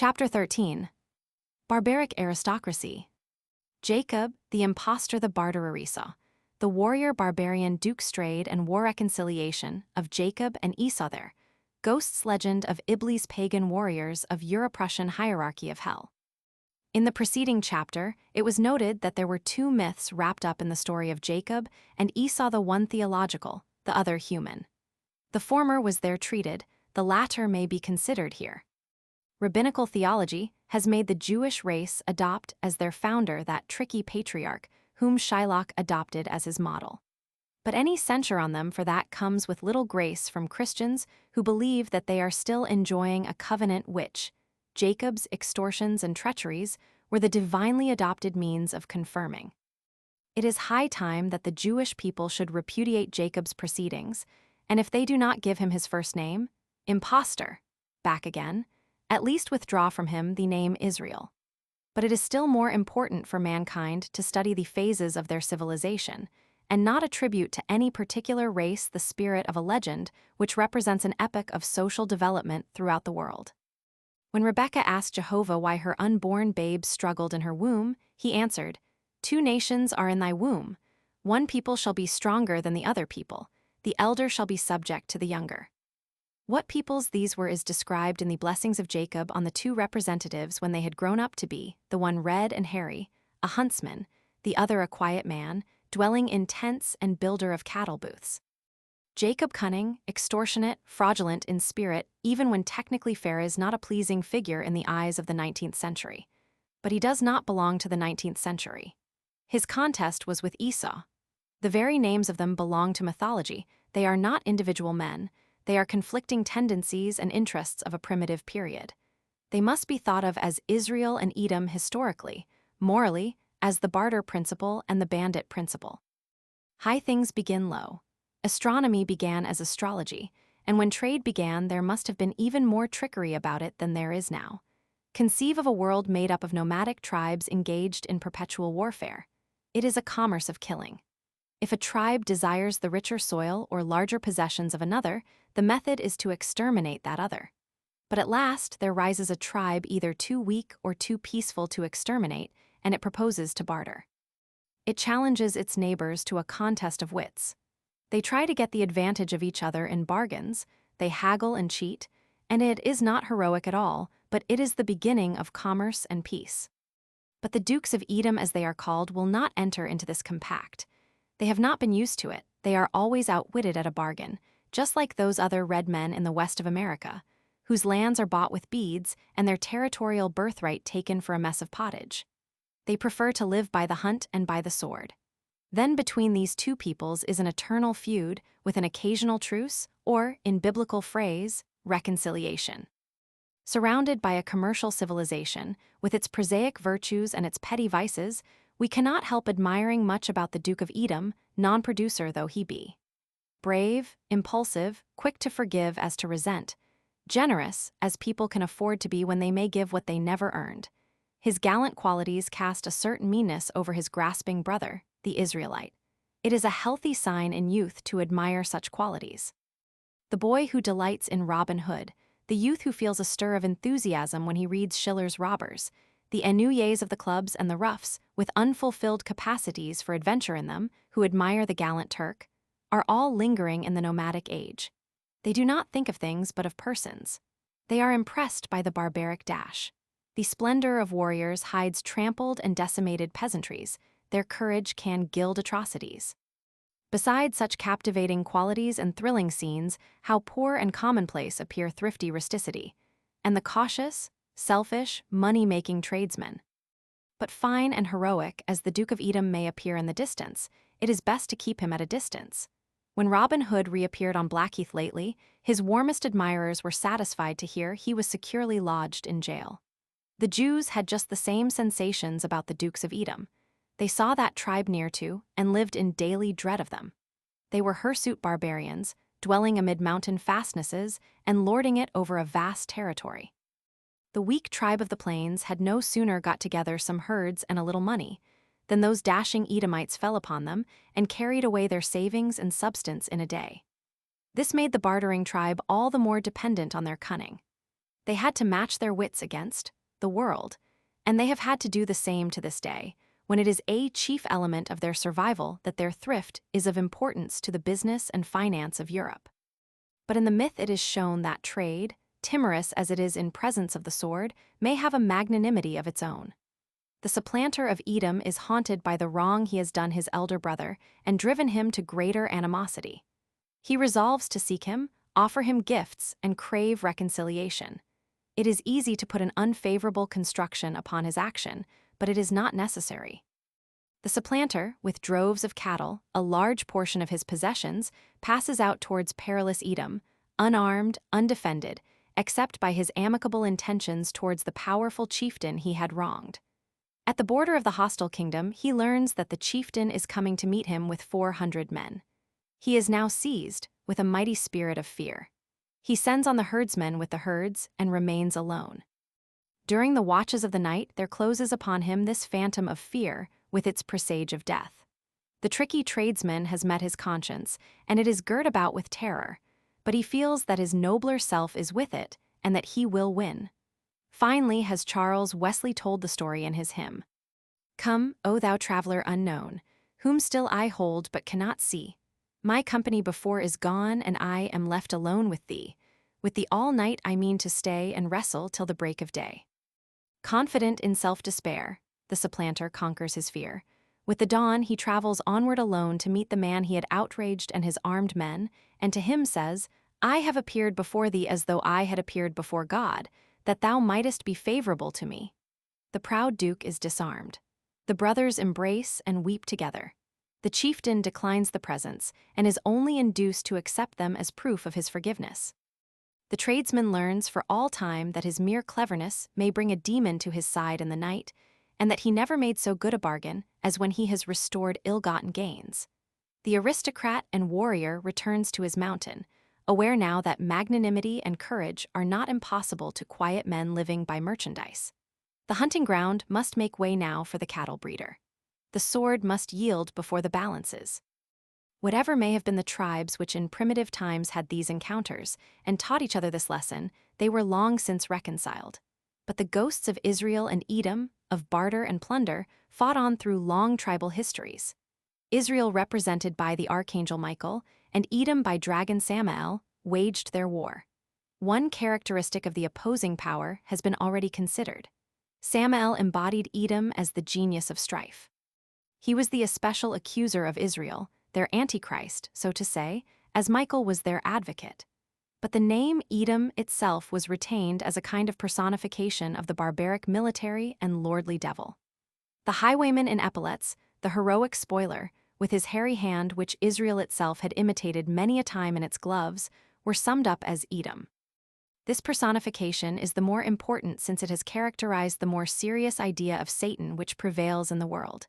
Chapter 13. Barbaric Aristocracy. Jacob, the impostor, the barterer Esau. The warrior barbarian Duke Strayed and War Reconciliation of Jacob and Esau there. Ghost's legend of Iblis pagan warriors of Euro-Prussian hierarchy of hell. In the preceding chapter, it was noted that there were two myths wrapped up in the story of Jacob and Esau, the one theological, the other human. The former was there treated, the latter may be considered here. Rabbinical theology has made the Jewish race adopt as their founder that tricky patriarch whom Shylock adopted as his model. But any censure on them for that comes with little grace from Christians who believe that they are still enjoying a covenant which, Jacob's extortions and treacheries, were the divinely adopted means of confirming. It is high time that the Jewish people should repudiate Jacob's proceedings, and if they do not give him his first name, impostor, back again, at least withdraw from him the name Israel. But it is still more important for mankind to study the phases of their civilization, and not attribute to any particular race the spirit of a legend which represents an epoch of social development throughout the world. When Rebekah asked Jehovah why her unborn babe struggled in her womb, he answered, "Two nations are in thy womb. One people shall be stronger than the other people. The elder shall be subject to the younger." What peoples these were is described in the blessings of Jacob on the two representatives when they had grown up to be, the one red and hairy, a huntsman, the other a quiet man, dwelling in tents and builder of cattle booths. Jacob cunning, extortionate, fraudulent in spirit, even when technically fair, is not a pleasing figure in the eyes of the 19th century. But he does not belong to the 19th century. His contest was with Esau. The very names of them belong to mythology. They are not individual men. They are conflicting tendencies and interests of a primitive period. They must be thought of as Israel and Edom historically, morally, as the barter principle and the bandit principle. High things begin low. Astronomy began as astrology, and when trade began there must have been even more trickery about it than there is now. Conceive of a world made up of nomadic tribes engaged in perpetual warfare. It is a commerce of killing. If a tribe desires the richer soil or larger possessions of another, the method is to exterminate that other. But at last there rises a tribe either too weak or too peaceful to exterminate, and it proposes to barter. It challenges its neighbors to a contest of wits. They try to get the advantage of each other in bargains, they haggle and cheat, and it is not heroic at all, but it is the beginning of commerce and peace. But the Dukes of Edom, as they are called, will not enter into this compact. They have not been used to it. They are always outwitted at a bargain, just like those other red men in the west of America, whose lands are bought with beads and their territorial birthright taken for a mess of pottage. They prefer to live by the hunt and by the sword. Then between these two peoples is an eternal feud with an occasional truce, or, in biblical phrase, reconciliation. Surrounded by a commercial civilization, with its prosaic virtues and its petty vices, we cannot help admiring much about the Duke of Edom, non-producer though he be. Brave, impulsive, quick to forgive as to resent, generous as people can afford to be when they may give what they never earned. His gallant qualities cast a certain meanness over his grasping brother, the Israelite. It is a healthy sign in youth to admire such qualities. The boy who delights in Robin Hood, the youth who feels a stir of enthusiasm when he reads Schiller's Robbers, the ennuyés of the clubs and the roughs, with unfulfilled capacities for adventure in them, who admire the gallant Turk, are all lingering in the nomadic age. They do not think of things but of persons. They are impressed by the barbaric dash. The splendor of warriors hides trampled and decimated peasantries. Their courage can gild atrocities. Besides such captivating qualities and thrilling scenes, how poor and commonplace appear thrifty rusticity, and the cautious, selfish, money-making tradesman. But fine and heroic as the Duke of Edom may appear in the distance, it is best to keep him at a distance. When Robin Hood reappeared on Blackheath lately, his warmest admirers were satisfied to hear he was securely lodged in jail. The Jews had just the same sensations about the Dukes of Edom. They saw that tribe near to, and lived in daily dread of them. They were hirsute barbarians, dwelling amid mountain fastnesses and lording it over a vast territory. The weak tribe of the plains had no sooner got together some herds and a little money than those dashing Edomites fell upon them and carried away their savings and substance in a day. This made the bartering tribe all the more dependent on their cunning. They had to match their wits against the world, and they have had to do the same to this day, when it is a chief element of their survival that their thrift is of importance to the business and finance of Europe. But in the myth it is shown that trade, timorous as it is in presence of the sword, may have a magnanimity of its own. The supplanter of Edom is haunted by the wrong he has done his elder brother and driven him to greater animosity. He resolves to seek him, offer him gifts, and crave reconciliation. It is easy to put an unfavorable construction upon his action, but it is not necessary. The supplanter, with droves of cattle, a large portion of his possessions, passes out towards perilous Edom, unarmed, undefended, except by his amicable intentions towards the powerful chieftain he had wronged. At the border of the hostile kingdom, he learns that the chieftain is coming to meet him with 400 men. He is now seized with a mighty spirit of fear. He sends on the herdsmen with the herds and remains alone. During the watches of the night, there closes upon him this phantom of fear with its presage of death. The tricky tradesman has met his conscience, and it is girt about with terror, but he feels that his nobler self is with it and that he will win. Finally has Charles Wesley told the story in his hymn, "Come, O thou traveler unknown, whom still I hold but cannot see. My company before is gone, and I am left alone with thee. With thee all night I mean to stay and wrestle till the break of day." Confident in self-despair, the supplanter conquers his fear. With the dawn, he travels onward alone to meet the man he had outraged and his armed men, and to him says, "I have appeared before thee as though I had appeared before God, that thou mightest be favorable to me." The proud duke is disarmed. The brothers embrace and weep together. The chieftain declines the presents and is only induced to accept them as proof of his forgiveness. The tradesman learns for all time that his mere cleverness may bring a demon to his side in the night, and that he never made so good a bargain as when he has restored ill-gotten gains. The aristocrat and warrior returns to his mountain, aware now that magnanimity and courage are not impossible to quiet men living by merchandise. The hunting ground must make way now for the cattle breeder. The sword must yield before the balances. Whatever may have been the tribes which in primitive times had these encounters and taught each other this lesson, they were long since reconciled. But the ghosts of Israel and Edom, of barter and plunder, fought on through long tribal histories. Israel, represented by the archangel Michael, and Edom by dragon Samael, waged their war. One characteristic of the opposing power has been already considered. Samael embodied Edom as the genius of strife. He was the especial accuser of Israel, their antichrist, so to say, as Michael was their advocate. But the name Edom itself was retained as a kind of personification of the barbaric military and lordly devil. The highwayman in epaulets, the heroic spoiler, with his hairy hand which Israel itself had imitated many a time in its gloves, were summed up as Edom. This personification is the more important since it has characterized the more serious idea of Satan which prevails in the world.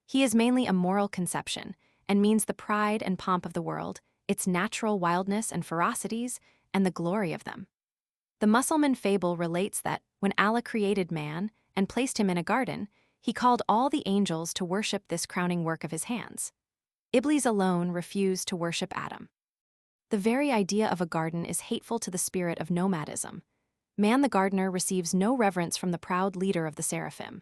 He is mainly a moral conception, and means the pride and pomp of the world, its natural wildness and ferocities, and the glory of them. The Mussulman fable relates that, when Allah created man and placed him in a garden, he called all the angels to worship this crowning work of his hands. Iblis alone refused to worship Adam. The very idea of a garden is hateful to the spirit of nomadism. Man the gardener receives no reverence from the proud leader of the seraphim.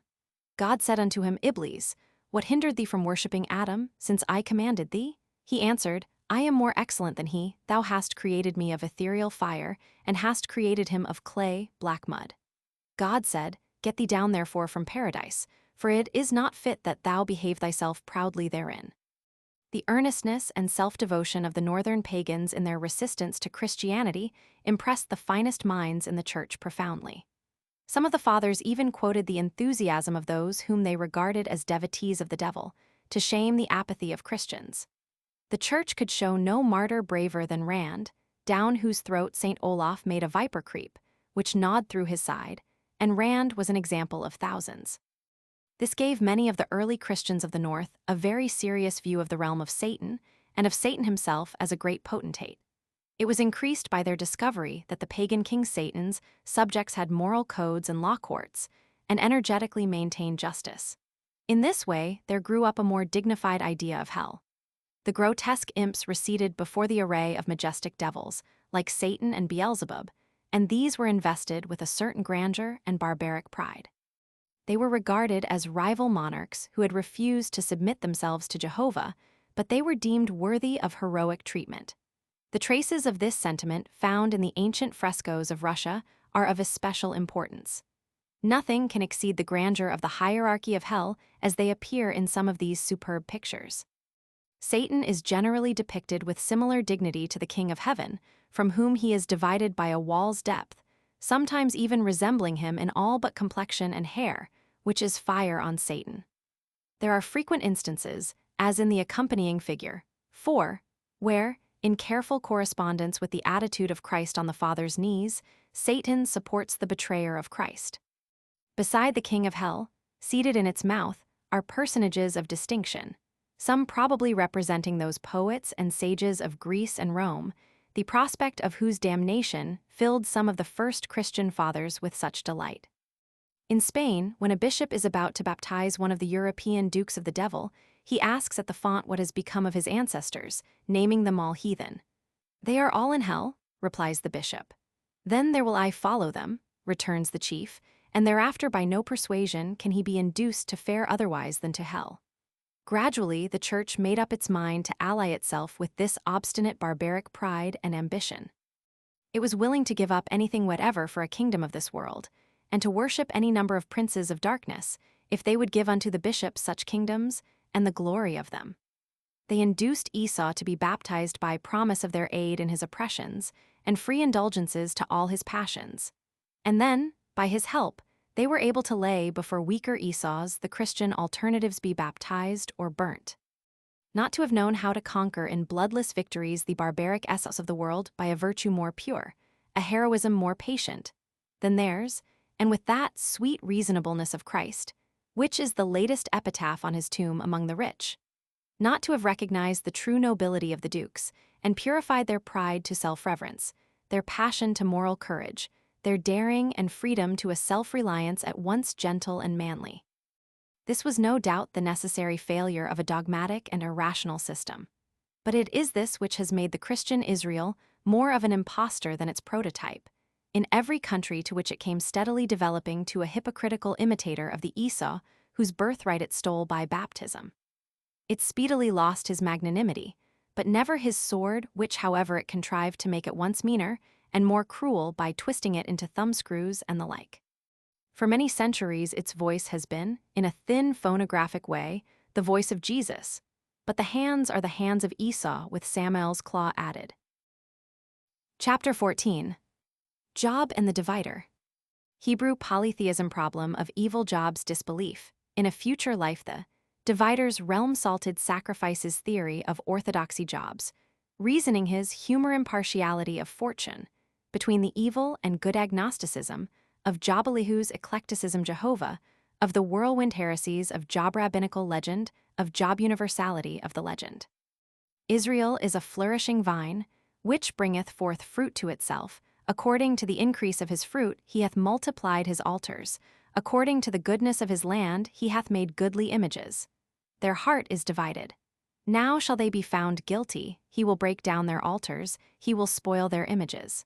God said unto him, "Iblis, what hindered thee from worshipping Adam, since I commanded thee?" He answered, "I am more excellent than he. Thou hast created me of ethereal fire, and hast created him of clay, black mud." God said, "Get thee down therefore from paradise, for it is not fit that thou behave thyself proudly therein." The earnestness and self-devotion of the northern pagans in their resistance to Christianity impressed the finest minds in the church profoundly. Some of the fathers even quoted the enthusiasm of those whom they regarded as devotees of the devil, to shame the apathy of Christians. The church could show no martyr braver than Rand, down whose throat St. Olaf made a viper creep, which gnawed through his side, and Rand was an example of thousands. This gave many of the early Christians of the North a very serious view of the realm of Satan, and of Satan himself as a great potentate. It was increased by their discovery that the pagan king Satan's subjects had moral codes and law courts, and energetically maintained justice. In this way, there grew up a more dignified idea of hell. The grotesque imps receded before the array of majestic devils, like Satan and Beelzebub, and these were invested with a certain grandeur and barbaric pride. They were regarded as rival monarchs who had refused to submit themselves to Jehovah, but they were deemed worthy of heroic treatment. The traces of this sentiment found in the ancient frescoes of Russia are of especial importance. Nothing can exceed the grandeur of the hierarchy of hell as they appear in some of these superb pictures. Satan is generally depicted with similar dignity to the King of Heaven, from whom he is divided by a wall's depth, sometimes even resembling him in all but complexion and hair, which is fire on Satan. There are frequent instances, as in the accompanying figure 4, where, in careful correspondence with the attitude of Christ on the Father's knees, Satan supports the betrayer of Christ. Beside the King of Hell, seated in its mouth, are personages of distinction, some probably representing those poets and sages of Greece and Rome, the prospect of whose damnation filled some of the first Christian fathers with such delight. In Spain, when a bishop is about to baptize one of the European dukes of the devil, he asks at the font what has become of his ancestors, naming them all heathen. "They are all in hell," replies the bishop. "Then there will I follow them," returns the chief, and thereafter by no persuasion can he be induced to fare otherwise than to hell. Gradually, the Church made up its mind to ally itself with this obstinate barbaric pride and ambition. It was willing to give up anything whatever for a kingdom of this world, and to worship any number of princes of darkness, if they would give unto the bishops such kingdoms and the glory of them. They induced Esau to be baptized by promise of their aid in his oppressions, and free indulgences to all his passions. And then, by his help, they were able to lay before weaker Esau's the Christian alternatives be baptized or burnt. Not to have known how to conquer in bloodless victories the barbaric essence of the world by a virtue more pure, a heroism more patient, than theirs, and with that sweet reasonableness of Christ, which is the latest epitaph on his tomb among the rich. Not to have recognized the true nobility of the dukes, and purified their pride to self-reverence, their passion to moral courage, their daring and freedom to a self-reliance at once gentle and manly. This was no doubt the necessary failure of a dogmatic and irrational system. But it is this which has made the Christian Israel more of an impostor than its prototype, in every country to which it came steadily developing to a hypocritical imitator of the Esau whose birthright it stole by baptism. It speedily lost his magnanimity, but never his sword, which however it contrived to make at once meaner and more cruel by twisting it into thumbscrews and the like. For many centuries its voice has been, in a thin phonographic way, the voice of Jesus, but the hands are the hands of Esau with Samael's claw added. Chapter 14. Job and the Divider. Hebrew polytheism problem of evil Job's disbelief, in a future life the Divider's realm-salted sacrifices theory of orthodoxy Job's, reasoning his humor impartiality of fortune, between the evil and good agnosticism of Job Elihu's eclecticism Jehovah, of the whirlwind heresies of Job rabbinical legend, of Job universality of the legend. Israel is a flourishing vine, which bringeth forth fruit to itself. According to the increase of his fruit he hath multiplied his altars. According to the goodness of his land he hath made goodly images. Their heart is divided. Now shall they be found guilty, he will break down their altars, he will spoil their images.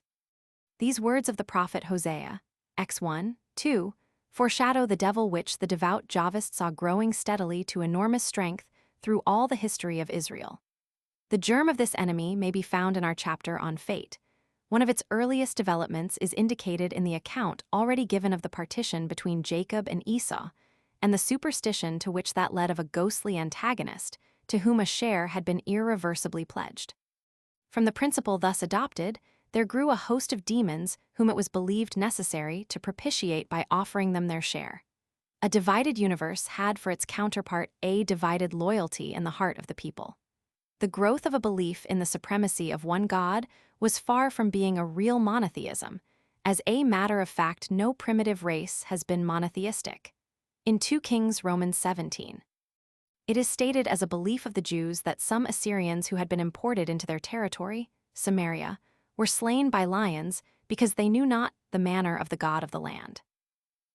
These words of the prophet Hosea, X1, 2, foreshadow the devil which the devout Jahvist saw growing steadily to enormous strength through all the history of Israel. The germ of this enemy may be found in our chapter on fate. One of its earliest developments is indicated in the account already given of the partition between Jacob and Esau, and the superstition to which that led of a ghostly antagonist, to whom a share had been irreversibly pledged. From the principle thus adopted, there grew a host of demons whom it was believed necessary to propitiate by offering them their share. A divided universe had for its counterpart a divided loyalty in the heart of the people. The growth of a belief in the supremacy of one God was far from being a real monotheism, as a matter of fact no primitive race has been monotheistic. In 2 Kings Romans 17. It is stated as a belief of the Jews that some Assyrians who had been imported into their territory, Samaria, were slain by lions because they knew not the manner of the God of the land.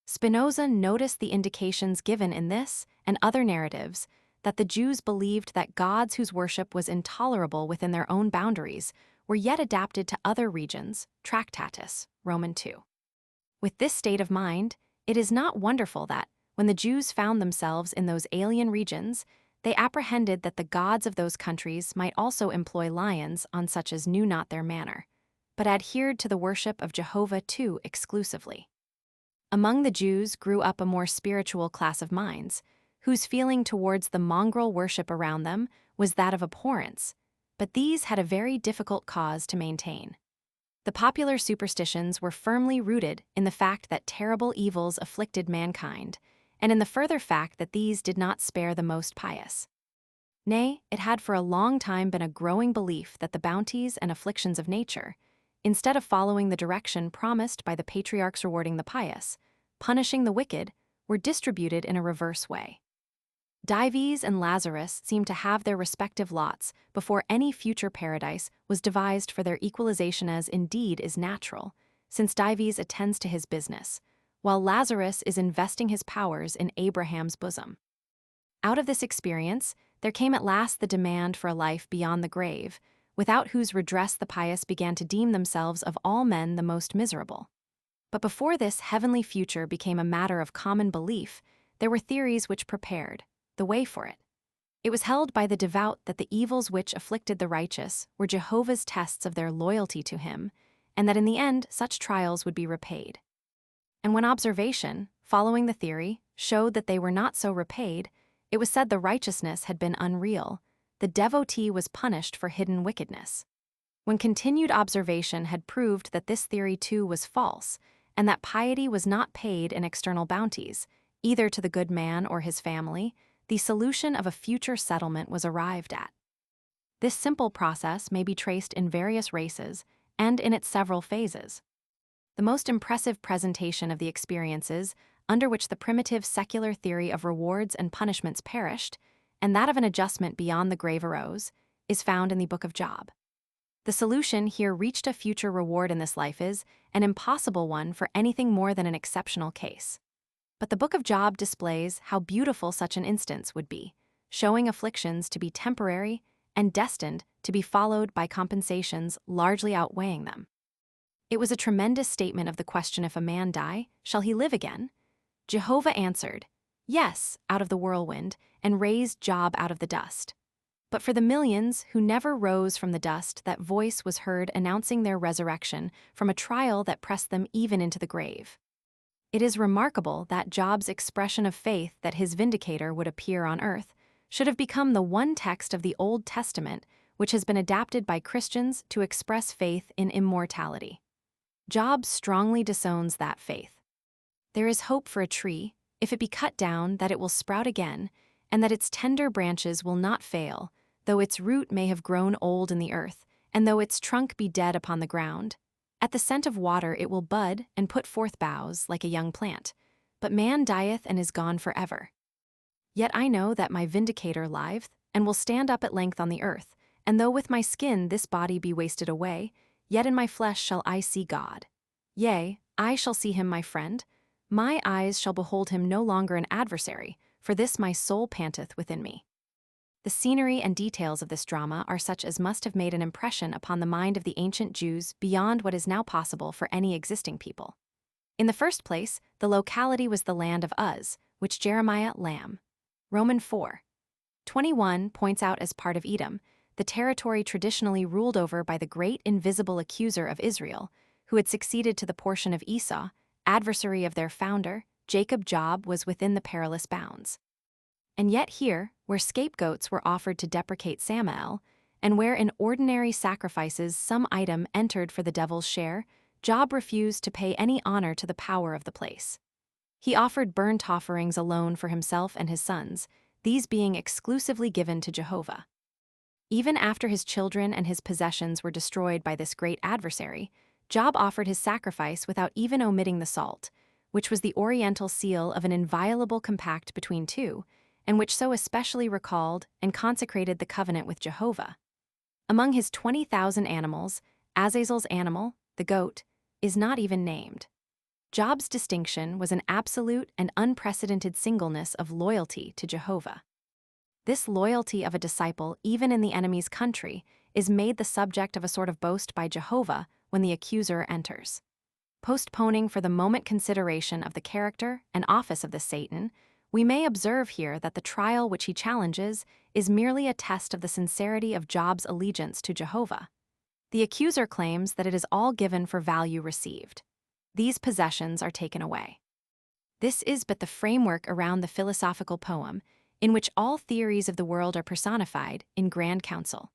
Spinoza noticed the indications given in this and other narratives that the Jews believed that gods whose worship was intolerable within their own boundaries were yet adapted to other regions, Tractatus, Roman 2. With this state of mind, it is not wonderful that, when the Jews found themselves in those alien regions, they apprehended that the gods of those countries might also employ lions on such as knew not their manner, but adhered to the worship of Jehovah too exclusively. Among the Jews grew up a more spiritual class of minds, whose feeling towards the mongrel worship around them was that of abhorrence, but these had a very difficult cause to maintain. The popular superstitions were firmly rooted in the fact that terrible evils afflicted mankind, and in the further fact that these did not spare the most pious. Nay, it had for a long time been a growing belief that the bounties and afflictions of nature, instead of following the direction promised by the patriarchs rewarding the pious, punishing the wicked, were distributed in a reverse way. Dives and Lazarus seemed to have their respective lots before any future paradise was devised for their equalization, as indeed is natural, since Dives attends to his business, while Lazarus is investing his powers in Abraham's bosom. Out of this experience, there came at last the demand for a life beyond the grave, without whose redress the pious began to deem themselves of all men the most miserable. But before this heavenly future became a matter of common belief, there were theories which prepared the way for it. It was held by the devout that the evils which afflicted the righteous were Jehovah's tests of their loyalty to him, and that in the end such trials would be repaid. And when observation, following the theory, showed that they were not so repaid, it was said the righteousness had been unreal, the devotee was punished for hidden wickedness. When continued observation had proved that this theory too was false, and that piety was not paid in external bounties, either to the good man or his family, the solution of a future settlement was arrived at. This simple process may be traced in various races and in its several phases. The most impressive presentation of the experiences under which the primitive secular theory of rewards and punishments perished, and that of an adjustment beyond the grave arose, is found in the Book of Job. The solution here reached a future reward in this life is an impossible one for anything more than an exceptional case. But the Book of Job displays how beautiful such an instance would be, showing afflictions to be temporary and destined to be followed by compensations largely outweighing them. It was a tremendous statement of the question, if a man die, shall he live again? Jehovah answered, yes, out of the whirlwind, and raised Job out of the dust. But for the millions who never rose from the dust, that voice was heard announcing their resurrection from a trial that pressed them even into the grave. It is remarkable that Job's expression of faith that his vindicator would appear on earth should have become the one text of the Old Testament which has been adapted by Christians to express faith in immortality. Job strongly disowns that faith. There is hope for a tree, if it be cut down, that it will sprout again, and that its tender branches will not fail, though its root may have grown old in the earth, and though its trunk be dead upon the ground. At the scent of water it will bud and put forth boughs like a young plant, but man dieth and is gone forever. Yet I know that my vindicator liveth, and will stand up at length on the earth, and though with my skin this body be wasted away, yet in my flesh shall I see God. Yea, I shall see him my friend, my eyes shall behold him no longer an adversary, for this my soul panteth within me. The scenery and details of this drama are such as must have made an impression upon the mind of the ancient Jews beyond what is now possible for any existing people. In the first place, the locality was the land of Uz, which Jeremiah Lamb. Roman 4:21 points out as part of Edom, the territory traditionally ruled over by the great invisible accuser of Israel, who had succeeded to the portion of Esau, adversary of their founder, Jacob. Job was within the perilous bounds. And yet here, where scapegoats were offered to deprecate Samael, and where in ordinary sacrifices some item entered for the devil's share, Job refused to pay any honor to the power of the place. He offered burnt offerings alone for himself and his sons, these being exclusively given to Jehovah. Even after his children and his possessions were destroyed by this great adversary, Job offered his sacrifice without even omitting the salt, which was the oriental seal of an inviolable compact between two, and which so especially recalled and consecrated the covenant with Jehovah. Among his 20,000 animals, Azazel's animal, the goat, is not even named. Job's distinction was an absolute and unprecedented singleness of loyalty to Jehovah. This loyalty of a disciple, even in the enemy's country, is made the subject of a sort of boast by Jehovah when the accuser enters. Postponing for the moment consideration of the character and office of the Satan, we may observe here that the trial which he challenges is merely a test of the sincerity of Job's allegiance to Jehovah. The accuser claims that it is all given for value received. These possessions are taken away. This is but the framework around the philosophical poem, in which all theories of the world are personified in grand council.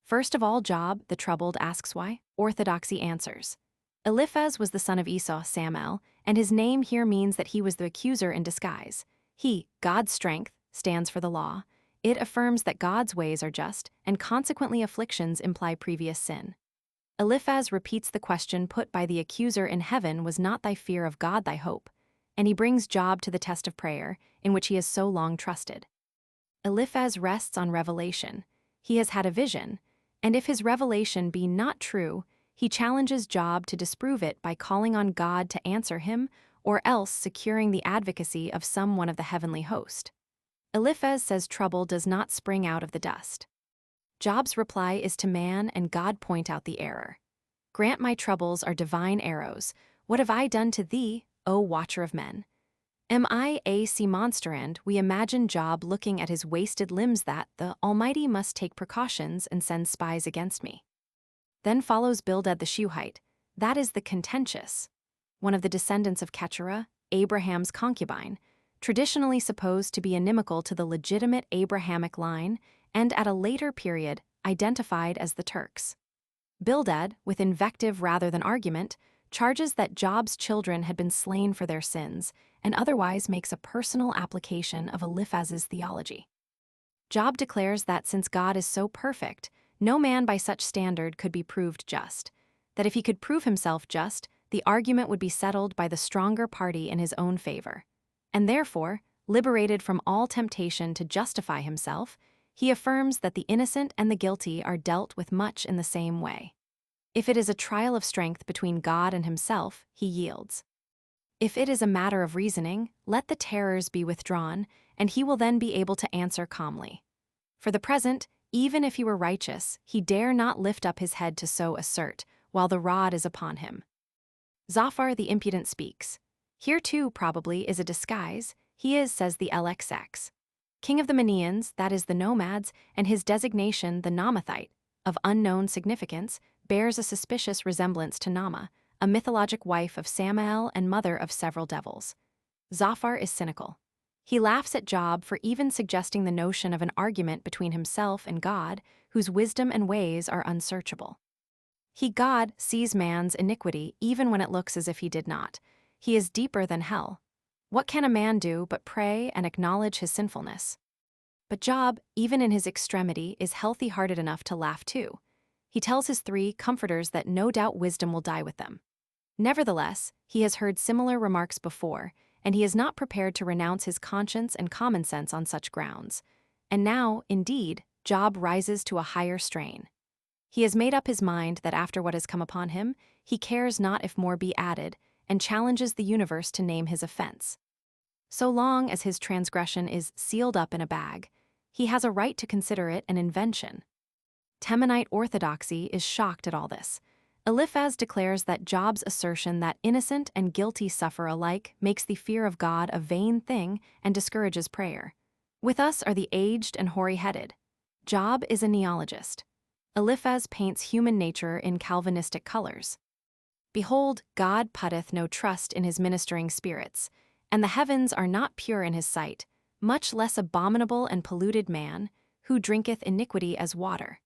First of all, Job, the troubled, asks why. Orthodoxy answers. Eliphaz was the son of Esau, Samael, and his name here means that he was the accuser in disguise. He, God's strength, stands for the law. It affirms that God's ways are just, and consequently afflictions imply previous sin. Eliphaz repeats the question put by the accuser in heaven, was not thy fear of God thy hope? And he brings Job to the test of prayer, in which he has so long trusted. Eliphaz rests on revelation. He has had a vision, and if his revelation be not true, he challenges Job to disprove it by calling on God to answer him, or else securing the advocacy of some one of the heavenly host. Eliphaz says trouble does not spring out of the dust. Job's reply is to man, and God point out the error. Grant my troubles are divine arrows. What have I done to thee, O watcher of men? Am I a sea monster? And we imagine Job looking at his wasted limbs that the Almighty must take precautions and send spies against me. Then follows Bildad the Shuhite, that is the contentious, one of the descendants of Keturah, Abraham's concubine, traditionally supposed to be inimical to the legitimate Abrahamic line, and at a later period identified as the Turks. Bildad, with invective rather than argument, charges that Job's children had been slain for their sins, and otherwise makes a personal application of Eliphaz's theology. Job declares that since God is so perfect, no man by such standard could be proved just, that if he could prove himself just, the argument would be settled by the stronger party in his own favor, and therefore, liberated from all temptation to justify himself, he affirms that the innocent and the guilty are dealt with much in the same way. If it is a trial of strength between God and himself, he yields. If it is a matter of reasoning, let the terrors be withdrawn, and he will then be able to answer calmly. For the present, even if he were righteous, he dare not lift up his head to so assert, while the rod is upon him. Zophar the impudent speaks. Here too, probably, is a disguise. He is, says the LXX, king of the Menians, that is the nomads, and his designation, the Namathite, of unknown significance, bears a suspicious resemblance to Nama, a mythologic wife of Samael and mother of several devils. Zophar is cynical. He laughs at Job for even suggesting the notion of an argument between himself and God, whose wisdom and ways are unsearchable. He, God, sees man's iniquity even when it looks as if he did not. He is deeper than hell. What can a man do but pray and acknowledge his sinfulness? But Job, even in his extremity, is healthy-hearted enough to laugh too. He tells his 3 comforters that no doubt wisdom will die with them. Nevertheless, he has heard similar remarks before, and he is not prepared to renounce his conscience and common sense on such grounds. And now, indeed, Job rises to a higher strain. He has made up his mind that after what has come upon him, he cares not if more be added, and challenges the universe to name his offense. So long as his transgression is sealed up in a bag, he has a right to consider it an invention. Temanite orthodoxy is shocked at all this. Eliphaz declares that Job's assertion that innocent and guilty suffer alike makes the fear of God a vain thing and discourages prayer. With us are the aged and hoary-headed. Job is a neologist. Eliphaz paints human nature in Calvinistic colors. Behold, God putteth no trust in his ministering spirits, and the heavens are not pure in his sight, much less abominable and polluted man, who drinketh iniquity as water.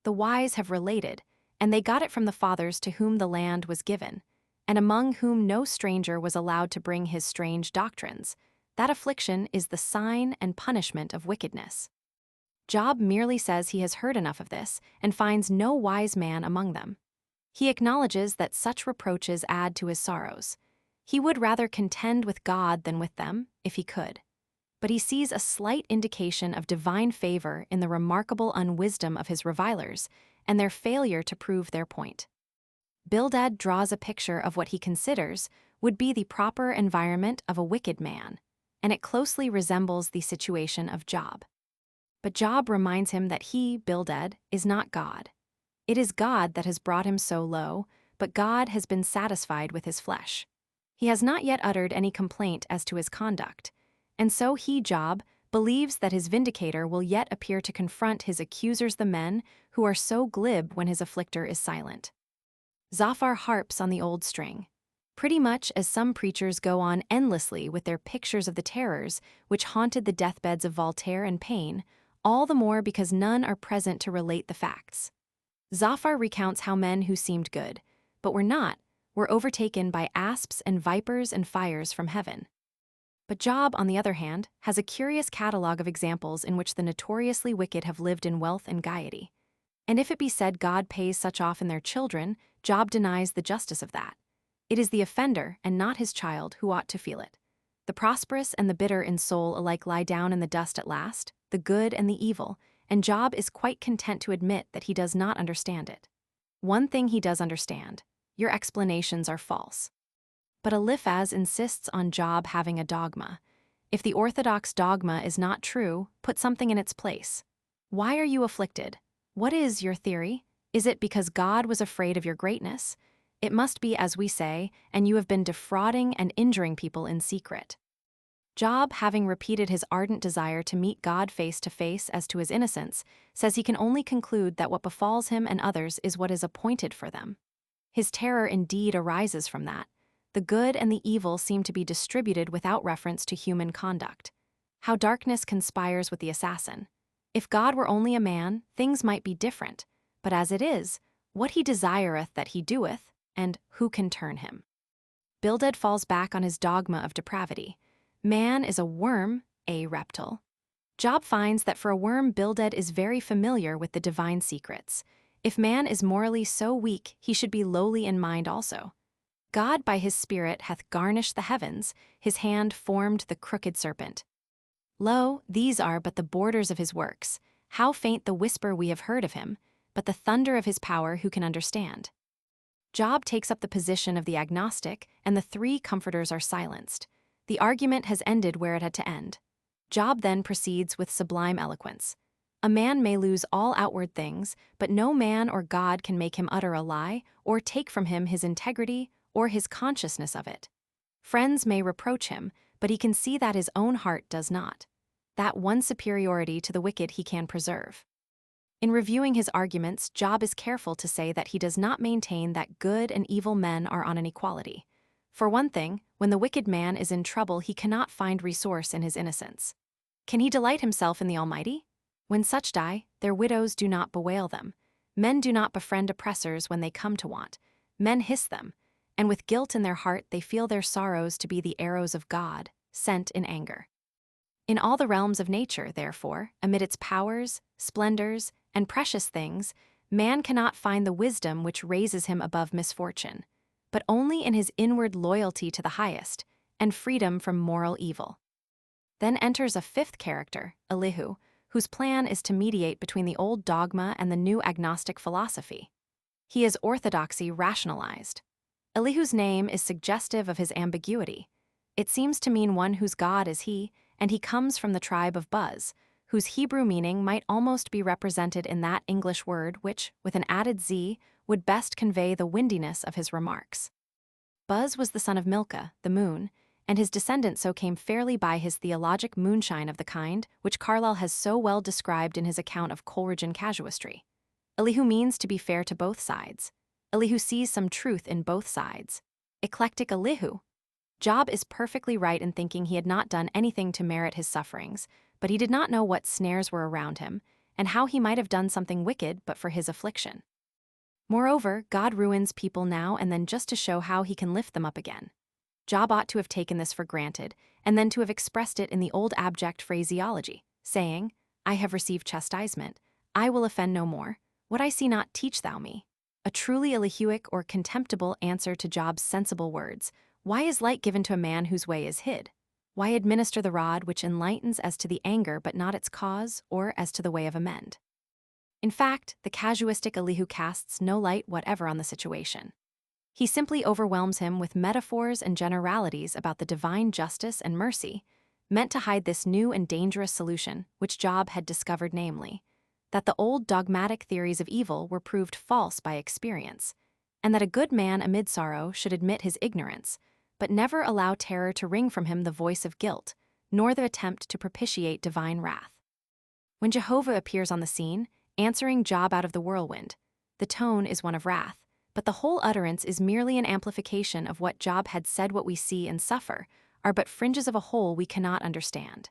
The wise have related, and they got it from the fathers to whom the land was given, and among whom no stranger was allowed to bring his strange doctrines. That affliction is the sign and punishment of wickedness. Job merely says he has heard enough of this, and finds no wise man among them. He acknowledges that such reproaches add to his sorrows. He would rather contend with God than with them, if he could. But he sees a slight indication of divine favor in the remarkable unwisdom of his revilers, and their failure to prove their point. Bildad draws a picture of what he considers would be the proper environment of a wicked man, and it closely resembles the situation of Job. But Job reminds him that he, Bildad, is not God. It is God that has brought him so low, but God has been satisfied with his flesh. He has not yet uttered any complaint as to his conduct, and so he, Job, believes that his vindicator will yet appear to confront his accusers, the men who are so glib when his afflictor is silent. Zophar harps on the old string. Pretty much as some preachers go on endlessly with their pictures of the terrors which haunted the deathbeds of Voltaire and Paine, all the more because none are present to relate the facts. Zophar recounts how men who seemed good, but were not, were overtaken by asps and vipers and fires from heaven. But Job, on the other hand, has a curious catalogue of examples in which the notoriously wicked have lived in wealth and gaiety. And if it be said God pays such off in their children, Job denies the justice of that. It is the offender, and not his child, who ought to feel it. The prosperous and the bitter in soul alike lie down in the dust at last, the good and the evil, and Job is quite content to admit that he does not understand it. One thing he does understand: your explanations are false. But Eliphaz insists on Job having a dogma. If the orthodox dogma is not true, put something in its place. Why are you afflicted? What is your theory? Is it because God was afraid of your greatness? It must be as we say, and you have been defrauding and injuring people in secret. Job, having repeated his ardent desire to meet God face to face as to his innocence, says he can only conclude that what befalls him and others is what is appointed for them. His terror indeed arises from that. The good and the evil seem to be distributed without reference to human conduct. How darkness conspires with the assassin. If God were only a man, things might be different, but as it is, what he desireth that he doeth, and who can turn him? Bildad falls back on his dogma of depravity. Man is a worm, a reptile. Job finds that for a worm, Bildad is very familiar with the divine secrets. If man is morally so weak, he should be lowly in mind also. God by his Spirit hath garnished the heavens, his hand formed the crooked serpent. Lo, these are but the borders of his works. How faint the whisper we have heard of him, but the thunder of his power who can understand? Job takes up the position of the agnostic, and the three comforters are silenced. The argument has ended where it had to end. Job then proceeds with sublime eloquence. A man may lose all outward things, but no man or God can make him utter a lie, or take from him his integrity, or his consciousness of it. Friends may reproach him, but he can see that his own heart does not. That one superiority to the wicked he can preserve. In reviewing his arguments, Job is careful to say that he does not maintain that good and evil men are on an equality. For one thing, when the wicked man is in trouble, he cannot find resource in his innocence. Can he delight himself in the Almighty? When such die, their widows do not bewail them. Men do not befriend oppressors when they come to want. Men hiss them, and with guilt in their heart they feel their sorrows to be the arrows of God, sent in anger. In all the realms of nature, therefore, amid its powers, splendors, and precious things, man cannot find the wisdom which raises him above misfortune, but only in his inward loyalty to the highest, and freedom from moral evil. Then enters a fifth character, Elihu, whose plan is to mediate between the old dogma and the new agnostic philosophy. He is orthodoxy rationalized. Elihu's name is suggestive of his ambiguity. It seems to mean one whose God is he, and he comes from the tribe of Buz, whose Hebrew meaning might almost be represented in that English word which, with an added Z, would best convey the windiness of his remarks. Buz was the son of Milcah, the moon, and his descendant so came fairly by his theologic moonshine of the kind which Carlyle has so well described in his account of Coleridgean casuistry. Elihu means to be fair to both sides. Elihu sees some truth in both sides. Eclectic Elihu. Job is perfectly right in thinking he had not done anything to merit his sufferings, but he did not know what snares were around him, and how he might have done something wicked but for his affliction. Moreover, God ruins people now and then just to show how he can lift them up again. Job ought to have taken this for granted, and then to have expressed it in the old abject phraseology, saying, I have received chastisement, I will offend no more, what I see not teach thou me. A truly Elihuic or contemptible answer to Job's sensible words. Why is light given to a man whose way is hid? Why administer the rod which enlightens as to the anger but not its cause, or as to the way of amend? In fact, the casuistic Elihu casts no light whatever on the situation. He simply overwhelms him with metaphors and generalities about the divine justice and mercy, meant to hide this new and dangerous solution which Job had discovered, namely, that the old dogmatic theories of evil were proved false by experience, and that a good man amid sorrow should admit his ignorance, but never allow terror to wring from him the voice of guilt, nor the attempt to propitiate divine wrath. When Jehovah appears on the scene, answering Job out of the whirlwind, the tone is one of wrath, but the whole utterance is merely an amplification of what Job had said. What we see and suffer are but fringes of a whole we cannot understand.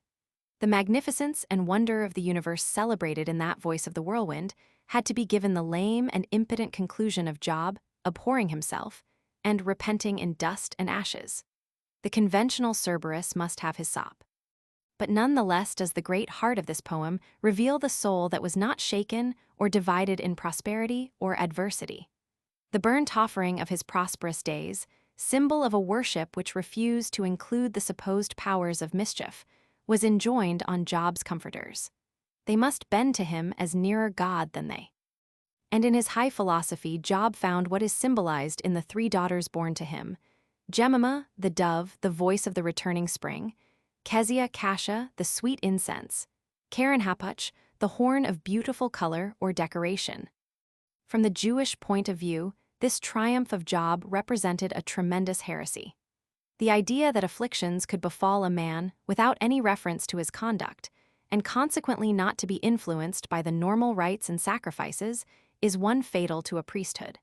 The magnificence and wonder of the universe celebrated in that voice of the whirlwind had to be given the lame and impotent conclusion of Job abhorring himself and repenting in dust and ashes. The conventional Cerberus must have his sop. But none the less does the great heart of this poem reveal the soul that was not shaken or divided in prosperity or adversity. The burnt offering of his prosperous days, symbol of a worship which refused to include the supposed powers of mischief, was enjoined on Job's comforters. They must bend to him as nearer God than they. And in his high philosophy, Job found what is symbolized in the three daughters born to him: Jemima, the dove, the voice of the returning spring; Kezia, Kasha, the sweet incense; Karen-Happuch, the horn of beautiful color or decoration. From the Jewish point of view, this triumph of Job represented a tremendous heresy. The idea that afflictions could befall a man without any reference to his conduct, and consequently not to be influenced by the normal rites and sacrifices, is one fatal to a priesthood.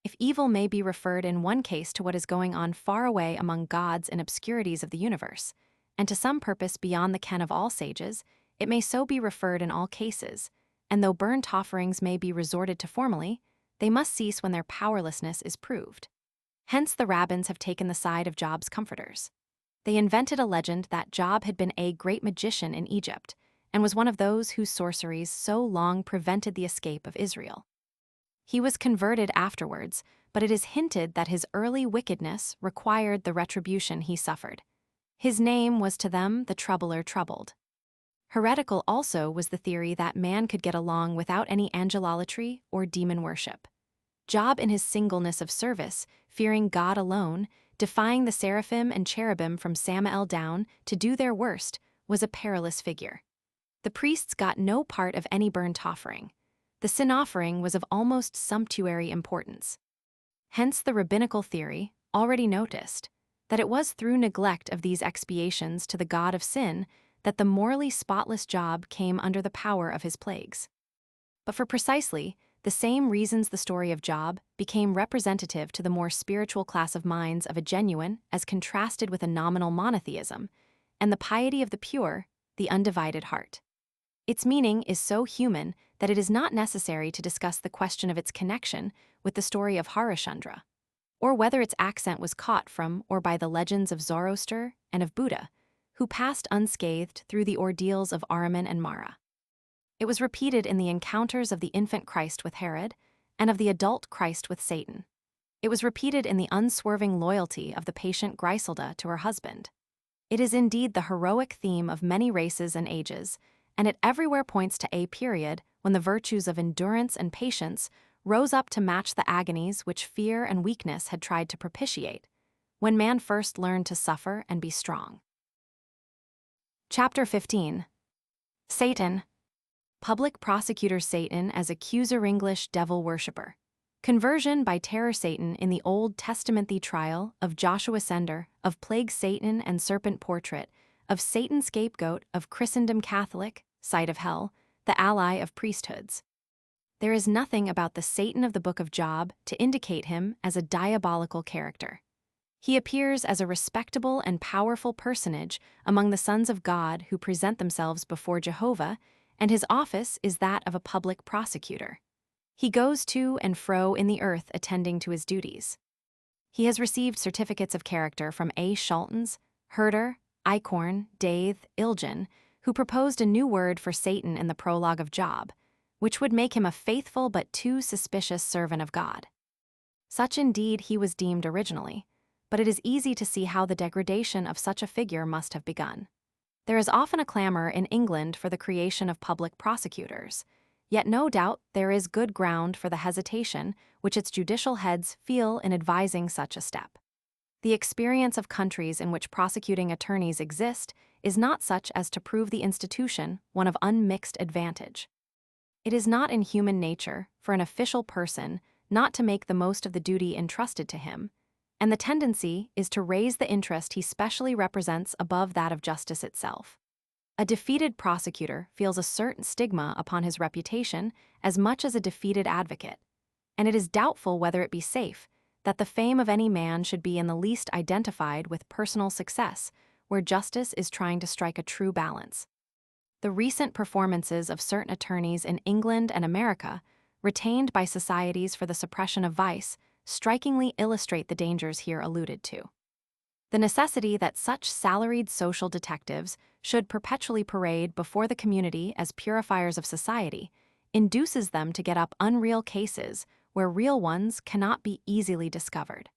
If evil may be referred in one case to what is going on far away among gods and obscurities of the universe, and to some purpose beyond the ken of all sages, it may so be referred in all cases, and though burnt offerings may be resorted to formally, they must cease when their powerlessness is proved. Hence the rabbins have taken the side of Job's comforters. They invented a legend that Job had been a great magician in Egypt, and was one of those whose sorceries so long prevented the escape of Israel. He was converted afterwards, but it is hinted that his early wickedness required the retribution he suffered. His name was to them the troubler troubled. Heretical also was the theory that man could get along without any angelolatry or demon worship. Job, in his singleness of service, fearing God alone, defying the seraphim and cherubim from Samael down to do their worst, was a perilous figure. The priests got no part of any burnt offering. The sin offering was of almost sumptuary importance. Hence the rabbinical theory, already noticed, that it was through neglect of these expiations to the god of sin that the morally spotless Job came under the power of his plagues. But for precisely the same reasons the story of Job became representative to the more spiritual class of minds of a genuine as contrasted with a nominal monotheism, and the piety of the pure, the undivided heart. Its meaning is so human that it is not necessary to discuss the question of its connection with the story of Harishchandra, or whether its accent was caught from or by the legends of Zoroaster and of Buddha, who passed unscathed through the ordeals of Ahriman and Mara. It was repeated in the encounters of the infant Christ with Herod and of the adult Christ with Satan. It was repeated in the unswerving loyalty of the patient Griselda to her husband. It is indeed the heroic theme of many races and ages, and it everywhere points to a period when the virtues of endurance and patience rose up to match the agonies which fear and weakness had tried to propitiate, when man first learned to suffer and be strong. Chapter 15. Satan. Public prosecutor Satan as accuser English devil worshipper. Conversion by terror Satan in the Old Testament. The trial of Joshua Sender, of plague Satan and serpent portrait, of Satan scapegoat, of Christendom Catholic, site of hell, the ally of priesthoods. There is nothing about the Satan of the Book of Job to indicate him as a diabolical character. He appears as a respectable and powerful personage among the sons of God who present themselves before Jehovah, and his office is that of a public prosecutor. He goes to and fro in the earth attending to his duties. He has received certificates of character from A. Schaltens, Herder, Eichhorn, Dathe, Ilgen, who proposed a new word for Satan in the prologue of Job, which would make him a faithful but too suspicious servant of God. Such indeed he was deemed originally, but it is easy to see how the degradation of such a figure must have begun. There is often a clamor in England for the creation of public prosecutors, yet no doubt there is good ground for the hesitation which its judicial heads feel in advising such a step. The experience of countries in which prosecuting attorneys exist is not such as to prove the institution one of unmixed advantage. It is not in human nature for an official person not to make the most of the duty entrusted to him, and the tendency is to raise the interest he specially represents above that of justice itself. A defeated prosecutor feels a certain stigma upon his reputation as much as a defeated advocate, and it is doubtful whether it be safe that the fame of any man should be in the least identified with personal success, where justice is trying to strike a true balance. The recent performances of certain attorneys in England and America, retained by societies for the suppression of vice, strikingly illustrate the dangers here alluded to. The necessity that such salaried social detectives should perpetually parade before the community as purifiers of society induces them to get up unreal cases where real ones cannot be easily discovered.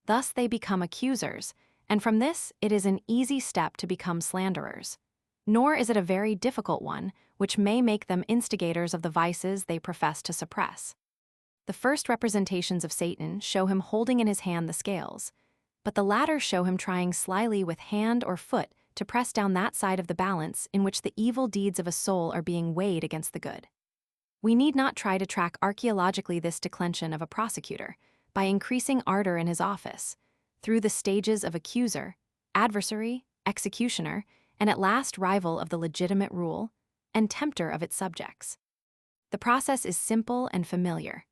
Thus they become accusers, and from this it is an easy step to become slanderers. Nor is it a very difficult one, which may make them instigators of the vices they profess to suppress. The first representations of Satan show him holding in his hand the scales, but the latter show him trying slyly with hand or foot to press down that side of the balance in which the evil deeds of a soul are being weighed against the good. We need not try to track archaeologically this declension of a prosecutor by increasing ardor in his office, through the stages of accuser, adversary, executioner, and at last rival of the legitimate rule, and tempter of its subjects. The process is simple and familiar.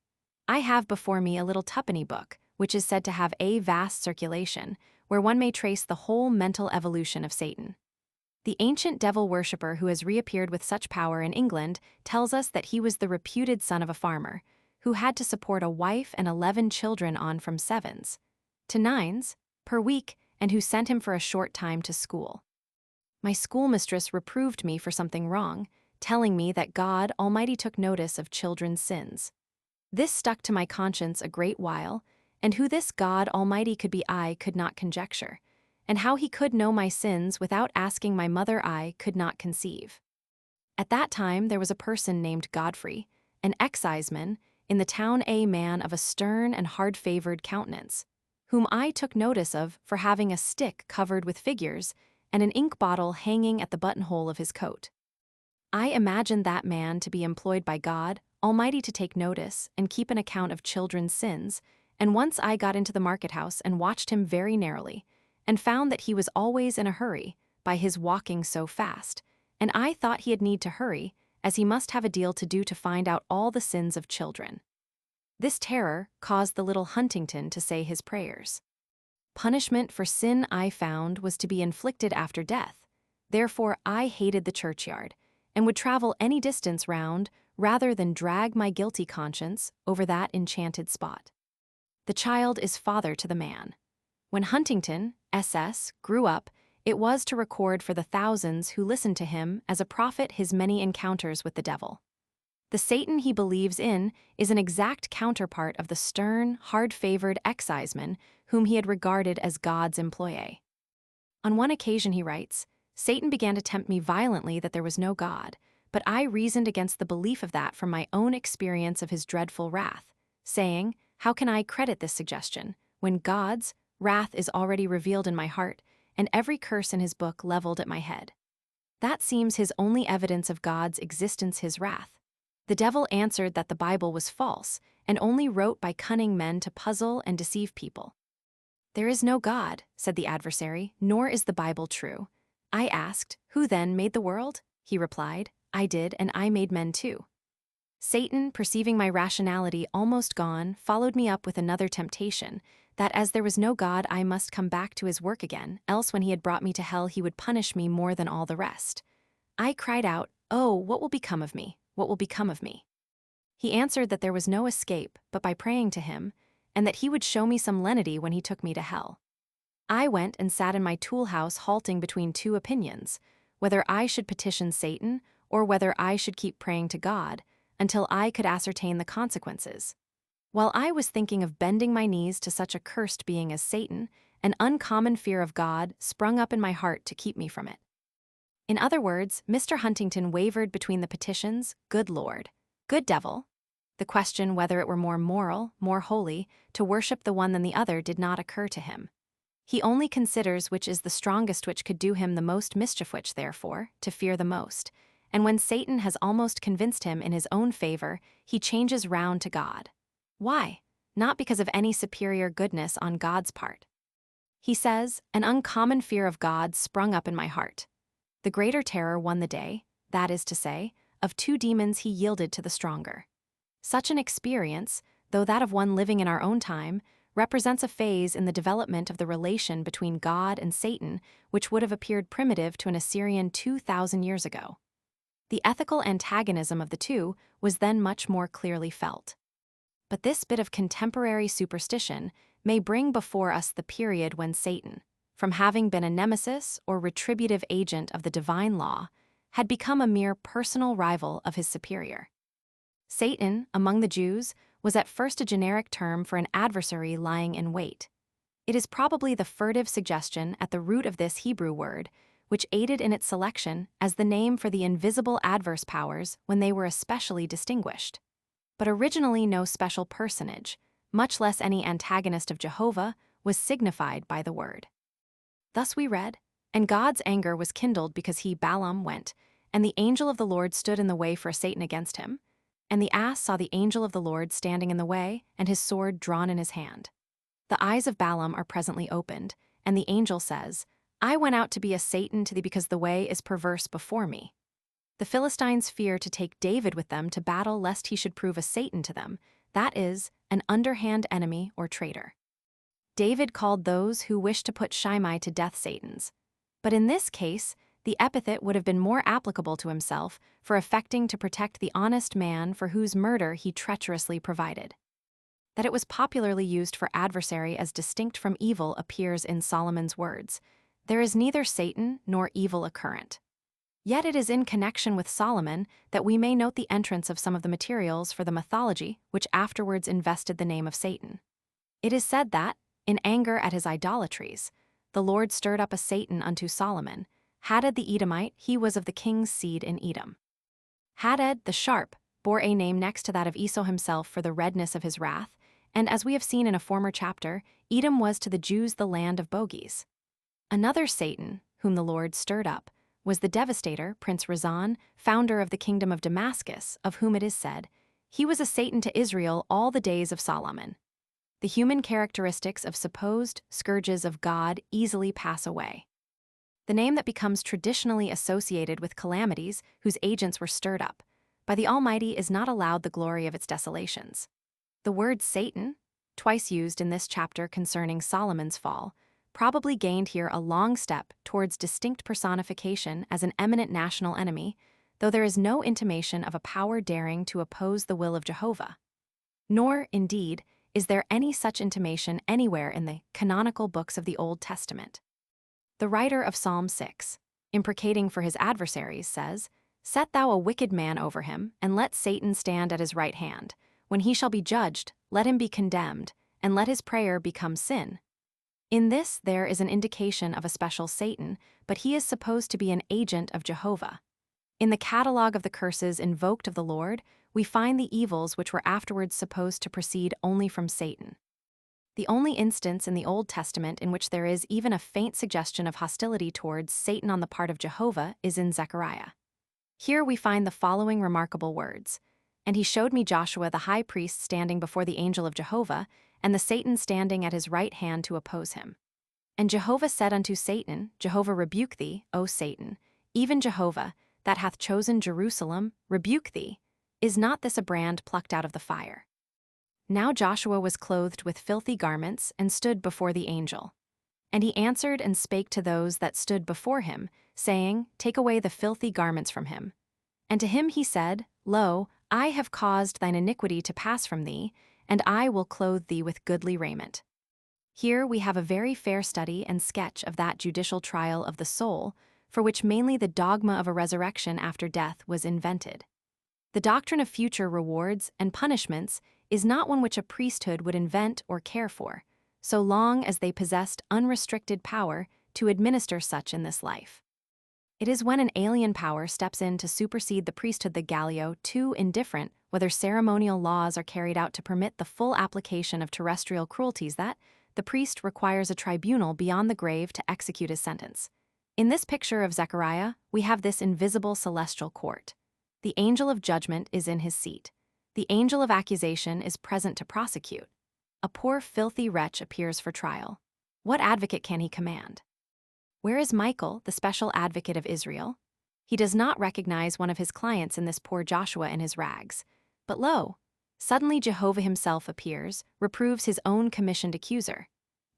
I have before me a little twopenny book, which is said to have a vast circulation, where one may trace the whole mental evolution of Satan. The ancient devil worshipper who has reappeared with such power in England tells us that he was the reputed son of a farmer, who had to support a wife and 11 children on from 7s to 9s per week, and who sent him for a short time to school. My schoolmistress reproved me for something wrong, telling me that God Almighty took notice of children's sins. This stuck to my conscience a great while, and who this God Almighty could be I could not conjecture, and how he could know my sins without asking my mother I could not conceive. At that time there was a person named Godfrey, an exciseman, in the town, a man of a stern and hard-favored countenance, whom I took notice of for having a stick covered with figures and an ink bottle hanging at the buttonhole of his coat. I imagined that man to be employed by God Almighty to take notice and keep an account of children's sins, and once I got into the market house and watched him very narrowly, and found that he was always in a hurry by his walking so fast, and I thought he had need to hurry, as he must have a deal to do to find out all the sins of children. This terror caused the little Huntington to say his prayers. Punishment for sin I found was to be inflicted after death, therefore I hated the churchyard, and would travel any distance round rather than drag my guilty conscience over that enchanted spot. The child is father to the man. When Huntington, SS, grew up, it was to record for the thousands who listened to him as a prophet his many encounters with the devil. The Satan he believes in is an exact counterpart of the stern, hard-favored exciseman whom he had regarded as God's employee. On one occasion, he writes, Satan began to tempt me violently that there was no God, but I reasoned against the belief of that from my own experience of his dreadful wrath, saying, how can I credit this suggestion, when God's wrath is already revealed in my heart, and every curse in his book leveled at my head? That seems his only evidence of God's existence, his wrath. The devil answered that the Bible was false, and only wrote by cunning men to puzzle and deceive people. There is no God, said the adversary, nor is the Bible true. I asked, who then made the world? He replied, I did, and I made men too. Satan, perceiving my rationality almost gone, followed me up with another temptation, that as there was no God I must come back to his work again, else when he had brought me to hell he would punish me more than all the rest. I cried out, oh, what will become of me? What will become of me? He answered that there was no escape but by praying to him, and that he would show me some lenity when he took me to hell. I went and sat in my tool house halting between two opinions, whether I should petition Satan or whether I should keep praying to God, until I could ascertain the consequences. While I was thinking of bending my knees to such a cursed being as Satan, an uncommon fear of God sprung up in my heart to keep me from it. In other words, Mr. Huntington wavered between the petitions, good Lord, good devil. The question whether it were more moral, more holy, to worship the one than the other did not occur to him. He only considers which is the strongest, which could do him the most mischief, which therefore to fear the most. And when Satan has almost convinced him in his own favor, he changes round to God. Why? Not because of any superior goodness on God's part. He says, "An uncommon fear of God sprung up in my heart. The greater terror won the day, that is to say, of two demons he yielded to the stronger." Such an experience, though that of one living in our own time, represents a phase in the development of the relation between God and Satan which would have appeared primitive to an Assyrian 2,000 years ago. The ethical antagonism of the two was then much more clearly felt. But this bit of contemporary superstition may bring before us the period when Satan, from having been a nemesis or retributive agent of the divine law, had become a mere personal rival of his superior. Satan, among the Jews, was at first a generic term for an adversary lying in wait. It is probably the furtive suggestion at the root of this Hebrew word, which aided in its selection as the name for the invisible adverse powers when they were especially distinguished. But originally no special personage, much less any antagonist of Jehovah, was signified by the word. Thus we read, "And God's anger was kindled because he, Balaam, went, and the angel of the Lord stood in the way for Satan against him. And the ass saw the angel of the Lord standing in the way, and his sword drawn in his hand. The eyes of Balaam are presently opened, and the angel says, I went out to be a Satan to thee because the way is perverse before me." The Philistines fear to take David with them to battle lest he should prove a Satan to them, that is, an underhand enemy or traitor. David called those who wished to put Shimei to death Satans. But in this case, the epithet would have been more applicable to himself for affecting to protect the honest man for whose murder he treacherously provided. That it was popularly used for adversary as distinct from evil appears in Solomon's words, "There is neither Satan nor evil occurrent." Yet it is in connection with Solomon that we may note the entrance of some of the materials for the mythology which afterwards invested the name of Satan. It is said that, in anger at his idolatries, the Lord stirred up a Satan unto Solomon. Hadad the Edomite, he was of the king's seed in Edom. Hadad the Sharp bore a name next to that of Esau himself for the redness of his wrath, and as we have seen in a former chapter, Edom was to the Jews the land of bogies. Another Satan, whom the Lord stirred up, was the devastator, Prince Rezon, founder of the kingdom of Damascus, of whom it is said, "He was a Satan to Israel all the days of Solomon." The human characteristics of supposed scourges of God easily pass away. The name that becomes traditionally associated with calamities whose agents were stirred up by the Almighty is not allowed the glory of its desolations. The word Satan, twice used in this chapter concerning Solomon's fall, probably gained here a long step towards distinct personification as an eminent national enemy, though there is no intimation of a power daring to oppose the will of Jehovah. Nor, indeed, is there any such intimation anywhere in the canonical books of the Old Testament. The writer of Psalm 6, imprecating for his adversaries, says, "Set thou a wicked man over him, and let Satan stand at his right hand. When he shall be judged, let him be condemned, and let his prayer become sin." In this there is an indication of a special Satan, but he is supposed to be an agent of Jehovah. In the catalogue of the curses invoked of the Lord, we find the evils which were afterwards supposed to proceed only from Satan. The only instance in the Old Testament in which there is even a faint suggestion of hostility towards Satan on the part of Jehovah is in Zechariah. Here we find the following remarkable words, "And he showed me Joshua the high priest standing before the angel of Jehovah, and the Satan standing at his right hand to oppose him. And Jehovah said unto Satan, Jehovah rebuke thee, O Satan, even Jehovah, that hath chosen Jerusalem, rebuke thee. Is not this a brand plucked out of the fire?" Now Joshua was clothed with filthy garments, and stood before the angel. And he answered and spake to those that stood before him, saying, Take away the filthy garments from him. And to him he said, Lo, I have caused thine iniquity to pass from thee, and I will clothe thee with goodly raiment. Here we have a very fair study and sketch of that judicial trial of the soul, for which mainly the dogma of a resurrection after death was invented. The doctrine of future rewards and punishments is not one which a priesthood would invent or care for, so long as they possessed unrestricted power to administer such in this life. It is when an alien power steps in to supersede the priesthood, the Gallio, too indifferent whether ceremonial laws are carried out to permit the full application of terrestrial cruelties, that the priest requires a tribunal beyond the grave to execute his sentence. In this picture of Zechariah, we have this invisible celestial court. The angel of judgment is in his seat. The angel of accusation is present to prosecute. A poor filthy wretch appears for trial. What advocate can he command? Where is Michael, the special advocate of Israel? He does not recognize one of his clients in this poor Joshua in his rags. But lo, suddenly Jehovah himself appears, reproves his own commissioned accuser,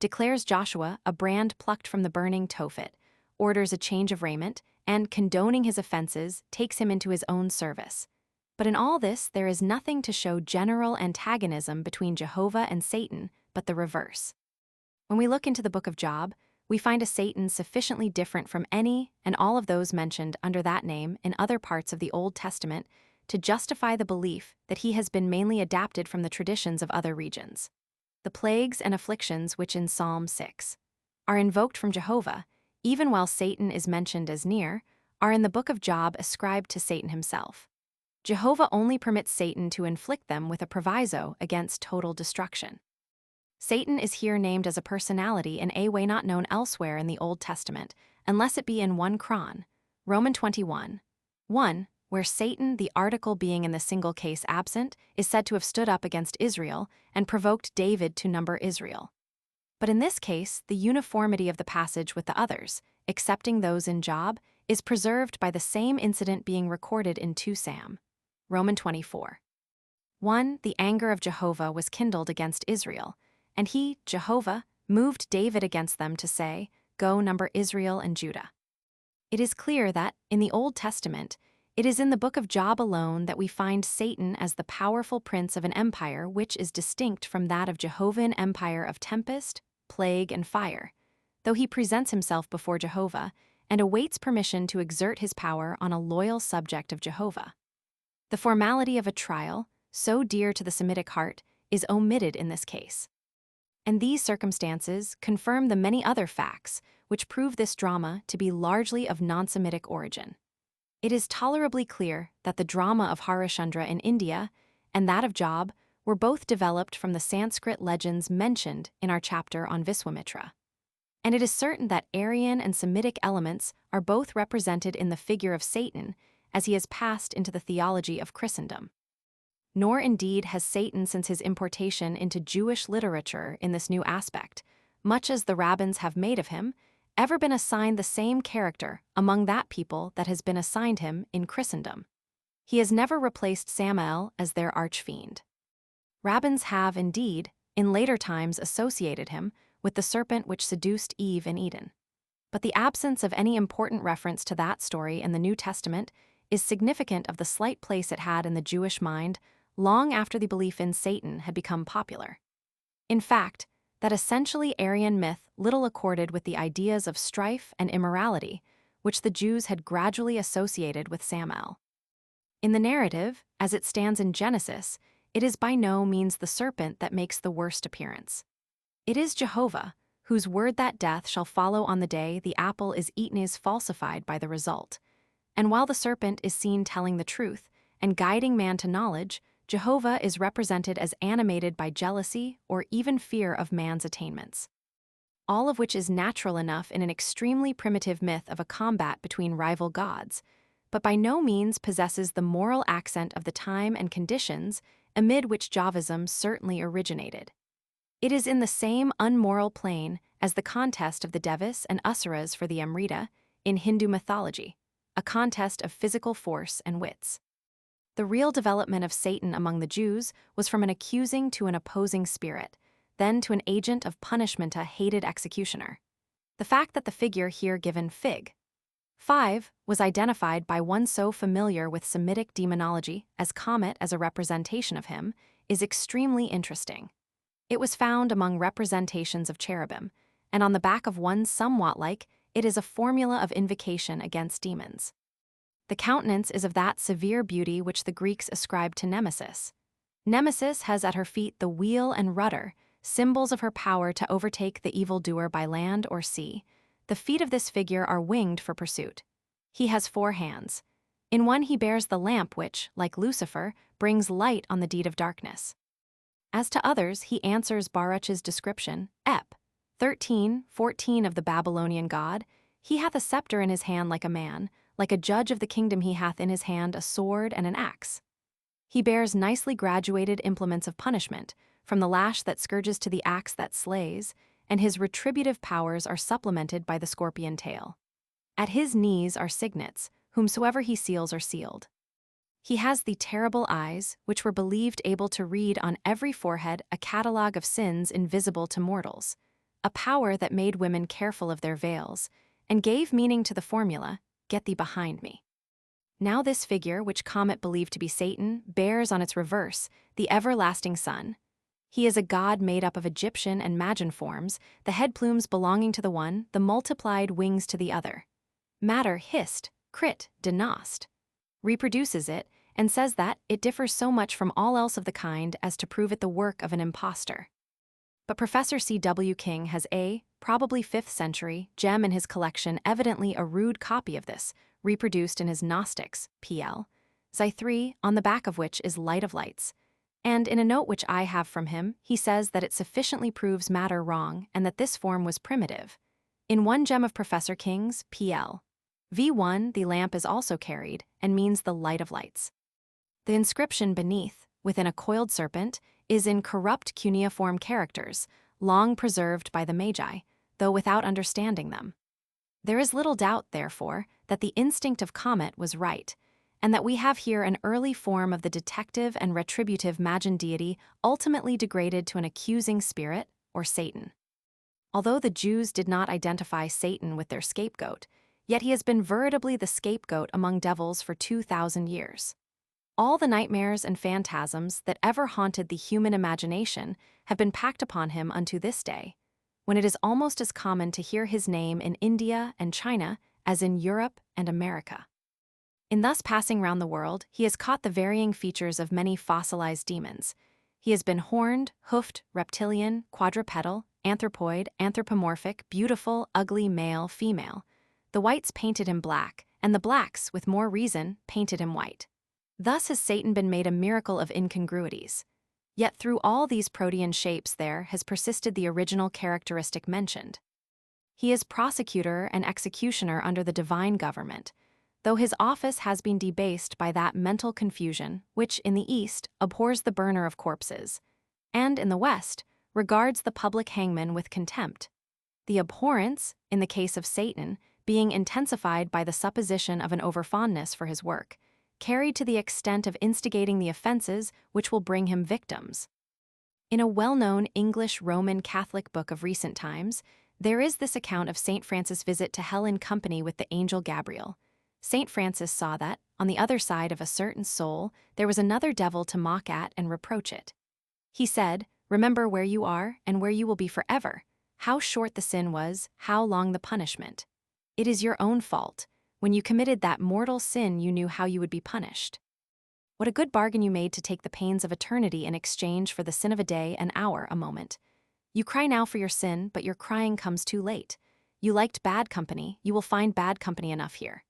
declares Joshua a brand plucked from the burning Tophet, orders a change of raiment, and, condoning his offenses, takes him into his own service. But in all this, there is nothing to show general antagonism between Jehovah and Satan, but the reverse. When we look into the book of Job, we find a Satan sufficiently different from any and all of those mentioned under that name in other parts of the Old Testament to justify the belief that he has been mainly adapted from the traditions of other regions. The plagues and afflictions which in Psalm 6 are invoked from Jehovah, even while Satan is mentioned as near, are in the book of Job ascribed to Satan himself. Jehovah only permits Satan to inflict them with a proviso against total destruction. Satan is here named as a personality in a way not known elsewhere in the Old Testament, unless it be in 1 Chron, Romans 21:1, where Satan, the article being in the single case absent, is said to have stood up against Israel and provoked David to number Israel. But in this case, the uniformity of the passage with the others, excepting those in Job, is preserved by the same incident being recorded in 2 Sam, Romans 24:1. The anger of Jehovah was kindled against Israel, and he, Jehovah, moved David against them to say, "Go number Israel and Judah." It is clear that, in the Old Testament, it is in the book of Job alone that we find Satan as the powerful prince of an empire which is distinct from that of Jehovah, an empire of tempest, plague, and fire, though he presents himself before Jehovah and awaits permission to exert his power on a loyal subject of Jehovah. The formality of a trial, so dear to the Semitic heart, is omitted in this case. And these circumstances confirm the many other facts which prove this drama to be largely of non-Semitic origin. It is tolerably clear that the drama of Harishchandra in India and that of Job were both developed from the Sanskrit legends mentioned in our chapter on Viswamitra. And it is certain that Aryan and Semitic elements are both represented in the figure of Satan as he has passed into the theology of Christendom. Nor indeed has Satan, since his importation into Jewish literature in this new aspect, much as the rabbins have made of him, ever been assigned the same character among that people that has been assigned him in Christendom. He has never replaced Samael as their archfiend. Rabbins have, indeed, in later times associated him with the serpent which seduced Eve in Eden. But the absence of any important reference to that story in the New Testament is significant of the slight place it had in the Jewish mind long after the belief in Satan had become popular. In fact, that essentially Aryan myth little accorded with the ideas of strife and immorality which the Jews had gradually associated with Samael. In the narrative, as it stands in Genesis, it is by no means the serpent that makes the worst appearance. It is Jehovah, whose word that death shall follow on the day the apple is eaten is falsified by the result. And while the serpent is seen telling the truth and guiding man to knowledge, Jehovah is represented as animated by jealousy or even fear of man's attainments. All of which is natural enough in an extremely primitive myth of a combat between rival gods, but by no means possesses the moral accent of the time and conditions amid which Jaivism certainly originated. It is in the same unmoral plane as the contest of the Devis and Asuras for the Amrita in Hindu mythology, a contest of physical force and wits. The real development of Satan among the Jews was from an accusing to an opposing spirit, then to an agent of punishment, a hated executioner. The fact that the figure here given Fig. 5 was identified by one so familiar with Semitic demonology as Comet as a representation of him is extremely interesting. It was found among representations of cherubim, and on the back of one somewhat like it is a formula of invocation against demons. The countenance is of that severe beauty which the Greeks ascribed to Nemesis. Nemesis has at her feet the wheel and rudder, symbols of her power to overtake the evildoer by land or sea. The feet of this figure are winged for pursuit. He has 4 hands. In one he bears the lamp which, like Lucifer, brings light on the deed of darkness. As to others, he answers Baruch's description, Ep. 13:14 of the Babylonian god, he hath a scepter in his hand like a man, like a judge of the kingdom he hath in his hand a sword and an axe. He bears nicely graduated implements of punishment, from the lash that scourges to the axe that slays, and his retributive powers are supplemented by the scorpion tail. At his knees are signets, whomsoever he seals are sealed. He has the terrible eyes, which were believed able to read on every forehead a catalogue of sins invisible to mortals, a power that made women careful of their veils, and gave meaning to the formula, "Get thee behind me." Now this figure, which Comet believed to be Satan, bears on its reverse the everlasting sun. He is a god made up of Egyptian and Magian forms, the head plumes belonging to the one, the multiplied wings to the other. Matter hist, crit, denost, reproduces it, and says that it differs so much from all else of the kind as to prove it the work of an impostor. But Professor C.W. King has a, probably 5th century, gem in his collection, evidently a rude copy of this, reproduced in his Gnostics, PL, Xi 3, on the back of which is Light of Lights. And in a note which I have from him, he says that it sufficiently proves matter wrong and that this form was primitive. In one gem of Professor King's, PL. V1, the lamp is also carried and means the light of lights. The inscription beneath, within a coiled serpent, is in corrupt cuneiform characters, long preserved by the Magi, though without understanding them. There is little doubt, therefore, that the instinct of Comet was right, and that we have here an early form of the detective and retributive Magian deity ultimately degraded to an accusing spirit, or Satan. Although the Jews did not identify Satan with their scapegoat, yet he has been veritably the scapegoat among devils for 2,000 years. All the nightmares and phantasms that ever haunted the human imagination have been packed upon him unto this day, when it is almost as common to hear his name in India and China as in Europe and America. In thus passing round the world, he has caught the varying features of many fossilized demons. He has been horned, hoofed, reptilian, quadrupedal, anthropoid, anthropomorphic, beautiful, ugly, male, female. The whites painted him black, and the blacks, with more reason, painted him white. Thus has Satan been made a miracle of incongruities. Yet through all these protean shapes there has persisted the original characteristic mentioned. He is prosecutor and executioner under the divine government, though his office has been debased by that mental confusion which, in the East, abhors the burner of corpses, and, in the West, regards the public hangman with contempt. The abhorrence, in the case of Satan, being intensified by the supposition of an overfondness for his work, carried to the extent of instigating the offenses which will bring him victims. In a well-known English Roman Catholic book of recent times, there is this account of St. Francis' visit to hell in company with the angel Gabriel. St. Francis saw that, on the other side of a certain soul, there was another devil to mock at and reproach it. He said, "Remember where you are and where you will be forever. How short the sin was, how long the punishment. It is your own fault. When you committed that mortal sin, you knew how you would be punished. What a good bargain you made to take the pains of eternity in exchange for the sin of a day, an hour, a moment. You cry now for your sin, but your crying comes too late. You liked bad company, you will find bad company enough here.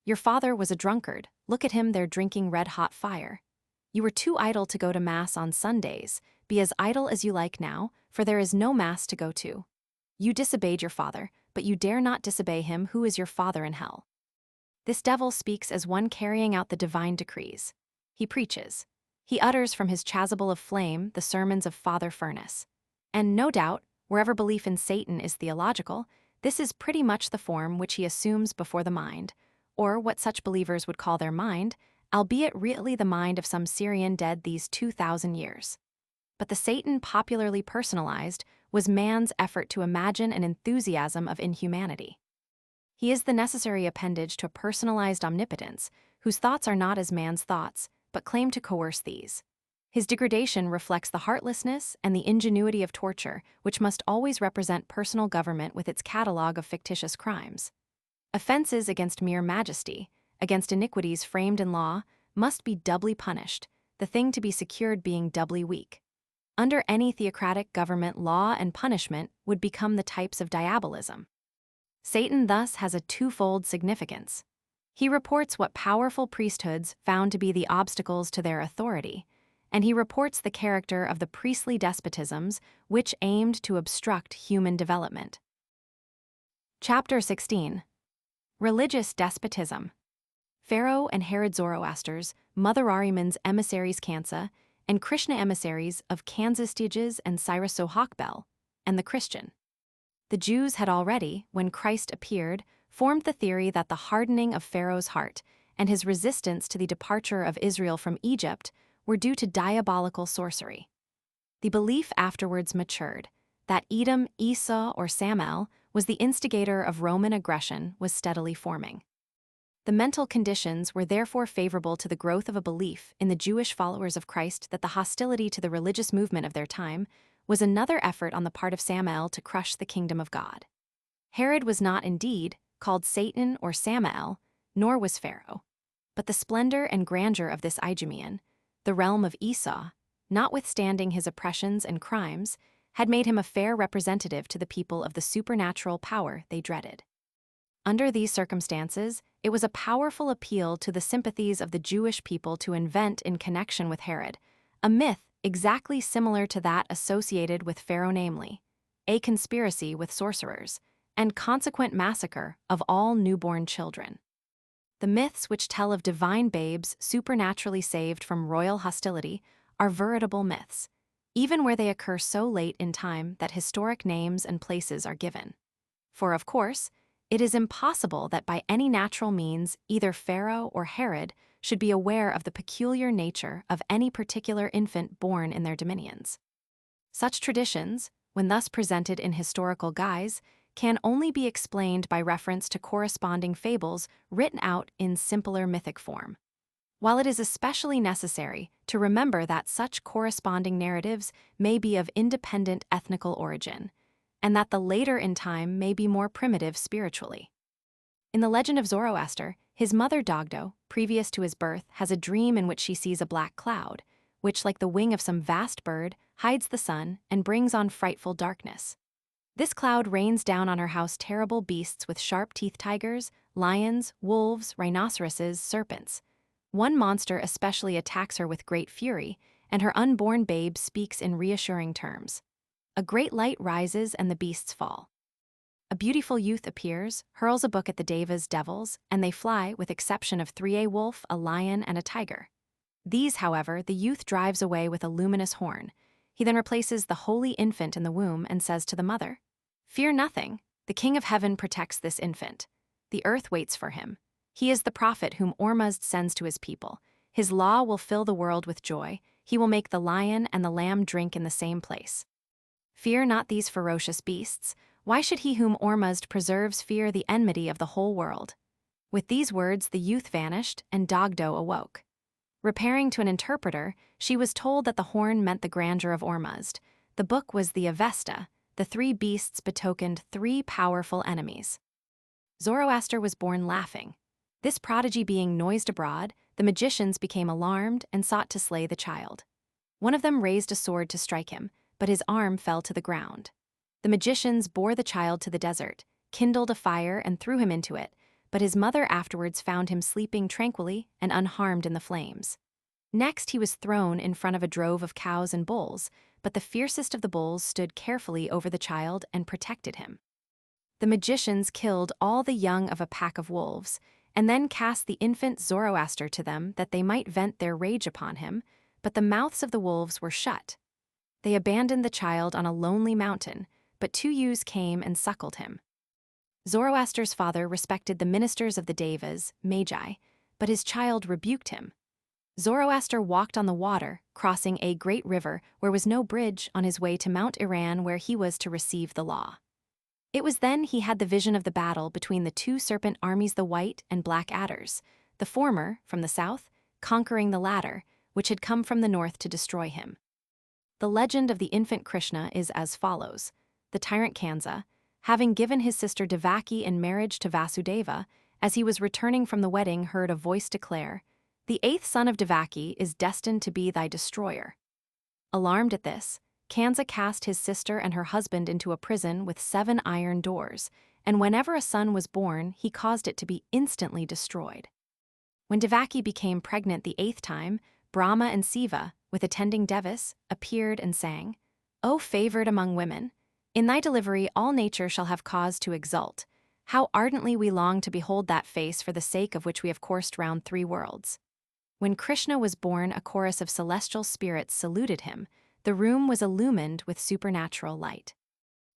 Your father was a drunkard, look at him there drinking red-hot fire. You were too idle to go to Mass on Sundays, be as idle as you like now, for there is no Mass to go to. You disobeyed your father, but you dare not disobey him who is your father in hell." This devil speaks as one carrying out the divine decrees. He preaches. He utters from his chasuble of flame the sermons of Father Furnace. And no doubt, wherever belief in Satan is theological, this is pretty much the form which he assumes before the mind, or what such believers would call their mind, albeit really the mind of some Syrian dead these 2,000 years. But the Satan popularly personalized was man's effort to imagine an enthusiasm of inhumanity. He is the necessary appendage to a personalized omnipotence, whose thoughts are not as man's thoughts, but claim to coerce these. His degradation reflects the heartlessness and the ingenuity of torture, which must always represent personal government with its catalogue of fictitious crimes. Offenses against mere majesty, against iniquities framed in law, must be doubly punished, the thing to be secured being doubly weak. Under any theocratic government, law and punishment would become the types of diabolism. Satan thus has a twofold significance. He reports what powerful priesthoods found to be the obstacles to their authority, and he reports the character of the priestly despotisms which aimed to obstruct human development. Chapter 16. Religious Despotism. Pharaoh and Herod Zoroaster's, Mother Ahriman's emissaries Kansa, and Krishna emissaries of Kansastiges and Cyrus Sohakbel, and the Christian. The Jews had already, when Christ appeared, formed the theory that the hardening of Pharaoh's heart and his resistance to the departure of Israel from Egypt were due to diabolical sorcery. The belief afterwards matured that Edom, Esau, or Samael was the instigator of Roman aggression was steadily forming. The mental conditions were therefore favorable to the growth of a belief in the Jewish followers of Christ that the hostility to the religious movement of their time was another effort on the part of Samael to crush the kingdom of God. Herod was not indeed called Satan or Samael, nor was Pharaoh. But the splendor and grandeur of this Idumean, the realm of Esau, notwithstanding his oppressions and crimes, had made him a fair representative to the people of the supernatural power they dreaded. Under these circumstances, it was a powerful appeal to the sympathies of the Jewish people to invent in connection with Herod a myth exactly similar to that associated with Pharaoh, namely, a conspiracy with sorcerers, and consequent massacre of all newborn children. The myths which tell of divine babes supernaturally saved from royal hostility are veritable myths, even where they occur so late in time that historic names and places are given. For, of course, it is impossible that by any natural means either Pharaoh or Herod should be aware of the peculiar nature of any particular infant born in their dominions. Such traditions, when thus presented in historical guise, can only be explained by reference to corresponding fables written out in simpler mythic form. While it is especially necessary to remember that such corresponding narratives may be of independent ethnical origin, and that the later in time may be more primitive spiritually. In the legend of Zoroaster, his mother Dogdo, previous to his birth, has a dream in which she sees a black cloud, which, like the wing of some vast bird, hides the sun and brings on frightful darkness. This cloud rains down on her house terrible beasts with sharp-teethed tigers, lions, wolves, rhinoceroses, serpents. One monster especially attacks her with great fury, and her unborn babe speaks in reassuring terms. A great light rises and the beasts fall. A beautiful youth appears, hurls a book at the devas, devils, and they fly with exception of a wolf, a lion, and a tiger. These, however, the youth drives away with a luminous horn. He then replaces the holy infant in the womb and says to the mother, "Fear nothing, the King of Heaven protects this infant. The earth waits for him. He is the prophet whom Ormuzd sends to his people. His law will fill the world with joy. He will make the lion and the lamb drink in the same place. Fear not these ferocious beasts. Why should he whom Ormuzd preserves fear the enmity of the whole world?" With these words the youth vanished, and Dogdo awoke. Repairing to an interpreter, she was told that the horn meant the grandeur of Ormuzd. The book was the Avesta. The three beasts betokened three powerful enemies. Zoroaster was born laughing. This prodigy being noised abroad, the magicians became alarmed and sought to slay the child. One of them raised a sword to strike him, but his arm fell to the ground. The magicians bore the child to the desert, kindled a fire and threw him into it, but his mother afterwards found him sleeping tranquilly and unharmed in the flames. Next he was thrown in front of a drove of cows and bulls, but the fiercest of the bulls stood carefully over the child and protected him. The magicians killed all the young of a pack of wolves, and then cast the infant Zoroaster to them that they might vent their rage upon him, but the mouths of the wolves were shut. They abandoned the child on a lonely mountain, but two ewes came and suckled him. Zoroaster's father respected the ministers of the devas, magi, but his child rebuked him. Zoroaster walked on the water, crossing a great river where was no bridge on his way to Mount Iran where he was to receive the law. It was then he had the vision of the battle between the two serpent armies, the white and black adders, the former, from the south, conquering the latter, which had come from the north to destroy him. The legend of the infant Krishna is as follows. The tyrant Kansa, having given his sister Devaki in marriage to Vasudeva, as he was returning from the wedding heard a voice declare, "The eighth son of Devaki is destined to be thy destroyer." Alarmed at this, Kansa cast his sister and her husband into a prison with 7 iron doors, and whenever a son was born, he caused it to be instantly destroyed. When Devaki became pregnant the 8th time, Brahma and Siva, with attending Devis, appeared and sang, "O favored among women, in thy delivery all nature shall have cause to exult. How ardently we long to behold that face for the sake of which we have coursed round 3 worlds." When Krishna was born, a chorus of celestial spirits saluted him. The room was illumined with supernatural light.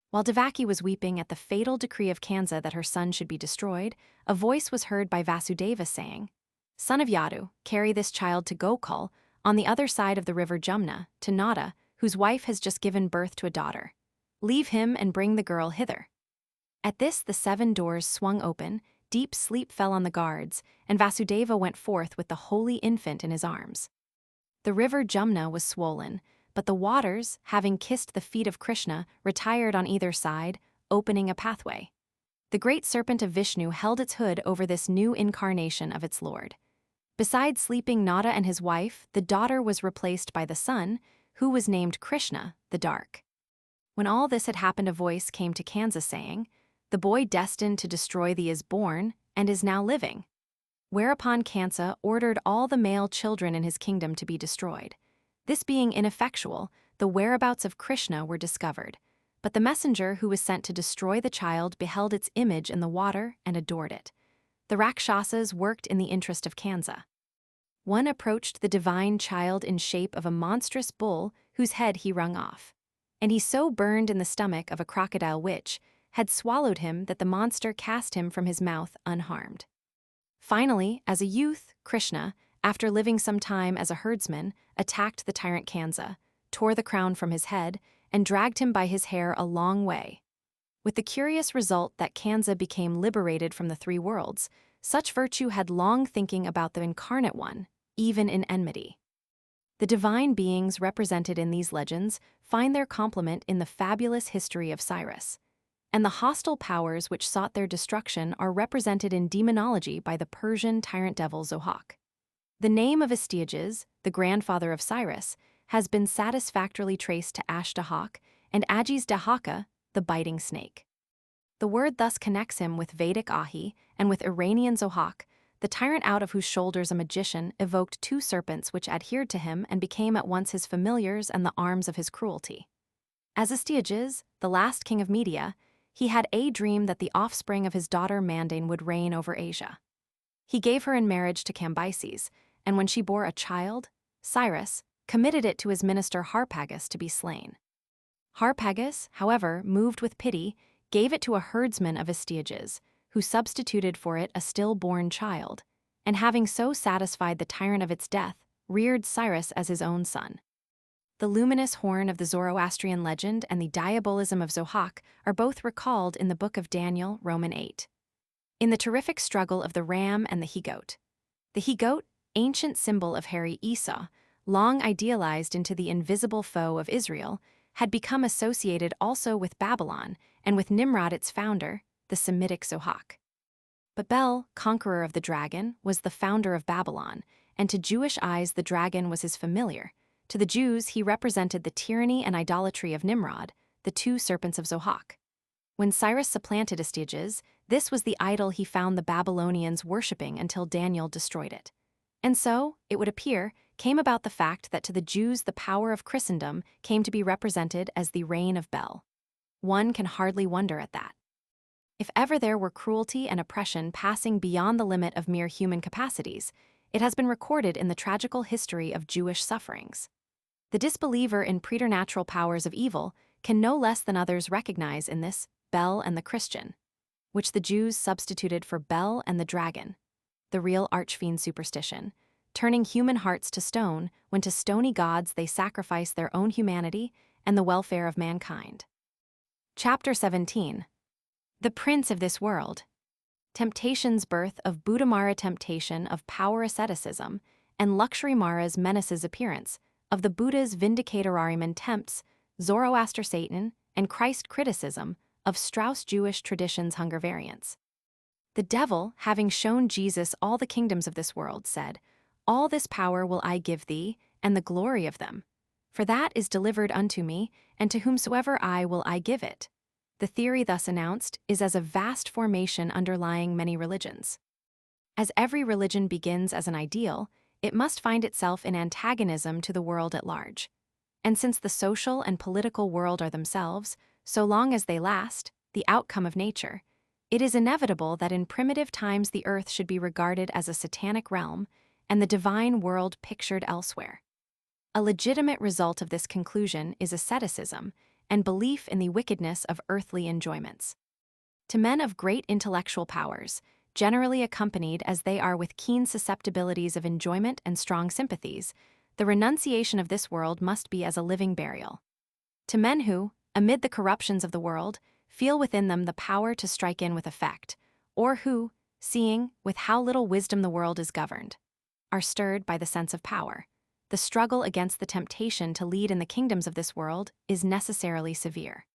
While Devaki was weeping at the fatal decree of Kansa that her son should be destroyed, a voice was heard by Vasudeva saying, "Son of Yadu, carry this child to Gokul, on the other side of the river Jumna, to Nada, whose wife has just given birth to a daughter. Leave him and bring the girl hither." At this the 7 doors swung open, deep sleep fell on the guards, and Vasudeva went forth with the holy infant in his arms. The river Jumna was swollen, but the waters, having kissed the feet of Krishna, retired on either side, opening a pathway. The great serpent of Vishnu held its hood over this new incarnation of its lord. Beside sleeping Nada and his wife, the daughter was replaced by the son, who was named Krishna, the Dark. When all this had happened, a voice came to Kansa saying, "The boy destined to destroy thee is born, and is now living." Whereupon Kansa ordered all the male children in his kingdom to be destroyed. This being ineffectual, the whereabouts of Krishna were discovered, but the messenger who was sent to destroy the child beheld its image in the water and adored it. The Rakshasas worked in the interest of Kansa. One approached the divine child in shape of a monstrous bull whose head he wrung off, and he so burned in the stomach of a crocodile which had swallowed him that the monster cast him from his mouth unharmed. Finally, as a youth, Krishna, after living some time as a herdsman, attacked the tyrant Kansa, tore the crown from his head, and dragged him by his hair a long way, with the curious result that Kansa became liberated from the 3 worlds. Such virtue had long thinking about the incarnate one, even in enmity. The divine beings represented in these legends find their complement in the fabulous history of Cyrus, and the hostile powers which sought their destruction are represented in demonology by the Persian tyrant devil Zohak. The name of Astyages, the grandfather of Cyrus, has been satisfactorily traced to Ashtahak and Agis Dahaka, the biting snake. The word thus connects him with Vedic Ahi and with Iranian Zohak, the tyrant out of whose shoulders a magician evoked 2 serpents which adhered to him and became at once his familiars and the arms of his cruelty. As Astyages, the last king of Media, he had a dream that the offspring of his daughter Mandane would reign over Asia. He gave her in marriage to Cambyses, and when she bore a child, Cyrus committed it to his minister Harpagus to be slain. Harpagus, however, moved with pity, gave it to a herdsman of Astyages, who substituted for it a stillborn child, and having so satisfied the tyrant of its death, reared Cyrus as his own son. The luminous horn of the Zoroastrian legend and the diabolism of Zohak are both recalled in the Book of Daniel, Roman 8. In the terrific struggle of the ram and the he-goat. The he-goat, ancient symbol of hairy Esau, long idealized into the invisible foe of Israel, had become associated also with Babylon and with Nimrod its founder, the Semitic Zohak. But Bel, conqueror of the dragon, was the founder of Babylon, and to Jewish eyes the dragon was his familiar. To the Jews he represented the tyranny and idolatry of Nimrod, the 2 serpents of Zohak. When Cyrus supplanted Astyages, this was the idol he found the Babylonians worshipping until Daniel destroyed it. And so, it would appear, came about the fact that to the Jews the power of Christendom came to be represented as the reign of Bel. One can hardly wonder at that. If ever there were cruelty and oppression passing beyond the limit of mere human capacities, it has been recorded in the tragical history of Jewish sufferings. The disbeliever in preternatural powers of evil can no less than others recognize in this Bel and the Christian, which the Jews substituted for Bel and the dragon, the real archfiend superstition, turning human hearts to stone when to stony gods they sacrifice their own humanity and the welfare of mankind. Chapter 17. The Prince of this World. Temptation's birth of Buddha Mara, temptation of power asceticism, and luxury Mara's menaces appearance, of the Buddha's vindicatorariman tempts, Zoroaster Satan, and Christ criticism of Strauss Jewish tradition's hunger variants. The devil, having shown Jesus all the kingdoms of this world, said, "All this power will I give thee, and the glory of them. For that is delivered unto me, and to whomsoever I will I give it." The theory thus announced is as a vast formation underlying many religions. As every religion begins as an ideal, it must find itself in antagonism to the world at large. And since the social and political world are themselves, so long as they last, the outcome of nature, it is inevitable that in primitive times the earth should be regarded as a satanic realm and the divine world pictured elsewhere. A legitimate result of this conclusion is asceticism and belief in the wickedness of earthly enjoyments. To men of great intellectual powers, generally accompanied as they are with keen susceptibilities of enjoyment and strong sympathies, the renunciation of this world must be as a living burial. To men who, amid the corruptions of the world, feel within them the power to strike in with effect, or who, seeing with how little wisdom the world is governed, are stirred by the sense of power, the struggle against the temptation to lead in the kingdoms of this world is necessarily severe.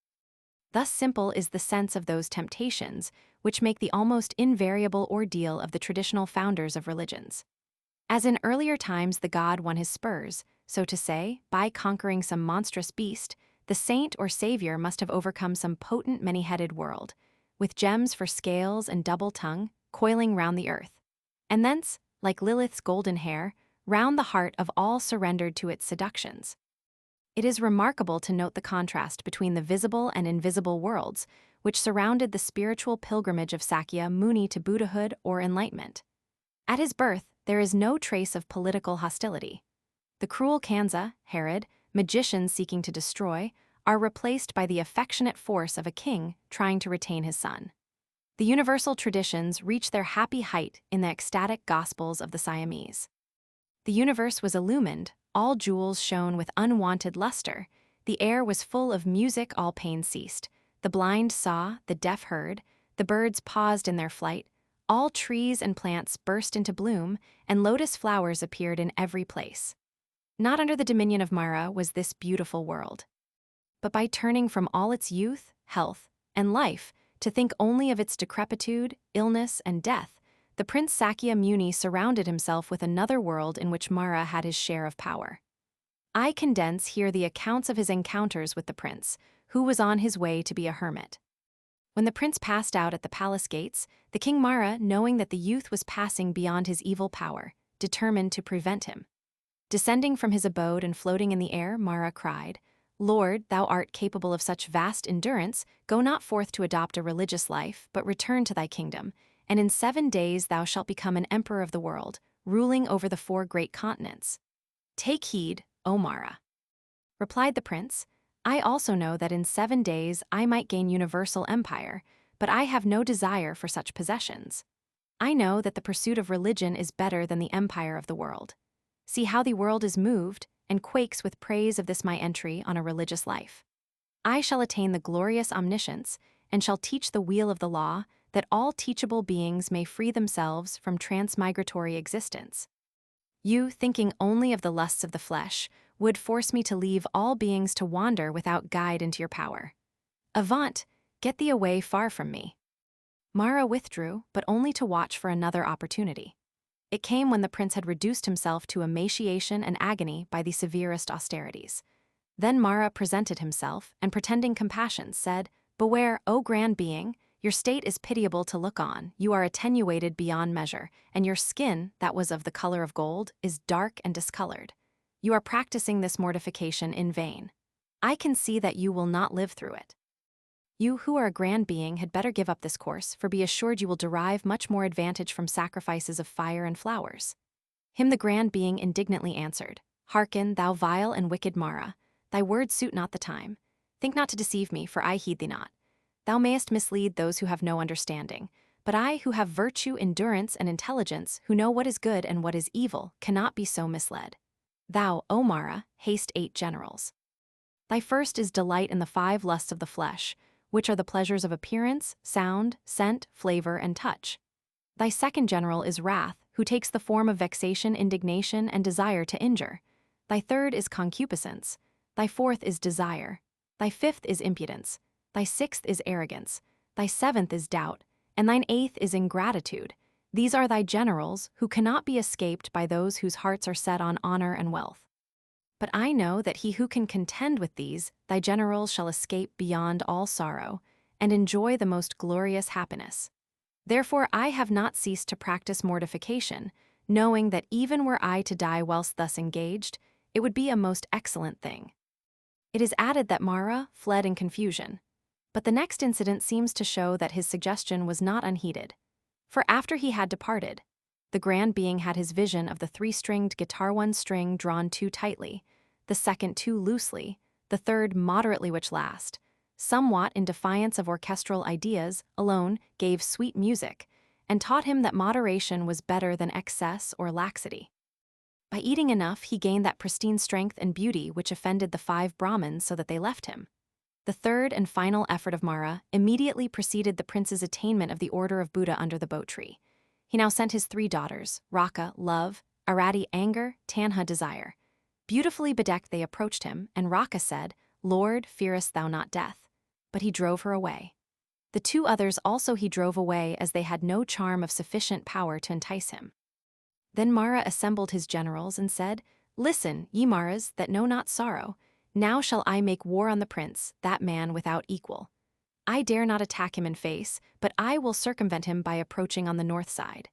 Thus simple is the sense of those temptations which make the almost invariable ordeal of the traditional founders of religions. As in earlier times the god won his spurs, so to say, by conquering some monstrous beast, the saint or savior must have overcome some potent many-headed world, with gems for scales and double tongue, coiling round the earth. And thence, like Lilith's golden hair, round the heart of all surrendered to its seductions. It is remarkable to note the contrast between the visible and invisible worlds, which surrounded the spiritual pilgrimage of Sakya Muni to Buddhahood or enlightenment. At his birth, there is no trace of political hostility. The cruel Kansa, Herod, magicians seeking to destroy, are replaced by the affectionate force of a king trying to retain his son. The universal traditions reach their happy height in the ecstatic gospels of the Siamese. The universe was illumined, all jewels shone with unwonted luster, the air was full of music, all pain ceased, the blind saw, the deaf heard, the birds paused in their flight, all trees and plants burst into bloom, and lotus flowers appeared in every place. Not under the dominion of Mara was this beautiful world. But by turning from all its youth, health, and life to think only of its decrepitude, illness, and death, the Prince Sakya Muni surrounded himself with another world in which Mara had his share of power. I condense here the accounts of his encounters with the prince, who was on his way to be a hermit. When the prince passed out at the palace gates, the king Mara, knowing that the youth was passing beyond his evil power, determined to prevent him. Descending from his abode and floating in the air, Mara cried, "Lord, thou art capable of such vast endurance, go not forth to adopt a religious life, but return to thy kingdom, and in 7 days thou shalt become an emperor of the world, ruling over the 4 great continents. Take heed, O Mara." Replied the prince, "I also know that in 7 days I might gain universal empire, but I have no desire for such possessions. I know that the pursuit of religion is better than the empire of the world. See how the world is moved and quakes with praise of this my entry on a religious life. I shall attain the glorious omniscience and shall teach the wheel of the law that all teachable beings may free themselves from transmigratory existence. You, thinking only of the lusts of the flesh, would force me to leave all beings to wander without guide into your power. Avaunt, get thee away far from me." Mara withdrew, but only to watch for another opportunity. It came when the prince had reduced himself to emaciation and agony by the severest austerities. Then Mara presented himself, and pretending compassion, said, "Beware, O grand being, your state is pitiable to look on, you are attenuated beyond measure, and your skin, that was of the color of gold, is dark and discolored. You are practicing this mortification in vain. I can see that you will not live through it. You who are a grand being had better give up this course, for be assured you will derive much more advantage from sacrifices of fire and flowers." Him the grand being indignantly answered, "Hearken, thou vile and wicked Mara, thy words suit not the time. Think not to deceive me, for I heed thee not. Thou mayest mislead those who have no understanding, but I who have virtue, endurance, and intelligence, who know what is good and what is evil, cannot be so misled. Thou, O Mara, hast 8 generals. Thy first is delight in the 5 lusts of the flesh, which are the pleasures of appearance, sound, scent, flavor, and touch. Thy second general is wrath, who takes the form of vexation, indignation, and desire to injure. Thy third is concupiscence. Thy fourth is desire. Thy fifth is impudence. Thy sixth is arrogance. Thy seventh is doubt. And thine eighth is ingratitude. These are thy generals, who cannot be escaped by those whose hearts are set on honor and wealth. But I know that he who can contend with these, thy generals, shall escape beyond all sorrow, and enjoy the most glorious happiness. Therefore I have not ceased to practice mortification, knowing that even were I to die whilst thus engaged, it would be a most excellent thing. It is added that Mara fled in confusion, but the next incident seems to show that his suggestion was not unheeded. For after he had departed, the grand being had his vision of the three-stringed guitar, one string drawn too tightly, the second too loosely, the third moderately, which last, somewhat in defiance of orchestral ideas, alone gave sweet music, and taught him that moderation was better than excess or laxity. By eating enough, he gained that pristine strength and beauty which offended the 5 Brahmins so that they left him. The third and final effort of Mara immediately preceded the prince's attainment of the order of Buddha under the boat tree. He now sent his 3 daughters, Raka, love, Arati, anger, Tanha, desire. Beautifully bedecked they approached him, and Raka said, "Lord, fearest thou not death?" But he drove her away. The 2 others also he drove away, as they had no charm of sufficient power to entice him. Then Mara assembled his generals and said, "Listen, ye Maras that know not sorrow, now shall I make war on the prince, that man without equal. I dare not attack him in face, but I will circumvent him by approaching on the north side.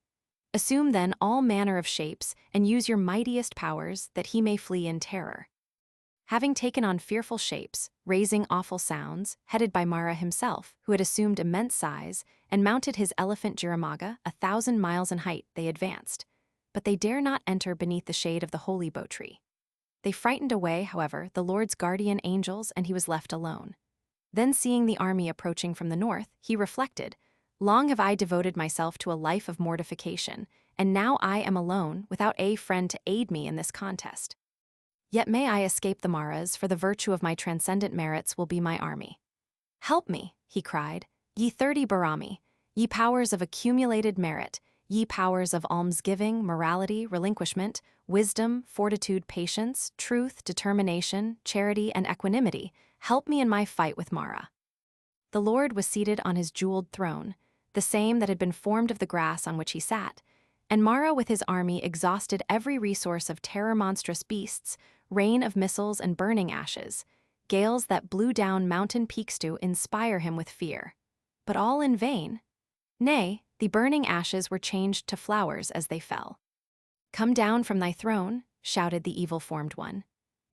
Assume then all manner of shapes, and use your mightiest powers, that he may flee in terror." Having taken on fearful shapes, raising awful sounds, headed by Mara himself, who had assumed immense size, and mounted his elephant Jiramaga 1,000 miles in height, they advanced. But they dare not enter beneath the shade of the holy boat tree. They frightened away, however, the Lord's guardian angels, and he was left alone. Then, seeing the army approaching from the north, he reflected, "Long have I devoted myself to a life of mortification, and now I am alone, without a friend to aid me in this contest. Yet may I escape the Maras, for the virtue of my transcendent merits will be my army. Help me," he cried, "ye 30 Barami, ye powers of accumulated merit, ye powers of almsgiving, morality, relinquishment, wisdom, fortitude, patience, truth, determination, charity, and equanimity, help me in my fight with Mara." The Lord was seated on his jeweled throne, the same that had been formed of the grass on which he sat, and Mara with his army exhausted every resource of terror-monstrous beasts, rain of missiles and burning ashes, gales that blew down mountain peaks to inspire him with fear. But all in vain. Nay, the burning ashes were changed to flowers as they fell. "Come down from thy throne," shouted the evil-formed one.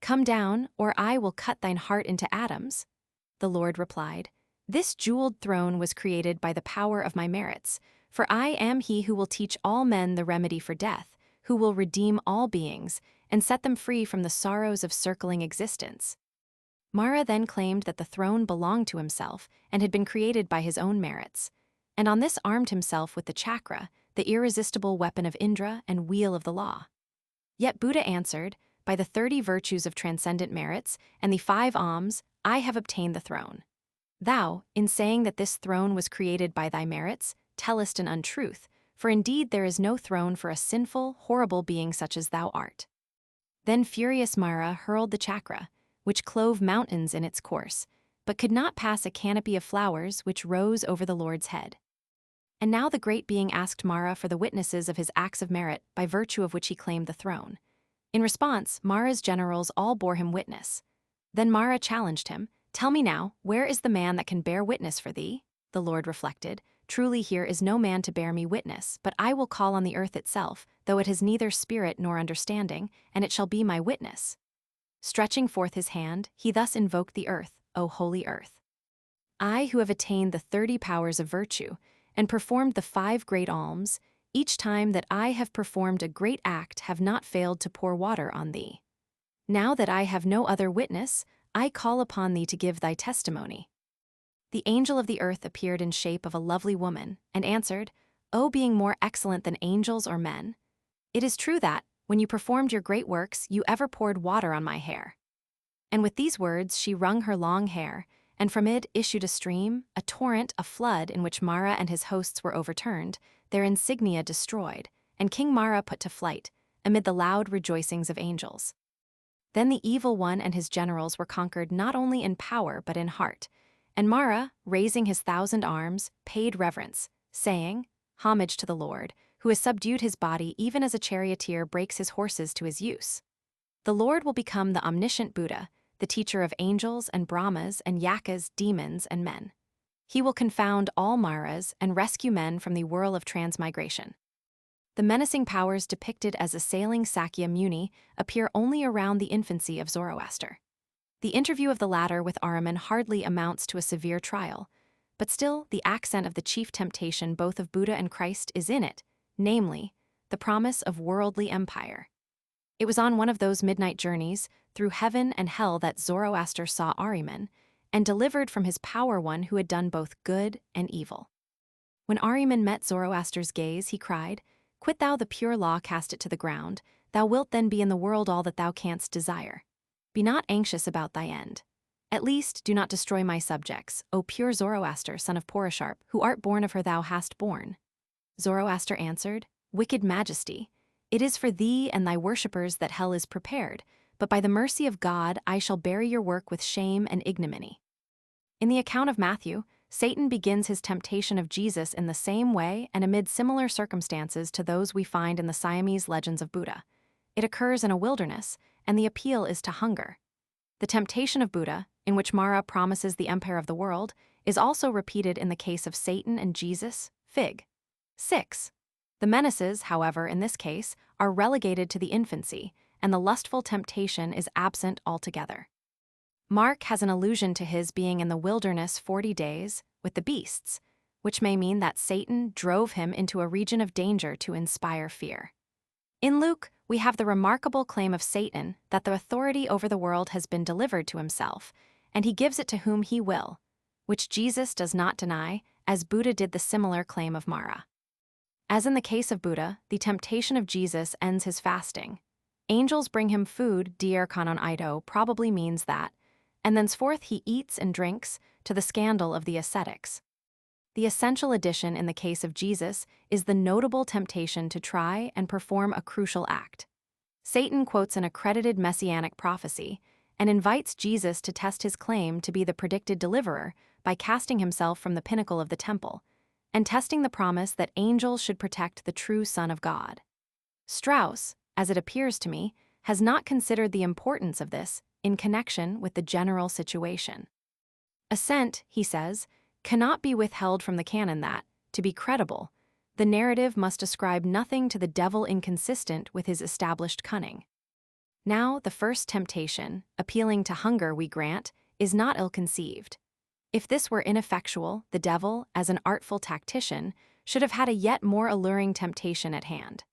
"Come down, or I will cut thine heart into atoms." The Lord replied, "This jeweled throne was created by the power of my merits, for I am he who will teach all men the remedy for death, who will redeem all beings, and set them free from the sorrows of circling existence." Mara then claimed that the throne belonged to himself and had been created by his own merits, and on this armed himself with the chakra, the irresistible weapon of Indra and wheel of the law. Yet Buddha answered, "By the 30 virtues of transcendent merits and the 5 alms, I have obtained the throne. Thou, in saying that this throne was created by thy merits, tellest an untruth, for indeed there is no throne for a sinful, horrible being such as thou art." Then furious Mara hurled the chakra, which clove mountains in its course, but could not pass a canopy of flowers which rose over the Lord's head. And now the great being asked Mara for the witnesses of his acts of merit by virtue of which he claimed the throne. In response, Mara's generals all bore him witness. Then Mara challenged him, "Tell me now, where is the man that can bear witness for thee?" The Lord reflected, "Truly here is no man to bear me witness, but I will call on the earth itself, though it has neither spirit nor understanding, and it shall be my witness." Stretching forth his hand, he thus invoked the earth, "O holy earth. I who have attained the 30 powers of virtue, and performed the 5 great alms, each time that I have performed a great act have not failed to pour water on thee. Now that I have no other witness, I call upon thee to give thy testimony." The angel of the earth appeared in shape of a lovely woman, and answered, "O being more excellent than angels or men, it is true that, when you performed your great works, you ever poured water on my hair." And with these words she wrung her long hair, and from it issued a stream, a torrent, a flood in which Mara and his hosts were overturned, their insignia destroyed, and King Mara put to flight, amid the loud rejoicings of angels. Then the evil one and his generals were conquered not only in power but in heart, and Mara, raising his 1,000 arms, paid reverence, saying, "Homage to the Lord, who has subdued his body even as a charioteer breaks his horses to his use." The Lord will become the omniscient Buddha, the teacher of angels and Brahmas and Yakas, demons and men. He will confound all Maras and rescue men from the whirl of transmigration. the menacing powers depicted as assailing Sakya Muni appear only around the infancy of Zoroaster. The interview of the latter with Ahriman hardly amounts to a severe trial, but still the accent of the chief temptation both of Buddha and Christ is in it, namely, the promise of worldly empire. It was on one of those midnight journeys through heaven and hell that Zoroaster saw Ahriman, and delivered from his power one who had done both good and evil. When Ahriman met Zoroaster's gaze, he cried, "Quit thou the pure law, cast it to the ground, thou wilt then be in the world all that thou canst desire. Be not anxious about thy end. At least do not destroy my subjects, O pure Zoroaster, son of Porosharp, who art born of her thou hast born." Zoroaster answered, "Wicked Majesty, it is for thee and thy worshippers that hell is prepared, but by the mercy of God I shall bury your work with shame and ignominy." In the account of Matthew, Satan begins his temptation of Jesus in the same way and amid similar circumstances to those we find in the Siamese legends of Buddha. It occurs in a wilderness, and the appeal is to hunger. The temptation of Buddha, in which Mara promises the empire of the world, is also repeated in the case of Satan and Jesus, Fig. 6. The menaces, however, in this case, are relegated to the infancy, and the lustful temptation is absent altogether. Mark has an allusion to his being in the wilderness 40 days with the beasts, which may mean that Satan drove him into a region of danger to inspire fear. In Luke, we have the remarkable claim of Satan that the authority over the world has been delivered to himself, and he gives it to whom he will, which Jesus does not deny, as Buddha did the similar claim of Mara. As in the case of Buddha, the temptation of Jesus ends his fasting. Angels bring him food, dier kanon ido probably means that, and thenceforth he eats and drinks, to the scandal of the ascetics. The essential addition in the case of Jesus is the notable temptation to try and perform a crucial act. Satan quotes an accredited messianic prophecy and invites Jesus to test his claim to be the predicted deliverer by casting himself from the pinnacle of the temple, and testing the promise that angels should protect the true Son of God. Strauss, as it appears to me, has not considered the importance of this in connection with the general situation. Assent, he says, cannot be withheld from the canon that, to be credible, the narrative must ascribe nothing to the devil inconsistent with his established cunning. Now, the first temptation, appealing to hunger, we grant, is not ill-conceived. If this were ineffectual, the devil, as an artful tactician, should have had a yet more alluring temptation at hand.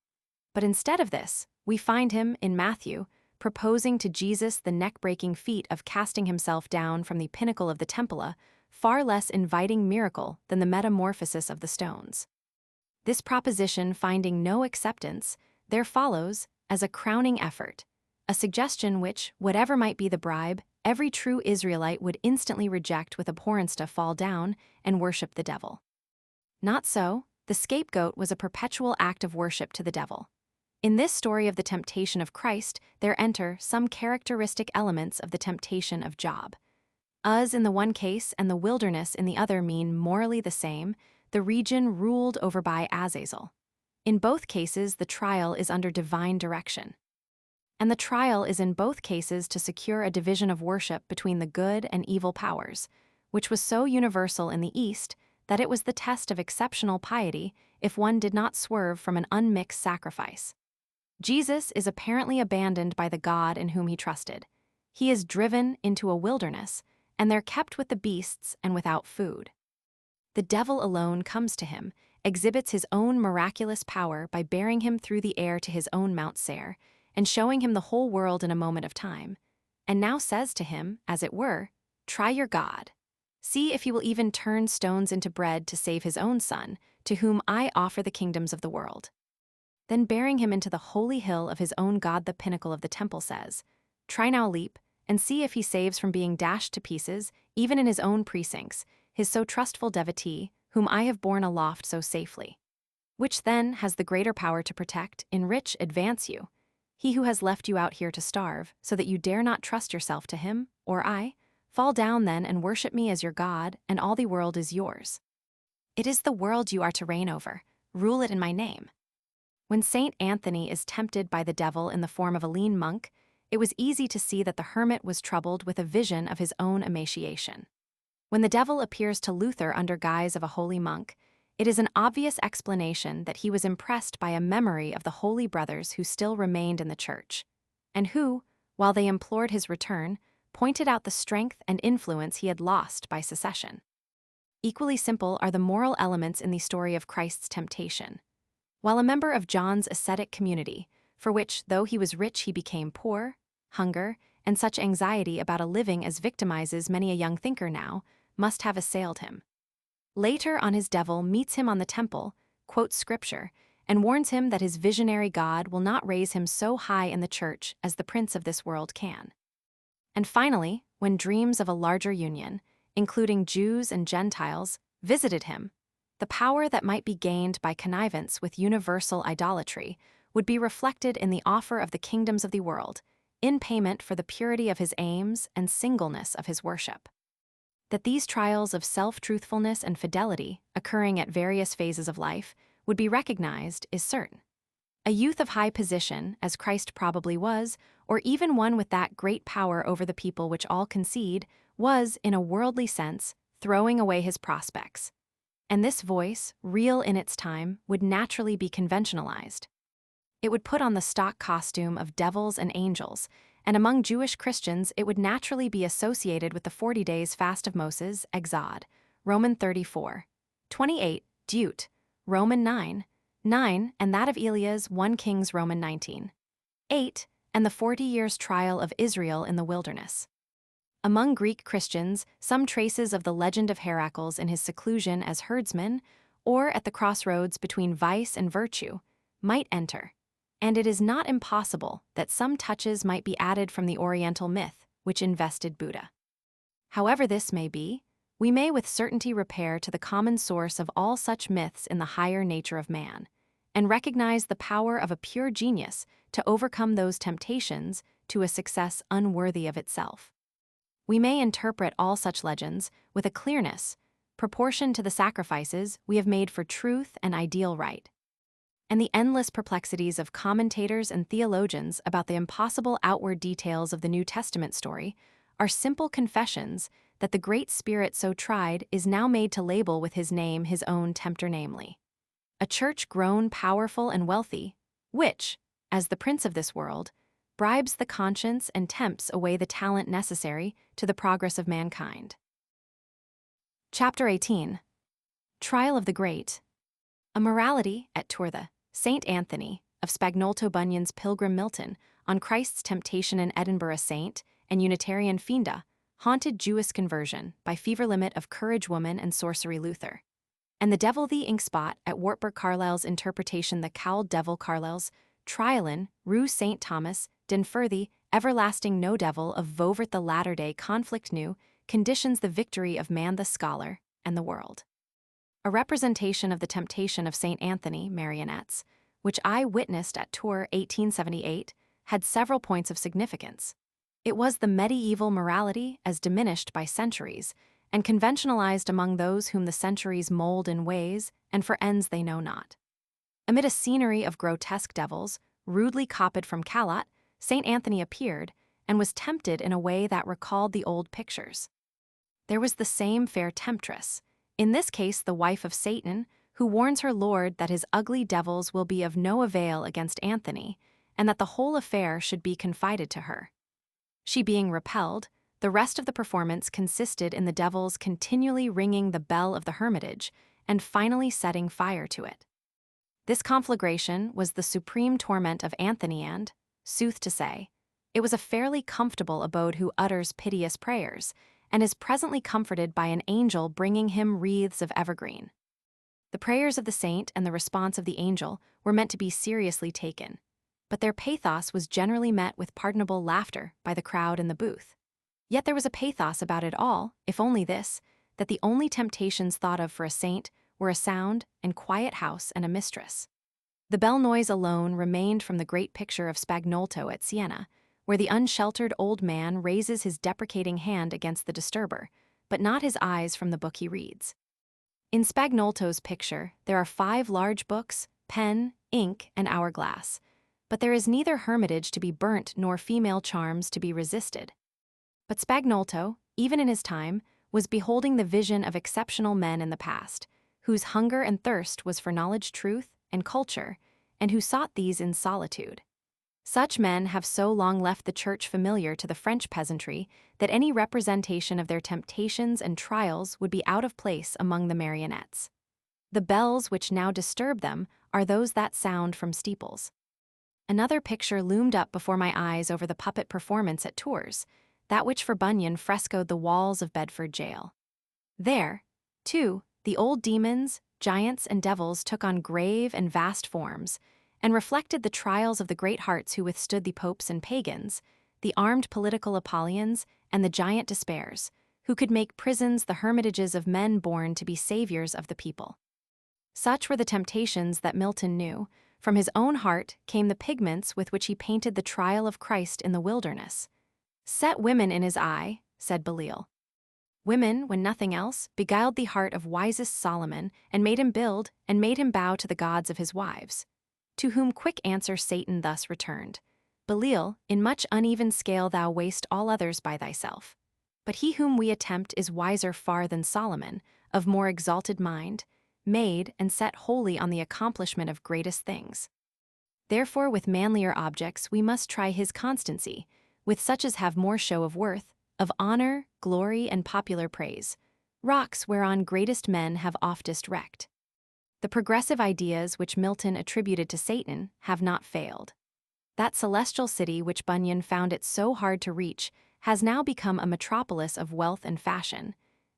But instead of this, we find him, in Matthew, proposing to Jesus the neck-breaking feat of casting himself down from the pinnacle of the temple, far less inviting miracle than the metamorphosis of the stones. This proposition finding no acceptance, there follows, as a crowning effort, a suggestion which, whatever might be the bribe, every true Israelite would instantly reject with abhorrence to fall down and worship the devil. Not so, the scapegoat was a perpetual act of worship to the devil. In this story of the temptation of Christ, there enter some characteristic elements of the temptation of Job. Uz in the one case and the wilderness in the other mean morally the same, the region ruled over by Azazel. In both cases, the trial is under divine direction. And the trial is in both cases to secure a division of worship between the good and evil powers, which was so universal in the East that it was the test of exceptional piety if one did not swerve from an unmixed sacrifice. Jesus is apparently abandoned by the God in whom he trusted. He is driven into a wilderness, and there kept with the beasts and without food. The devil alone comes to him, exhibits his own miraculous power by bearing him through the air to his own Mount Seir, and showing him the whole world in a moment of time, and now says to him, as it were, "Try your God. See if he will even turn stones into bread to save his own son, to whom I offer the kingdoms of the world." Then bearing him into the holy hill of his own God, the pinnacle of the temple, says, "Try now leap, and see if he saves from being dashed to pieces, even in his own precincts, his so trustful devotee, whom I have borne aloft so safely. Which then has the greater power to protect, enrich, advance you? He who has left you out here to starve, so that you dare not trust yourself to him, or I? Fall down then and worship me as your God, and all the world is yours. It is the world you are to reign over. Rule it in my name." When Saint Anthony is tempted by the devil in the form of a lean monk, it was easy to see that the hermit was troubled with a vision of his own emaciation. When the devil appears to Luther under guise of a holy monk, it is an obvious explanation that he was impressed by a memory of the holy brothers who still remained in the church, and who, while they implored his return, pointed out the strength and influence he had lost by secession. Equally simple are the moral elements in the story of Christ's temptation. While a member of John's ascetic community, for which, though he was rich, he became poor, hunger, and such anxiety about a living as victimizes many a young thinker now, must have assailed him. Later on, his devil meets him on the temple, quotes scripture, and warns him that his visionary God will not raise him so high in the church as the prince of this world can. And finally, when dreams of a larger union, including Jews and Gentiles, visited him, the power that might be gained by connivance with universal idolatry would be reflected in the offer of the kingdoms of the world, in payment for the purity of his aims and singleness of his worship. That these trials of self-truthfulness and fidelity, occurring at various phases of life, would be recognized is certain. A youth of high position, as Christ probably was, or even one with that great power over the people which all concede, was, in a worldly sense, throwing away his prospects. And this voice, real in its time, would naturally be conventionalized. It would put on the stock costume of devils and angels, and among Jewish Christians it would naturally be associated with the 40 days fast of Moses, Exod, Roman 34, 28, Deut, Roman 9, 9, and that of Elias 1 Kings Roman 19, 8, and the 40 years trial of Israel in the wilderness. Among Greek Christians, some traces of the legend of Heracles in his seclusion as herdsman, or at the crossroads between vice and virtue, might enter, and it is not impossible that some touches might be added from the Oriental myth which invested Buddha. However this may be, we may with certainty repair to the common source of all such myths in the higher nature of man, and recognize the power of a pure genius to overcome those temptations to a success unworthy of itself. We may interpret all such legends with a clearness proportioned to the sacrifices we have made for truth and ideal right. And the endless perplexities of commentators and theologians about the impossible outward details of the New Testament story are simple confessions that the Great Spirit so tried is now made to label with his name his own tempter, namely, a church grown powerful and wealthy, which, as the prince of this world, bribes the conscience and tempts away the talent necessary to the progress of mankind. Chapter 18. Trial of the Great. A morality at Tour. St. Anthony, of Spagnolto Bunyan's Pilgrim Milton, on Christ's temptation in Edinburgh Saint, and Unitarian Fienda, haunted Jewish conversion by fever limit of courage woman and sorcery Luther. And the devil the ink spot at Wartburg Carlyle's interpretation the cowled devil Carlyle's trialin, Rue St. Thomas, den Furthy, everlasting no devil of Vovert the latter-day conflict new, conditions the victory of man the scholar, and the world. A representation of the temptation of St. Anthony, marionettes, which I witnessed at Tours 1878, had several points of significance. It was the medieval morality as diminished by centuries, and conventionalized among those whom the centuries mold in ways and for ends they know not. Amid a scenery of grotesque devils, rudely copied from Callot, St. Anthony appeared, and was tempted in a way that recalled the old pictures. There was the same fair temptress, in this case the wife of Satan, who warns her lord that his ugly devils will be of no avail against Anthony, and that the whole affair should be confided to her. She being repelled, the rest of the performance consisted in the devils continually ringing the bell of the hermitage, and finally setting fire to it. This conflagration was the supreme torment of Anthony and, sooth to say, it was a fairly comfortable abode who utters piteous prayers, and is presently comforted by an angel bringing him wreaths of evergreen. The prayers of the saint and the response of the angel were meant to be seriously taken, but their pathos was generally met with pardonable laughter by the crowd in the booth. Yet there was a pathos about it all, if only this, that the only temptations thought of for a saint were a sound and quiet house and a mistress. The bell noise alone remained from the great picture of Spagnolto at Siena, where the unsheltered old man raises his deprecating hand against the disturber, but not his eyes from the book he reads. In Spagnolto's picture, there are 5 large books, pen, ink, and hourglass, but there is neither hermitage to be burnt nor female charms to be resisted. But Spagnolto, even in his time, was beholding the vision of exceptional men in the past, whose hunger and thirst was for knowledge, truth, and culture, and who sought these in solitude. Such men have so long left the church familiar to the French peasantry that any representation of their temptations and trials would be out of place among the marionettes. The bells which now disturb them are those that sound from steeples. Another picture loomed up before my eyes over the puppet performance at Tours, that which for Bunyan frescoed the walls of Bedford jail. There, too, the old demons, giants, and devils took on grave and vast forms, and reflected the trials of the great hearts who withstood the popes and pagans, the armed political Apollons, and the giant despairs, who could make prisons the hermitages of men born to be saviors of the people. Such were the temptations that Milton knew. From his own heart came the pigments with which he painted the trial of Christ in the wilderness. "Set women in his eye," said Belial. Women, when nothing else, beguiled the heart of wisest Solomon, and made him build, and made him bow to the gods of his wives. To whom quick answer Satan thus returned: "Belial, in much uneven scale thou waste all others by thyself. But he whom we attempt is wiser far than Solomon, of more exalted mind, made and set wholly on the accomplishment of greatest things. Therefore with manlier objects we must try his constancy, with such as have more show of worth, of honor, glory, and popular praise, rocks whereon greatest men have oftest wrecked." The progressive ideas which Milton attributed to Satan have not failed. That celestial city which Bunyan found it so hard to reach has now become a metropolis of wealth and fashion,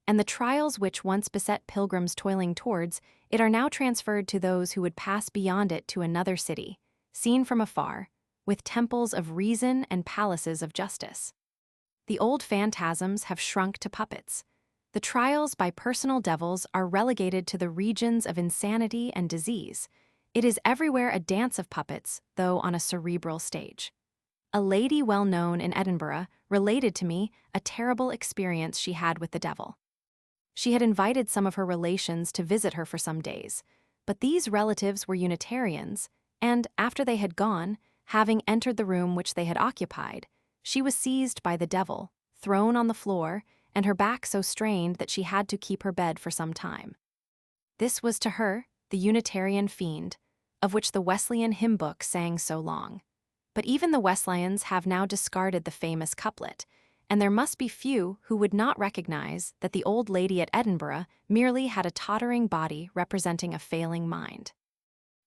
and the trials which once beset pilgrims toiling towards it are now transferred to those who would pass beyond it to another city, seen from afar, with temples of reason and palaces of justice. The old phantasms have shrunk to puppets. The trials by personal devils are relegated to the regions of insanity and disease. It is everywhere a dance of puppets, though on a cerebral stage. A lady well known in Edinburgh related to me a terrible experience she had with the devil. She had invited some of her relations to visit her for some days, but these relatives were Unitarians, and after they had gone, having entered the room which they had occupied, she was seized by the devil, thrown on the floor, and her back so strained that she had to keep her bed for some time. This was to her the Unitarian fiend, of which the Wesleyan hymn book sang so long. But even the Wesleyans have now discarded the famous couplet, and there must be few who would not recognize that the old lady at Edinburgh merely had a tottering body representing a failing mind.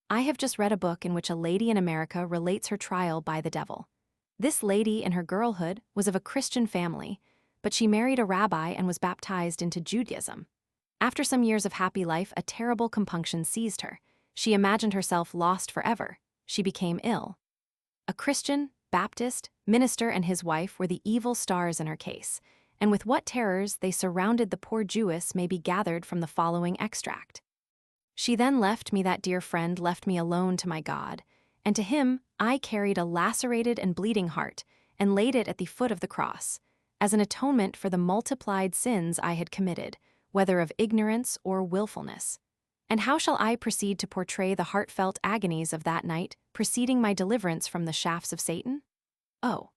I have just read a book in which a lady in America relates her trial by the devil. This lady in her girlhood was of a Christian family, but she married a rabbi and was baptized into Judaism. After some years of happy life, a terrible compunction seized her. She imagined herself lost forever. She became ill. A Christian, Baptist, minister and his wife were the evil stars in her case, and with what terrors they surrounded the poor Jewess may be gathered from the following extract. "She then left me, that dear friend left me alone to my God, and to him I carried a lacerated and bleeding heart, and laid it at the foot of the cross, as an atonement for the multiplied sins I had committed, whether of ignorance or willfulness. And how shall I proceed to portray the heartfelt agonies of that night, preceding my deliverance from the shafts of Satan? Oh,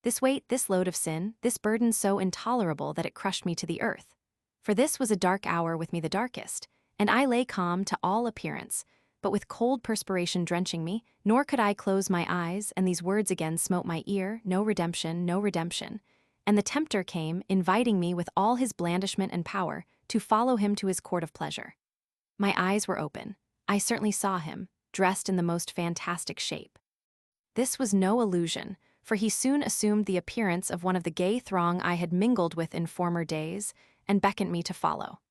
this weight, this load of sin, this burden so intolerable that it crushed me to the earth. For this was a dark hour with me the darkest, and I lay calm to all appearance, but with cold perspiration drenching me, nor could I close my eyes, and these words again smote my ear, no redemption, no redemption. And the tempter came, inviting me with all his blandishment and power to follow him to his court of pleasure. My eyes were open. I certainly saw him, dressed in the most fantastic shape. This was no illusion, for he soon assumed the appearance of one of the gay throng I had mingled with in former days, and beckoned me to follow.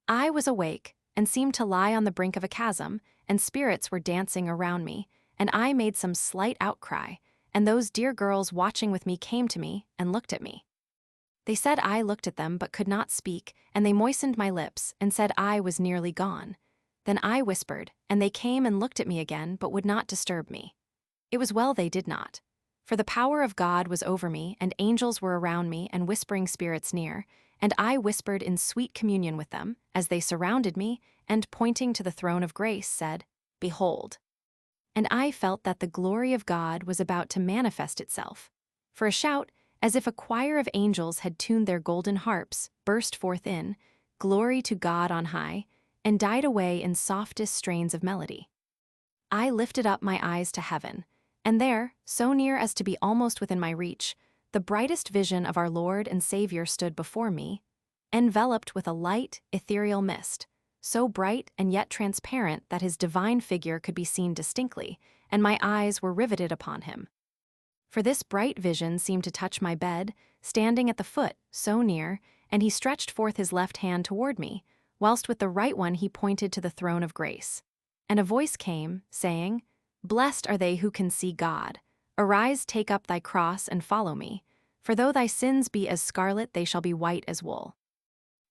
I was awake, and seemed to lie on the brink of a chasm, and spirits were dancing around me, and I made some slight outcry, and those dear girls watching with me came to me and looked at me. They said I looked at them but could not speak, and they moistened my lips and said I was nearly gone. Then I whispered, and they came and looked at me again but would not disturb me. It was well they did not, for the power of God was over me, and angels were around me and whispering spirits near, and I whispered in sweet communion with them as they surrounded me and, pointing to the throne of grace, said, "Behold." And I felt that the glory of God was about to manifest itself. For a shout, as if a choir of angels had tuned their golden harps, burst forth in, "Glory to God on high," and died away in softest strains of melody. I lifted up my eyes to heaven, and there, so near as to be almost within my reach, the brightest vision of our Lord and Savior stood before me, enveloped with a light, ethereal mist, so bright and yet transparent that his divine figure could be seen distinctly, and my eyes were riveted upon him. For this bright vision seemed to touch my bed, standing at the foot, so near, and he stretched forth his left hand toward me, whilst with the right one he pointed to the throne of grace. And a voice came, saying, "Blessed are they who can see God. Arise, take up thy cross, and follow me. For though thy sins be as scarlet, they shall be white as wool."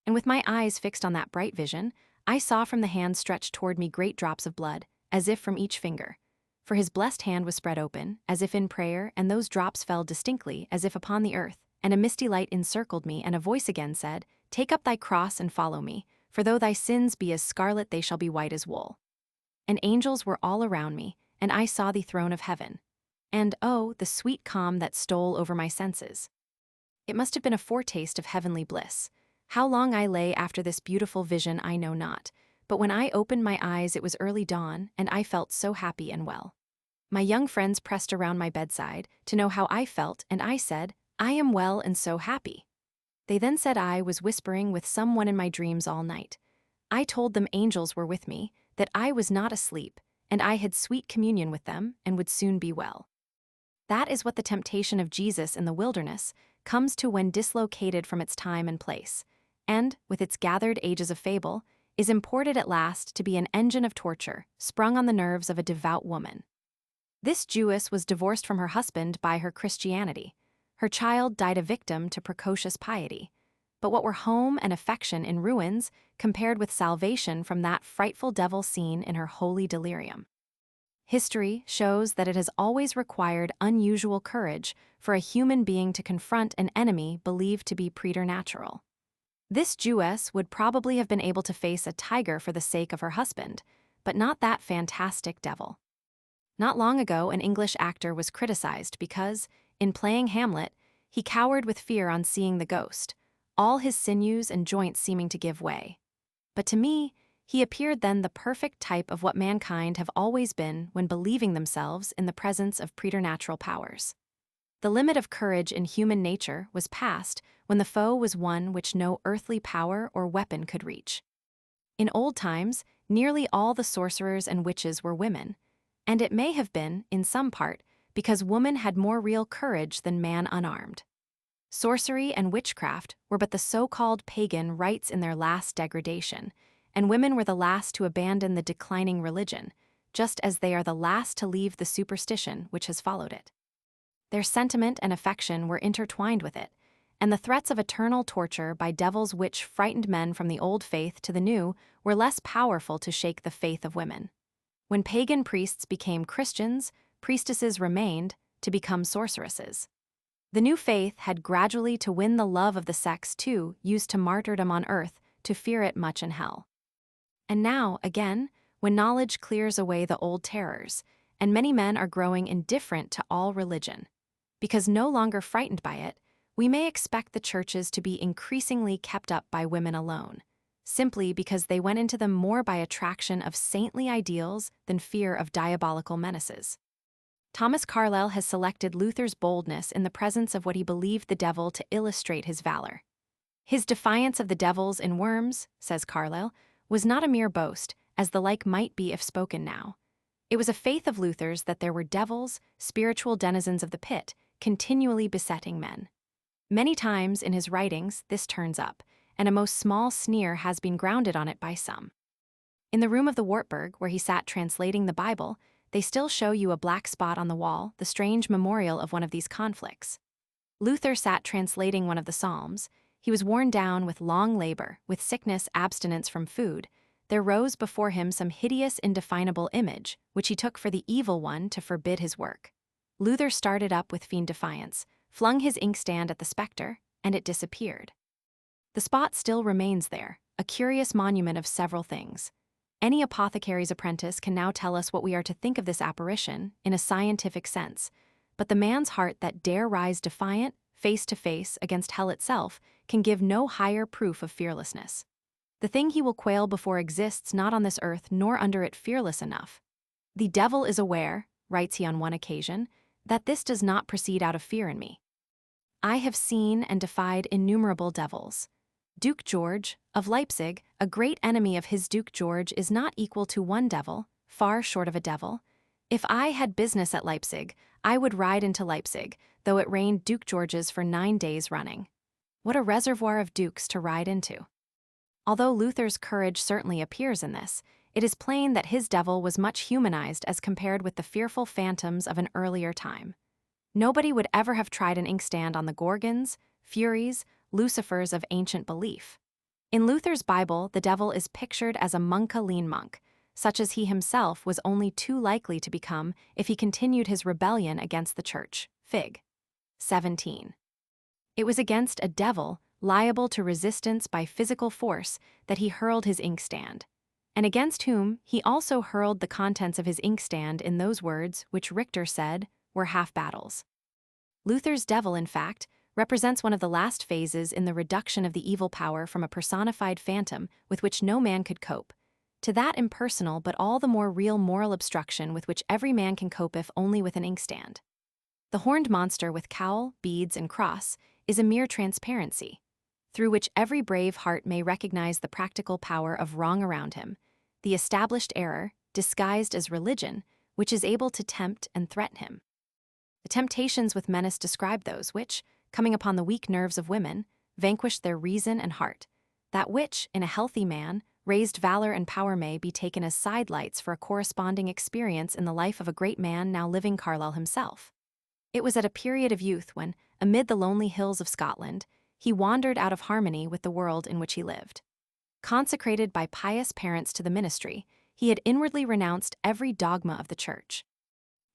And with my eyes fixed on that bright vision, I saw from the hand stretched toward me great drops of blood, as if from each finger. For his blessed hand was spread open, as if in prayer, and those drops fell distinctly, as if upon the earth, and a misty light encircled me, and a voice again said, "Take up thy cross and follow me, for though thy sins be as scarlet, they shall be white as wool." And angels were all around me, and I saw the throne of heaven. And oh, the sweet calm that stole over my senses. It must have been a foretaste of heavenly bliss. How long I lay after this beautiful vision I know not, but when I opened my eyes it was early dawn, and I felt so happy and well. My young friends pressed around my bedside to know how I felt, and I said, "I am well and so happy." They then said I was whispering with someone in my dreams all night. I told them angels were with me, that I was not asleep, and I had sweet communion with them and would soon be well. That is what the temptation of Jesus in the wilderness comes to when dislocated from its time and place, and, with its gathered ages of fable, is imported at last to be an engine of torture sprung on the nerves of a devout woman. This Jewess was divorced from her husband by her Christianity. Her child died a victim to precocious piety. But what were home and affection in ruins compared with salvation from that frightful devil seen in her holy delirium? History shows that it has always required unusual courage for a human being to confront an enemy believed to be preternatural. This Jewess would probably have been able to face a tiger for the sake of her husband, but not that fantastic devil. Not long ago, an English actor was criticized because, in playing Hamlet, he cowered with fear on seeing the ghost, all his sinews and joints seeming to give way. But to me, he appeared then the perfect type of what mankind have always been when believing themselves in the presence of preternatural powers. The limit of courage in human nature was passed when the foe was one which no earthly power or weapon could reach. In old times, nearly all the sorcerers and witches were women, and it may have been, in some part, because woman had more real courage than man unarmed. Sorcery and witchcraft were but the so-called pagan rites in their last degradation, and women were the last to abandon the declining religion, just as they are the last to leave the superstition which has followed it. Their sentiment and affection were intertwined with it, and the threats of eternal torture by devils which frightened men from the old faith to the new were less powerful to shake the faith of women. When pagan priests became Christians, priestesses remained to become sorceresses. The new faith had gradually to win the love of the sex too used to martyrdom on earth to fear it much in hell. And now, again, when knowledge clears away the old terrors, and many men are growing indifferent to all religion, because no longer frightened by it, we may expect the churches to be increasingly kept up by women alone, simply because they went into them more by attraction of saintly ideals than fear of diabolical menaces. Thomas Carlyle has selected Luther's boldness in the presence of what he believed the devil to illustrate his valor. His defiance of the devils in Worms, says Carlyle, was not a mere boast, as the like might be if spoken now. It was a faith of Luther's that there were devils, spiritual denizens of the pit, continually besetting men. Many times in his writings this turns up, and a most small sneer has been grounded on it by some. In the room of the Wartburg, where he sat translating the Bible, they still show you a black spot on the wall, the strange memorial of one of these conflicts. Luther sat translating one of the Psalms. He was worn down with long labor, with sickness, abstinence from food. There rose before him some hideous, indefinable image, which he took for the evil one to forbid his work. Luther started up with fiend defiance, flung his inkstand at the spectre, and it disappeared. The spot still remains there, a curious monument of several things. Any apothecary's apprentice can now tell us what we are to think of this apparition in a scientific sense, but the man's heart that dare rise defiant, face to face, against hell itself, can give no higher proof of fearlessness. The thing he will quail before exists not on this earth nor under it fearless enough. The devil is aware, writes he on one occasion, that this does not proceed out of fear in me. I have seen and defied innumerable devils. Duke George, of Leipzig, a great enemy of his Duke George, is not equal to one devil, far short of a devil. If I had business at Leipzig, I would ride into Leipzig, though it rained Duke Georges for 9 days running. What a reservoir of dukes to ride into. Although Luther's courage certainly appears in this, it is plain that his devil was much humanized as compared with the fearful phantoms of an earlier time. Nobody would ever have tried an inkstand on the Gorgons, Furies, Lucifers of ancient belief. In Luther's Bible, the devil is pictured as a Munka-lean monk, such as he himself was only too likely to become if he continued his rebellion against the church. Fig. 17. It was against a devil, liable to resistance by physical force, that he hurled his inkstand, and against whom he also hurled the contents of his inkstand in those words which Richter said were half-battles. Luther's devil, in fact, represents one of the last phases in the reduction of the evil power from a personified phantom with which no man could cope, to that impersonal but all the more real moral obstruction with which every man can cope if only with an inkstand. The horned monster with cowl, beads, and cross is a mere transparency, through which every brave heart may recognize the practical power of wrong around him, the established error, disguised as religion, which is able to tempt and threaten him. The temptations with menace describe those which, coming upon the weak nerves of women, vanquish their reason and heart. That which, in a healthy man, raised valor and power may be taken as sidelights for a corresponding experience in the life of a great man now living, Carlyle himself. It was at a period of youth when, amid the lonely hills of Scotland, he wandered out of harmony with the world in which he lived. Consecrated by pious parents to the ministry, he had inwardly renounced every dogma of the church.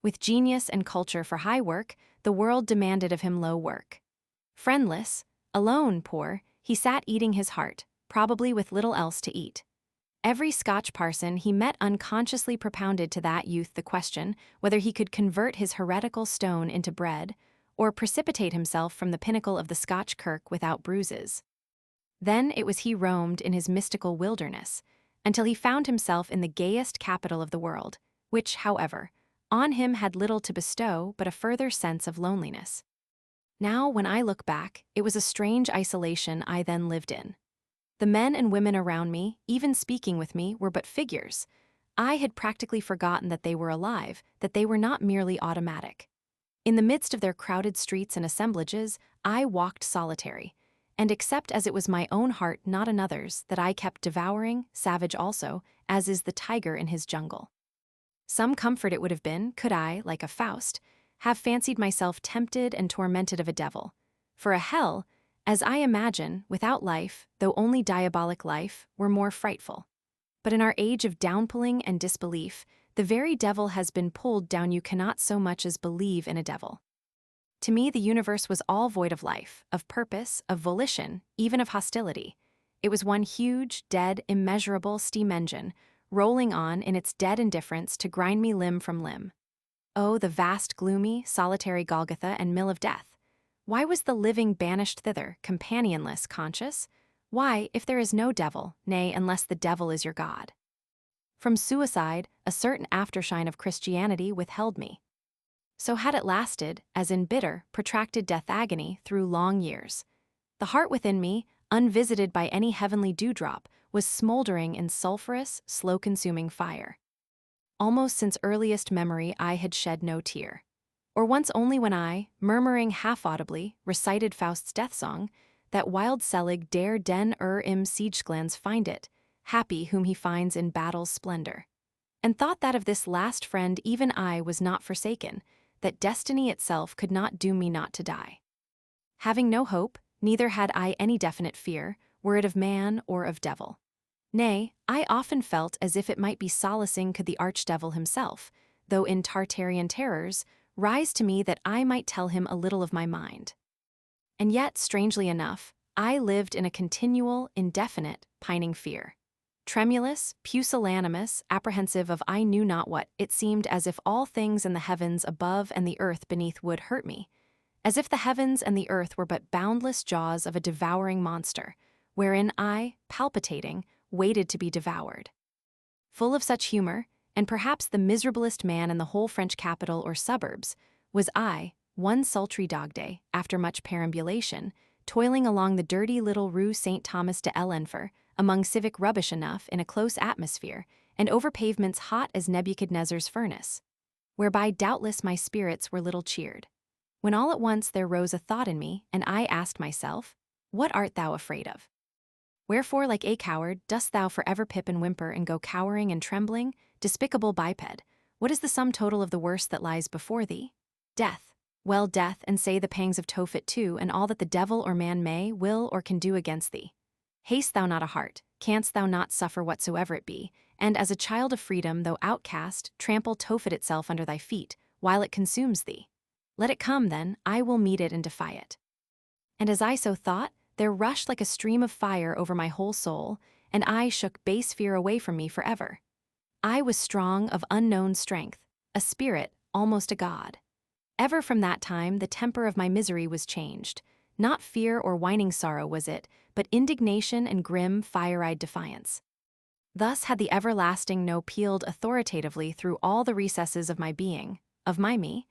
With genius and culture for high work, the world demanded of him low work. Friendless, alone, poor, he sat eating his heart, probably with little else to eat. Every Scotch parson he met unconsciously propounded to that youth the question whether he could convert his heretical stone into bread, or precipitate himself from the pinnacle of the Scotch kirk without bruises. Then it was he roamed in his mystical wilderness, until he found himself in the gayest capital of the world, which, however, on him had little to bestow but a further sense of loneliness. Now, when I look back, it was a strange isolation I then lived in. The men and women around me, even speaking with me, were but figures. I had practically forgotten that they were alive, that they were not merely automatic. In the midst of their crowded streets and assemblages, I walked solitary, and except as it was my own heart, not another's, that I kept devouring, savage also, as is the tiger in his jungle. Some comfort it would have been, could I, like a Faust, have fancied myself tempted and tormented of a devil. For a hell, as I imagine, without life, though only diabolic life, were more frightful. But in our age of downpulling and disbelief, the very devil has been pulled down. You cannot so much as believe in a devil. To me, the universe was all void of life, of purpose, of volition, even of hostility. It was one huge, dead, immeasurable steam engine, rolling on in its dead indifference to grind me limb from limb. Oh, the vast, gloomy, solitary Golgotha and mill of death! Why was the living banished thither, companionless, conscious? Why, if there is no devil, nay, unless the devil is your God? From suicide, a certain aftershine of Christianity withheld me. So had it lasted, as in bitter, protracted death agony, through long years. The heart within me, unvisited by any heavenly dewdrop, was smoldering in sulphurous, slow-consuming fire. Almost since earliest memory I had shed no tear. Or once only when I, murmuring half-audibly, recited Faust's death song, that wild Selig der den im Siegeglanz find it, happy whom he finds in battle's splendor. And thought that of this last friend even I was not forsaken, that destiny itself could not doom me not to die. Having no hope, neither had I any definite fear, were it of man or of devil. Nay, I often felt as if it might be solacing could the archdevil himself, though in Tartarian terrors, rise to me that I might tell him a little of my mind. And yet, strangely enough, I lived in a continual, indefinite, pining fear. Tremulous, pusillanimous, apprehensive of I knew not what, it seemed as if all things in the heavens above and the earth beneath would hurt me, as if the heavens and the earth were but boundless jaws of a devouring monster, wherein I, palpitating, waited to be devoured. Full of such humor, and perhaps the miserablest man in the whole French capital or suburbs, was I, one sultry dog day, after much perambulation, toiling along the dirty little Rue Saint Thomas de l'Enfer, among civic rubbish enough in a close atmosphere, and over pavements hot as Nebuchadnezzar's furnace, whereby doubtless my spirits were little cheered, when all at once there rose a thought in me, and I asked myself, what art thou afraid of? Wherefore, like a coward, dost thou forever pip and whimper and go cowering and trembling? Despicable biped, what is the sum total of the worst that lies before thee? Death. Well, death, and say the pangs of Tophet too, and all that the devil or man may, will, or can do against thee. Hast thou not a heart? Canst thou not suffer whatsoever it be, and as a child of freedom, though outcast, trample Tophet itself under thy feet, while it consumes thee? Let it come, then, I will meet it and defy it. And as I so thought, there rushed like a stream of fire over my whole soul, and I shook base fear away from me forever. I was strong of unknown strength, a spirit, almost a god. Ever from that time the temper of my misery was changed. Not fear or whining sorrow was it, but indignation and grim, fire-eyed defiance. Thus had the everlasting no pealed authoritatively through all the recesses of my being, of my me,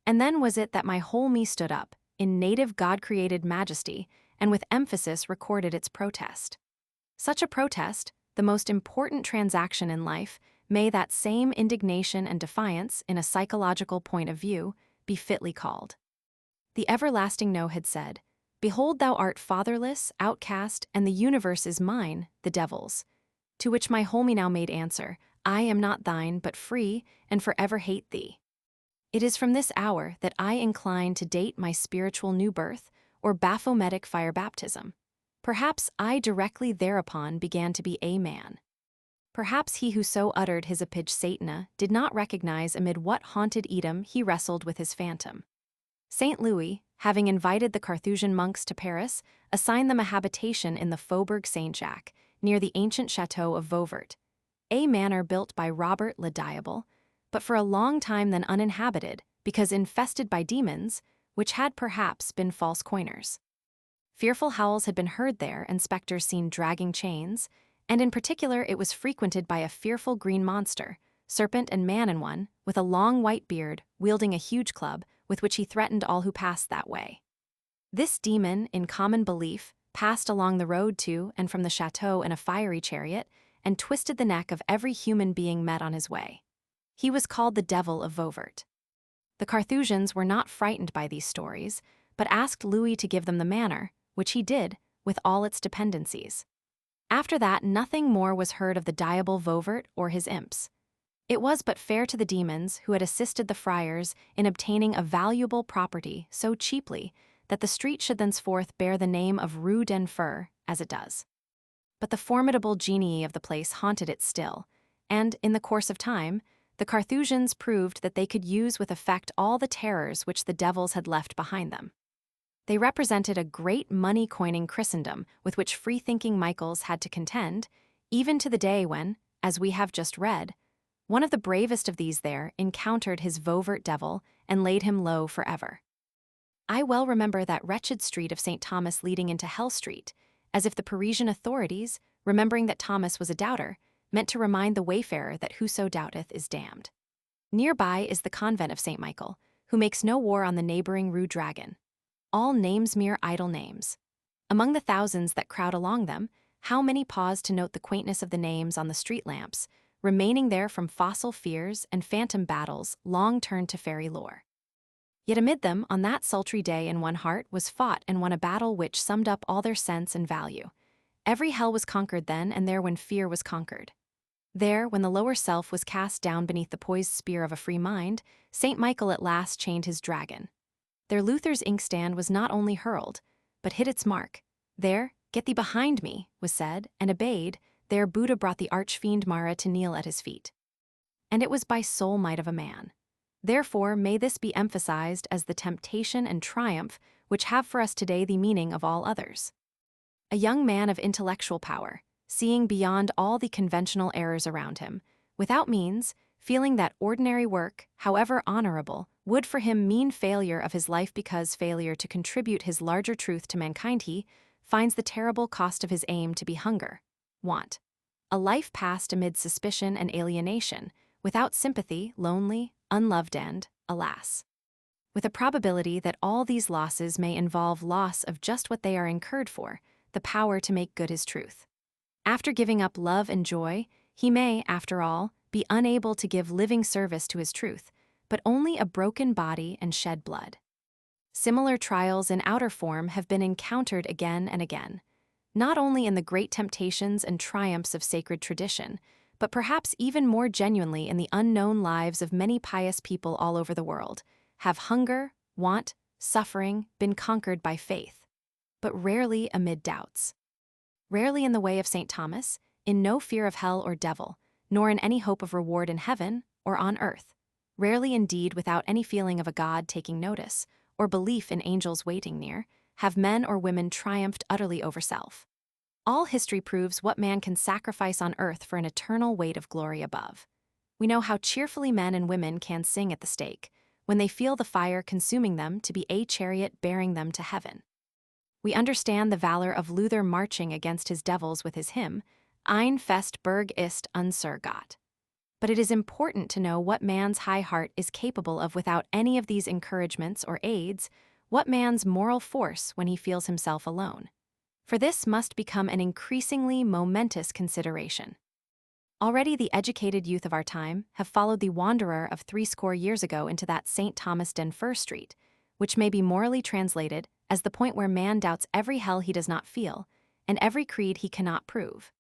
and then was it that my whole me stood up, in native God-created majesty, and with emphasis recorded its protest. Such a protest, the most important transaction in life, may that same indignation and defiance, in a psychological point of view, be fitly called. The everlasting no had said, behold, thou art fatherless, outcast, and the universe is mine, the devil's. To which my whole me now made answer, I am not thine, but free, and forever hate thee. It is from this hour that I incline to date my spiritual new birth, or Baphometic fire baptism. Perhaps I directly thereupon began to be a man. Perhaps he who so uttered his apage Satana did not recognize amid what haunted Edom he wrestled with his phantom. Saint Louis, having invited the Carthusian monks to Paris, assigned them a habitation in the Faubourg Saint-Jacques, near the ancient chateau of Vauvert, a manor built by Robert le Diable, but for a long time then uninhabited, because infested by demons, which had perhaps been false coiners. Fearful howls had been heard there and spectres seen dragging chains, and in particular it was frequented by a fearful green monster, serpent and man in one, with a long white beard, wielding a huge club, with which he threatened all who passed that way. This demon, in common belief, passed along the road to and from the chateau in a fiery chariot, and twisted the neck of every human being met on his way. He was called the Devil of Vauvert. The Carthusians were not frightened by these stories, but asked Louis to give them the manor, which he did, with all its dependencies. After that, nothing more was heard of the Diable Vauvert or his imps. It was but fair to the demons who had assisted the friars in obtaining a valuable property so cheaply that the street should thenceforth bear the name of Rue d'Enfer, as it does. But the formidable genii of the place haunted it still, and, in the course of time, the Carthusians proved that they could use with effect all the terrors which the devils had left behind them. They represented a great money-coining Christendom with which free-thinking Michaels had to contend, even to the day when, as we have just read, one of the bravest of these there encountered his Vauvert devil and laid him low forever. I well remember that wretched street of St. Thomas leading into Hell Street, as if the Parisian authorities, remembering that Thomas was a doubter, meant to remind the wayfarer that whoso doubteth is damned. Nearby is the convent of St. Michael, who makes no war on the neighboring Rue Dragon. All names mere idle names. Among the thousands that crowd along them, how many pause to note the quaintness of the names on the street lamps, remaining there from fossil fears and phantom battles long turned to fairy lore. Yet amid them, on that sultry day in one heart was fought and won a battle which summed up all their sense and value. Every hell was conquered then, and there when fear was conquered. There, when the lower self was cast down beneath the poised spear of a free mind, St. Michael at last chained his dragon. There Luther's inkstand was not only hurled, but hit its mark. There, get thee behind me, was said, and obeyed. There Buddha brought the archfiend Mara to kneel at his feet. And it was by soul might of a man. Therefore may this be emphasized as the temptation and triumph which have for us today the meaning of all others. A young man of intellectual power, seeing beyond all the conventional errors around him, without means, feeling that ordinary work, however honorable, would for him mean failure of his life because failure to contribute his larger truth to mankind, he finds the terrible cost of his aim to be hunger, want, a life passed amid suspicion and alienation, without sympathy, lonely, unloved and, alas, with a probability that all these losses may involve loss of just what they are incurred for, the power to make good his truth. After giving up love and joy, he may, after all, be unable to give living service to his truth, but only a broken body and shed blood. Similar trials in outer form have been encountered again and again, not only in the great temptations and triumphs of sacred tradition, but perhaps even more genuinely in the unknown lives of many pious people all over the world. Have hunger, want, suffering been conquered by faith, but rarely amid doubts. Rarely in the way of St. Thomas, in no fear of hell or devil, nor in any hope of reward in heaven or on earth. Rarely indeed without any feeling of a God taking notice, or belief in angels waiting near, have men or women triumphed utterly over self. All history proves what man can sacrifice on earth for an eternal weight of glory above. We know how cheerfully men and women can sing at the stake, when they feel the fire consuming them to be a chariot bearing them to heaven. We understand the valor of Luther marching against his devils with his hymn, Ein fest Berg ist unser Gott. But it is important to know what man's high heart is capable of without any of these encouragements or aids, what man's moral force when he feels himself alone. For this must become an increasingly momentous consideration. Already the educated youth of our time have followed the wanderer of 60 years ago into that St. Thomas d'Enfer Street, which may be morally translated as the point where man doubts every hell he does not feel, and every creed he cannot prove.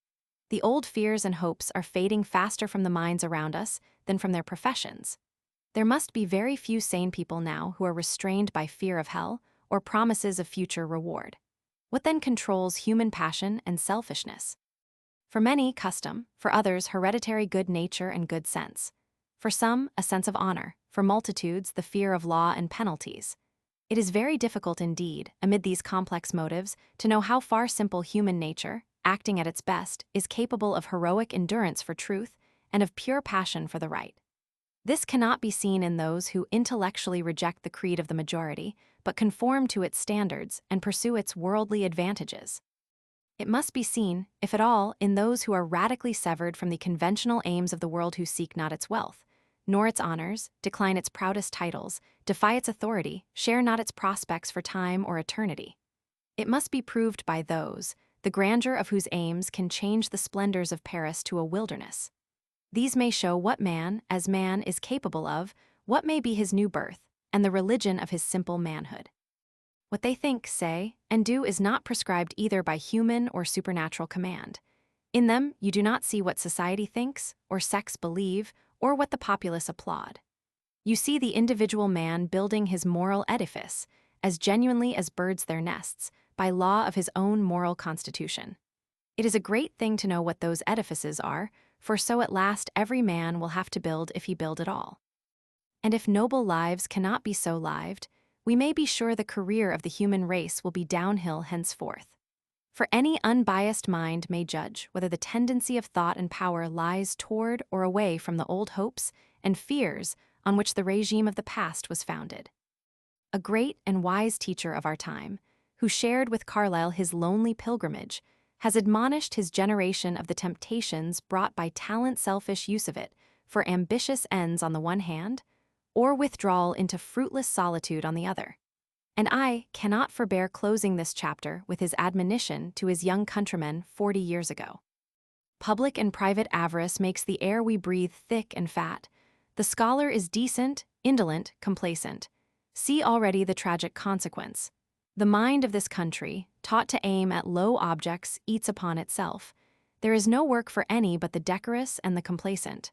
The old fears and hopes are fading faster from the minds around us than from their professions. There must be very few sane people now who are restrained by fear of hell or promises of future reward. What then controls human passion and selfishness? For many, custom; for others, hereditary good nature and good sense. For some, a sense of honor; for multitudes, the fear of law and penalties. It is very difficult indeed, amid these complex motives, to know how far simple human nature, acting at its best, is capable of heroic endurance for truth and of pure passion for the right. This cannot be seen in those who intellectually reject the creed of the majority, but conform to its standards and pursue its worldly advantages. It must be seen, if at all, in those who are radically severed from the conventional aims of the world, who seek not its wealth, nor its honors, decline its proudest titles, defy its authority, share not its prospects for time or eternity. It must be proved by those, the grandeur of whose aims can change the splendors of Paris to a wilderness. These may show what man, as man, is capable of, what may be his new birth, and the religion of his simple manhood. What they think, say, and do is not prescribed either by human or supernatural command. In them you do not see what society thinks, or sects believe, or what the populace applaud. You see the individual man building his moral edifice, as genuinely as birds their nests, by law of his own moral constitution. It is a great thing to know what those edifices are, for so at last every man will have to build if he build at all. And if noble lives cannot be so lived, we may be sure the career of the human race will be downhill henceforth. For any unbiased mind may judge whether the tendency of thought and power lies toward or away from the old hopes and fears on which the regime of the past was founded. A great and wise teacher of our time, who shared with Carlyle his lonely pilgrimage, has admonished his generation of the temptations brought by talent-selfish use of it for ambitious ends on the one hand, or withdrawal into fruitless solitude on the other. And I cannot forbear closing this chapter with his admonition to his young countrymen 40 years ago. Public and private avarice makes the air we breathe thick and fat. The scholar is decent, indolent, complacent. See already the tragic consequence. The mind of this country, taught to aim at low objects, eats upon itself. There is no work for any but the decorous and the complacent.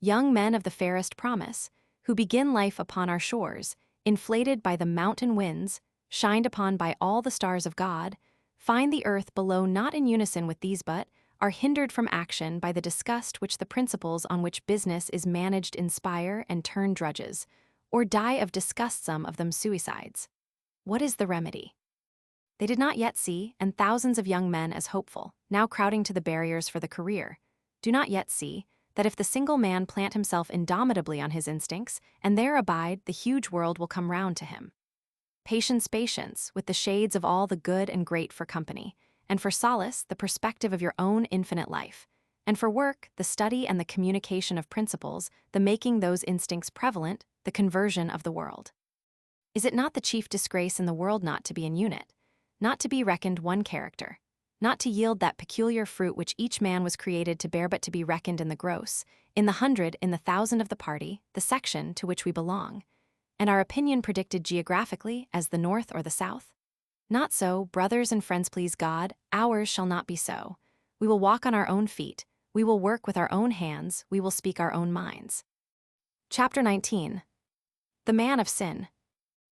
Young men of the fairest promise, who begin life upon our shores, inflated by the mountain winds, shined upon by all the stars of God, find the earth below not in unison with these but are hindered from action by the disgust which the principles on which business is managed inspire and turn drudges, or die of disgust, some of them suicides. What is the remedy? They did not yet see, and thousands of young men as hopeful, now crowding to the barriers for the career, do not yet see, that if the single man plant himself indomitably on his instincts, and there abide, the huge world will come round to him. Patience, patience, with the shades of all the good and great for company, and for solace the perspective of your own infinite life. and for work, the study and the communication of principles, the making those instincts prevalent, the conversion of the world. Is it not the chief disgrace in the world not to be an unit, not to be reckoned one character, not to yield that peculiar fruit which each man was created to bear, but to be reckoned in the gross, in the hundred, in the thousand of the party, the section to which we belong, and our opinion predicted geographically as the north or the south? Not so, brothers and friends, please God, ours shall not be so. We will walk on our own feet, we will work with our own hands, we will speak our own minds. Chapter 19. The Man of Sin.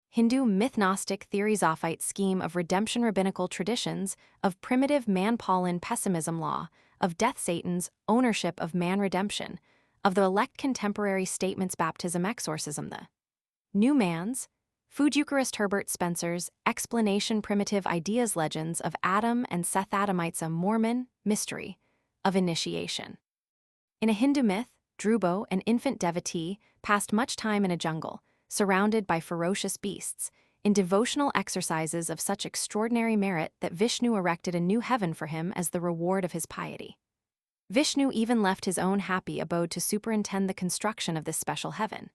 Hindu myth-Gnostic theory-Zophite scheme of redemption, rabbinical traditions, of primitive man-Pauline pessimism law, of death Satan's ownership of man redemption, of the elect contemporary statements baptism exorcism the new man's, Food Eucharist Herbert Spencer's explanation primitive ideas legends of Adam and Seth Adamites a Mormon mystery of initiation. In a Hindu myth, Dhruvo, an infant devotee, passed much time in a jungle, surrounded by ferocious beasts, in devotional exercises of such extraordinary merit that Vishnu erected a new heaven for him as the reward of his piety. Vishnu even left his own happy abode to superintend the construction of this special heaven.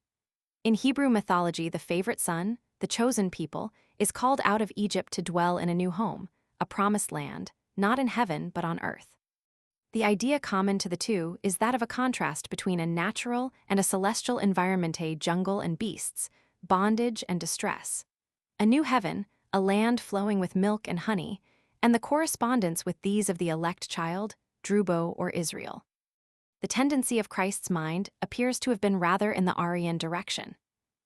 In Hebrew mythology, the favorite son, the chosen people, is called out of Egypt to dwell in a new home, a promised land, not in heaven but on earth. The idea common to the two is that of a contrast between a natural and a celestial environmente, jungle and beasts, bondage and distress. A new heaven, a land flowing with milk and honey, and the correspondence with these of the elect child, Dhruvo or Israel. The tendency of Christ's mind appears to have been rather in the Aryan direction.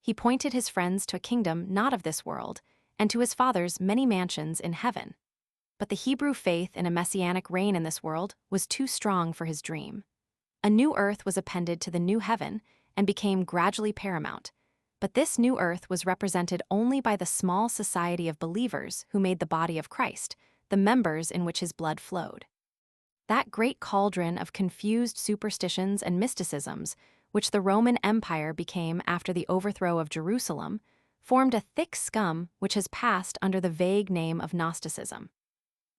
He pointed his friends to a kingdom not of this world, and to his Father's many mansions in heaven. But the Hebrew faith in a messianic reign in this world was too strong for his dream. A new earth was appended to the new heaven and became gradually paramount, but this new earth was represented only by the small society of believers who made the body of Christ, the members in which his blood flowed. That great cauldron of confused superstitions and mysticisms, which the Roman Empire became after the overthrow of Jerusalem, formed a thick scum which has passed under the vague name of Gnosticism.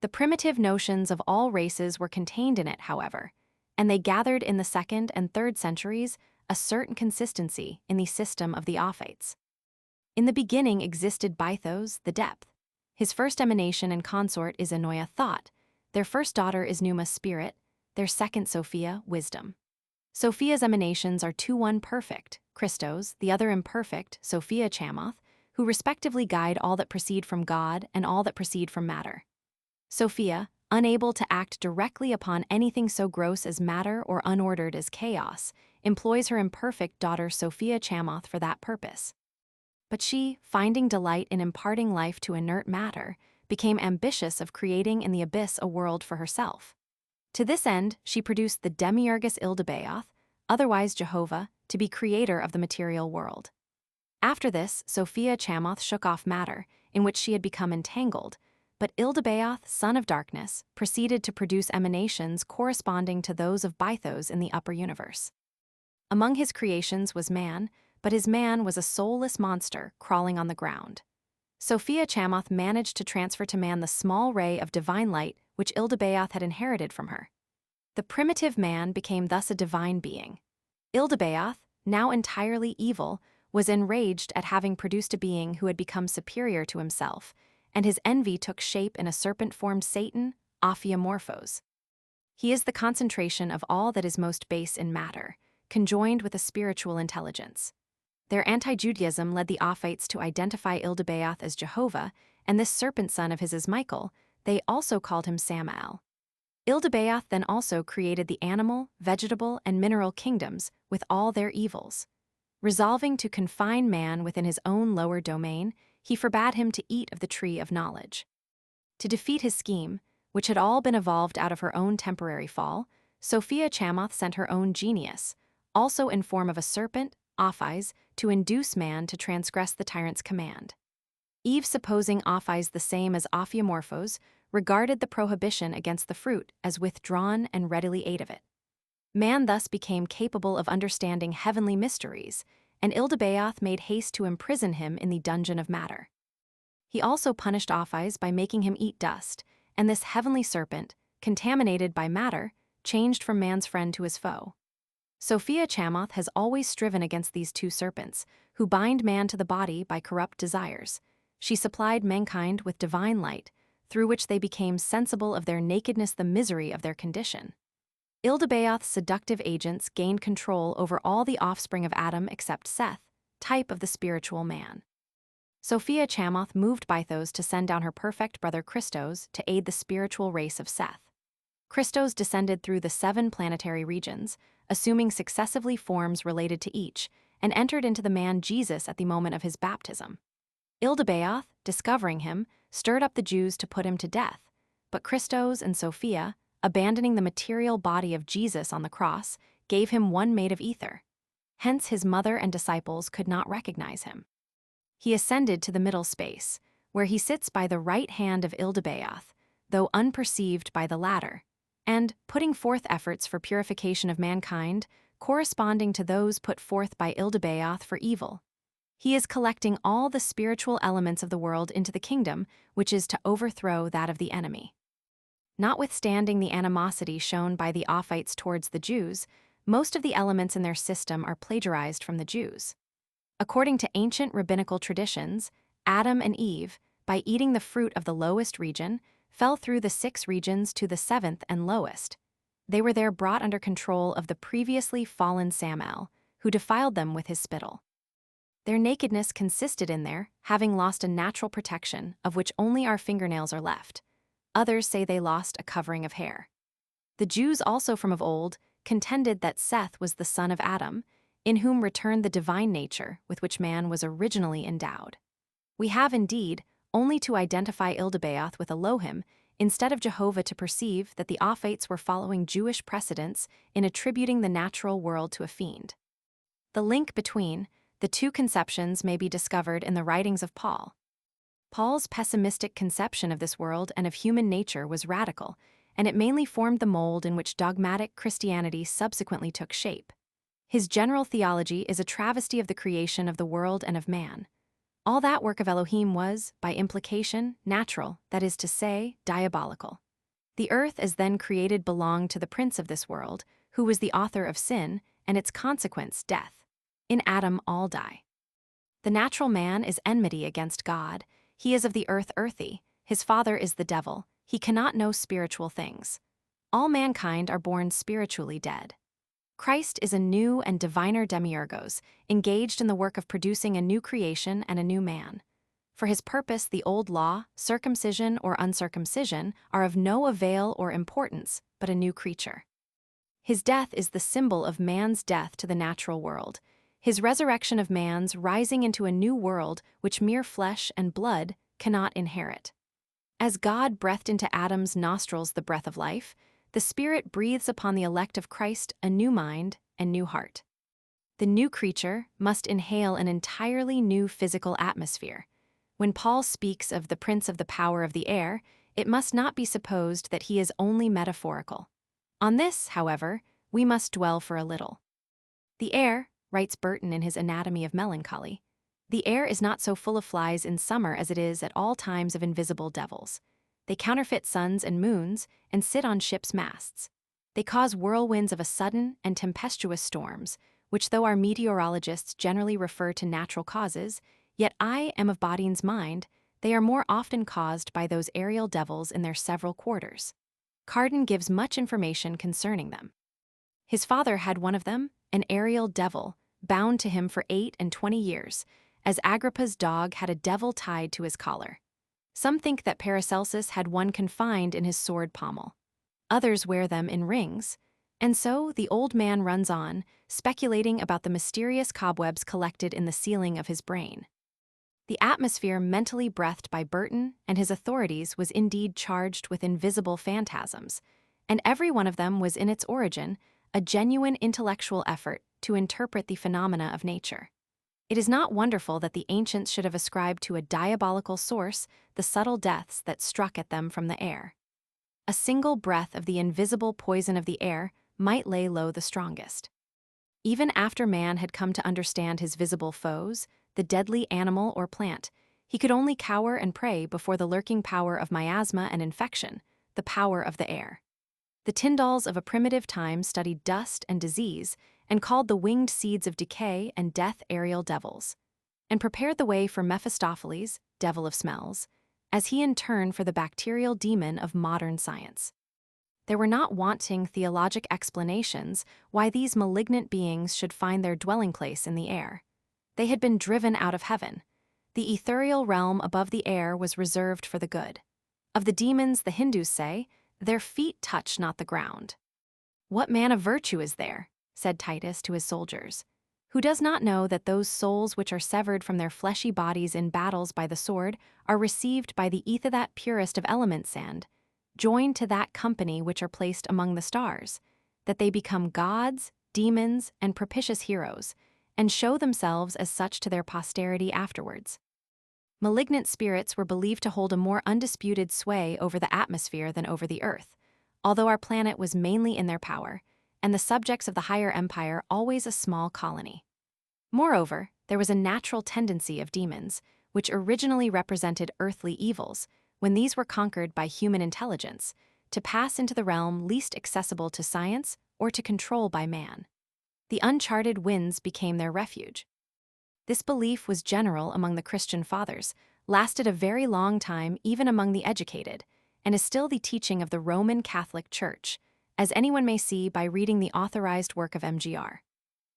The primitive notions of all races were contained in it, however, and they gathered in the 2nd and 3rd centuries a certain consistency in the system of the Ophites. In the beginning existed Bythos, the depth. His first emanation and consort is Anoia, thought. Their first daughter is Numa, spirit. Their second, Sophia, wisdom. Sophia's emanations are one perfect, Christos, the other imperfect, Sophia Chamoth, who respectively guide all that proceed from God and all that proceed from matter. Sophia, unable to act directly upon anything so gross as matter or unordered as chaos, employs her imperfect daughter Sophia Chamoth for that purpose. But she, finding delight in imparting life to inert matter, became ambitious of creating in the abyss a world for herself. To this end, she produced the demiurgus Ildebaoth, otherwise Jehovah, to be creator of the material world. After this, Sophia Chamoth shook off matter, in which she had become entangled, but Ildebaoth, son of darkness, proceeded to produce emanations corresponding to those of Bythos in the upper universe. Among his creations was man, but his man was a soulless monster crawling on the ground. Sophia Chamoth managed to transfer to man the small ray of divine light which Ildebaoth had inherited from her. The primitive man became thus a divine being. Ildebaoth, now entirely evil, was enraged at having produced a being who had become superior to himself, and his envy took shape in a serpent-formed Satan, Ophiomorphos. He is the concentration of all that is most base in matter, conjoined with a spiritual intelligence. Their anti-Judaism led the Ophites to identify Ildebaoth as Jehovah, and this serpent son of his is Michael. They also called him Samael. Ildebaoth then also created the animal, vegetable, and mineral kingdoms with all their evils. Resolving to confine man within his own lower domain, he forbade him to eat of the tree of knowledge. To defeat his scheme, which had all been evolved out of her own temporary fall, Sophia Chamoth sent her own genius, also in form of a serpent, Ophis, to induce man to transgress the tyrant's command. Eve, supposing Ophis the same as Ophiomorphos, regarded the prohibition against the fruit as withdrawn and readily ate of it. Man thus became capable of understanding heavenly mysteries, and Ildebaoth made haste to imprison him in the dungeon of matter. He also punished Ophis by making him eat dust, and this heavenly serpent, contaminated by matter, changed from man's friend to his foe. Sophia Chamoth has always striven against these two serpents, who bind man to the body by corrupt desires. She supplied mankind with divine light, through which they became sensible of their nakedness, the misery of their condition. Ildebaoth's seductive agents gained control over all the offspring of Adam except Seth, type of the spiritual man. Sophia Chamoth moved Bythos to send down her perfect brother Christos to aid the spiritual race of Seth. Christos descended through the 7 planetary regions, assuming successively forms related to each, and entered into the man Jesus at the moment of his baptism. Ildebaoth, discovering him, stirred up the Jews to put him to death, but Christos and Sophia, abandoning the material body of Jesus on the cross, gave him one made of ether. Hence his mother and disciples could not recognize him. He ascended to the middle space, where he sits by the right hand of Ildebaoth, though unperceived by the latter, and, putting forth efforts for purification of mankind, corresponding to those put forth by Ildebaoth for evil. He is collecting all the spiritual elements of the world into the kingdom, which is to overthrow that of the enemy. Notwithstanding the animosity shown by the Ophites towards the Jews, most of the elements in their system are plagiarized from the Jews. According to ancient rabbinical traditions, Adam and Eve, by eating the fruit of the lowest region, fell through the 6 regions to the 7th and lowest. They were there brought under control of the previously fallen Samael, who defiled them with his spittle. Their nakedness consisted in their having lost a natural protection of which only our fingernails are left. Others say they lost a covering of hair. The Jews also from of old contended that Seth was the son of Adam, in whom returned the divine nature with which man was originally endowed. We have indeed only to identify Ildebaoth with Elohim instead of Jehovah to perceive that the Ophites were following Jewish precedents in attributing the natural world to a fiend. The link between the two conceptions may be discovered in the writings of Paul. Paul's pessimistic conception of this world and of human nature was radical, and it mainly formed the mold in which dogmatic Christianity subsequently took shape. His general theology is a travesty of the creation of the world and of man. All that work of Elohim was, by implication, natural, that is to say, diabolical. The earth as then created belonged to the prince of this world, who was the author of sin, and its consequence, death. In Adam all die. The natural man is enmity against God. He is of the earth earthy. His father is the devil. He cannot know spiritual things. All mankind are born spiritually dead. Christ is a new and diviner demiurgos, engaged in the work of producing a new creation and a new man. For his purpose, the old law, circumcision or uncircumcision, are of no avail or importance, but a new creature. His death is the symbol of man's death to the natural world, his resurrection of man's rising into a new world which mere flesh and blood cannot inherit. As God breathed into Adam's nostrils the breath of life, the Spirit breathes upon the elect of Christ a new mind and new heart. The new creature must inhale an entirely new physical atmosphere. When Paul speaks of the prince of the power of the air, it must not be supposed that he is only metaphorical. On this, however, we must dwell for a little. The air, writes Burton in his Anatomy of Melancholy, the air is not so full of flies in summer as it is at all times of invisible devils. They counterfeit suns and moons and sit on ships' masts. They cause whirlwinds of a sudden and tempestuous storms, which though our meteorologists generally refer to natural causes, yet I am of Bodin's mind, they are more often caused by those aerial devils in their several quarters. Cardan gives much information concerning them. His father had one of them, an aerial devil, bound to him for 28 years, as Agrippa's dog had a devil tied to his collar. Some think that Paracelsus had one confined in his sword pommel. Others wear them in rings, and so the old man runs on, speculating about the mysterious cobwebs collected in the ceiling of his brain. The atmosphere mentally breathed by Burton and his authorities was indeed charged with invisible phantasms, and every one of them was in its origin a genuine intellectual effort to interpret the phenomena of nature. It is not wonderful that the ancients should have ascribed to a diabolical source the subtle deaths that struck at them from the air. A single breath of the invisible poison of the air might lay low the strongest. Even after man had come to understand his visible foes, the deadly animal or plant, he could only cower and pray before the lurking power of miasma and infection, the power of the air. The Tyndalls of a primitive time studied dust and disease and called the winged seeds of decay and death aerial devils, and prepared the way for Mephistopheles, devil of smells, as he in turn for the bacterial demon of modern science. There were not wanting theologic explanations why these malignant beings should find their dwelling place in the air. They had been driven out of heaven. The ethereal realm above the air was reserved for the good. Of the demons, the Hindus say, their feet touch not the ground. What man of virtue is there, said Titus to his soldiers, who does not know that those souls which are severed from their fleshy bodies in battles by the sword are received by the ether that purest of element sand, joined to that company which are placed among the stars, that they become gods, demons, and propitious heroes, and show themselves as such to their posterity afterwards. Malignant spirits were believed to hold a more undisputed sway over the atmosphere than over the earth, although our planet was mainly in their power, and the subjects of the higher empire always a small colony. Moreover, there was a natural tendency of demons, which originally represented earthly evils, when these were conquered by human intelligence, to pass into the realm least accessible to science or to control by man. The uncharted winds became their refuge. This belief was general among the Christian fathers, lasted a very long time even among the educated, and is still the teaching of the Roman Catholic Church, as anyone may see by reading the authorized work of Mgr.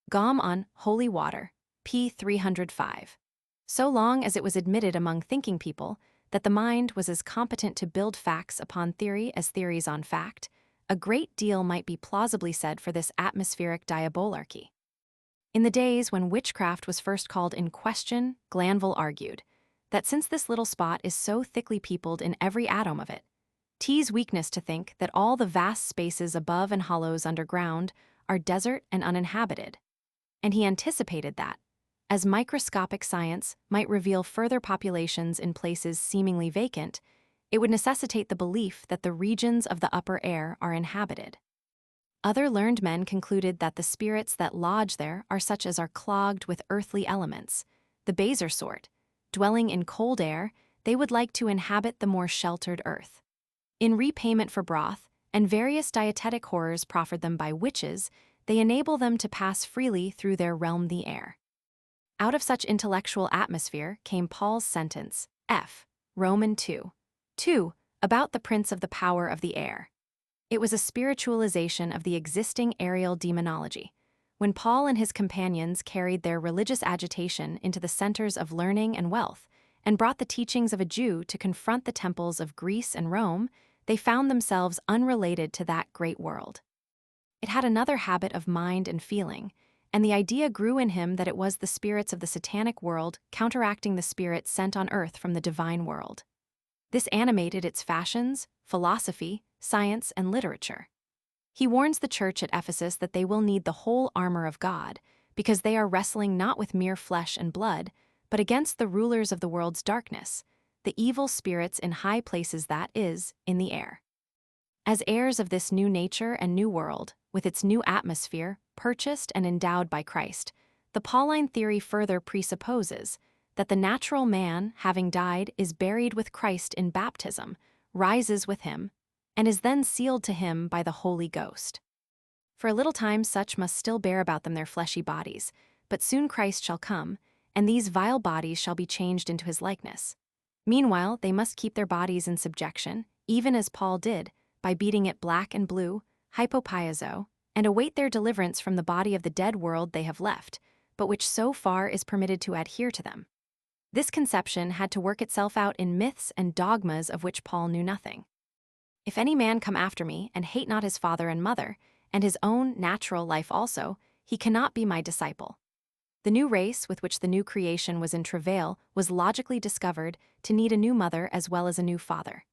Gom on Holy Water, p. 305. So long as it was admitted among thinking people that the mind was as competent to build facts upon theory as theories on fact, a great deal might be plausibly said for this atmospheric diabolarchy. In the days when witchcraft was first called in question, Glanville argued that since this little spot is so thickly peopled in every atom of it, 'tis weakness to think that all the vast spaces above and hollows underground are desert and uninhabited, and he anticipated that, as microscopic science might reveal further populations in places seemingly vacant, it would necessitate the belief that the regions of the upper air are inhabited. Other learned men concluded that the spirits that lodge there are such as are clogged with earthly elements, the baser sort. Dwelling in cold air, they would like to inhabit the more sheltered earth. In repayment for broth, and various dietetic horrors proffered them by witches, they enable them to pass freely through their realm the air. Out of such intellectual atmosphere came Paul's sentence, F. Roman 2, about the prince of the power of the air. It was a spiritualization of the existing aerial demonology, when Paul and his companions carried their religious agitation into the centers of learning and wealth, and brought the teachings of a Jew to confront the temples of Greece and Rome. They found themselves unrelated to that great world. It had another habit of mind and feeling, and the idea grew in him that it was the spirits of the satanic world counteracting the spirits sent on earth from the divine world. This animated its fashions, philosophy, science, and literature. He warns the church at Ephesus that they will need the whole armor of God, because they are wrestling not with mere flesh and blood, but against the rulers of the world's darkness, the evil spirits in high places, that is, in the air. As heirs of this new nature and new world, with its new atmosphere, purchased and endowed by Christ, the Pauline theory further presupposes that the natural man, having died, is buried with Christ in baptism, rises with him, and is then sealed to him by the Holy Ghost. For a little time such must still bear about them their fleshy bodies, but soon Christ shall come, and these vile bodies shall be changed into his likeness. Meanwhile they must keep their bodies in subjection, even as Paul did, by beating it black and blue, hypopiazo, and await their deliverance from the body of the dead world they have left, but which so far is permitted to adhere to them. This conception had to work itself out in myths and dogmas of which Paul knew nothing. If any man come after me, and hate not his father and mother, and his own natural life also, he cannot be my disciple. The new race with which the new creation was in travail was logically discovered to need a new mother as well as a new father.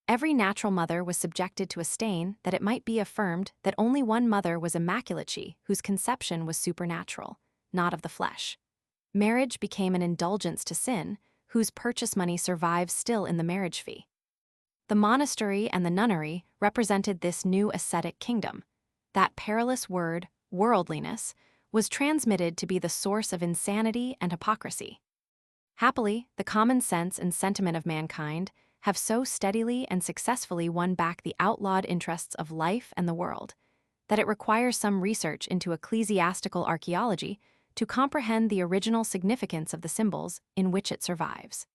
Every natural mother was subjected to a stain that it might be affirmed that only one mother was immaculate, she whose conception was supernatural, not of the flesh. Marriage became an indulgence to sin, whose purchase money survives still in the marriage fee. The monastery and the nunnery represented this new ascetic kingdom. That perilous word, worldliness, was transmitted to be the source of insanity and hypocrisy. Happily, the common sense and sentiment of mankind have so steadily and successfully won back the outlawed interests of life and the world, that it requires some research into ecclesiastical archaeology to comprehend the original significance of the symbols in which it survives.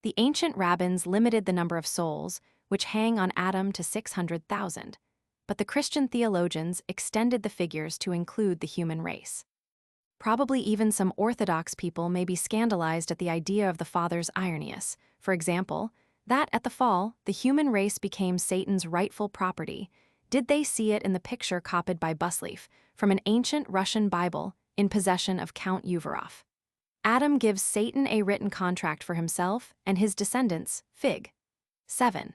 The ancient rabbins limited the number of souls which hang on Adam to 600,000, but the Christian theologians extended the figures to include the human race. Probably even some Orthodox people may be scandalized at the idea of the Father's ironious, for example, that at the fall, the human race became Satan's rightful property. Did they see it in the picture copied by Busleaf from an ancient Russian Bible in possession of Count Uvarov? Adam gives Satan a written contract for himself and his descendants, Fig. 7.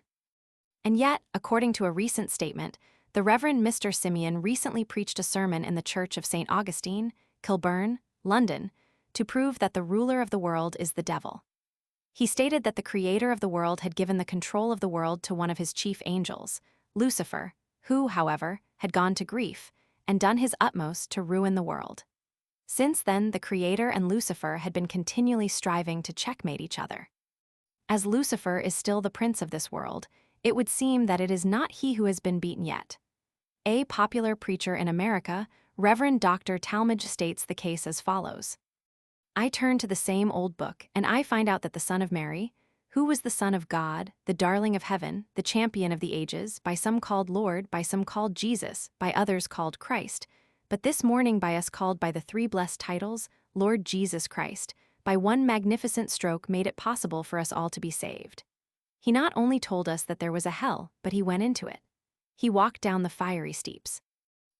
And yet, according to a recent statement, the Reverend Mr. Simeon recently preached a sermon in the Church of St. Augustine, Kilburn, London, to prove that the ruler of the world is the devil. He stated that the creator of the world had given the control of the world to one of his chief angels, Lucifer, who, however, had gone to grief and done his utmost to ruin the world. Since then, the creator and Lucifer had been continually striving to checkmate each other. As Lucifer is still the prince of this world, it would seem that it is not he who has been beaten yet. A popular preacher in America, Reverend Dr. Talmage, states the case as follows. I turn to the same old book, and I find out that the Son of Mary, who was the Son of God, the darling of heaven, the champion of the ages, by some called Lord, by some called Jesus, by others called Christ, but this morning by us called by the three blessed titles, Lord Jesus Christ, by one magnificent stroke made it possible for us all to be saved. He not only told us that there was a hell, but he went into it. He walked down the fiery steeps.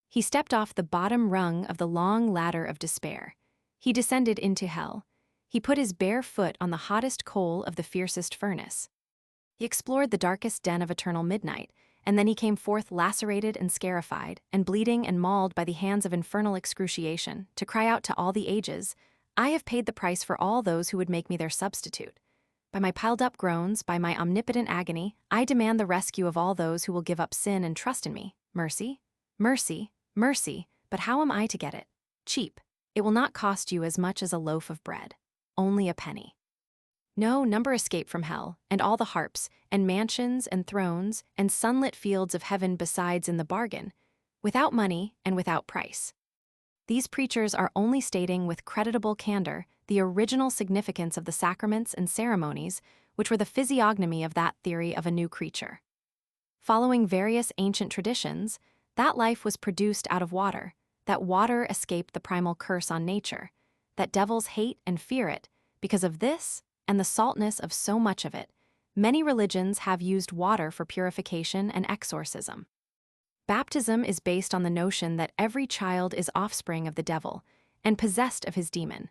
He stepped off the bottom rung of the long ladder of despair. He descended into hell. He put his bare foot on the hottest coal of the fiercest furnace. He explored the darkest den of eternal midnight, and then he came forth lacerated and scarified, and bleeding and mauled by the hands of infernal excruciation, to cry out to all the ages, I have paid the price for all those who would make me their substitute. By my piled-up groans, by my omnipotent agony, I demand the rescue of all those who will give up sin and trust in me. Mercy, mercy, mercy, but how am I to get it? Cheap. It will not cost you as much as a loaf of bread. Only a penny. No number escape from hell, and all the harps, and mansions, and thrones, and sunlit fields of heaven besides in the bargain, without money and without price. These preachers are only stating with creditable candor the original significance of the sacraments and ceremonies, which were the physiognomy of that theory of a new creature. Following various ancient traditions, that life was produced out of water, that water escaped the primal curse on nature, that devils hate and fear it. Because of this, and the saltness of so much of it, many religions have used water for purification and exorcism. Baptism is based on the notion that every child is offspring of the devil and possessed of his demon.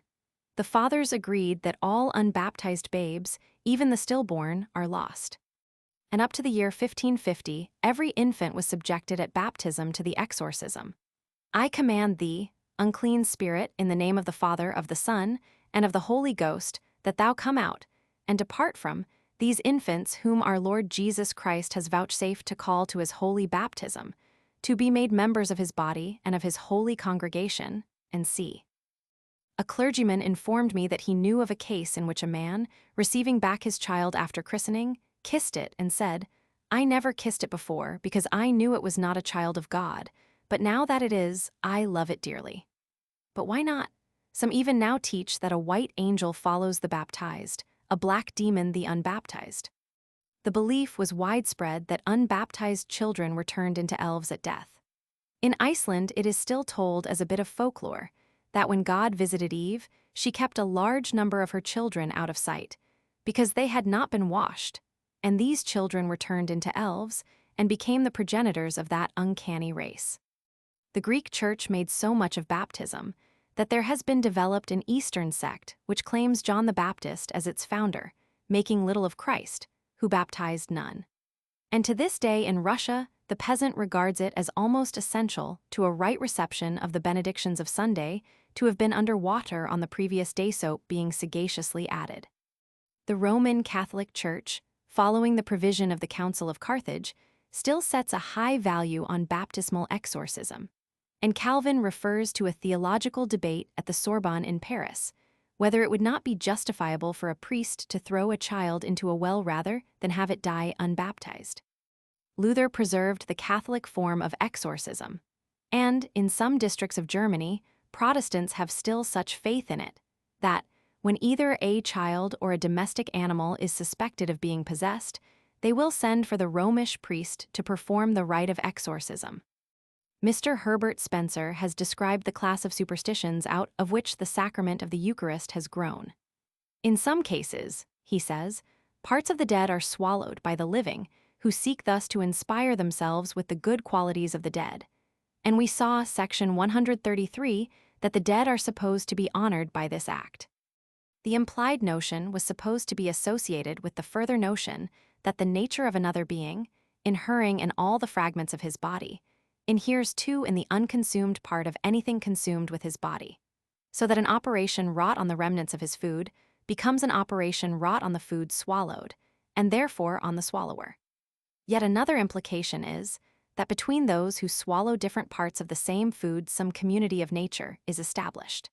The fathers agreed that all unbaptized babes, even the stillborn, are lost. And up to the year 1550, every infant was subjected at baptism to the exorcism. I command thee, unclean spirit, in the name of the Father, of the Son, and of the Holy Ghost, that thou come out, and depart from these infants whom our Lord Jesus Christ has vouchsafed to call to his holy baptism, to be made members of his body and of his holy congregation, and see. A clergyman informed me that he knew of a case in which a man, receiving back his child after christening, kissed it and said, I never kissed it before because I knew it was not a child of God, but now that it is, I love it dearly. But why not? Some even now teach that a white angel follows the baptized, a black demon the unbaptized. The belief was widespread that unbaptized children were turned into elves at death. In Iceland, it is still told as a bit of folklore that when God visited Eve, she kept a large number of her children out of sight, because they had not been washed, and these children were turned into elves and became the progenitors of that uncanny race. The Greek Church made so much of baptism that there has been developed an Eastern sect which claims John the Baptist as its founder, making little of Christ, who baptized none. And to this day in Russia, the peasant regards it as almost essential to a right reception of the benedictions of Sunday to have been under water on the previous day, soap being sagaciously added. The Roman Catholic Church, following the provision of the Council of Carthage, still sets a high value on baptismal exorcism. And Calvin refers to a theological debate at the Sorbonne in Paris, whether it would not be justifiable for a priest to throw a child into a well rather than have it die unbaptized. Luther preserved the Catholic form of exorcism, and in some districts of Germany, Protestants have still such faith in it that, when either a child or a domestic animal is suspected of being possessed, they will send for the Romish priest to perform the rite of exorcism. Mr. Herbert Spencer has described the class of superstitions out of which the sacrament of the Eucharist has grown. In some cases, he says, parts of the dead are swallowed by the living, who seek thus to inspire themselves with the good qualities of the dead. And we saw, section 133, that the dead are supposed to be honored by this act. The implied notion was supposed to be associated with the further notion that the nature of another being, inhering in all the fragments of his body, inheres too in the unconsumed part of anything consumed with his body, so that an operation wrought on the remnants of his food becomes an operation wrought on the food swallowed, and therefore on the swallower. Yet another implication is that between those who swallow different parts of the same food some community of nature is established.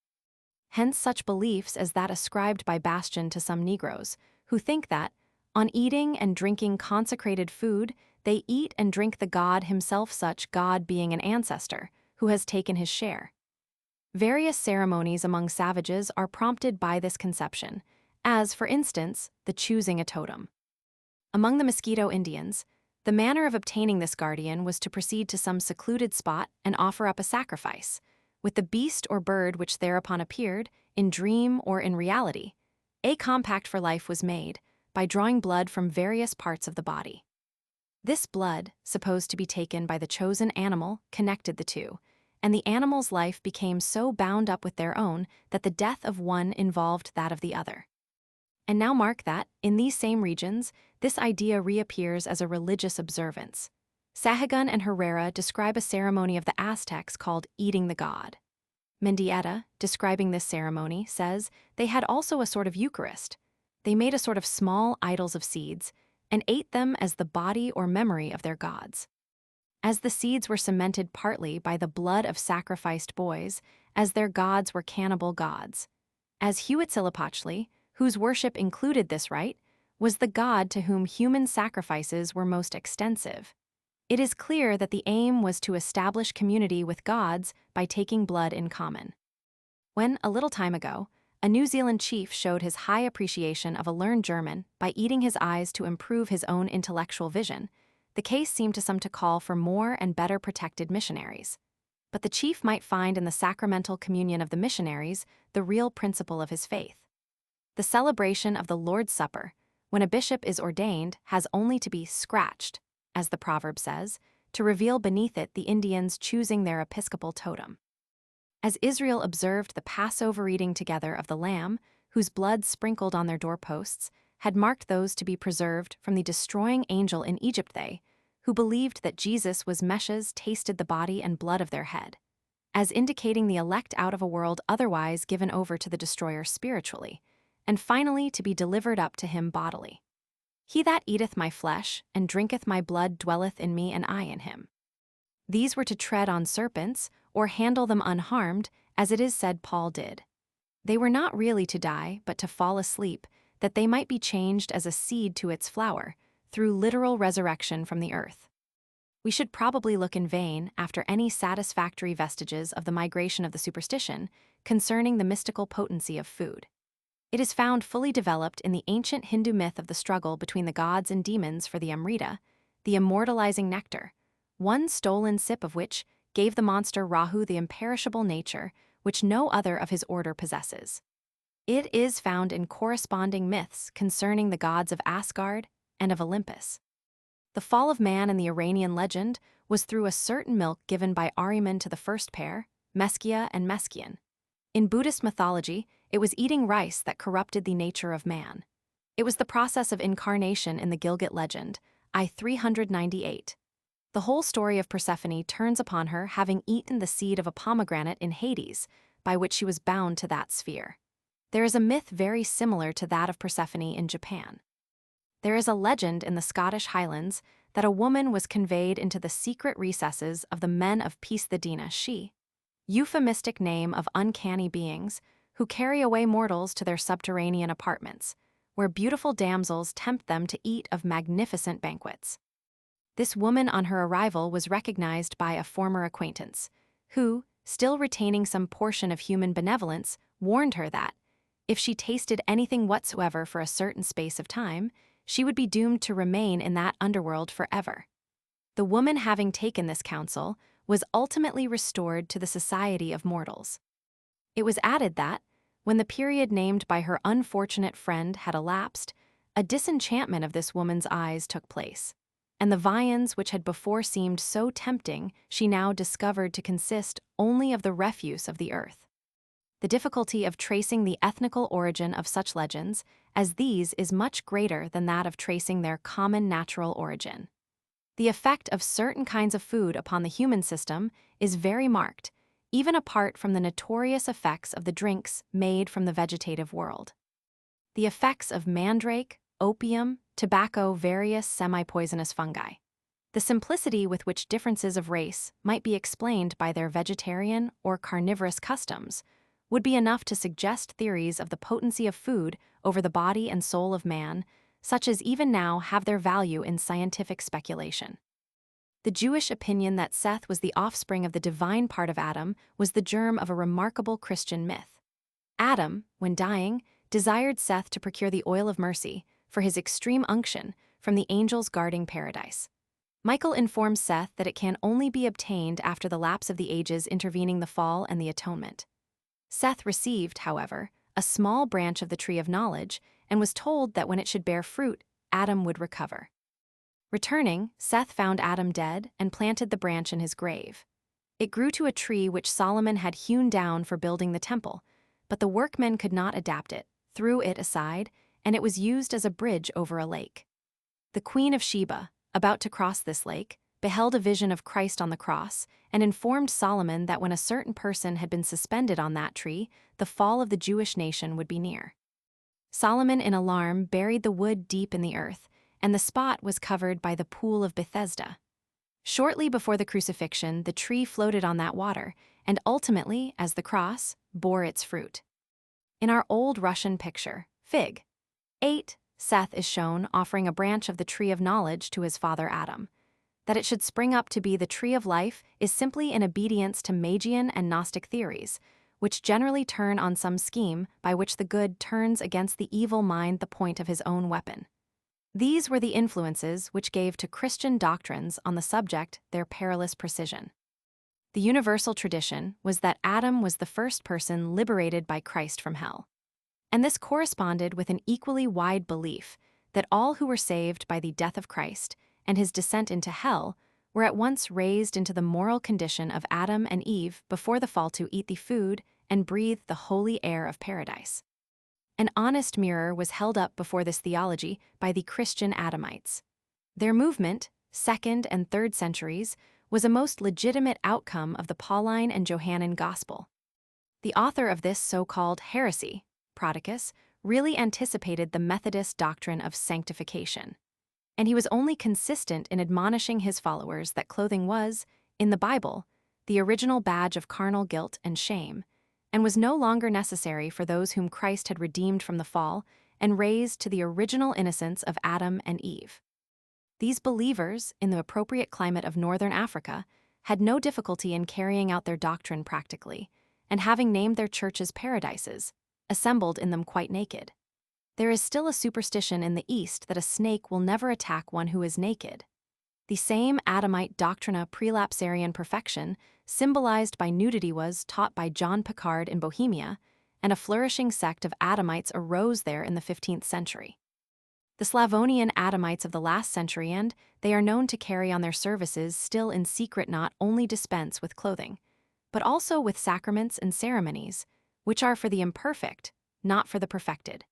Hence such beliefs as that ascribed by Bastian to some Negroes, who think that, on eating and drinking consecrated food, they eat and drink the God himself, such God being an ancestor, who has taken his share. Various ceremonies among savages are prompted by this conception, as, for instance, the choosing a totem. Among the Mosquito Indians, the manner of obtaining this guardian was to proceed to some secluded spot and offer up a sacrifice, with the beast or bird which thereupon appeared, in dream or in reality. A compact for life was made, by drawing blood from various parts of the body. This blood, supposed to be taken by the chosen animal, connected the two, and the animal's life became so bound up with their own that the death of one involved that of the other. And now mark that, in these same regions, this idea reappears as a religious observance. Sahagun and Herrera describe a ceremony of the Aztecs called eating the god. Mendieta, describing this ceremony, says they had also a sort of Eucharist. They made a sort of small idols of seeds and ate them as the body or memory of their gods. As the seeds were cemented partly by the blood of sacrificed boys, as their gods were cannibal gods. As Huitzilopochtli, whose worship included this rite, was the god to whom human sacrifices were most extensive. It is clear that the aim was to establish community with gods by taking blood in common. When, a little time ago, a New Zealand chief showed his high appreciation of a learned German by eating his eyes to improve his own intellectual vision, the case seemed to some to call for more and better protected missionaries. But the chief might find in the sacramental communion of the missionaries the real principle of his faith. The celebration of the Lord's Supper, when a bishop is ordained, has only to be scratched, as the proverb says, to reveal beneath it the Indians choosing their episcopal totem. As Israel observed the Passover eating together of the lamb, whose blood sprinkled on their doorposts, had marked those to be preserved from the destroying angel in Egypt, they, who believed that Jesus was Meshes, tasted the body and blood of their head, as indicating the elect out of a world otherwise given over to the destroyer spiritually, and finally to be delivered up to him bodily. He that eateth my flesh and drinketh my blood dwelleth in me, and I in him. These were to tread on serpents, or handle them unharmed, as it is said Paul did. They were not really to die, but to fall asleep, that they might be changed as a seed to its flower, through literal resurrection from the earth. We should probably look in vain after any satisfactory vestiges of the migration of the superstition concerning the mystical potency of food. It is found fully developed in the ancient Hindu myth of the struggle between the gods and demons for the Amrita, the immortalizing nectar, one stolen sip of which gave the monster Rahu the imperishable nature which no other of his order possesses. It is found in corresponding myths concerning the gods of Asgard and of Olympus. The fall of man in the Iranian legend was through a certain milk given by Ahriman to the first pair, Meskia and Meskian. In Buddhist mythology, it was eating rice that corrupted the nature of man. It was the process of incarnation in the Gilgit legend, I 398. The whole story of Persephone turns upon her having eaten the seed of a pomegranate in Hades, by which she was bound to that sphere. There is a myth very similar to that of Persephone in Japan. There is a legend in the Scottish Highlands that a woman was conveyed into the secret recesses of the men of Peace the Dina she, euphemistic name of uncanny beings, who carry away mortals to their subterranean apartments, where beautiful damsels tempt them to eat of magnificent banquets. This woman on her arrival was recognized by a former acquaintance, who, still retaining some portion of human benevolence, warned her that, if she tasted anything whatsoever for a certain space of time, she would be doomed to remain in that underworld forever. The woman, having taken this counsel, was ultimately restored to the society of mortals. It was added that, when the period named by her unfortunate friend had elapsed, a disenchantment of this woman's eyes took place, and the viands which had before seemed so tempting she now discovered to consist only of the refuse of the earth. The difficulty of tracing the ethnical origin of such legends as these is much greater than that of tracing their common natural origin. The effect of certain kinds of food upon the human system is very marked, even apart from the notorious effects of the drinks made from the vegetative world. The effects of mandrake, opium, tobacco, various semi-poisonous fungi. The simplicity with which differences of race might be explained by their vegetarian or carnivorous customs would be enough to suggest theories of the potency of food over the body and soul of man, such as even now have their value in scientific speculation. The Jewish opinion that Seth was the offspring of the divine part of Adam was the germ of a remarkable Christian myth. Adam, when dying, desired Seth to procure the oil of mercy for his extreme unction from the angels guarding paradise. Michael informs Seth that it can only be obtained after the lapse of the ages intervening the fall and the atonement. Seth received, however, a small branch of the tree of knowledge and was told that when it should bear fruit, Adam would recover. Returning, Seth found Adam dead and planted the branch in his grave. It grew to a tree which Solomon had hewn down for building the temple, but the workmen could not adapt it, threw it aside, and it was used as a bridge over a lake. The Queen of Sheba, about to cross this lake, beheld a vision of Christ on the cross and informed Solomon that when a certain person had been suspended on that tree, the fall of the Jewish nation would be near. Solomon, in alarm, buried the wood deep in the earth, and the spot was covered by the pool of Bethesda. Shortly before the crucifixion, the tree floated on that water, and ultimately, as the cross, bore its fruit. In our old Russian picture, Fig. 8, Seth is shown offering a branch of the tree of knowledge to his father Adam. That it should spring up to be the tree of life is simply in obedience to Magian and Gnostic theories, which generally turn on some scheme by which the good turns against the evil mind the point of his own weapon. These were the influences which gave to Christian doctrines on the subject their perilous precision. The universal tradition was that Adam was the first person liberated by Christ from hell. And this corresponded with an equally wide belief that all who were saved by the death of Christ and his descent into hell were at once raised into the moral condition of Adam and Eve before the fall to eat the food and breathe the holy air of paradise. An honest mirror was held up before this theology by the Christian Adamites. Their movement, 2nd and 3rd centuries, was a most legitimate outcome of the Pauline and Johannine gospel. The author of this so-called heresy, Prodicus, really anticipated the Methodist doctrine of sanctification. And he was only consistent in admonishing his followers that clothing was, in the Bible, the original badge of carnal guilt and shame, and was no longer necessary for those whom Christ had redeemed from the fall and raised to the original innocence of Adam and Eve. These believers, in the appropriate climate of northern Africa, had no difficulty in carrying out their doctrine practically, and having named their churches paradises, assembled in them quite naked. There is still a superstition in the East that a snake will never attack one who is naked. The same Adamite doctrina prelapsarian perfection, symbolized by nudity, was taught by John Picard in Bohemia, and a flourishing sect of Adamites arose there in the 15th century. The Slavonian Adamites of the last century, and they are known to carry on their services still in secret, not only dispense with clothing, but also with sacraments and ceremonies, which are for the imperfect, not for the perfected.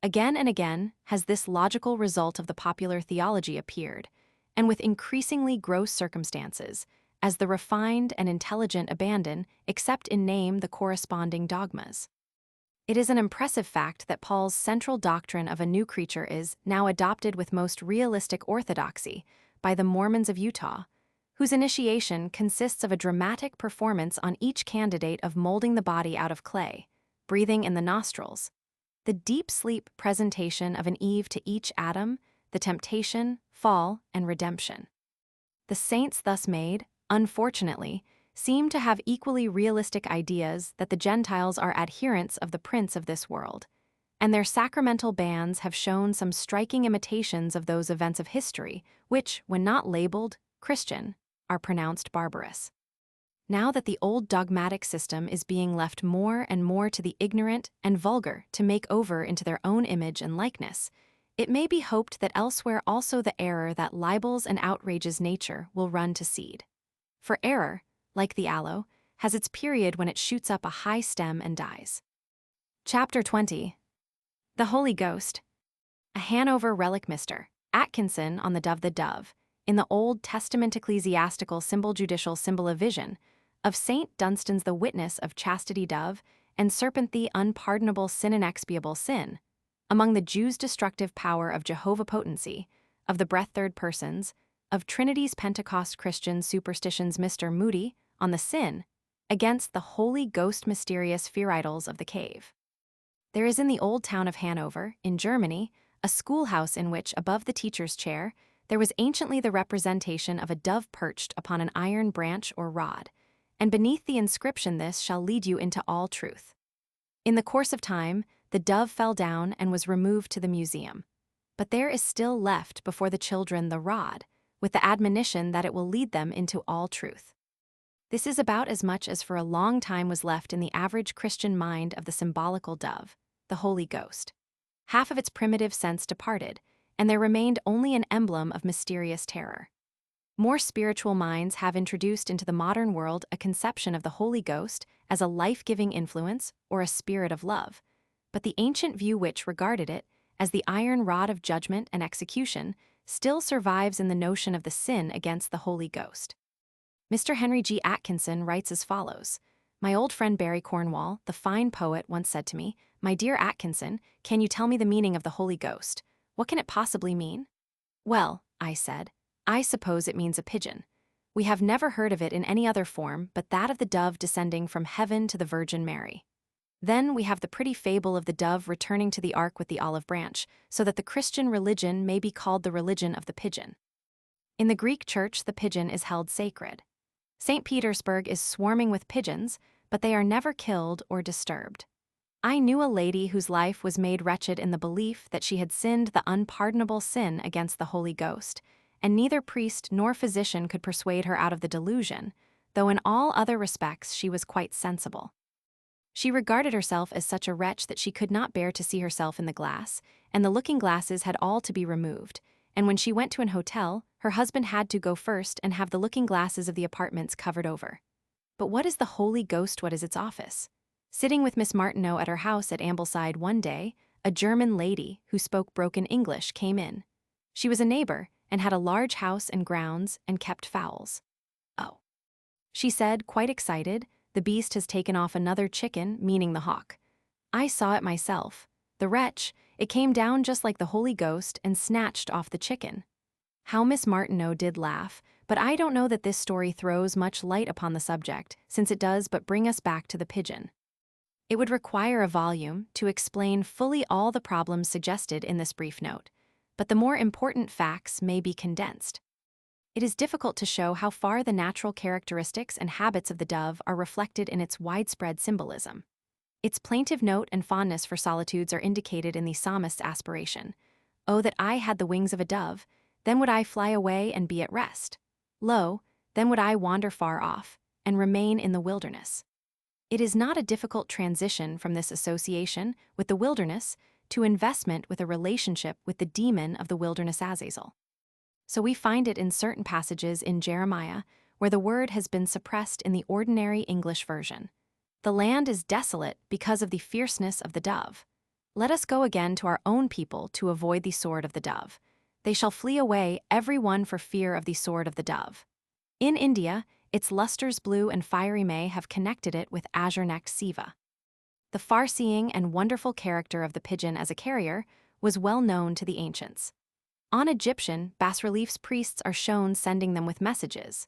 Again and again has this logical result of the popular theology appeared, and with increasingly gross circumstances, as the refined and intelligent abandon, except in name, the corresponding dogmas. It is an impressive fact that Paul's central doctrine of a new creature is now adopted with most realistic orthodoxy by the Mormons of Utah, whose initiation consists of a dramatic performance on each candidate of molding the body out of clay, breathing in the nostrils. The deep sleep presentation of an Eve to each Adam, the temptation, fall, and redemption. The saints thus made, unfortunately, seem to have equally realistic ideas that the Gentiles are adherents of the prince of this world, and their sacramental bans have shown some striking imitations of those events of history which, when not labeled Christian, are pronounced barbarous. Now that the old dogmatic system is being left more and more to the ignorant and vulgar to make over into their own image and likeness, it may be hoped that elsewhere also the error that libels and outrages nature will run to seed. For error, like the aloe, has its period when it shoots up a high stem and dies. Chapter 20. The Holy Ghost. A Hanover relic. Mr. Atkinson on the dove, in the Old Testament ecclesiastical symbol judicial symbol of vision, of Saint Dunstan's the witness of chastity dove, and serpent the unpardonable sin and expiable sin, among the Jews' destructive power of Jehovah potency, of the breath third persons, of Trinity's Pentecost Christian superstitions. Mr. Moody, on the sin, against the Holy Ghost mysterious fear idols of the cave. There is in the old town of Hanover, in Germany, a schoolhouse in which, above the teacher's chair, there was anciently the representation of a dove perched upon an iron branch or rod, and beneath the inscription, "This shall lead you into all truth." In the course of time, the dove fell down and was removed to the museum. But there is still left before the children the rod, with the admonition that it will lead them into all truth. This is about as much as for a long time was left in the average Christian mind of the symbolical dove, the Holy Ghost. Half of its primitive sense departed, and there remained only an emblem of mysterious terror. More spiritual minds have introduced into the modern world a conception of the Holy Ghost as a life-giving influence or a spirit of love, but the ancient view which regarded it as the iron rod of judgment and execution still survives in the notion of the sin against the Holy Ghost. Mr. Henry G. Atkinson writes as follows: "My old friend Barry Cornwall, the fine poet, once said to me, 'My dear Atkinson, can you tell me the meaning of the Holy Ghost? What can it possibly mean?' 'Well,' I said, 'I suppose it means a pigeon. We have never heard of it in any other form but that of the dove descending from heaven to the Virgin Mary. Then we have the pretty fable of the dove returning to the ark with the olive branch, so that the Christian religion may be called the religion of the pigeon. In the Greek church, the pigeon is held sacred. St. Petersburg is swarming with pigeons, but they are never killed or disturbed. I knew a lady whose life was made wretched in the belief that she had sinned the unpardonable sin against the Holy Ghost, and neither priest nor physician could persuade her out of the delusion, though in all other respects she was quite sensible. She regarded herself as such a wretch that she could not bear to see herself in the glass, and the looking-glasses had all to be removed, and when she went to an hotel, her husband had to go first and have the looking-glasses of the apartments covered over. But what is the Holy Ghost? What is its office? Sitting with Miss Martineau at her house at Ambleside one day, a German lady who spoke broken English came in. She was a neighbor and had a large house and grounds and kept fowls. "Oh," she said, quite excited, "the beast has taken off another chicken," meaning the hawk. I saw it myself. The wretch, it came down just like the Holy Ghost and snatched off the chicken. How Miss Martineau did laugh, but I don't know that this story throws much light upon the subject, since it does but bring us back to the pigeon. It would require a volume to explain fully all the problems suggested in this brief note, but the more important facts may be condensed. It is difficult to show how far the natural characteristics and habits of the dove are reflected in its widespread symbolism. Its plaintive note and fondness for solitudes are indicated in the psalmist's aspiration. "Oh, that I had the wings of a dove, then would I fly away and be at rest. Lo, then would I wander far off, and remain in the wilderness." It is not a difficult transition from this association with the wilderness to investment with a relationship with the demon of the wilderness Azazel. So we find it in certain passages in Jeremiah, where the word has been suppressed in the ordinary English version. "The land is desolate because of the fierceness of the dove. Let us go again to our own people to avoid the sword of the dove. They shall flee away, every one for fear of the sword of the dove." In India, its lustres blue and fiery may have connected it with azure-necked Siva. The far-seeing and wonderful character of the pigeon as a carrier was well known to the ancients. On Egyptian bas-reliefs, priests are shown sending them with messages.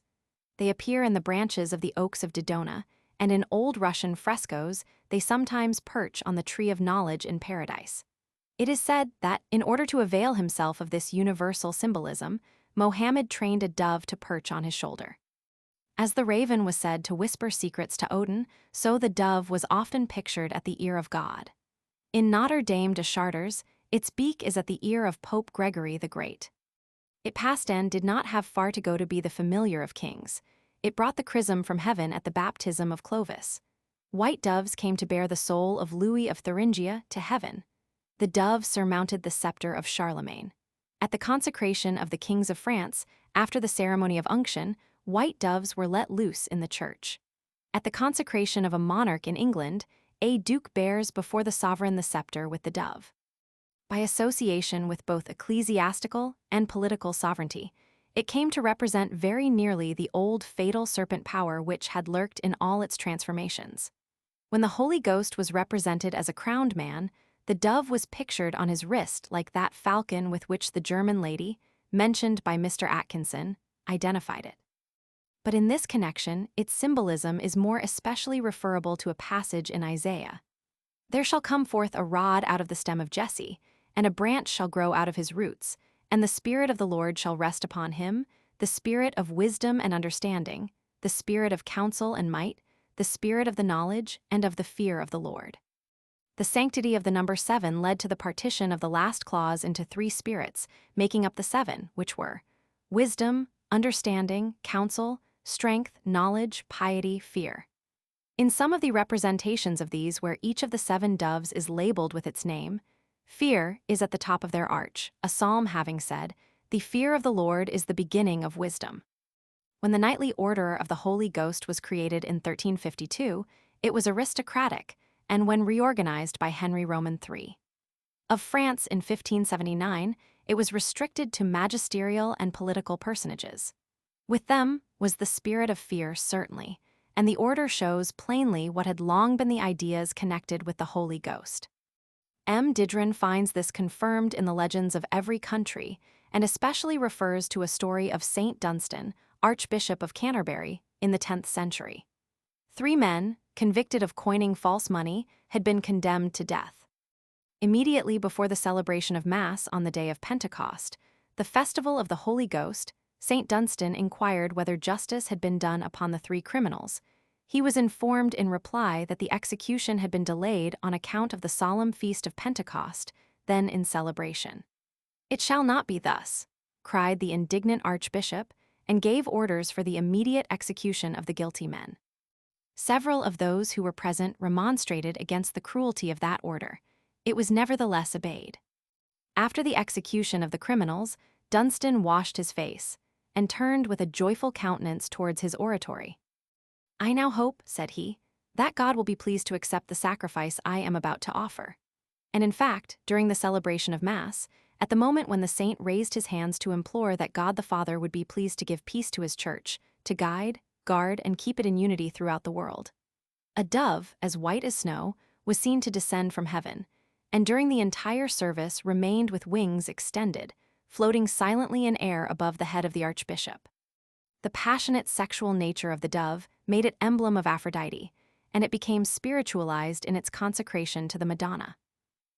They appear in the branches of the oaks of Dodona, and in old Russian frescoes, they sometimes perch on the tree of knowledge in paradise. It is said that, in order to avail himself of this universal symbolism, Mohammed trained a dove to perch on his shoulder. As the raven was said to whisper secrets to Odin, so the dove was often pictured at the ear of God. In Notre Dame de Chartres, its beak is at the ear of Pope Gregory the Great. It Pastan did not have far to go to be the familiar of kings. It brought the chrism from heaven at the baptism of Clovis. White doves came to bear the soul of Louis of Thuringia to heaven. The dove surmounted the scepter of Charlemagne. At the consecration of the kings of France, after the ceremony of unction, white doves were let loose in the church. At the consecration of a monarch in England, a duke bears before the sovereign the scepter with the dove. By association with both ecclesiastical and political sovereignty, it came to represent very nearly the old fatal serpent power which had lurked in all its transformations. When the Holy Ghost was represented as a crowned man, the dove was pictured on his wrist like that falcon with which the German lady, mentioned by Mr. Atkinson, identified it. But in this connection, its symbolism is more especially referable to a passage in Isaiah. There shall come forth a rod out of the stem of Jesse, and a branch shall grow out of his roots, and the Spirit of the Lord shall rest upon him, the Spirit of wisdom and understanding, the Spirit of counsel and might, the Spirit of the knowledge and of the fear of the Lord. The sanctity of the number 7 led to the partition of the last clause into 3 spirits, making up the 7, which were wisdom, understanding, counsel, strength, knowledge, piety, fear. In some of the representations of these where each of the 7 doves is labeled with its name, fear is at the top of their arch, a psalm having said, "The fear of the Lord is the beginning of wisdom." When the Knightly Order of the Holy Ghost was created in 1352, it was aristocratic, and when reorganized by Henry Roman III. Of France in 1579, it was restricted to magisterial and political personages. With them was the spirit of fear, certainly, and the order shows plainly what had long been the ideas connected with the Holy Ghost. M. Didron finds this confirmed in the legends of every country, and especially refers to a story of Saint Dunstan, Archbishop of Canterbury, in the 10th century. 3 men, convicted of coining false money, had been condemned to death. Immediately before the celebration of Mass on the day of Pentecost, the festival of the Holy Ghost, Saint Dunstan inquired whether justice had been done upon the 3 criminals. He was informed in reply that the execution had been delayed on account of the solemn feast of Pentecost, then in celebration. "It shall not be thus," cried the indignant archbishop, and gave orders for the immediate execution of the guilty men. Several of those who were present remonstrated against the cruelty of that order. It was nevertheless obeyed. After the execution of the criminals, Dunstan washed his face, and turned with a joyful countenance towards his oratory. "I now hope," said he, "that God will be pleased to accept the sacrifice I am about to offer." And in fact, during the celebration of Mass, at the moment when the saint raised his hands to implore that God the Father would be pleased to give peace to his church, to guide, guard, and keep it in unity throughout the world, a dove, as white as snow, was seen to descend from heaven, and during the entire service remained with wings extended, floating silently in air above the head of the archbishop. The passionate sexual nature of the dove made it emblem of Aphrodite, and it became spiritualized in its consecration to the Madonna.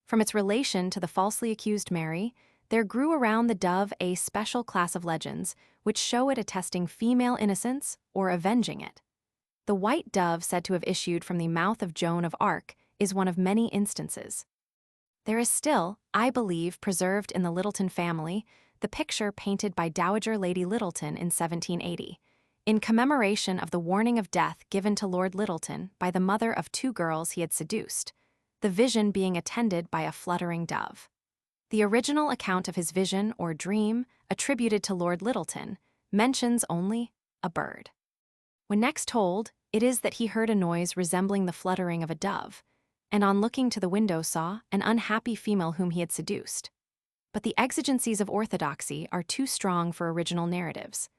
From its relation to the falsely accused Mary, there grew around the dove a special class of legends which show it attesting female innocence or avenging it. The white dove said to have issued from the mouth of Joan of Arc is one of many instances. There is still, I believe, preserved in the Littleton family, the picture painted by Dowager Lady Littleton in 1780, in commemoration of the warning of death given to Lord Littleton by the mother of 2 girls he had seduced, the vision being attended by a fluttering dove. The original account of his vision or dream, attributed to Lord Littleton, mentions only a bird. When next told, it is that he heard a noise resembling the fluttering of a dove, and on looking to the window saw an unhappy female whom he had seduced. But the exigencies of orthodoxy are too strong for original narratives.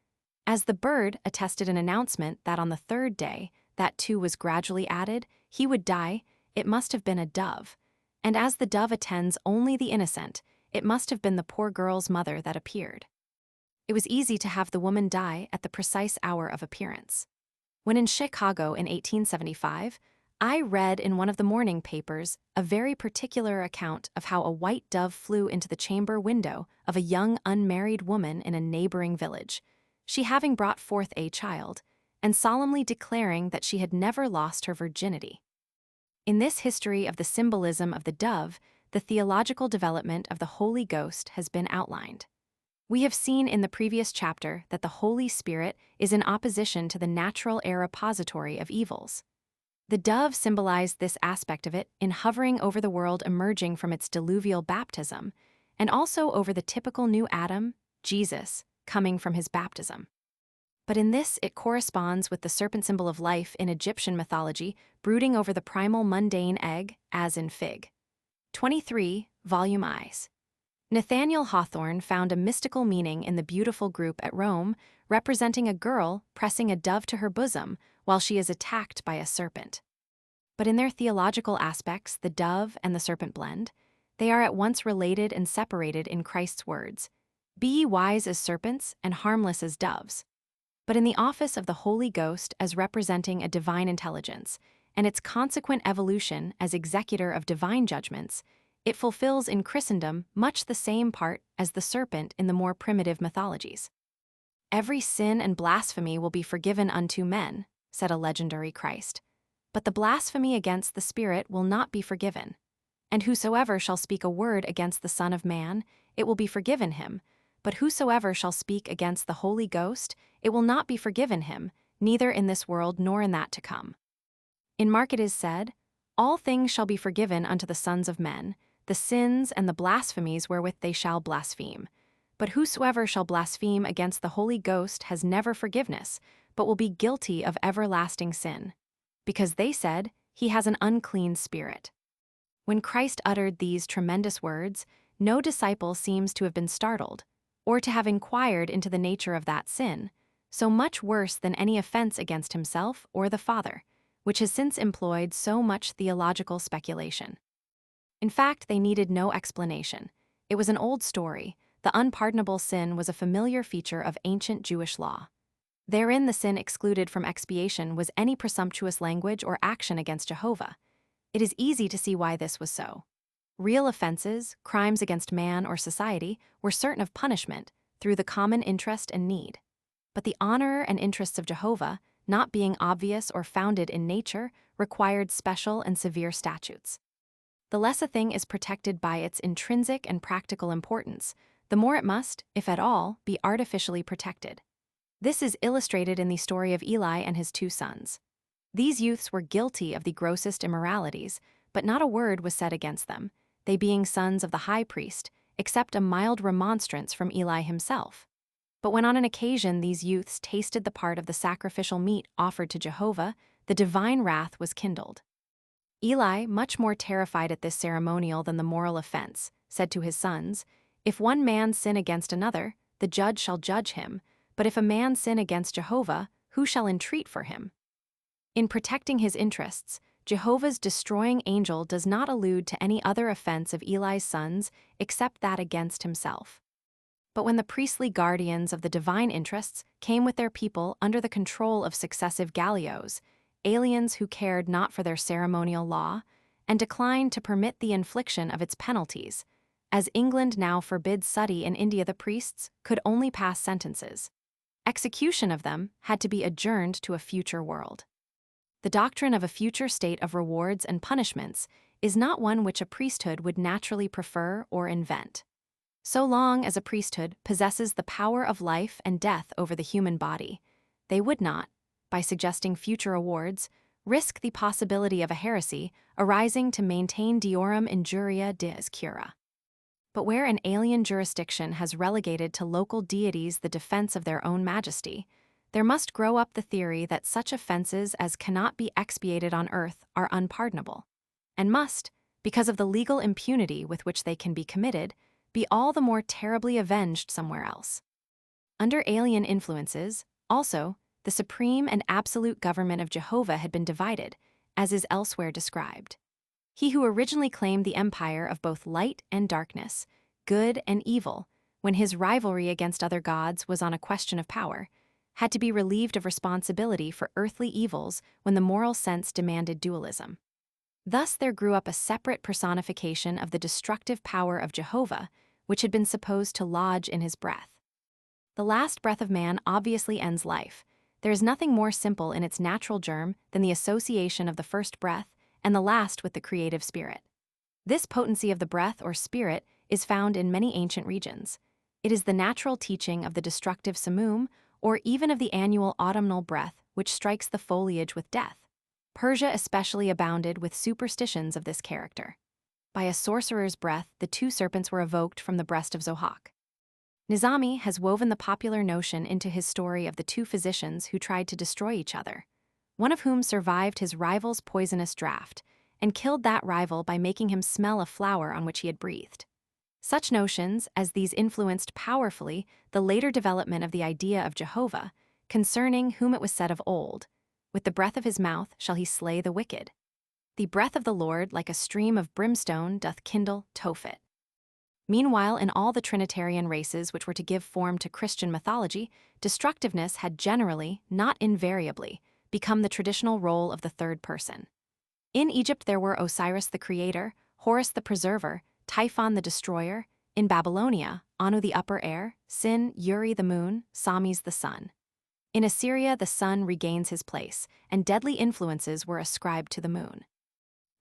As the bird attested an announcement that on the 3rd day, that too was gradually added, he would die, it must have been a dove, and as the dove attends only the innocent, it must have been the poor girl's mother that appeared. It was easy to have the woman die at the precise hour of appearance. When in Chicago in 1875, I read in one of the morning papers a very particular account of how a white dove flew into the chamber window of a young unmarried woman in a neighboring village, she having brought forth a child, and solemnly declaring that she had never lost her virginity. In this history of the symbolism of the dove, the theological development of the Holy Ghost has been outlined. We have seen in the previous chapter that the Holy Spirit is in opposition to the natural repository of evils. The dove symbolized this aspect of it in hovering over the world emerging from its diluvial baptism, and also over the typical new Adam, Jesus, coming from his baptism. But in this, it corresponds with the serpent symbol of life in Egyptian mythology, brooding over the primal mundane egg, as in Fig. 23, Volume I's. Nathaniel Hawthorne found a mystical meaning in the beautiful group at Rome, representing a girl pressing a dove to her bosom while she is attacked by a serpent. But in their theological aspects, the dove and the serpent blend. They are at once related and separated in Christ's words, "Be ye wise as serpents and harmless as doves." But in the office of the Holy Ghost as representing a divine intelligence, and its consequent evolution as executor of divine judgments, it fulfills in Christendom much the same part as the serpent in the more primitive mythologies. "Every sin and blasphemy will be forgiven unto men," said a legendary Christ, "but the blasphemy against the Spirit will not be forgiven. And whosoever shall speak a word against the Son of Man, it will be forgiven him, but whosoever shall speak against the Holy Ghost, it will not be forgiven him, neither in this world nor in that to come." In Mark it is said, "All things shall be forgiven unto the sons of men, the sins and the blasphemies wherewith they shall blaspheme. But whosoever shall blaspheme against the Holy Ghost has never forgiveness, but will be guilty of everlasting sin. Because they said, he has an unclean spirit." When Christ uttered these tremendous words, no disciple seems to have been startled, or to have inquired into the nature of that sin, so much worse than any offense against himself or the Father, which has since employed so much theological speculation. In fact, they needed no explanation. It was an old story. The unpardonable sin was a familiar feature of ancient Jewish law. Therein the sin excluded from expiation was any presumptuous language or action against Jehovah. It is easy to see why this was so. Real offenses, crimes against man or society, were certain of punishment through the common interest and need. But the honor and interests of Jehovah, not being obvious or founded in nature, required special and severe statutes. The less a thing is protected by its intrinsic and practical importance, the more it must, if at all, be artificially protected. This is illustrated in the story of Eli and his two sons. These youths were guilty of the grossest immoralities, but not a word was said against them, they being sons of the high priest, except a mild remonstrance from Eli himself. But when on an occasion these youths tasted the part of the sacrificial meat offered to Jehovah, the divine wrath was kindled. Eli, much more terrified at this ceremonial than the moral offense, said to his sons, "If one man sin against another, the judge shall judge him, but if a man sin against Jehovah, who shall entreat for him?" In protecting his interests, Jehovah's destroying angel does not allude to any other offense of Eli's sons except that against himself. But when the priestly guardians of the divine interests came with their people under the control of successive gallios, aliens who cared not for their ceremonial law, and declined to permit the infliction of its penalties, as England now forbids suttee in India, the priests could only pass sentences. Execution of them had to be adjourned to a future world. The doctrine of a future state of rewards and punishments is not one which a priesthood would naturally prefer or invent. So long as a priesthood possesses the power of life and death over the human body, they would not, by suggesting future awards, risk the possibility of a heresy arising to maintain deorum injuria dies cura. But where an alien jurisdiction has relegated to local deities the defense of their own majesty, there must grow up the theory that such offenses as cannot be expiated on earth are unpardonable, and must, because of the legal impunity with which they can be committed, be all the more terribly avenged somewhere else. Under alien influences, also, the supreme and absolute government of Jehovah had been divided, as is elsewhere described. He who originally claimed the empire of both light and darkness, good and evil, when his rivalry against other gods was on a question of power, had to be relieved of responsibility for earthly evils when the moral sense demanded dualism. Thus there grew up a separate personification of the destructive power of Jehovah, which had been supposed to lodge in his breath. The last breath of man obviously ends life. There is nothing more simple in its natural germ than the association of the first breath and the last with the creative spirit. This potency of the breath or spirit is found in many ancient regions. It is the natural teaching of the destructive samum, or even of the annual autumnal breath which strikes the foliage with death. Persia especially abounded with superstitions of this character. By a sorcerer's breath, the two serpents were evoked from the breast of Zohak. Nizami has woven the popular notion into his story of the two physicians who tried to destroy each other, one of whom survived his rival's poisonous draught and killed that rival by making him smell a flower on which he had breathed. Such notions as these influenced powerfully the later development of the idea of Jehovah, concerning whom it was said of old, "With the breath of his mouth shall he slay the wicked. The breath of the Lord like a stream of brimstone doth kindle Tophet." Meanwhile, in all the Trinitarian races which were to give form to Christian mythology, destructiveness had generally, not invariably, become the traditional role of the third person. In Egypt there were Osiris the creator, Horus the preserver, Typhon the destroyer. In Babylonia, Anu the upper air, Sin, Uri the moon, Samis the sun. In Assyria the sun regains his place, and deadly influences were ascribed to the moon.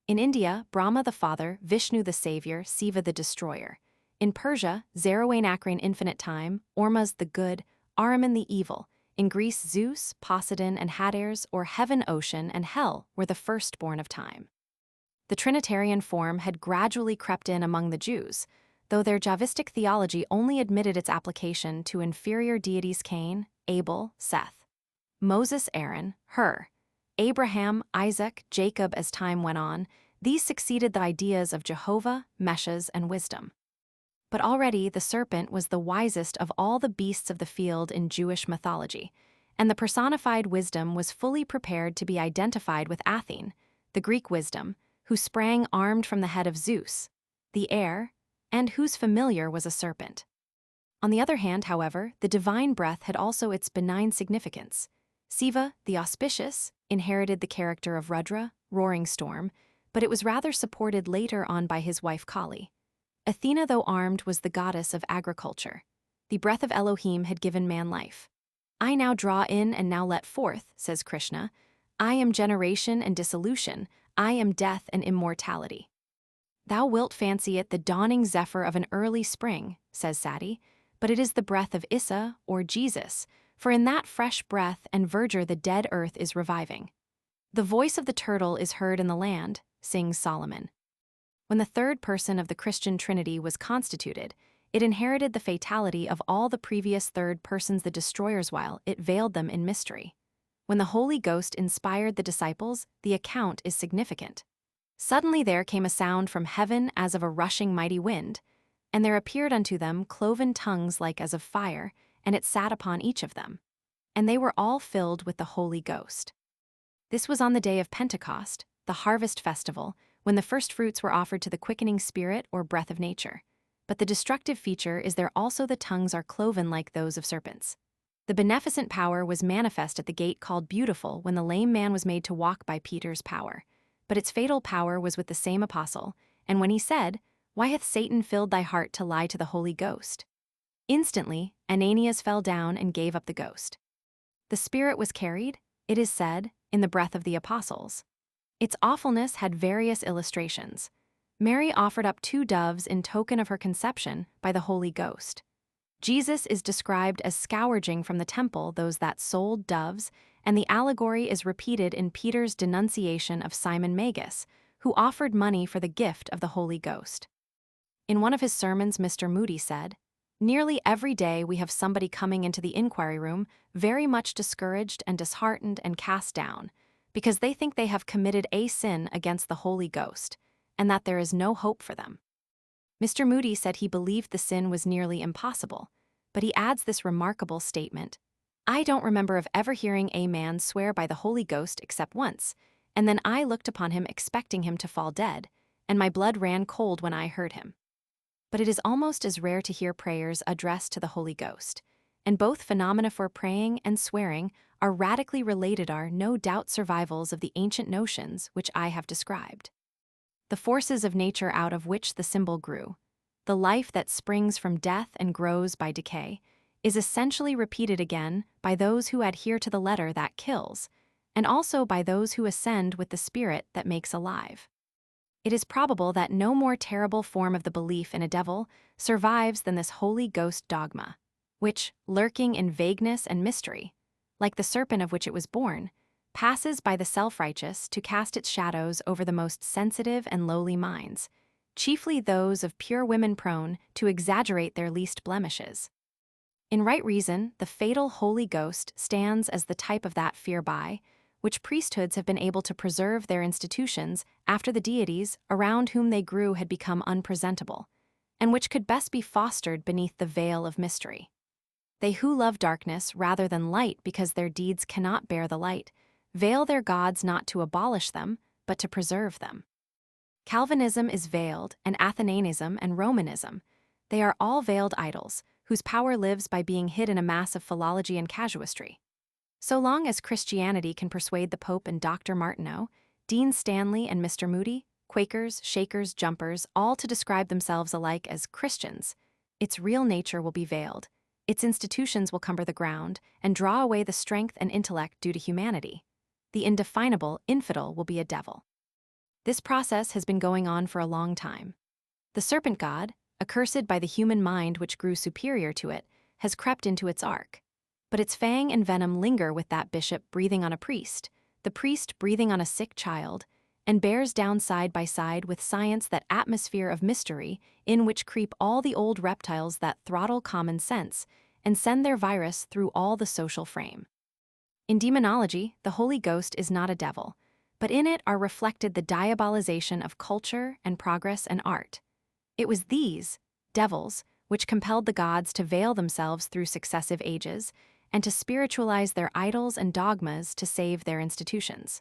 In India, Brahma the father, Vishnu the savior, Siva the destroyer. In Persia, Zerawain Akrain infinite time, Ormuzd the good, Ahriman the evil. In Greece, Zeus, Poseidon, and Hades, or heaven, ocean, and hell, were the firstborn of time. The Trinitarian form had gradually crept in among the Jews, though their Javistic theology only admitted its application to inferior deities Cain, Abel, Seth, Moses, Aaron, Hur, Abraham, Isaac, Jacob. As time went on, these succeeded the ideas of Jehovah, Meshes, and wisdom. But already the serpent was the wisest of all the beasts of the field in Jewish mythology, and the personified wisdom was fully prepared to be identified with Athene, the Greek wisdom, who sprang armed from the head of Zeus, the air, and whose familiar was a serpent. On the other hand, however, the divine breath had also its benign significance. Siva, the auspicious, inherited the character of Rudra, roaring storm, but it was rather supported later on by his wife Kali. Athena, though armed, was the goddess of agriculture. The breath of Elohim had given man life. "I now draw in and now let forth," says Krishna. "I am generation and dissolution. I am death and immortality." "Thou wilt fancy it the dawning zephyr of an early spring," says Sati, "but it is the breath of Issa, or Jesus, for in that fresh breath and verdure the dead earth is reviving. The voice of the turtle is heard in the land," sings Solomon. When the third person of the Christian Trinity was constituted, it inherited the fatality of all the previous third persons, the destroyers, while it veiled them in mystery. When the Holy Ghost inspired the disciples, the account is significant. "Suddenly there came a sound from heaven as of a rushing mighty wind, and there appeared unto them cloven tongues like as of fire, and it sat upon each of them. And they were all filled with the Holy Ghost." This was on the day of Pentecost, the harvest festival, when the first fruits were offered to the quickening spirit or breath of nature. But the destructive feature is there also the tongues are cloven like those of serpents. The beneficent power was manifest at the gate called Beautiful when the lame man was made to walk by Peter's power. But its fatal power was with the same apostle, and when he said, "Why hath Satan filled thy heart to lie to the Holy Ghost?" Instantly, Ananias fell down and gave up the ghost. The spirit was carried, it is said, in the breath of the apostles. Its awfulness had various illustrations. Mary offered up 2 doves in token of her conception by the Holy Ghost. Jesus is described as scourging from the temple those that sold doves, and the allegory is repeated in Peter's denunciation of Simon Magus, who offered money for the gift of the Holy Ghost. In one of his sermons, Mr. Moody said, "Nearly every day we have somebody coming into the inquiry room very much discouraged and disheartened and cast down, because they think they have committed a sin against the Holy Ghost, and that there is no hope for them." Mr. Moody said he believed the sin was nearly impossible, but he adds this remarkable statement, "I don't remember of ever hearing a man swear by the Holy Ghost except once, and then I looked upon him expecting him to fall dead, and my blood ran cold when I heard him." But it is almost as rare to hear prayers addressed to the Holy Ghost, and both phenomena for praying and swearing are radically related are no doubt survivals of the ancient notions which I have described. The forces of nature out of which the symbol grew, the life that springs from death and grows by decay, is essentially repeated again by those who adhere to the letter that kills, and also by those who ascend with the spirit that makes alive. It is probable that no more terrible form of the belief in a devil survives than this Holy Ghost dogma, which, lurking in vagueness and mystery, like the serpent of which it was born, passes by the self-righteous to cast its shadows over the most sensitive and lowly minds, chiefly those of pure women prone to exaggerate their least blemishes. In right reason, the fatal Holy Ghost stands as the type of that fear by which priesthoods have been able to preserve their institutions after the deities around whom they grew had become unpresentable, and which could best be fostered beneath the veil of mystery. They who love darkness rather than light because their deeds cannot bear the light, veil their gods not to abolish them, but to preserve them. Calvinism is veiled, and Athenianism and Romanism. They are all veiled idols, whose power lives by being hid in a mass of philology and casuistry. So long as Christianity can persuade the Pope and Dr. Martineau, Dean Stanley and Mr. Moody, Quakers, Shakers, Jumpers, all to describe themselves alike as Christians, its real nature will be veiled, its institutions will cumber the ground, and draw away the strength and intellect due to humanity. The indefinable infidel will be a devil. This process has been going on for a long time. The serpent god, accursed by the human mind which grew superior to it, has crept into its ark. But its fang and venom linger with that bishop breathing on a priest, the priest breathing on a sick child, and bears down side by side with science that atmosphere of mystery in which creep all the old reptiles that throttle common sense and send their virus through all the social frame. In demonology, the Holy Ghost is not a devil, but in it are reflected the diabolization of culture and progress and art. It was these devils which compelled the gods to veil themselves through successive ages and to spiritualize their idols and dogmas to save their institutions.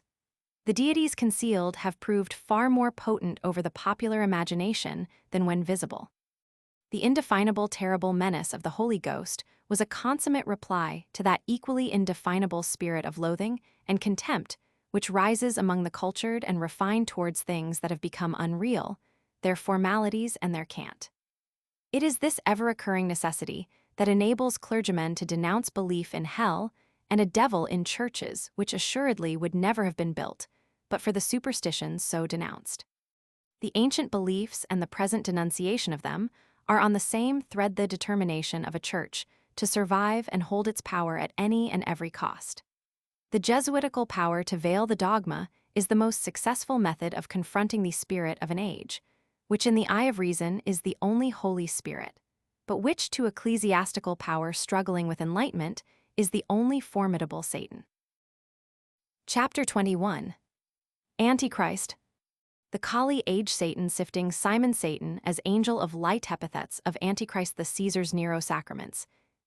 The deities concealed have proved far more potent over the popular imagination than when visible. The indefinable terrible menace of the Holy Ghost was a consummate reply to that equally indefinable spirit of loathing and contempt which rises among the cultured and refined towards things that have become unreal, their formalities and their cant. It is this ever-occurring necessity that enables clergymen to denounce belief in hell and a devil in churches which assuredly would never have been built, but for the superstitions so denounced. The ancient beliefs and the present denunciation of them are on the same thread the determination of a church to survive and hold its power at any and every cost. The Jesuitical power to veil the dogma is the most successful method of confronting the spirit of an age, which in the eye of reason is the only Holy Spirit, but which to ecclesiastical power struggling with enlightenment is the only formidable Satan. Chapter 21. Antichrist. The Kali age Satan sifting Simon Satan as angel of light epithets of Antichrist the Caesar's Nero sacraments,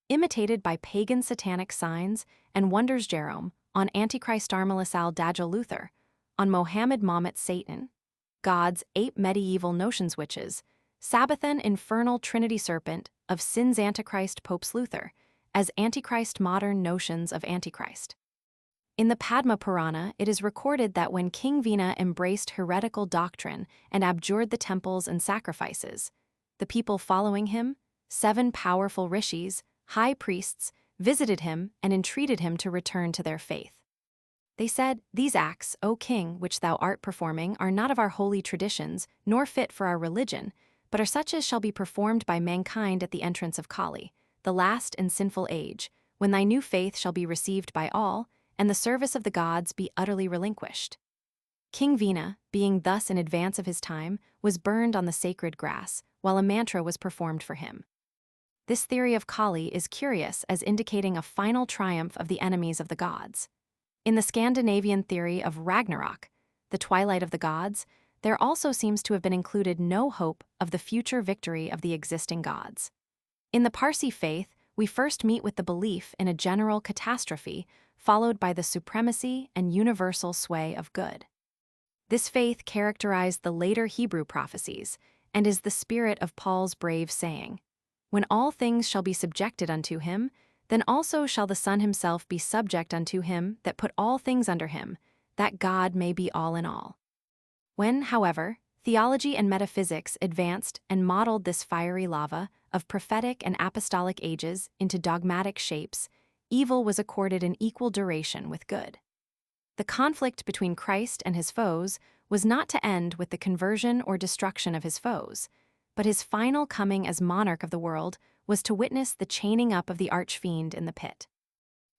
imitated by pagan satanic signs and wonders Jerome on Antichrist Armalisal Dagel Luther, on Mohammed Mahomet Satan, God's 8 medieval notions witches, Sabbathan infernal Trinity serpent of sin's Antichrist Popes Luther, as Antichrist modern notions of Antichrist. In the Padma Purana, it is recorded that when King Vina embraced heretical doctrine and abjured the temples and sacrifices, the people following him, 7 powerful rishis, high priests, visited him and entreated him to return to their faith. They said, "These acts, O king, which thou art performing, are not of our holy traditions, nor fit for our religion, but are such as shall be performed by mankind at the entrance of Kali, the last and sinful age, when thy new faith shall be received by all, and the service of the gods be utterly relinquished." King Vina, being thus in advance of his time, was burned on the sacred grass, while a mantra was performed for him. This theory of Kali is curious as indicating a final triumph of the enemies of the gods. In the Scandinavian theory of Ragnarok, the twilight of the gods, there also seems to have been included no hope of the future victory of the existing gods. In the Parsi faith, we first meet with the belief in a general catastrophe, followed by the supremacy and universal sway of good. This faith characterized the later Hebrew prophecies, and is the spirit of Paul's brave saying, "When all things shall be subjected unto him, then also shall the Son himself be subject unto him that put all things under him, that God may be all in all. When, however, theology and metaphysics advanced and modeled this fiery lava of prophetic and apostolic ages into dogmatic shapes, evil was accorded an equal duration with good. The conflict between Christ and his foes was not to end with the conversion or destruction of his foes, but his final coming as monarch of the world was to witness the chaining up of the archfiend in the pit.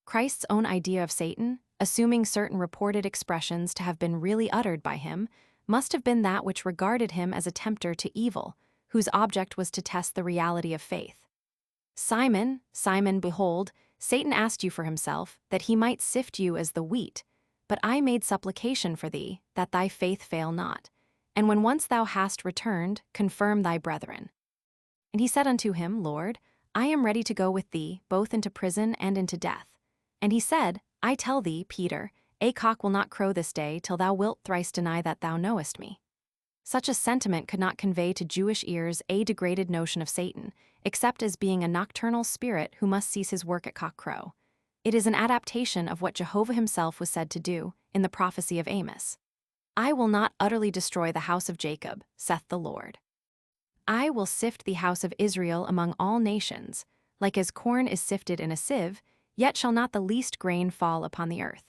Christ's own idea of Satan, assuming certain reported expressions to have been really uttered by him, must have been that which regarded him as a tempter to evil, whose object was to test the reality of faith. Simon, Simon, behold, Satan asked you for himself, that he might sift you as the wheat. But I made supplication for thee, that thy faith fail not. And when once thou hast returned, confirm thy brethren. And he said unto him, Lord, I am ready to go with thee, both into prison and into death. And he said, I tell thee, Peter, a cock will not crow this day till thou wilt thrice deny that thou knowest me. Such a sentiment could not convey to Jewish ears a degraded notion of Satan, except as being a nocturnal spirit who must cease his work at cock-crow. It is an adaptation of what Jehovah himself was said to do in the prophecy of Amos. I will not utterly destroy the house of Jacob, saith the Lord. I will sift the house of Israel among all nations, like as corn is sifted in a sieve, yet shall not the least grain fall upon the earth.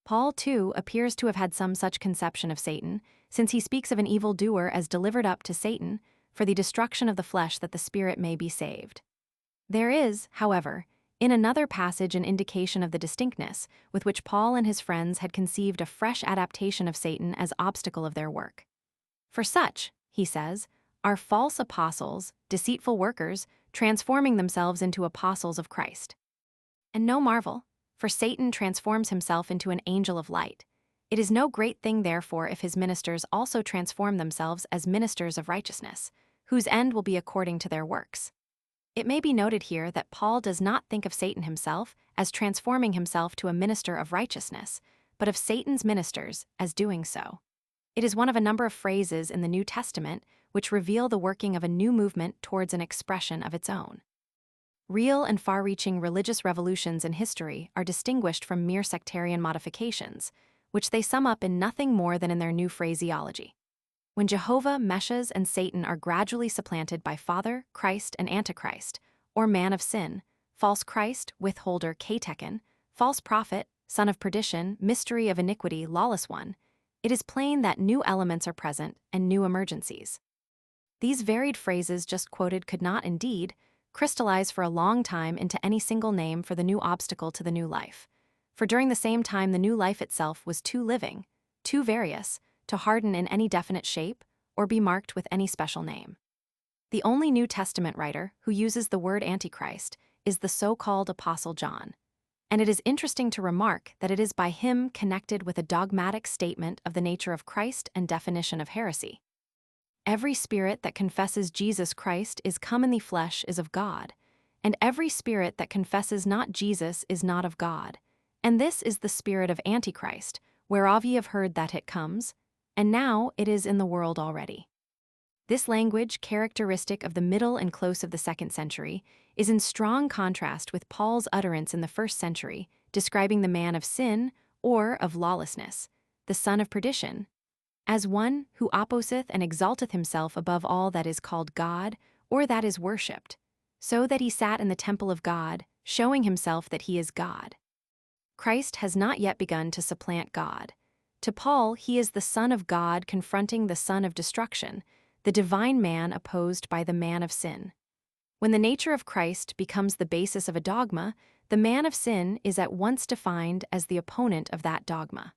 Paul, too, appears to have had some such conception of Satan, since he speaks of an evildoer as delivered up to Satan for the destruction of the flesh that the spirit may be saved. There is, however, in another passage an indication of the distinctness with which Paul and his friends had conceived a fresh adaptation of Satan as obstacle of their work. For such, he says, are false apostles, deceitful workers, transforming themselves into apostles of Christ. And no marvel, for Satan transforms himself into an angel of light. It is no great thing, therefore, if his ministers also transform themselves as ministers of righteousness, whose end will be according to their works. It may be noted here that Paul does not think of Satan himself as transforming himself to a minister of righteousness, but of Satan's ministers as doing so. It is one of a number of phrases in the New Testament which reveal the working of a new movement towards an expression of its own. Real and far-reaching religious revolutions in history are distinguished from mere sectarian modifications, which they sum up in nothing more than in their new phraseology. When Jehovah, Meshach, and Satan are gradually supplanted by Father, Christ, and Antichrist, or man of sin, false Christ, withholder, katekin, false prophet, son of perdition, mystery of iniquity, lawless one, it is plain that new elements are present and new emergencies. These varied phrases just quoted could not, indeed, crystallize for a long time into any single name for the new obstacle to the new life. For during the same time the new life itself was too living, too various, to harden in any definite shape or be marked with any special name. The only New Testament writer who uses the word Antichrist is the so-called Apostle John, and it is interesting to remark that it is by him connected with a dogmatic statement of the nature of Christ and definition of heresy. Every spirit that confesses Jesus Christ is come in the flesh is of God, and every spirit that confesses not Jesus is not of God. And this is the spirit of Antichrist, whereof ye have heard that it comes, and now it is in the world already. This language, characteristic of the middle and close of the 2nd century, is in strong contrast with Paul's utterance in the 1st century, describing the man of sin, or of lawlessness, the son of perdition, as one who opposeth and exalteth himself above all that is called God, or that is worshipped, so that he sat in the temple of God, showing himself that he is God. Christ has not yet begun to supplant God. To Paul, he is the Son of God confronting the son of destruction, the divine man opposed by the man of sin. When the nature of Christ becomes the basis of a dogma, the man of sin is at once defined as the opponent of that dogma.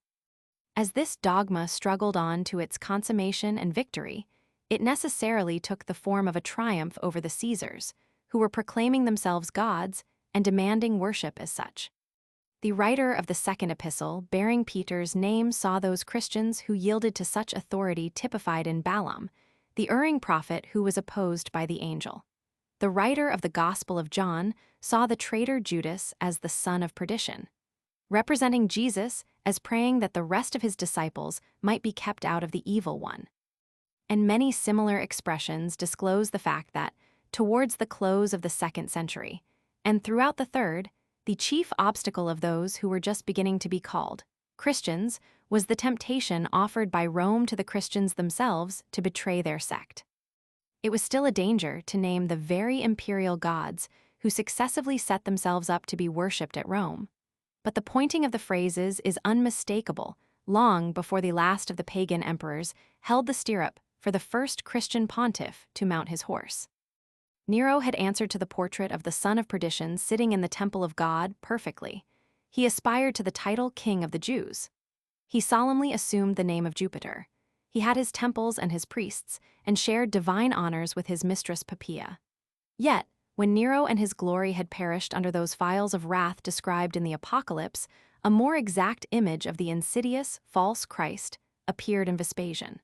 As this dogma struggled on to its consummation and victory, it necessarily took the form of a triumph over the Caesars, who were proclaiming themselves gods and demanding worship as such. The writer of the 2nd epistle, bearing Peter's name, saw those Christians who yielded to such authority typified in Balaam, the erring prophet who was opposed by the angel. The writer of the Gospel of John saw the traitor Judas as the son of perdition, representing Jesus as praying that the rest of his disciples might be kept out of the evil one. And many similar expressions disclose the fact that, towards the close of the 2nd century, And throughout the third, the chief obstacle of those who were just beginning to be called Christians was the temptation offered by Rome to the Christians themselves to betray their sect. It was still a danger to name the very imperial gods who successively set themselves up to be worshipped at Rome. But the pointing of the phrases is unmistakable, long before the last of the pagan emperors held the stirrup for the first Christian pontiff to mount his horse. Nero had answered to the portrait of the son of perdition sitting in the temple of God perfectly. He aspired to the title King of the Jews. He solemnly assumed the name of Jupiter. He had his temples and his priests, and shared divine honors with his mistress Poppaea. Yet, when Nero and his glory had perished under those vials of wrath described in the Apocalypse, a more exact image of the insidious, false Christ appeared in Vespasian.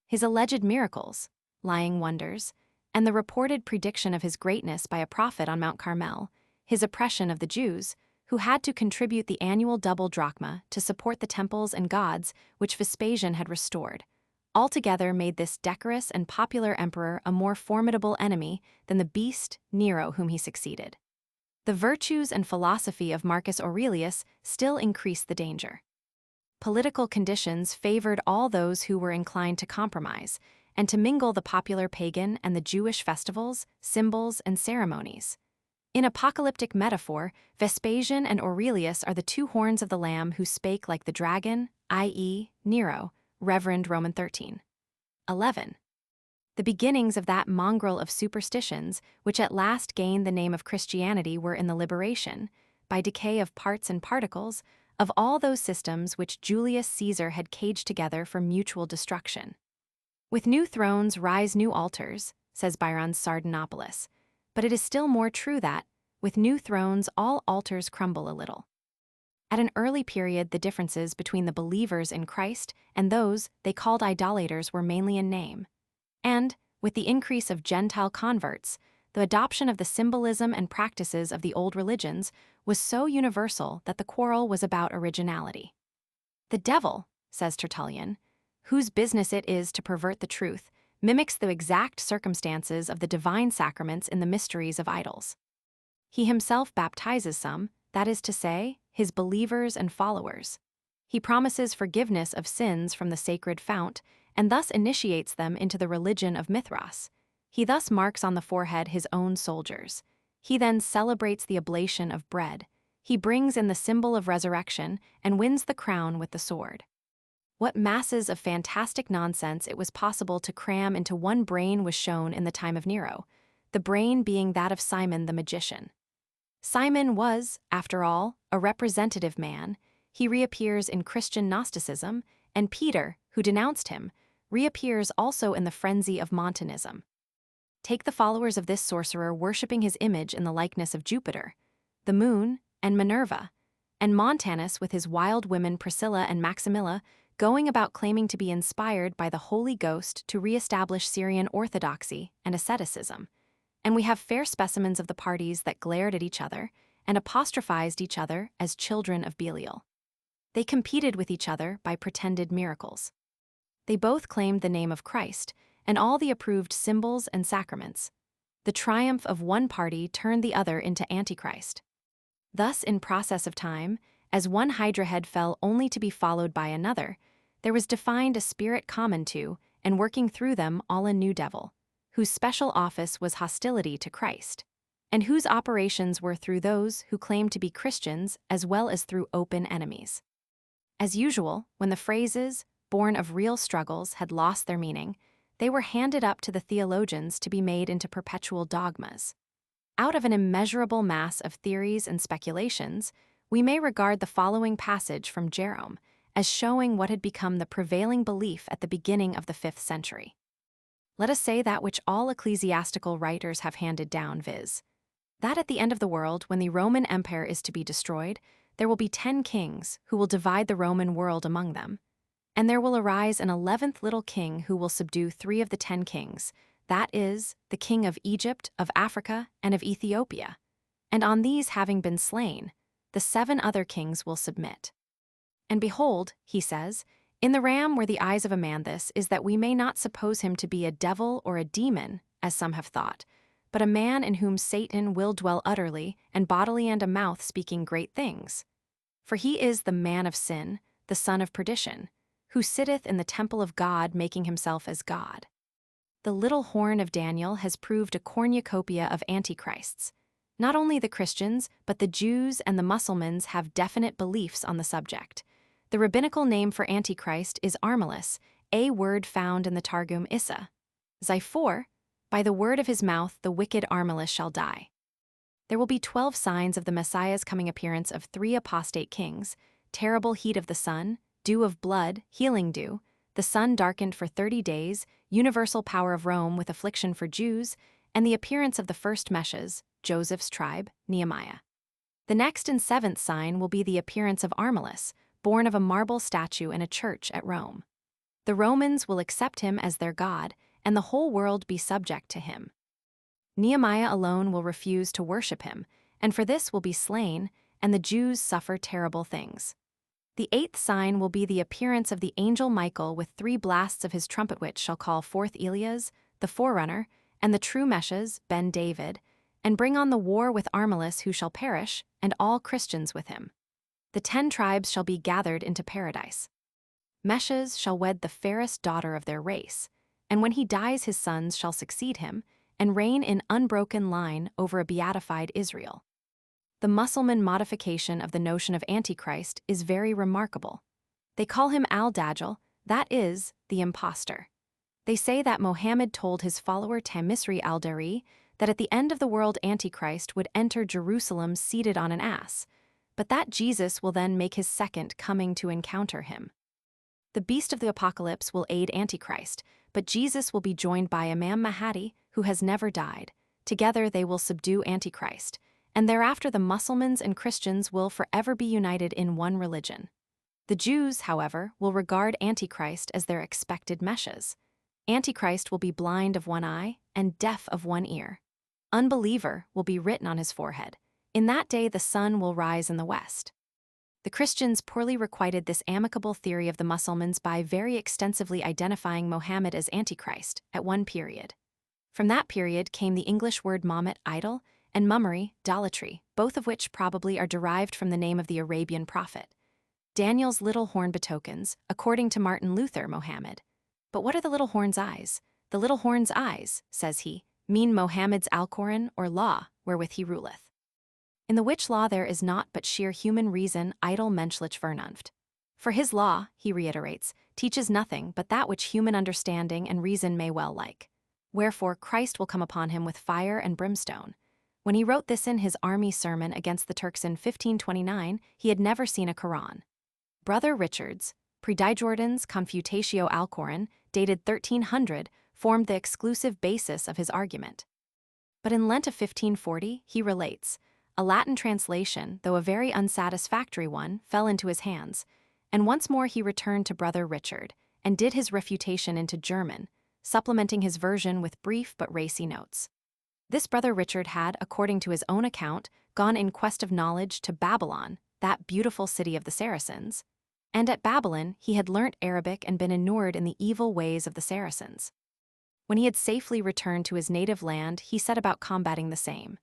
His alleged miracles, lying wonders, and the reported prediction of his greatness by a prophet on Mount Carmel, his oppression of the Jews, who had to contribute the annual double drachma to support the temples and gods which Vespasian had restored, altogether made this decorous and popular emperor a more formidable enemy than the beast Nero whom he succeeded. The virtues and philosophy of Marcus Aurelius still increased the danger. Political conditions favored all those who were inclined to compromise and to mingle the popular pagan and the Jewish festivals, symbols, and ceremonies. In apocalyptic metaphor, Vespasian and Aurelius are the two horns of the lamb who spake like the dragon, i.e., Nero, Reverend Roman 13:11. The beginnings of that mongrel of superstitions which at last gained the name of Christianity were in the liberation, by decay of parts and particles, of all those systems which Julius Caesar had caged together for mutual destruction. With new thrones rise new altars, says Byron's Sardanapalus, but it is still more true that, with new thrones, all altars crumble a little. At an early period, the differences between the believers in Christ and those they called idolaters were mainly in name. And, with the increase of Gentile converts, the adoption of the symbolism and practices of the old religions was so universal that the quarrel was about originality. The devil, says Tertullian, whose business it is to pervert the truth, mimics the exact circumstances of the divine sacraments in the mysteries of idols. He himself baptizes some, that is to say, his believers and followers. He promises forgiveness of sins from the sacred fount, and thus initiates them into the religion of Mithras. He thus marks on the forehead his own soldiers. He then celebrates the oblation of bread. He brings in the symbol of resurrection and wins the crown with the sword. What masses of fantastic nonsense it was possible to cram into one brain was shown in the time of Nero, the brain being that of Simon the magician. Simon was, after all, a representative man. He reappears in Christian Gnosticism, and Peter, who denounced him, reappears also in the frenzy of Montanism. Take the followers of this sorcerer worshipping his image in the likeness of Jupiter, the moon, and Minerva, and Montanus with his wild women Priscilla and Maximilla going about claiming to be inspired by the Holy Ghost to re-establish Syrian orthodoxy and asceticism. And we have fair specimens of the parties that glared at each other and apostrophized each other as children of Belial. They competed with each other by pretended miracles. They both claimed the name of Christ and all the approved symbols and sacraments. The triumph of one party turned the other into Antichrist. Thus, in process of time, as one Hydra head fell only to be followed by another, there was defined a spirit common to, and working through them all a new devil, whose special office was hostility to Christ, and whose operations were through those who claimed to be Christians as well as through open enemies. As usual, when the phrases, born of real struggles, had lost their meaning, they were handed up to the theologians to be made into perpetual dogmas. Out of an immeasurable mass of theories and speculations, we may regard the following passage from Jerome as showing what had become the prevailing belief at the beginning of the 5th century. Let us say that which all ecclesiastical writers have handed down, viz., that at the end of the world, when the Roman Empire is to be destroyed, there will be 10 kings who will divide the Roman world among them, and there will arise an 11th little king who will subdue 3 of the 10 kings, that is, the king of Egypt, of Africa, and of Ethiopia. And on these having been slain, the 7 other kings will submit. And behold, he says, in the ram where the eyes of a man this is that we may not suppose him to be a devil or a demon, as some have thought, but a man in whom Satan will dwell utterly, and bodily and a mouth speaking great things. For he is the man of sin, the son of perdition, who sitteth in the temple of God making himself as God. The little horn of Daniel has proved a cornucopia of antichrists. Not only the Christians, but the Jews and the Mussulmans have definite beliefs on the subject. The rabbinical name for Antichrist is Armilus, a word found in the Targum Issa. Zyphor, by the word of his mouth the wicked Armilus shall die. There will be 12 signs of the Messiah's coming appearance of 3 apostate kings: terrible heat of the sun, dew of blood, healing dew, the sun darkened for 30 days, universal power of Rome with affliction for Jews, and the appearance of the first Meshes, Joseph's tribe, Nehemiah. The next and 7th sign will be the appearance of Armilus, born of a marble statue in a church at Rome. The Romans will accept him as their god, and the whole world be subject to him. Nehemiah alone will refuse to worship him, and for this will be slain, and the Jews suffer terrible things. The 8th sign will be the appearance of the angel Michael with 3 blasts of his trumpet, which shall call forth Elias, the forerunner, and the true Meshes, Ben David, and bring on the war with Armilus, who shall perish, and all Christians with him. The 10 tribes shall be gathered into paradise. Meshes shall wed the fairest daughter of their race, and when he dies his sons shall succeed him, and reign in unbroken line over a beatified Israel. The Mussulman modification of the notion of Antichrist is very remarkable. They call him al-Dajjal, that is, the impostor. They say that Mohammed told his follower Tamisri al-Dari that at the end of the world Antichrist would enter Jerusalem seated on an ass, but that Jesus will then make his second coming to encounter him. The beast of the apocalypse will aid Antichrist, but Jesus will be joined by Imam Mahdi, who has never died. Together they will subdue Antichrist, and thereafter the Mussulmans and Christians will forever be united in one religion. The Jews, however, will regard Antichrist as their expected Meshes. Antichrist will be blind of one eye and deaf of one ear. Unbeliever will be written on his forehead. In that day the sun will rise in the west. The Christians poorly requited this amicable theory of the Mussulmans by very extensively identifying Mohammed as Antichrist at one period. From that period came the English word Mahomet, idol, and mummery, idolatry, both of which probably are derived from the name of the Arabian prophet. Daniel's little horn betokens, according to Martin Luther, Mohammed. But what are the little horn's eyes? The little horn's eyes, says he, mean Mohammed's Alcoran or law, wherewith he ruleth. In the which law there is naught but sheer human reason, idle menschlich Vernunft. For his law, he reiterates, teaches nothing but that which human understanding and reason may well like. Wherefore Christ will come upon him with fire and brimstone. When he wrote this in his army sermon against the Turks in 1529, he had never seen a Quran. Brother Richard's Predijordan's Confutatio Alcoran, dated 1300, formed the exclusive basis of his argument. But in Lent of 1540, he relates, a Latin translation, though a very unsatisfactory one, fell into his hands, and once more he returned to Brother Richard, and did his refutation into German, supplementing his version with brief but racy notes. This Brother Richard had, according to his own account, gone in quest of knowledge to Babylon, that beautiful city of the Saracens, and at Babylon he had learnt Arabic and been inured in the evil ways of the Saracens. When he had safely returned to his native land, he set about combating the same.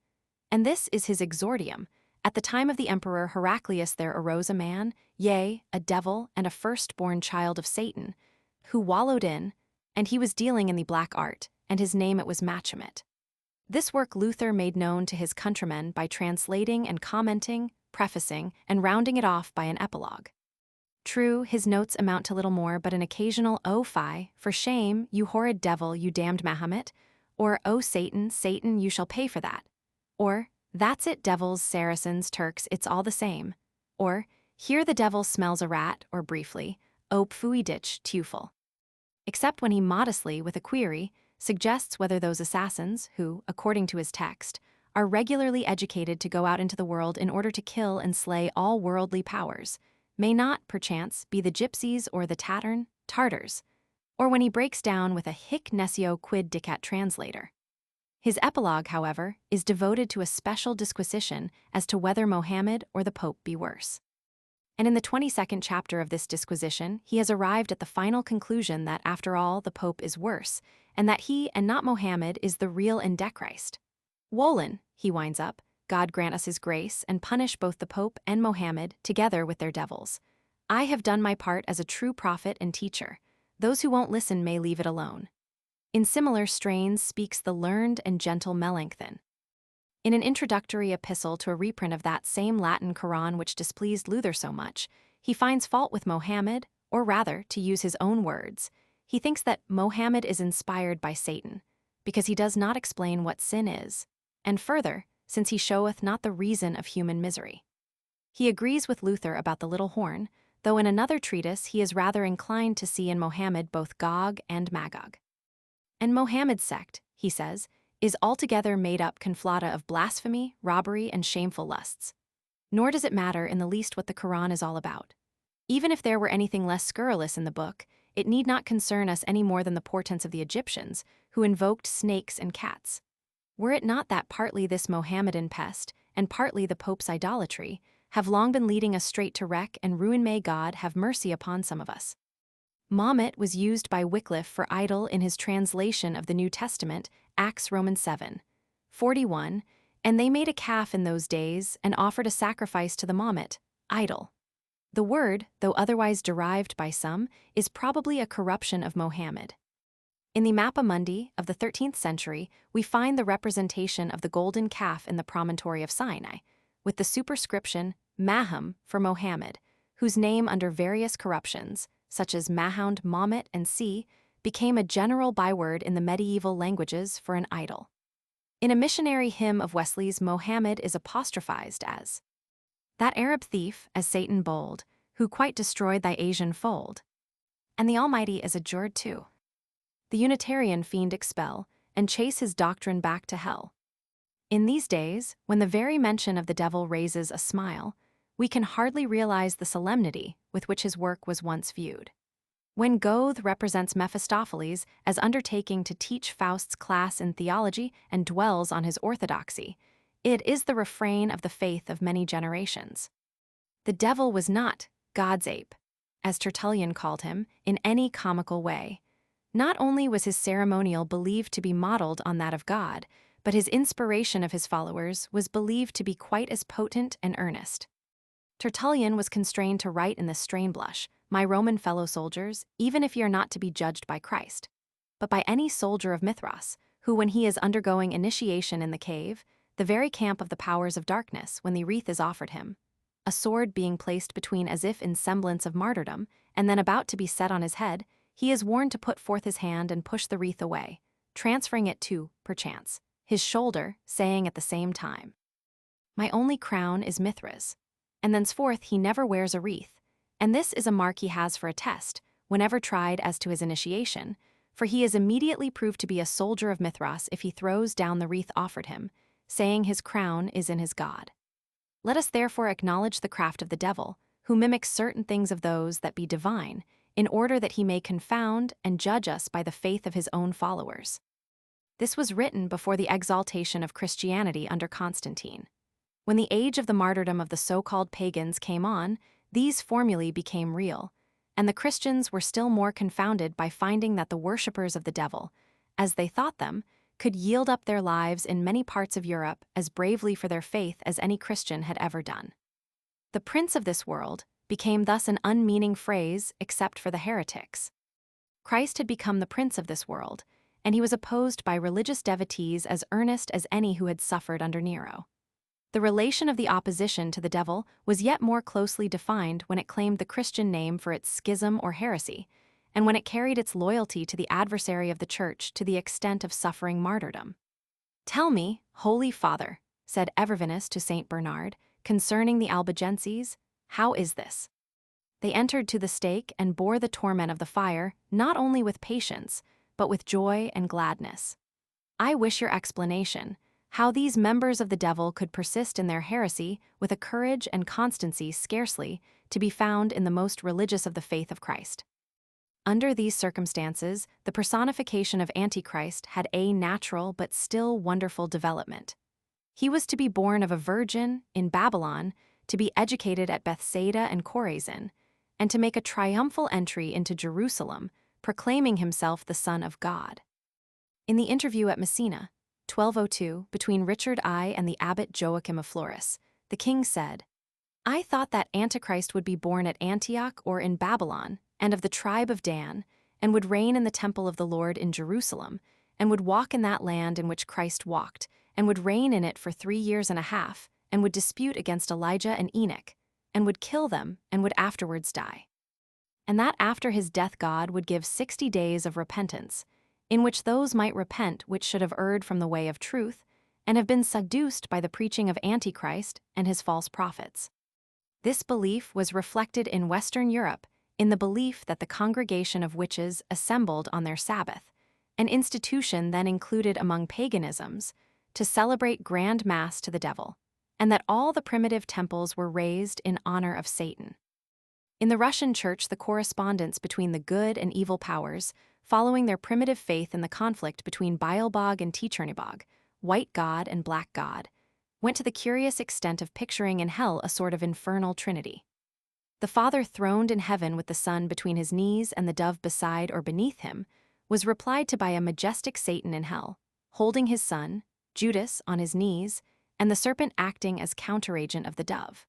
And this is his exordium. At the time of the Emperor Heraclius there arose a man, yea, a devil and a firstborn child of Satan, who wallowed in, and he was dealing in the black art, and his name it was Mahomet. This work Luther made known to his countrymen by translating and commenting, prefacing, and rounding it off by an epilogue. True, his notes amount to little more but an occasional "O fie, for shame, you horrid devil, you damned Mahomet," or "O Satan, Satan, you shall pay for that," or "That's it, devils, Saracens, Turks, it's all the same," or "Here the devil smells a rat," or briefly, "O pfui ditch, teufel." Except when he modestly, with a query, suggests whether those assassins, who, according to his text, are regularly educated to go out into the world in order to kill and slay all worldly powers, may not, perchance, be the gypsies or the Tartars, or when he breaks down with a hic nescio quid dicat translator. His epilogue, however, is devoted to a special disquisition as to whether Mohammed or the Pope be worse. And in the 22nd chapter of this disquisition, he has arrived at the final conclusion that, after all, the Pope is worse, and that he and not Mohammed is the real Antichrist. "Wolin," he winds up, "God grant us his grace and punish both the Pope and Mohammed together with their devils. I have done my part as a true prophet and teacher. Those who won't listen may leave it alone." In similar strains speaks the learned and gentle Melanchthon. In an introductory epistle to a reprint of that same Latin Quran which displeased Luther so much, he finds fault with Mohammed, or rather, to use his own words, he thinks that Mohammed is inspired by Satan, because he does not explain what sin is, and further, since he showeth not the reason of human misery. He agrees with Luther about the little horn, though in another treatise he is rather inclined to see in Mohammed both Gog and Magog. And Mohammed's sect, he says, is altogether made up conflata of blasphemy, robbery, and shameful lusts. Nor does it matter in the least what the Quran is all about. Even if there were anything less scurrilous in the book, it need not concern us any more than the portents of the Egyptians, who invoked snakes and cats. Were it not that partly this Mohammedan pest, and partly the Pope's idolatry, have long been leading us straight to wreck and ruin, may God have mercy upon some of us. Mahomet was used by Wycliffe for idol in his translation of the New Testament, Acts Romans 7:41, and they made a calf in those days and offered a sacrifice to the Mahomet, idol. The word, though otherwise derived by some, is probably a corruption of Mohammed. In the Mappa Mundi of the 13th century, we find the representation of the golden calf in the promontory of Sinai, with the superscription Maham for Mohammed, whose name under various corruptions, such as Mahound, Mahomet, and C, became a general byword in the medieval languages for an idol. In a missionary hymn of Wesley's, Mohammed is apostrophized as that Arab thief, as Satan bold, who quite destroyed thy Asian fold. And the Almighty is adjured too. The Unitarian fiend expel, and chase his doctrine back to hell. In these days, when the very mention of the devil raises a smile, we can hardly realize the solemnity with which his work was once viewed. When Goethe represents Mephistopheles as undertaking to teach Faust's class in theology and dwells on his orthodoxy, it is the refrain of the faith of many generations. The devil was not God's ape, as Tertullian called him, in any comical way. Not only was his ceremonial believed to be modeled on that of God, but his inspiration of his followers was believed to be quite as potent and earnest. Tertullian was constrained to write in this strain blush, "My Roman fellow soldiers, even if ye are not to be judged by Christ, but by any soldier of Mithras, who when he is undergoing initiation in the cave, the very camp of the powers of darkness, when the wreath is offered him, a sword being placed between as if in semblance of martyrdom, and then about to be set on his head, he is warned to put forth his hand and push the wreath away, transferring it to, perchance, his shoulder, saying at the same time, My only crown is Mithras, and thenceforth he never wears a wreath, and this is a mark he has for a test, whenever tried as to his initiation, for he is immediately proved to be a soldier of Mithras if he throws down the wreath offered him, saying his crown is in his God. Let us therefore acknowledge the craft of the devil, who mimics certain things of those that be divine, in order that he may confound and judge us by the faith of his own followers." This was written before the exaltation of Christianity under Constantine. When the age of the martyrdom of the so-called pagans came on, these formulae became real, and the Christians were still more confounded by finding that the worshippers of the devil, as they thought them, could yield up their lives in many parts of Europe as bravely for their faith as any Christian had ever done. The prince of this world became thus an unmeaning phrase except for the heretics. Christ had become the prince of this world, and he was opposed by religious devotees as earnest as any who had suffered under Nero. The relation of the opposition to the devil was yet more closely defined when it claimed the Christian name for its schism or heresy, and when it carried its loyalty to the adversary of the Church to the extent of suffering martyrdom. "Tell me, Holy Father," said Evervinus to Saint Bernard, "concerning the Albigenses, how is this?" They entered to the stake and bore the torment of the fire, not only with patience, but with joy and gladness. I wish your explanation, how these members of the devil could persist in their heresy with a courage and constancy scarcely to be found in the most religious of the faith of Christ. Under these circumstances, the personification of Antichrist had a natural but still wonderful development. He was to be born of a virgin in Babylon, to be educated at Bethsaida and Chorazin, and to make a triumphal entry into Jerusalem, proclaiming himself the Son of God. In the interview at Messina, 1202, between Richard I and the abbot Joachim of Florus, the king said, "I thought that Antichrist would be born at Antioch or in Babylon, and of the tribe of Dan, and would reign in the temple of the Lord in Jerusalem, and would walk in that land in which Christ walked, and would reign in it for 3 years and a half, and would dispute against Elijah and Enoch, and would kill them, and would afterwards die. And that after his death God would give 60 days of repentance, in which those might repent which should have erred from the way of truth, and have been seduced by the preaching of Antichrist and his false prophets." This belief was reflected in Western Europe in the belief that the congregation of witches assembled on their Sabbath, an institution then included among paganisms, to celebrate grand mass to the devil, and that all the primitive temples were raised in honor of Satan. In the Russian Church, the correspondence between the good and evil powers, following their primitive faith in the conflict between Beelzebub and Tchernibog, white god and black god, went to the curious extent of picturing in hell a sort of infernal trinity. The Father throned in heaven with the Son between his knees and the dove beside or beneath him, was replied to by a majestic Satan in hell, holding his Son, Judas, on his knees, and the serpent acting as counteragent of the dove.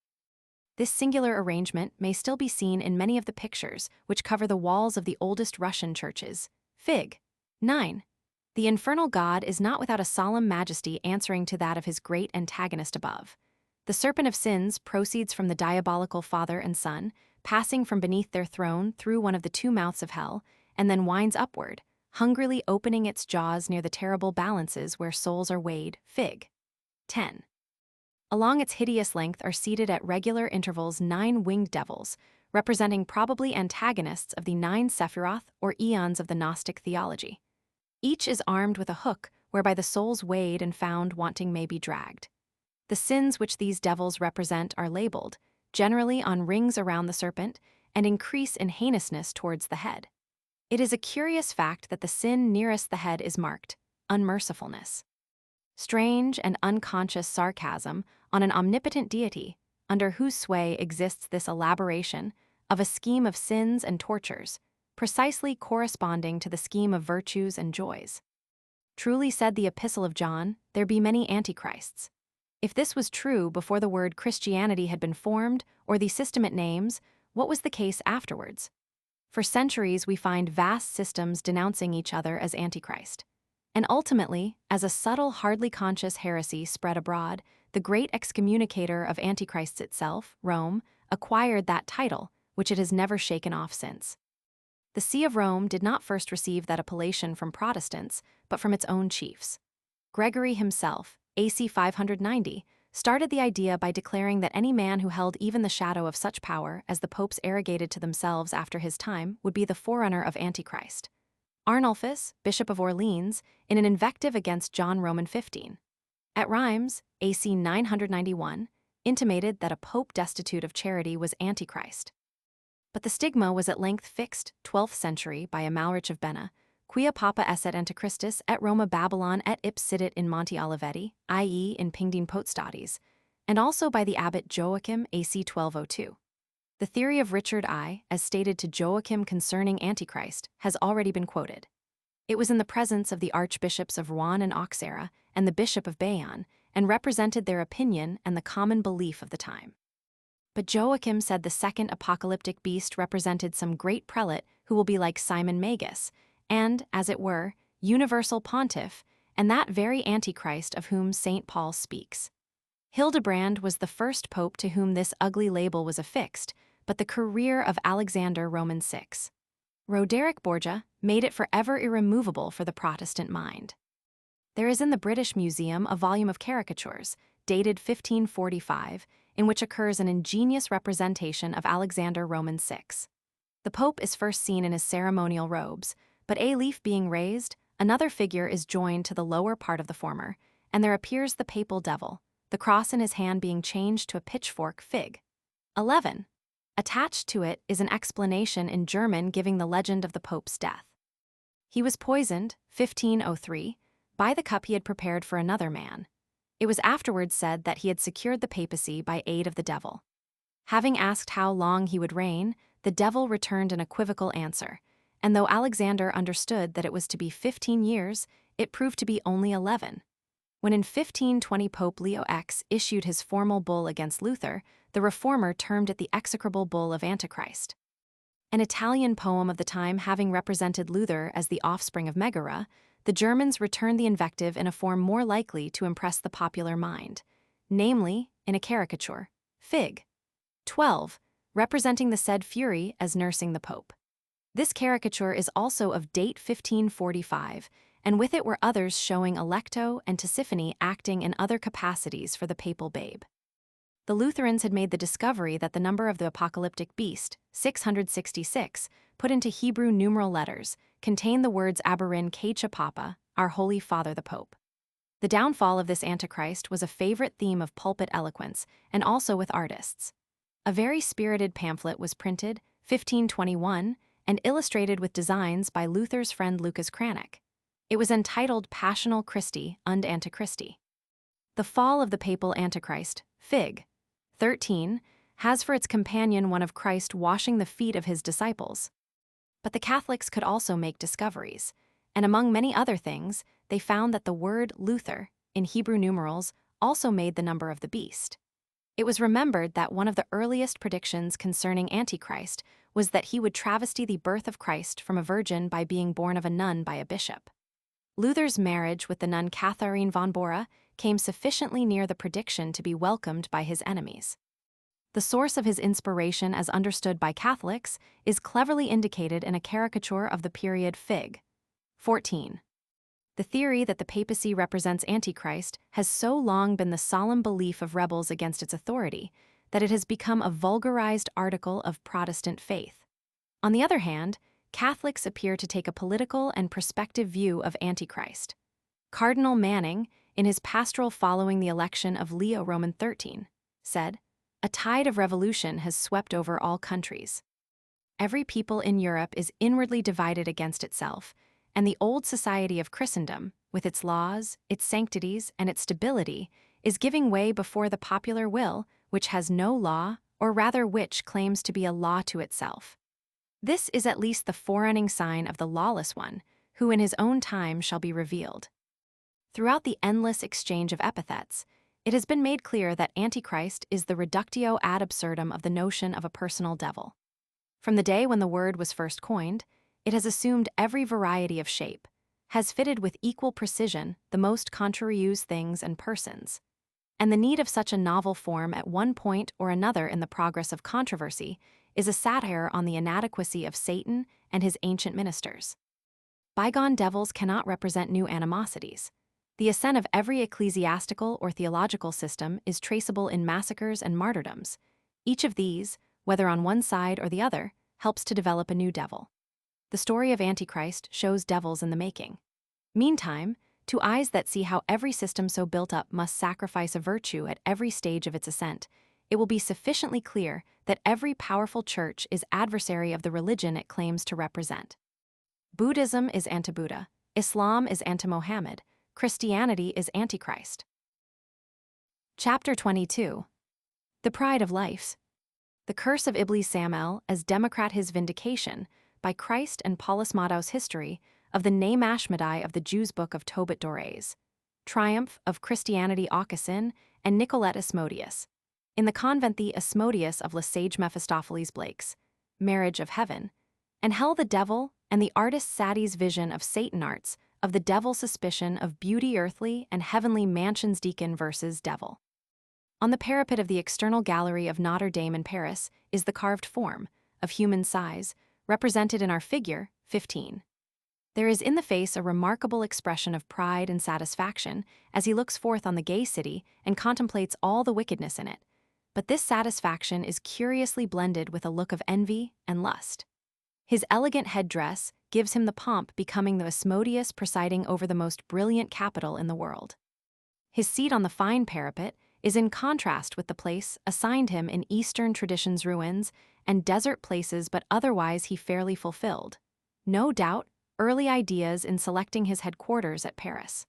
This singular arrangement may still be seen in many of the pictures which cover the walls of the oldest Russian churches. Fig. 9. The infernal god is not without a solemn majesty answering to that of his great antagonist above. The serpent of sins proceeds from the diabolical Father and Son, passing from beneath their throne through one of the two mouths of hell, and then winds upward, hungrily opening its jaws near the terrible balances where souls are weighed. Fig. 10. Along its hideous length are seated at regular intervals 9 winged devils, representing probably antagonists of the 9 Sephiroth or eons of the Gnostic theology. Each is armed with a hook whereby the souls weighed and found wanting may be dragged. The sins which these devils represent are labeled, generally on rings around the serpent, and increase in heinousness towards the head. It is a curious fact that the sin nearest the head is marked unmercifulness. Strange and unconscious sarcasm on an omnipotent deity, under whose sway exists this elaboration of a scheme of sins and tortures, precisely corresponding to the scheme of virtues and joys. Truly said the Epistle of John, there be many antichrists. If this was true before the word Christianity had been formed or the system it names, what was the case afterwards? For centuries we find vast systems denouncing each other as Antichrist. And ultimately, as a subtle, hardly conscious heresy spread abroad, the great excommunicator of Antichrists itself, Rome, acquired that title, which it has never shaken off since. The See of Rome did not first receive that appellation from Protestants, but from its own chiefs. Gregory himself, AC 590, started the idea by declaring that any man who held even the shadow of such power as the popes arrogated to themselves after his time would be the forerunner of Antichrist. Arnulfus, Bishop of Orleans, in an invective against John Roman 15. At Rheims, AC 991, intimated that a pope destitute of charity was Antichrist. But the stigma was at length fixed, 12th century, by Amalrich of Benna, quia papa esset Antichristus et Roma Babylon et ipsidit in Monte Oliveti, i.e. in Pingdine Potstades, and also by the abbot Joachim, AC 1202. The theory of Richard I, as stated to Joachim concerning Antichrist, has already been quoted. It was in the presence of the archbishops of Rouen and Auxerre and the bishop of Bayonne, and represented their opinion and the common belief of the time. But Joachim said the second apocalyptic beast represented some great prelate who will be like Simon Magus, and, as it were, universal pontiff, and that very Antichrist of whom St. Paul speaks. Hildebrand was the first pope to whom this ugly label was affixed, but the career of Alexander Roman VI. Roderick Borgia made it forever irremovable for the Protestant mind. There is in the British Museum a volume of caricatures, dated 1545, in which occurs an ingenious representation of Alexander Roman VI. The pope is first seen in his ceremonial robes, but a leaf being raised, another figure is joined to the lower part of the former, and there appears the papal devil, the cross in his hand being changed to a pitchfork. Fig. 11. Attached to it is an explanation in German giving the legend of the Pope's death. He was poisoned, 1503, by the cup he had prepared for another man. It was afterwards said that he had secured the papacy by aid of the devil. Having asked how long he would reign, the devil returned an equivocal answer, and though Alexander understood that it was to be 15 years, it proved to be only 11. When in 1520 Pope Leo X issued his formal bull against Luther, the reformer termed it the execrable bull of Antichrist. An Italian poem of the time having represented Luther as the offspring of Megara, the Germans returned the invective in a form more likely to impress the popular mind, namely, in a caricature, Fig. 12, representing the said Fury as nursing the Pope. This caricature is also of date 1545, and with it were others showing Alecto and Tisiphone acting in other capacities for the papal babe. The Lutherans had made the discovery that the number of the apocalyptic beast, 666, put into Hebrew numeral letters, contained the words Aberin Kecha Papa, our Holy Father the Pope. The downfall of this Antichrist was a favorite theme of pulpit eloquence, and also with artists. A very spirited pamphlet was printed, 1521, and illustrated with designs by Luther's friend Lucas Cranach. It was entitled Passional Christi und Antichristi. The fall of the papal Antichrist, Fig. 13, has for its companion one of Christ washing the feet of his disciples. But the Catholics could also make discoveries, and among many other things, they found that the word Luther, in Hebrew numerals, also made the number of the beast. It was remembered that one of the earliest predictions concerning Antichrist was that he would travesty the birth of Christ from a virgin by being born of a nun by a bishop. Luther's marriage with the nun Katharine von Bora came sufficiently near the prediction to be welcomed by his enemies. The source of his inspiration as understood by Catholics is cleverly indicated in a caricature of the period Fig. 14. The theory that the papacy represents Antichrist has so long been the solemn belief of rebels against its authority that it has become a vulgarized article of Protestant faith. On the other hand, Catholics appear to take a political and prospective view of Antichrist. Cardinal Manning, in his pastoral following the election of Leo Roman XIII, said, "A tide of revolution has swept over all countries. Every people in Europe is inwardly divided against itself, and the old society of Christendom, with its laws, its sanctities, and its stability, is giving way before the popular will, which has no law, or rather which claims to be a law to itself. This is at least the forerunning sign of the lawless one, who in his own time shall be revealed." Throughout the endless exchange of epithets, it has been made clear that Antichrist is the reductio ad absurdum of the notion of a personal devil. From the day when the word was first coined, it has assumed every variety of shape, has fitted with equal precision the most contrarious things and persons, and the need of such a novel form at one point or another in the progress of controversy is a satire on the inadequacy of Satan and his ancient ministers. Bygone devils cannot represent new animosities. The ascent of every ecclesiastical or theological system is traceable in massacres and martyrdoms. Each of these, whether on one side or the other, helps to develop a new devil. The story of Antichrist shows devils in the making. Meantime, to eyes that see how every system so built up must sacrifice a virtue at every stage of its ascent, it will be sufficiently clear that every powerful church is adversary of the religion it claims to represent. Buddhism is anti-Buddha, Islam is anti-Mohammed, Christianity is Antichrist. Chapter 22. The Pride of Life. The Curse of Iblis Samel as Democrat His Vindication, by Christ and Paulus Madau's History of the Name Ashmedai of the Jews' Book of Tobit Dores. Triumph of Christianity Aucassin and Nicolette Asmodeus. In the Convent the Asmodeus of Lesage Mephistopheles Blake's Marriage of Heaven, and Hell the Devil and the artist Sadie's vision of Satan arts of the devil's suspicion of beauty earthly and heavenly mansions deacon versus devil. On the parapet of the external gallery of Notre Dame in Paris is the carved form, of human size, represented in our figure, 15. There is in the face a remarkable expression of pride and satisfaction as he looks forth on the gay city and contemplates all the wickedness in it, but this satisfaction is curiously blended with a look of envy and lust. His elegant headdress gives him the pomp becoming the Asmodeus presiding over the most brilliant capital in the world. His seat on the fine parapet is in contrast with the place assigned him in Eastern tradition's ruins and desert places, but otherwise he fairly fulfilled, no doubt, early ideas in selecting his headquarters at Paris.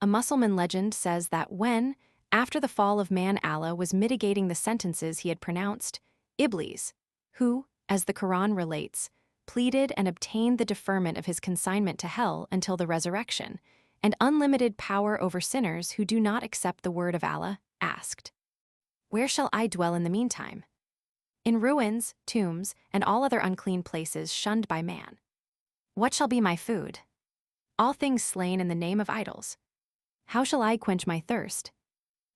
A Mussulman legend says that when, after the fall of man, Allah was mitigating the sentences he had pronounced, Iblis, who, as the Quran relates, pleaded and obtained the deferment of his consignment to hell until the resurrection, and unlimited power over sinners who do not accept the word of Allah, asked, "Where shall I dwell in the meantime?" "In ruins, tombs, and all other unclean places shunned by man." "What shall be my food?" "All things slain in the name of idols." "How shall I quench my thirst?"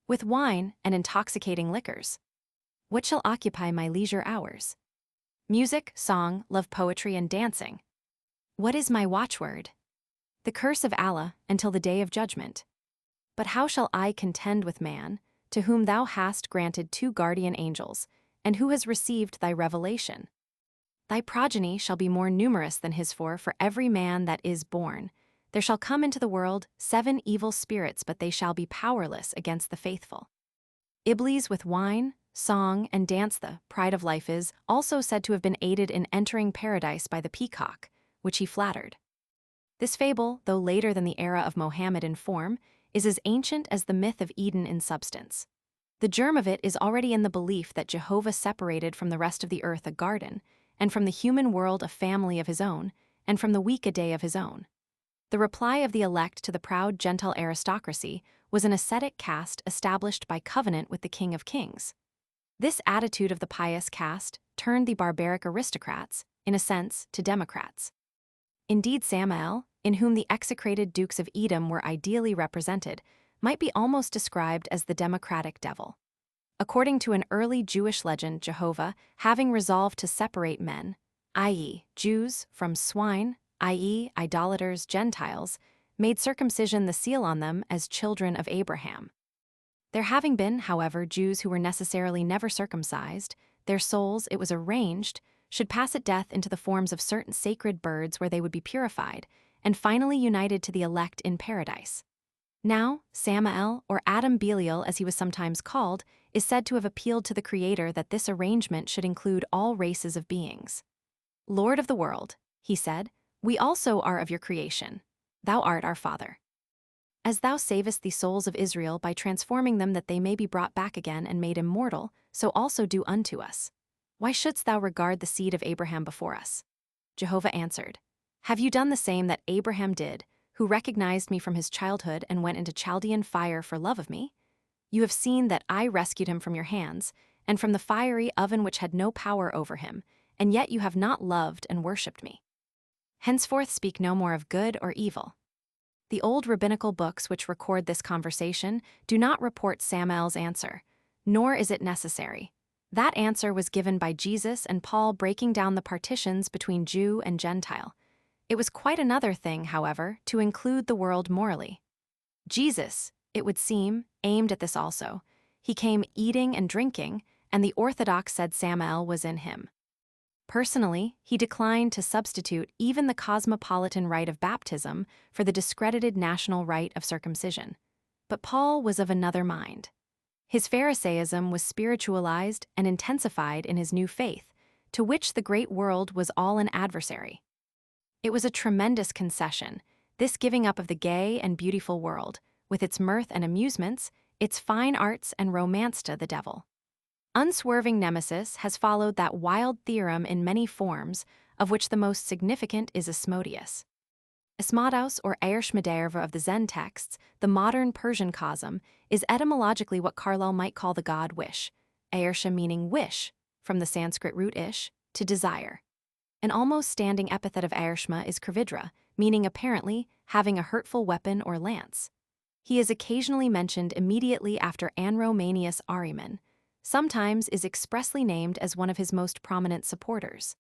"With wine and intoxicating liquors." "What shall occupy my leisure hours?" "Music, song, love poetry, and dancing." "What is my watchword?" "The curse of Allah until the day of judgment." "But how shall I contend with man, to whom thou hast granted 2 guardian angels, and who has received thy revelation? Thy progeny shall be more numerous than his for every man that is born. There shall come into the world 7 evil spirits, but they shall be powerless against the faithful. Iblis with wine, song, and dance, the pride of life, is also said to have been aided in entering paradise by the peacock, which he flattered. This fable, though later than the era of Mohammed in form, is as ancient as the myth of Eden in substance. The germ of it is already in the belief that Jehovah separated from the rest of the earth a garden, and from the human world a family of his own, and from the weak a day of his own. The reply of the elect to the proud Gentile aristocracy was an ascetic caste established by covenant with the King of Kings. This attitude of the pious caste turned the barbaric aristocrats, in a sense, to democrats. Indeed, Samael, in whom the execrated dukes of Edom were ideally represented, might be almost described as the democratic devil. According to an early Jewish legend, Jehovah, having resolved to separate men, i.e., Jews, from swine, i.e., idolaters, Gentiles, made circumcision the seal on them as children of Abraham. There having been, however, Jews who were necessarily never circumcised, their souls, it was arranged, should pass at death into the forms of certain sacred birds where they would be purified, and finally united to the elect in paradise. Now, Samael, or Adam Belial as he was sometimes called, is said to have appealed to the Creator that this arrangement should include all races of beings. "Lord of the world," he said, "we also are of your creation. Thou art our Father. As thou savest the souls of Israel by transforming them that they may be brought back again and made immortal, so also do unto us. Why shouldst thou regard the seed of Abraham before us?" Jehovah answered, "Have you done the same that Abraham did, who recognized me from his childhood and went into Chaldean fire for love of me? You have seen that I rescued him from your hands, and from the fiery oven which had no power over him, and yet you have not loved and worshipped me. Henceforth speak no more of good or evil." The old rabbinical books which record this conversation do not report Samael's answer, nor is it necessary. That answer was given by Jesus and Paul breaking down the partitions between Jew and Gentile. It was quite another thing, however, to include the world morally. Jesus, it would seem, aimed at this also. He came eating and drinking, and the Orthodox said Samael was in him. Personally, he declined to substitute even the cosmopolitan rite of baptism for the discredited national rite of circumcision. But Paul was of another mind. His Pharisaism was spiritualized and intensified in his new faith, to which the great world was all an adversary. It was a tremendous concession, this giving up of the gay and beautiful world, with its mirth and amusements, its fine arts and romance to the devil. Unswerving nemesis has followed that wild theorem in many forms, of which the most significant is Asmodeus. Asmodeus, or Ayershmaderva of the Zen texts, the modern Persian cosm, is etymologically what Carlyle might call the god wish, Ayersha meaning wish, from the Sanskrit root ish, to desire. An almost standing epithet of Ayershma is Kervidra, meaning apparently having a hurtful weapon or lance. He is occasionally mentioned immediately after Anromanius Ahriman, sometimes is expressly named as one of his most prominent supporters.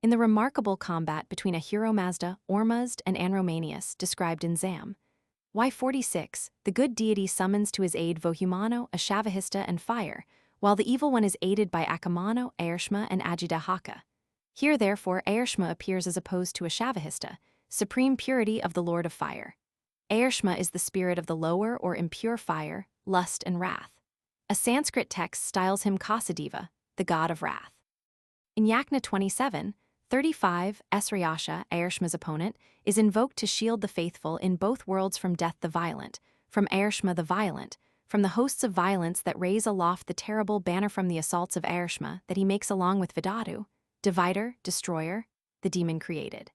In the remarkable combat between Ahura Mazda, Ormuzd, and Anromanius, described in Zam, Y46, the good deity summons to his aid Vohumano, Ashavahista, and fire, while the evil one is aided by Akamano, Ayershma, and Ajidahaka. Here, therefore, Ayershma appears as opposed to Ashavahista, supreme purity of the Lord of Fire. Ayershma is the spirit of the lower or impure fire, lust, and wrath. A Sanskrit text styles him Kasadeva, the god of wrath. In Yajna 27:35, Esrayasha, Ayershma's opponent, is invoked to shield the faithful in both worlds from death the violent, from Ayershma the violent, from the hosts of violence that raise aloft the terrible banner from the assaults of Ayershma that he makes along with Vidadu, divider, destroyer, the demon created.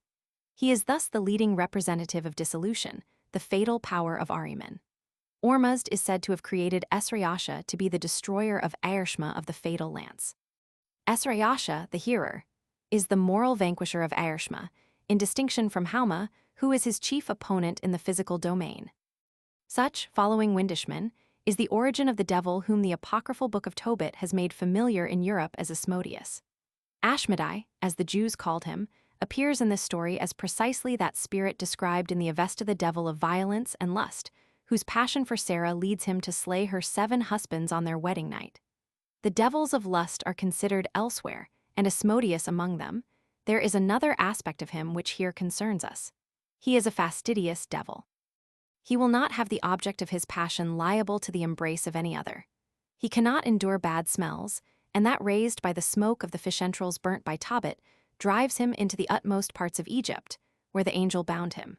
He is thus the leading representative of dissolution, the fatal power of Ahriman. Ormuzd is said to have created Esrayasha to be the destroyer of Aershma of the fatal lance. Esrayasha, the hearer, is the moral vanquisher of Aershma, in distinction from Hauma, who is his chief opponent in the physical domain. Such, following Windishman, is the origin of the devil whom the apocryphal Book of Tobit has made familiar in Europe as Asmodeus. Ashmedai, as the Jews called him, appears in this story as precisely that spirit described in the Avesta, the devil of violence and lust, whose passion for Sarah leads him to slay her 7 husbands on their wedding night. The devils of lust are considered elsewhere, and Asmodeus among them. There is another aspect of him which here concerns us. He is a fastidious devil. He will not have the object of his passion liable to the embrace of any other. He cannot endure bad smells, and that raised by the smoke of the fish entrails burnt by Tobit drives him into the utmost parts of Egypt, where the angel bound him.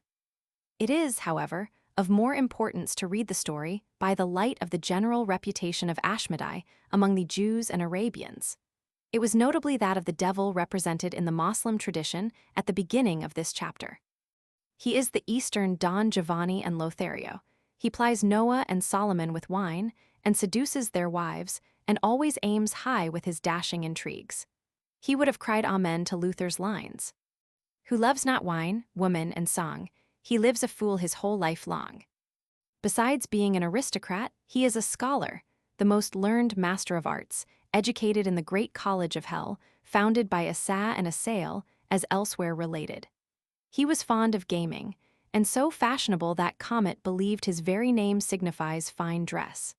It is, however, of more importance to read the story by the light of the general reputation of Ashmedai among the Jews and Arabians. It was notably that of the devil represented in the Moslem tradition at the beginning of this chapter. He is the Eastern Don Giovanni and Lothario. He plies Noah and Solomon with wine and seduces their wives and always aims high with his dashing intrigues. He would have cried amen to Luther's lines. Who loves not wine, woman, and song, he lives a fool his whole life long. Besides being an aristocrat, he is a scholar, the most learned master of arts, educated in the great college of hell, founded by Asa and Asael, as elsewhere related. He was fond of gaming, and so fashionable that Comet believed his very name signifies fine dress.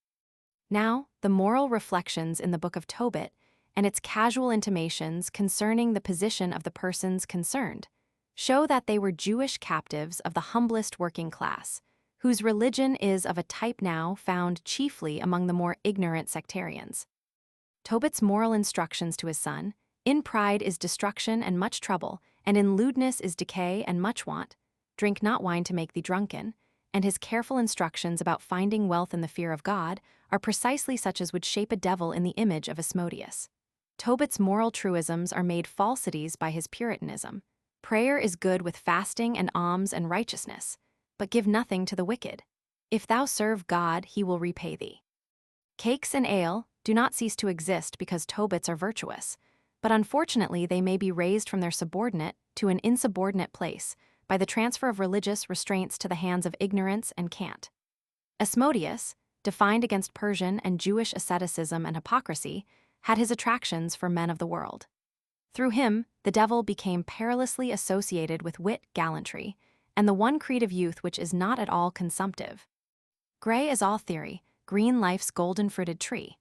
Now, the moral reflections in the Book of Tobit, and its casual intimations concerning the position of the persons concerned, show that they were Jewish captives of the humblest working class, whose religion is of a type now found chiefly among the more ignorant sectarians. Tobit's moral instructions to his son: in pride is destruction and much trouble, and in lewdness is decay and much want. Drink not wine to make thee drunken, and his careful instructions about finding wealth in the fear of God are precisely such as would shape a devil in the image of Asmodeus. Tobit's moral truisms are made falsities by his Puritanism. Prayer is good with fasting and alms and righteousness, but give nothing to the wicked. If thou serve God, he will repay thee. Cakes and ale do not cease to exist because Tobits are virtuous, but unfortunately they may be raised from their subordinate to an insubordinate place by the transfer of religious restraints to the hands of ignorance and cant. Asmodeus, defined against Persian and Jewish asceticism and hypocrisy, had his attractions for men of the world. Through him, the devil became perilously associated with wit, gallantry, and the one creed of youth which is not at all consumptive. Gray is all theory, green life's golden-fruited tree.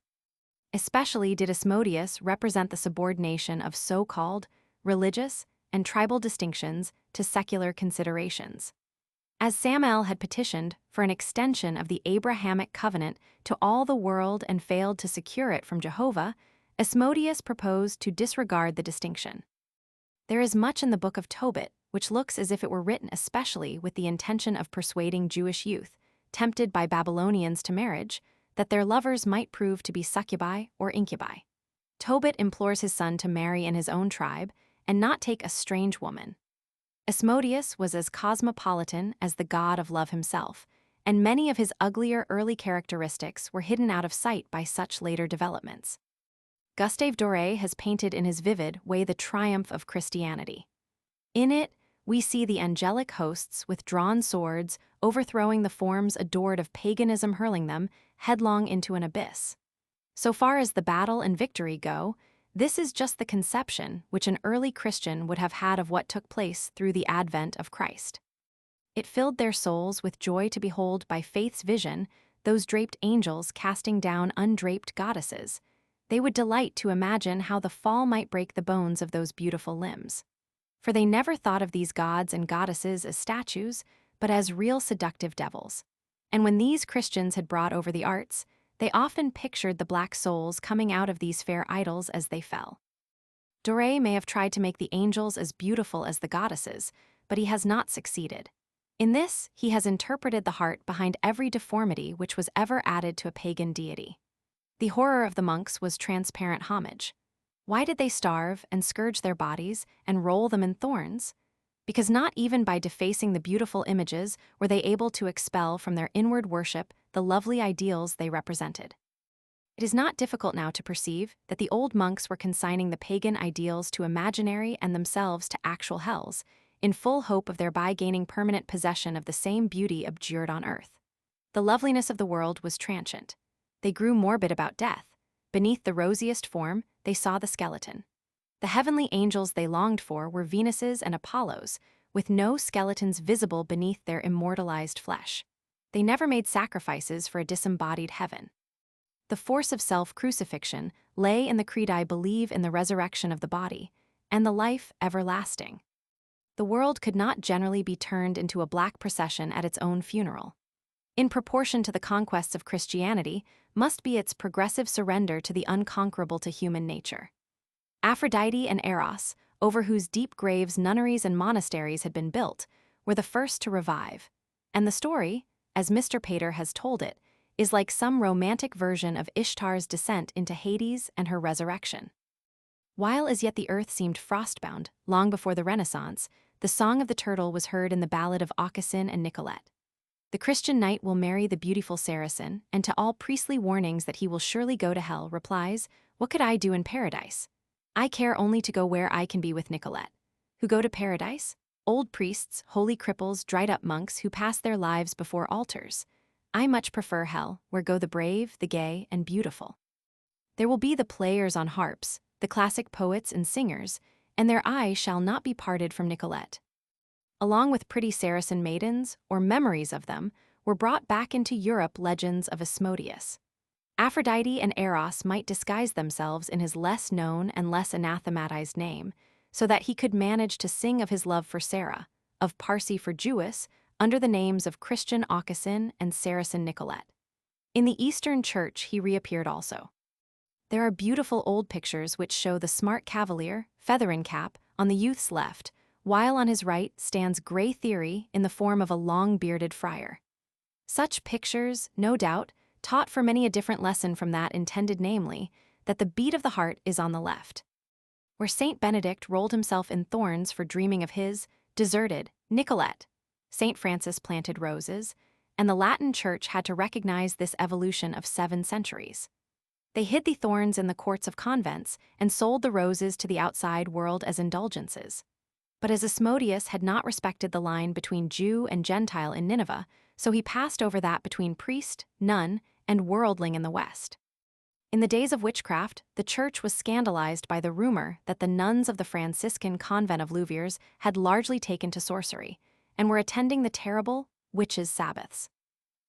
Especially did Asmodeus represent the subordination of so-called religious and tribal distinctions to secular considerations. As Samael had petitioned for an extension of the Abrahamic covenant to all the world and failed to secure it from Jehovah, Asmodeus proposed to disregard the distinction. There is much in the Book of Tobit which looks as if it were written especially with the intention of persuading Jewish youth, tempted by Babylonians to marriage, that their lovers might prove to be succubi or incubi. Tobit implores his son to marry in his own tribe and not take a strange woman. Asmodeus was as cosmopolitan as the god of love himself, and many of his uglier early characteristics were hidden out of sight by such later developments. Gustave Doré has painted in his vivid way the triumph of Christianity. In it, we see the angelic hosts with drawn swords overthrowing the forms adored of paganism, hurling them headlong into an abyss. So far as the battle and victory go, this is just the conception which an early Christian would have had of what took place through the advent of Christ. It filled their souls with joy to behold by faith's vision those draped angels casting down undraped goddesses. They would delight to imagine how the fall might break the bones of those beautiful limbs. For they never thought of these gods and goddesses as statues, but as real seductive devils. And when these Christians had brought over the arts, they often pictured the black souls coming out of these fair idols as they fell. Doré may have tried to make the angels as beautiful as the goddesses, but he has not succeeded. In this, he has interpreted the heart behind every deformity which was ever added to a pagan deity. The horror of the monks was transparent homage. Why did they starve and scourge their bodies and roll them in thorns? because not even by defacing the beautiful images were they able to expel from their inward worship the lovely ideals they represented. It is not difficult now to perceive that the old monks were consigning the pagan ideals to imaginary and themselves to actual hells, in full hope of thereby gaining permanent possession of the same beauty abjured on earth. The loveliness of the world was transient. They grew morbid about death. Beneath the rosiest form, they saw the skeleton. The heavenly angels they longed for were Venuses and Apollos, with no skeletons visible beneath their immortalized flesh. They never made sacrifices for a disembodied heaven. The force of self-crucifixion lay in the creed I believe in the resurrection of the body, and the life everlasting. The world could not generally be turned into a black procession at its own funeral. In proportion to the conquests of Christianity must be its progressive surrender to the unconquerable to human nature. Aphrodite and Eros, over whose deep graves nunneries and monasteries had been built, were the first to revive, and the story, as Mr. Pater has told it, is like some romantic version of Ishtar's descent into Hades and her resurrection. While as yet the earth seemed frostbound, long before the Renaissance, the song of the turtle was heard in the ballad of Aucassin and Nicolette. The Christian knight will marry the beautiful Saracen, and to all priestly warnings that he will surely go to hell replies, "What could I do in paradise? I care only to go where I can be with Nicolette." Who go to paradise? Old priests, holy cripples, dried-up monks who pass their lives before altars. I much prefer hell, where go the brave, the gay, and beautiful. There will be the players on harps, the classic poets and singers, and their eyes shall not be parted from Nicolette. Along with pretty Saracen maidens, or memories of them, were brought back into Europe legends of Asmodeus. Aphrodite and Eros might disguise themselves in his less known and less anathematized name, so that he could manage to sing of his love for Sarah, of Parsi for Jewess, under the names of Christian Aucassin and Saracen Nicolette. In the Eastern Church he reappeared also. There are beautiful old pictures which show the smart cavalier, feather in cap, on the youth's left, while on his right stands Grey Theory in the form of a long-bearded friar. Such pictures, no doubt, taught for many a different lesson from that intended, namely, that the beat of the heart is on the left. Where Saint Benedict rolled himself in thorns for dreaming of his deserted Nicolette, Saint Francis planted roses, and the Latin Church had to recognize this evolution of 7 centuries. They hid the thorns in the courts of convents and sold the roses to the outside world as indulgences. But as Asmodeus had not respected the line between Jew and Gentile in Nineveh, so he passed over that between priest, nun, and worldling in the West. In the days of witchcraft, the Church was scandalized by the rumor that the nuns of the Franciscan convent of Louviers had largely taken to sorcery, and were attending the terrible witches' Sabbaths.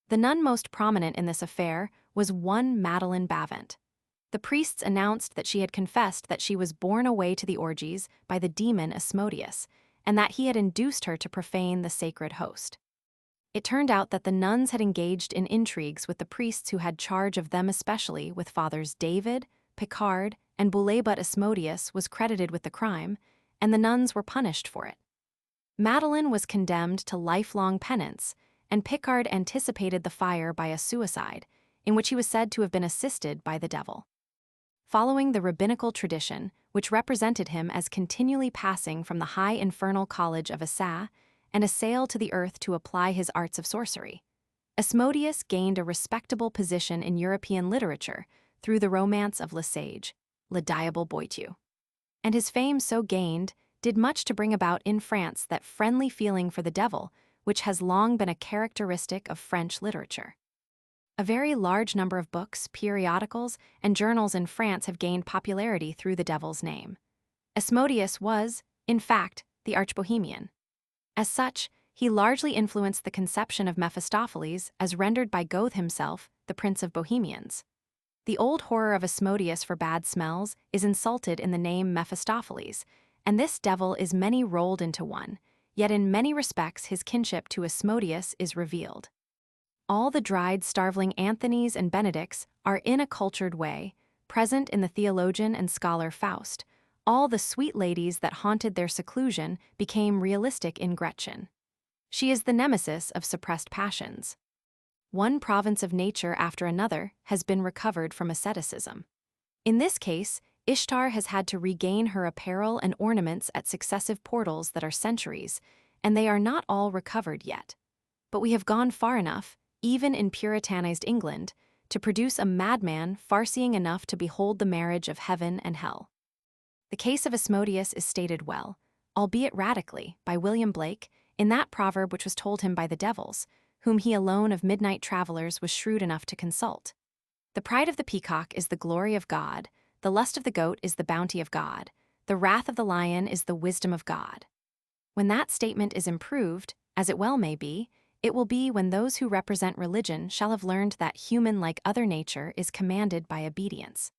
The nun most prominent in this affair was one Madeleine Bavent. The priests announced that she had confessed that she was borne away to the orgies by the demon Asmodeus, and that he had induced her to profane the sacred host. It turned out that the nuns had engaged in intrigues with the priests who had charge of them, especially with Fathers David, Picard, and Boulay, but Asmodeus was credited with the crime, and the nuns were punished for it. Madeleine was condemned to lifelong penance, and Picard anticipated the fire by a suicide, in which he was said to have been assisted by the devil. Following the rabbinical tradition, which represented him as continually passing from the high infernal college of Assa and a sail to the earth to apply his arts of sorcery, Asmodeus gained a respectable position in European literature through the romance of Le Sage, Le Diable Boitou. And his fame so gained did much to bring about in France that friendly feeling for the devil, which has long been a characteristic of French literature. A very large number of books, periodicals, and journals in France have gained popularity through the devil's name. Asmodeus was, in fact, the arch-bohemian. As such, he largely influenced the conception of Mephistopheles as rendered by Goethe himself, the Prince of Bohemians. The old horror of Asmodeus for bad smells is insulted in the name Mephistopheles, and this devil is many rolled into one, yet in many respects his kinship to Asmodeus is revealed. All the dried, starveling Anthonys and Benedicts are in a cultured way, present in the theologian and scholar Faust. All the sweet ladies that haunted their seclusion became realistic in Gretchen. She is the nemesis of suppressed passions. One province of nature after another has been recovered from asceticism. In this case, Ishtar has had to regain her apparel and ornaments at successive portals that are centuries, and they are not all recovered yet. But we have gone far enough, even in Puritanized England, to produce a madman farseeing enough to behold the marriage of heaven and hell. The case of Asmodeus is stated well, albeit radically, by William Blake, in that proverb which was told him by the devils, whom he alone of midnight travelers was shrewd enough to consult. The pride of the peacock is the glory of God, the lust of the goat is the bounty of God, the wrath of the lion is the wisdom of God. When that statement is improved, as it well may be, it will be when those who represent religion shall have learned that human like other nature is commanded by obedience.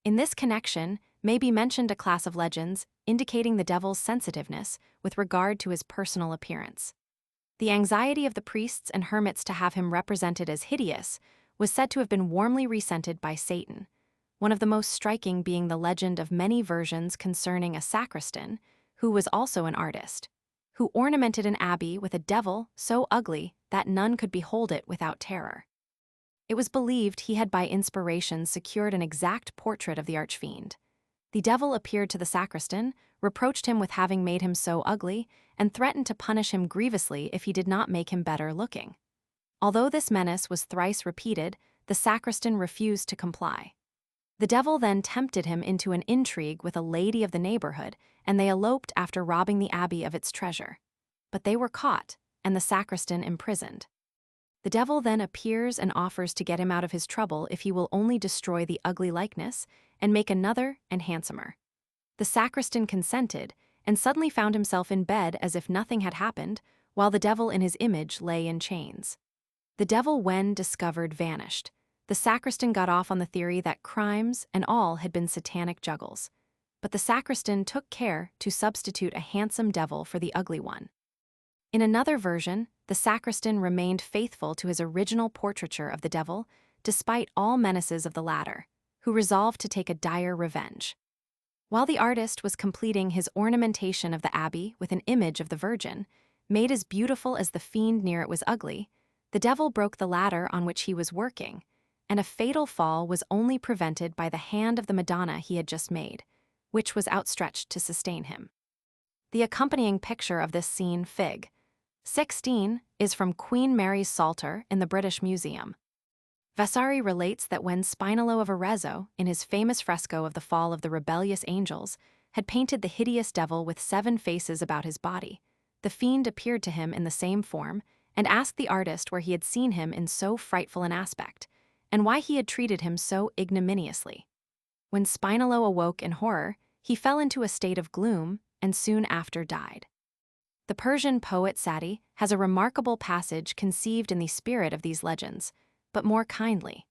In this connection may be mentioned a class of legends indicating the devil's sensitiveness with regard to his personal appearance. The anxiety of the priests and hermits to have him represented as hideous was said to have been warmly resented by Satan, one of the most striking being the legend of many versions concerning a sacristan, who was also an artist, who ornamented an abbey with a devil so ugly that none could behold it without terror. It was believed he had by inspiration secured an exact portrait of the archfiend. The devil appeared to the sacristan, reproached him with having made him so ugly, and threatened to punish him grievously if he did not make him better looking. Although this menace was thrice repeated, the sacristan refused to comply. The devil then tempted him into an intrigue with a lady of the neighborhood, and they eloped after robbing the abbey of its treasure. But they were caught, and the sacristan imprisoned. The devil then appears and offers to get him out of his trouble if he will only destroy the ugly likeness and make another and handsomer. The sacristan consented, and suddenly found himself in bed as if nothing had happened, while the devil in his image lay in chains. The devil, when discovered, vanished. The sacristan got off on the theory that crimes and all had been satanic juggles. But the sacristan took care to substitute a handsome devil for the ugly one. In another version, the sacristan remained faithful to his original portraiture of the devil, despite all menaces of the latter, who resolved to take a dire revenge. While the artist was completing his ornamentation of the abbey with an image of the Virgin, made as beautiful as the fiend near it was ugly, the devil broke the ladder on which he was working, and a fatal fall was only prevented by the hand of the Madonna he had just made, which was outstretched to sustain him. The accompanying picture of this scene, Fig. 16, is from Queen Mary's Psalter in the British Museum. Vasari relates that when Spinello of Arezzo, in his famous fresco of the fall of the rebellious angels, had painted the hideous devil with 7 faces about his body, the fiend appeared to him in the same form and asked the artist where he had seen him in so frightful an aspect, and why he had treated him so ignominiously. When Spinello awoke in horror, he fell into a state of gloom and soon after died. The Persian poet Sati has a remarkable passage conceived in the spirit of these legends, but more kindly.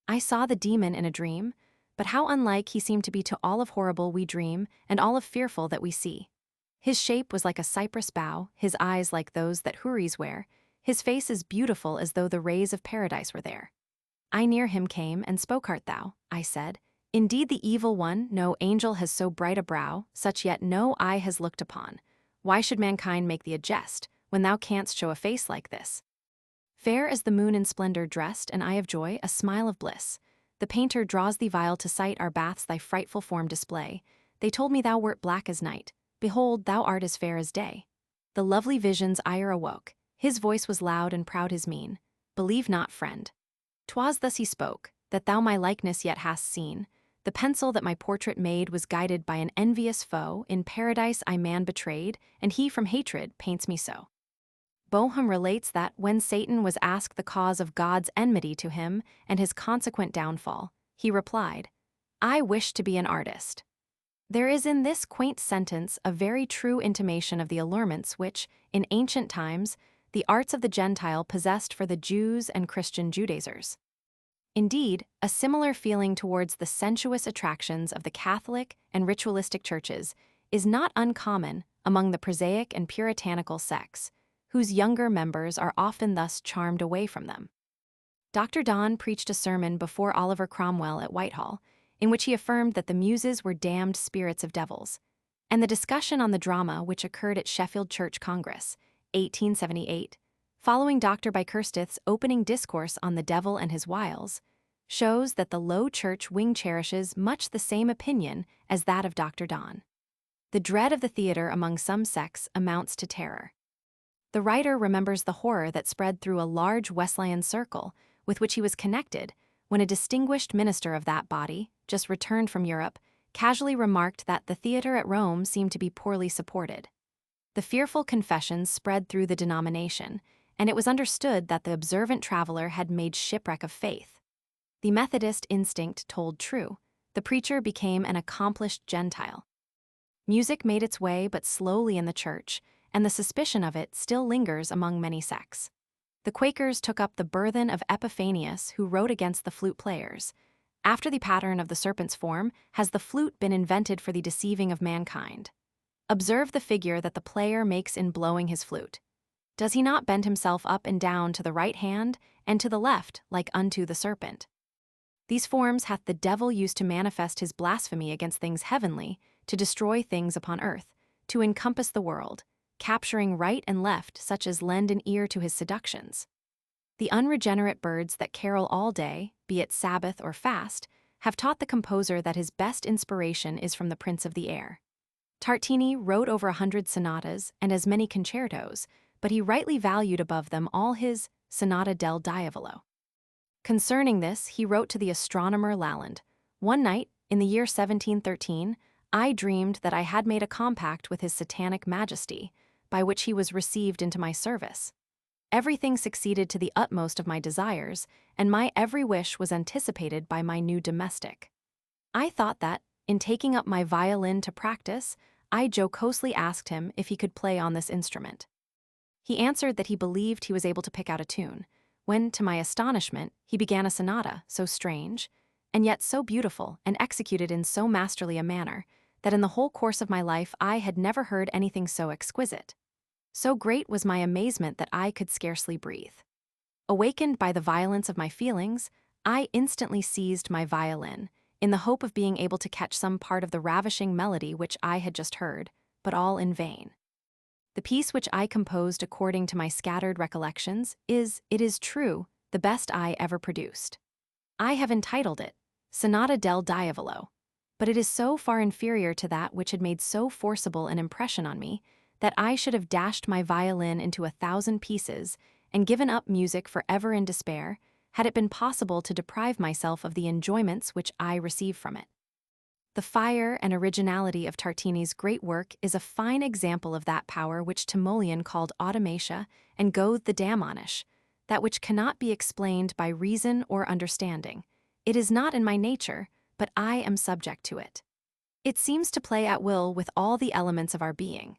I saw the demon in a dream, but how unlike he seemed to be to all of horrible we dream and all of fearful that we see. His shape was like a cypress bough, his eyes like those that houris wear, his face as beautiful as though the rays of paradise were there. I near him came, and spoke, art thou? I said, indeed the evil one, no angel has so bright a brow, such yet no eye has looked upon. Why should mankind make thee a jest, when thou canst show a face like this? Fair as the moon in splendor dressed, an eye of joy, a smile of bliss. The painter draws thee vile to sight, our baths thy frightful form display. They told me thou wert black as night, behold, thou art as fair as day. The lovely vision's ire awoke, his voice was loud and proud his mien. Believe not, friend. 'Twas thus he spoke, that thou my likeness yet hast seen. The pencil that my portrait made was guided by an envious foe. In paradise I man betrayed, and he from hatred paints me so. Bohum relates that when Satan was asked the cause of God's enmity to him and his consequent downfall, he replied, I wish to be an artist. There is in this quaint sentence a very true intimation of the allurements which, in ancient times, the arts of the Gentile possessed for the Jews and Christian Judaizers. Indeed, a similar feeling towards the sensuous attractions of the Catholic and ritualistic churches is not uncommon among the prosaic and puritanical sects, whose younger members are often thus charmed away from them. Dr. Donne preached a sermon before Oliver Cromwell at Whitehall, in which he affirmed that the Muses were damned spirits of devils, and the discussion on the drama which occurred at Sheffield Church Congress, 1878, following Dr. Bickersteth's opening discourse on the devil and his wiles, shows that the Low Church wing cherishes much the same opinion as that of Dr. Don. The dread of the theater among some sects amounts to terror. The writer remembers the horror that spread through a large Wesleyan circle with which he was connected when a distinguished minister of that body, just returned from Europe, casually remarked that the theater at Rome seemed to be poorly supported. The fearful confessions spread through the denomination, and it was understood that the observant traveler had made shipwreck of faith. The Methodist instinct told true. The preacher became an accomplished Gentile. Music made its way but slowly in the church, and the suspicion of it still lingers among many sects. The Quakers took up the burthen of Epiphanius, who wrote against the flute players. After the pattern of the serpent's form, has the flute been invented for the deceiving of mankind? Observe the figure that the player makes in blowing his flute. Does he not bend himself up and down to the right hand and to the left like unto the serpent? These forms hath the devil used to manifest his blasphemy against things heavenly, to destroy things upon earth, to encompass the world, capturing right and left such as lend an ear to his seductions. The unregenerate birds that carol all day, be it Sabbath or fast, have taught the composer that his best inspiration is from the Prince of the Air. Tartini wrote over 100 sonatas and as many concertos, but he rightly valued above them all his Sonata del Diavolo. Concerning this, he wrote to the astronomer Lalande, "One night, in the year 1713, I dreamed that I had made a compact with his satanic majesty, by which he was received into my service. Everything succeeded to the utmost of my desires, and my every wish was anticipated by my new domestic. I thought that, in taking up my violin to practice, I jocosely asked him if he could play on this instrument. He answered that he believed he was able to pick out a tune, when, to my astonishment, he began a sonata so strange, and yet so beautiful and executed in so masterly a manner, that in the whole course of my life I had never heard anything so exquisite. So great was my amazement that I could scarcely breathe. Awakened by the violence of my feelings, I instantly seized my violin, in the hope of being able to catch some part of the ravishing melody which I had just heard, but all in vain. The piece which I composed according to my scattered recollections is, it is true, the best I ever produced. I have entitled it Sonata del Diavolo, but it is so far inferior to that which had made so forcible an impression on me, that I should have dashed my violin into 1,000 pieces and given up music forever in despair, had it been possible to deprive myself of the enjoyments which I receive from it. The fire and originality of Tartini's great work is a fine example of that power which Timoleon called automatia and Goethe the daemonisch, that which cannot be explained by reason or understanding. It is not in my nature, but I am subject to it. It seems to play at will with all the elements of our being.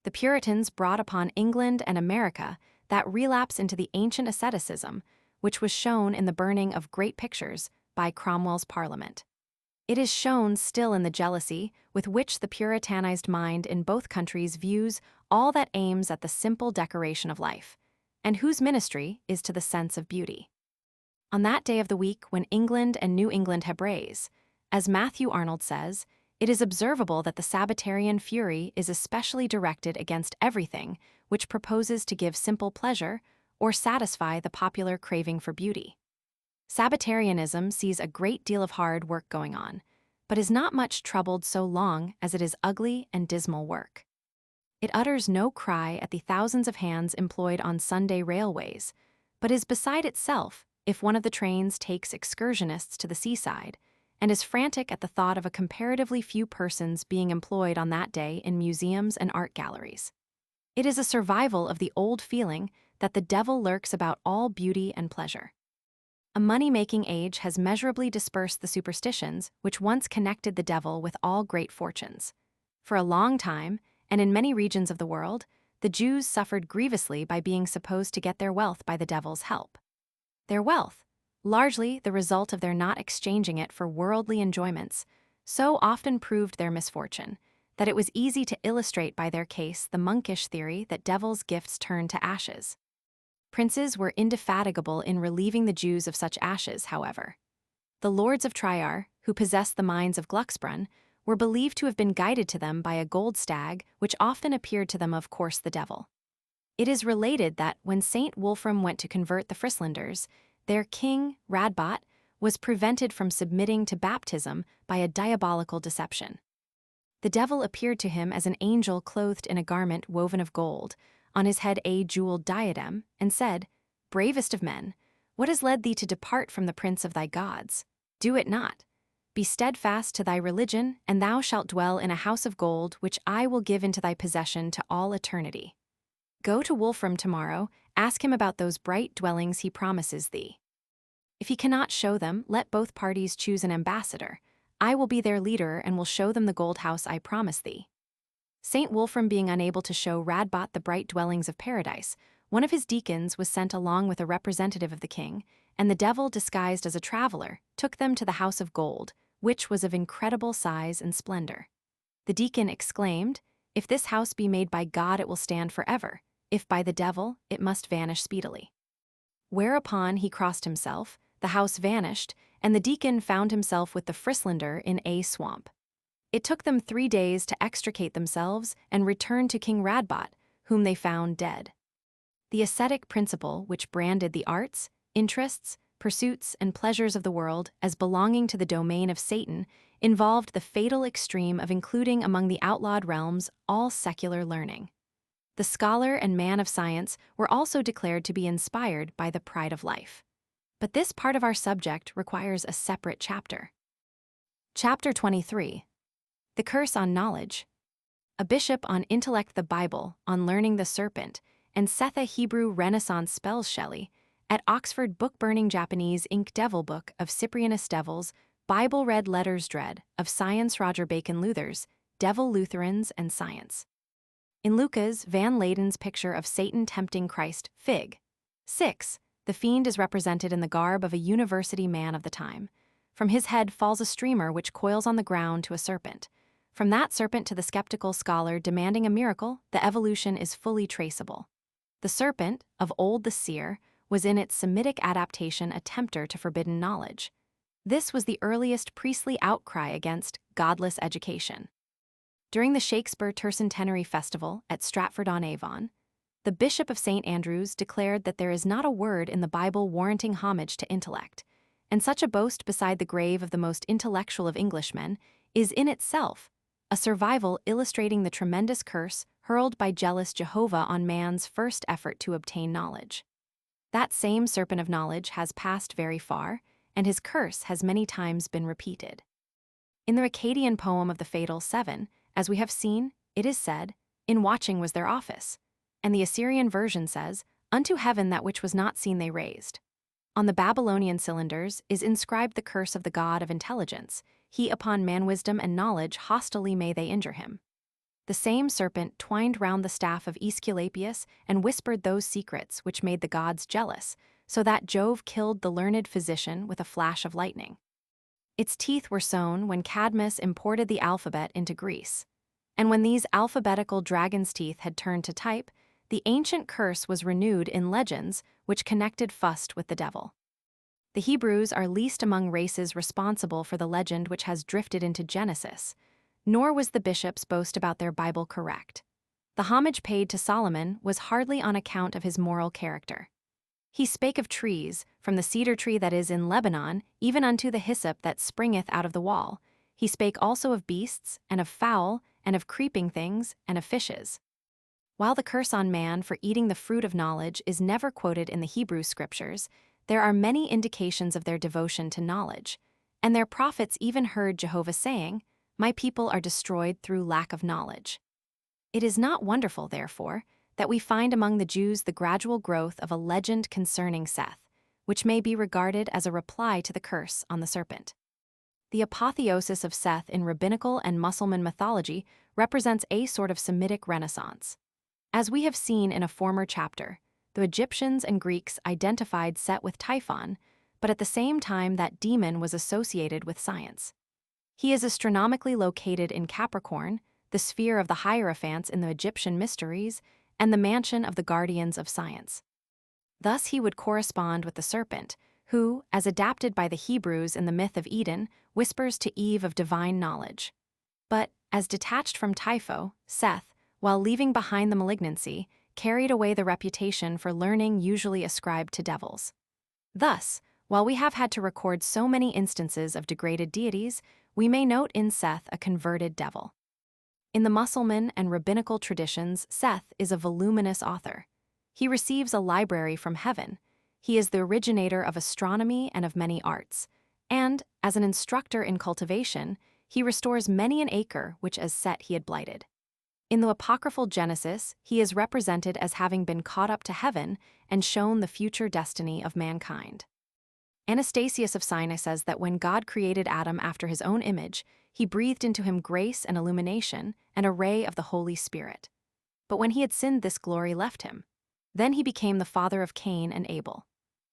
The Puritans brought upon England and America that relapse into the ancient asceticism, which was shown in the burning of great pictures by Cromwell's Parliament. It is shown still in the jealousy with which the Puritanized mind in both countries views all that aims at the simple decoration of life, and whose ministry is to the sense of beauty. On that day of the week when England and New England have brays, as Matthew Arnold says, it is observable that the Sabbatarian fury is especially directed against everything which proposes to give simple pleasure or satisfy the popular craving for beauty. Sabbatarianism sees a great deal of hard work going on, but is not much troubled so long as it is ugly and dismal work. It utters no cry at the thousands of hands employed on Sunday railways, but is beside itself if one of the trains takes excursionists to the seaside, and is frantic at the thought of a comparatively few persons being employed on that day in museums and art galleries. It is a survival of the old feeling that the devil lurks about all beauty and pleasure. A money-making age has measurably dispersed the superstitions which once connected the devil with all great fortunes. For a long time, and in many regions of the world, the Jews suffered grievously by being supposed to get their wealth by the devil's help. Their wealth, largely the result of their not exchanging it for worldly enjoyments, so often proved their misfortune, that it was easy to illustrate by their case the monkish theory that devil's gifts turn to ashes. Princes were indefatigable in relieving the Jews of such ashes, however. The lords of Trier, who possessed the mines of Glucksbrunn, were believed to have been guided to them by a gold stag, which often appeared to them of course the devil. It is related that when Saint Wolfram went to convert the Frieslanders, their king, Radbot, was prevented from submitting to baptism by a diabolical deception. The devil appeared to him as an angel clothed in a garment woven of gold, on his head a jeweled diadem, and said, "Bravest of men, what has led thee to depart from the prince of thy gods? Do it not. Be steadfast to thy religion, and thou shalt dwell in a house of gold which I will give into thy possession to all eternity. Go to Wolfram tomorrow, ask him about those bright dwellings he promises thee. If he cannot show them, let both parties choose an ambassador. I will be their leader and will show them the gold house I promise thee." Saint Wolfram being unable to show Radbot the bright dwellings of paradise, one of his deacons was sent along with a representative of the king, and the devil, disguised as a traveler, took them to the house of gold, which was of incredible size and splendor. The deacon exclaimed, "If this house be made by God, it will stand forever. If by the devil, it must vanish speedily." Whereupon he crossed himself, the house vanished, and the deacon found himself with the Frislander in a swamp. It took them 3 days to extricate themselves and return to King Radbot, whom they found dead. The ascetic principle, which branded the arts, interests, pursuits, and pleasures of the world as belonging to the domain of Satan, involved the fatal extreme of including among the outlawed realms all secular learning. The scholar and man of science were also declared to be inspired by the pride of life. But this part of our subject requires a separate chapter. Chapter 23. The Curse on Knowledge. A Bishop on Intellect, the Bible, on Learning the Serpent, and Setha Hebrew Renaissance Spells Shelley, at Oxford Book-Burning Japanese Ink Devil Book of Cyprianus Devils, Bible Red Letters Dread, of Science Roger Bacon Luthers, Devil Lutherans and Science. In Lucas Van Leyden's picture of Satan tempting Christ, Fig. 6, the fiend is represented in the garb of a university man of the time. From his head falls a streamer which coils on the ground to a serpent. From that serpent to the skeptical scholar demanding a miracle, the evolution is fully traceable. The serpent, of old the seer, was in its Semitic adaptation a tempter to forbidden knowledge. This was the earliest priestly outcry against godless education. During the Shakespeare Tercentenary Festival at Stratford-on-Avon, the Bishop of St. Andrews declared that there is not a word in the Bible warranting homage to intellect, and such a boast beside the grave of the most intellectual of Englishmen is in itself a survival illustrating the tremendous curse hurled by jealous Jehovah on man's first effort to obtain knowledge. That same serpent of knowledge has passed very far, and his curse has many times been repeated. In the Akkadian poem of the Fatal Seven, as we have seen, it is said, "In watching was their office," and the Assyrian version says, "Unto heaven that which was not seen they raised." On the Babylonian cylinders is inscribed the curse of the god of intelligence, "He upon man wisdom and knowledge hostilely may they injure him." The same serpent twined round the staff of Aesculapius and whispered those secrets which made the gods jealous, so that Jove killed the learned physician with a flash of lightning. Its teeth were sown when Cadmus imported the alphabet into Greece. And when these alphabetical dragon's teeth had turned to type, the ancient curse was renewed in legends which connected Fust with the devil. The Hebrews are least among races responsible for the legend which has drifted into Genesis, nor was the bishop's boast about their Bible correct. The homage paid to Solomon was hardly on account of his moral character. He spake of trees, from the cedar tree that is in Lebanon, even unto the hyssop that springeth out of the wall. He spake also of beasts, and of fowl, and of creeping things, and of fishes. While the curse on man for eating the fruit of knowledge is never quoted in the Hebrew scriptures, there are many indications of their devotion to knowledge, and their prophets even heard Jehovah saying, "My people are destroyed through lack of knowledge." It is not wonderful, therefore, that we find among the Jews the gradual growth of a legend concerning Seth, which may be regarded as a reply to the curse on the serpent. The apotheosis of Seth in rabbinical and Mussulman mythology represents a sort of Semitic renaissance. As we have seen in a former chapter, the Egyptians and Greeks identified Set with Typhon, but at the same time that demon was associated with science. He is astronomically located in Capricorn, the sphere of the Hierophants in the Egyptian mysteries, and the mansion of the guardians of science. Thus he would correspond with the serpent, who, as adapted by the Hebrews in the myth of Eden, whispers to Eve of divine knowledge. But, as detached from Typho, Seth, while leaving behind the malignancy, carried away the reputation for learning usually ascribed to devils. Thus, While we have had to record so many instances of degraded deities, we may note in Seth a converted devil. In the Musulman and rabbinical traditions, Seth is a voluminous author. He receives a library from heaven. He is the originator of astronomy and of many arts. And, as an instructor in cultivation, he restores many an acre which as Set he had blighted. In the apocryphal Genesis, he is represented as having been caught up to heaven and shown the future destiny of mankind. Anastasius of Sinai says that when God created Adam after his own image, he breathed into him grace and illumination, and a ray of the Holy Spirit. But when he had sinned, this glory left him. Then he became the father of Cain and Abel.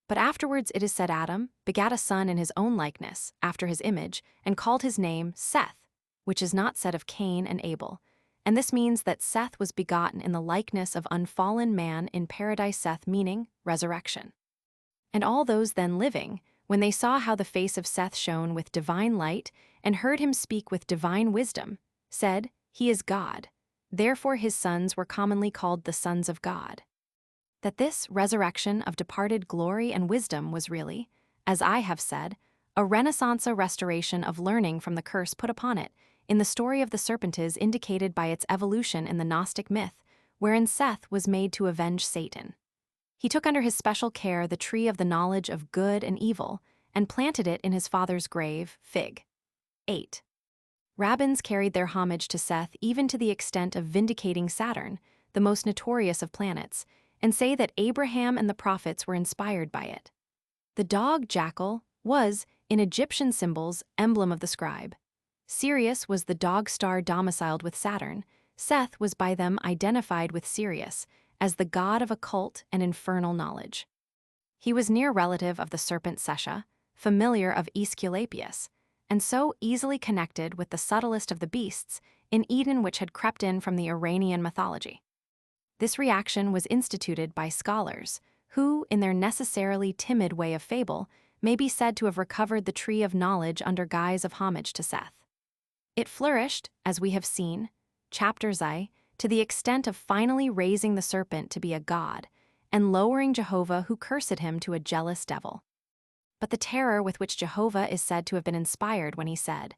But afterwards it is said Adam begat a son in his own likeness, after his image, and called his name Seth, which is not said of Cain and Abel. And this means that Seth was begotten in the likeness of unfallen man in paradise, Seth meaning resurrection. And all those then living, when they saw how the face of Seth shone with divine light, and heard him speak with divine wisdom, said, He is God. Therefore his sons were commonly called the sons of God. That this resurrection of departed glory and wisdom was really, as I have said, a renaissance restoration of learning from the curse put upon it, in the story of the serpent is indicated by its evolution in the Gnostic myth, wherein Seth was made to avenge Satan. He took under his special care the tree of the knowledge of good and evil, and planted it in his father's grave, Fig. 8. Rabbins carried their homage to Seth even to the extent of vindicating Saturn, the most notorious of planets, and say that Abraham and the prophets were inspired by it. The dog jackal was, in Egyptian symbols, emblem of the scribe. Sirius was the dog star domiciled with Saturn. Seth was by them identified with Sirius, as the god of occult and infernal knowledge. He was near relative of the serpent Sesha, familiar of Aesculapius, and so easily connected with the subtlest of the beasts in Eden which had crept in from the Iranian mythology. This reaction was instituted by scholars, who, in their necessarily timid way of fable, may be said to have recovered the tree of knowledge under guise of homage to Seth. It flourished, as we have seen, chapters I, to the extent of finally raising the serpent to be a god, and lowering Jehovah who cursed him to a jealous devil. But the terror with which Jehovah is said to have been inspired when he said,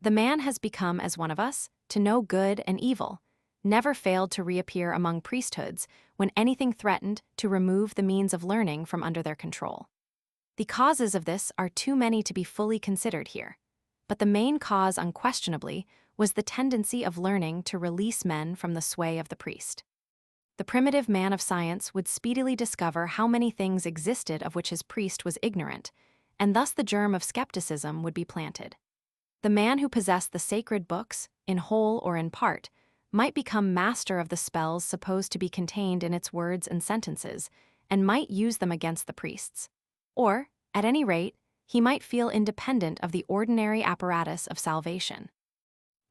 The man has become as one of us, to know good and evil, never failed to reappear among priesthoods when anything threatened to remove the means of learning from under their control. The causes of this are too many to be fully considered here, but the main cause unquestionably was the tendency of learning to release men from the sway of the priest. The primitive man of science would speedily discover how many things existed of which his priest was ignorant, and thus the germ of skepticism would be planted. The man who possessed the sacred books, in whole or in part, might become master of the spells supposed to be contained in its words and sentences, and might use them against the priests. Or, at any rate, he might feel independent of the ordinary apparatus of salvation.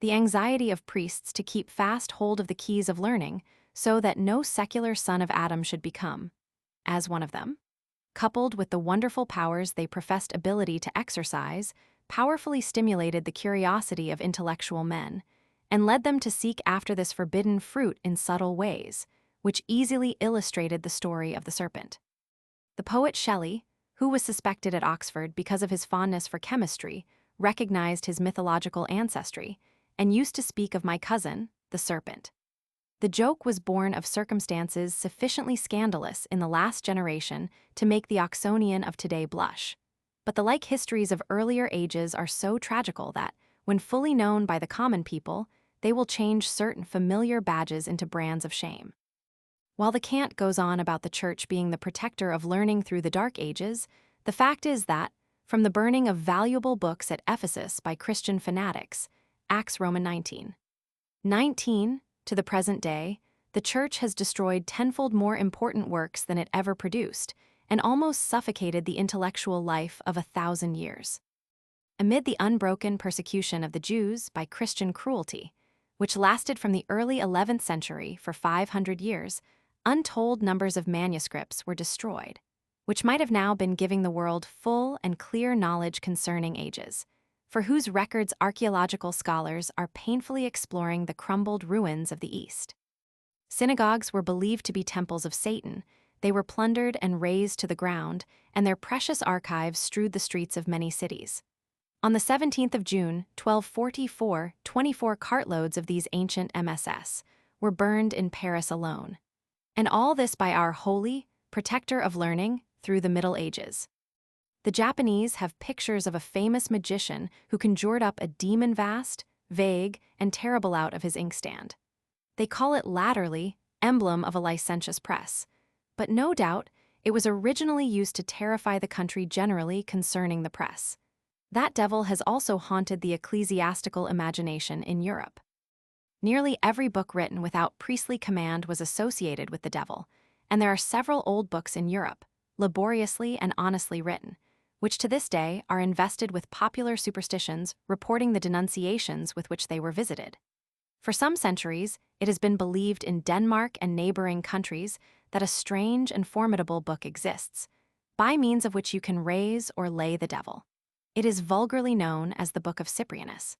The anxiety of priests to keep fast hold of the keys of learning, so that no secular son of Adam should become, as one of them, coupled with the wonderful powers they professed ability to exercise, powerfully stimulated the curiosity of intellectual men, and led them to seek after this forbidden fruit in subtle ways, which easily illustrated the story of the serpent. The poet Shelley, who was suspected at Oxford because of his fondness for chemistry, recognized his mythological ancestry, and used to speak of my cousin, the serpent. The joke was born of circumstances sufficiently scandalous in the last generation to make the Oxonian of today blush. But the like histories of earlier ages are so tragical that, when fully known by the common people, they will change certain familiar badges into brands of shame. While the cant goes on about the Church being the protector of learning through the Dark Ages, the fact is that, from the burning of valuable books at Ephesus by Christian fanatics, Acts Roman 19, to the present day, the Church has destroyed tenfold more important works than it ever produced, and almost suffocated the intellectual life of 1,000 years. Amid the unbroken persecution of the Jews by Christian cruelty, which lasted from the early 11th century for 500 years, untold numbers of manuscripts were destroyed, which might have now been giving the world full and clear knowledge concerning ages, for whose records archaeological scholars are painfully exploring the crumbled ruins of the East. Synagogues were believed to be temples of Satan, they were plundered and razed to the ground, and their precious archives strewed the streets of many cities. On the 17th of June, 1244, 24 cartloads of these ancient MSS were burned in Paris alone. And all this by our holy protector of learning through the Middle Ages. The Japanese have pictures of a famous magician who conjured up a demon vast, vague, and terrible out of his inkstand. They call it latterly emblem of a licentious press, but no doubt it was originally used to terrify the country generally concerning the press. That devil has also haunted the ecclesiastical imagination in Europe. Nearly every book written without priestly command was associated with the devil, and there are several old books in Europe, laboriously and honestly written, which to this day are invested with popular superstitions reporting the denunciations with which they were visited. For some centuries, it has been believed in Denmark and neighboring countries that a strange and formidable book exists, by means of which you can raise or lay the devil. It is vulgarly known as the Book of Cyprianus.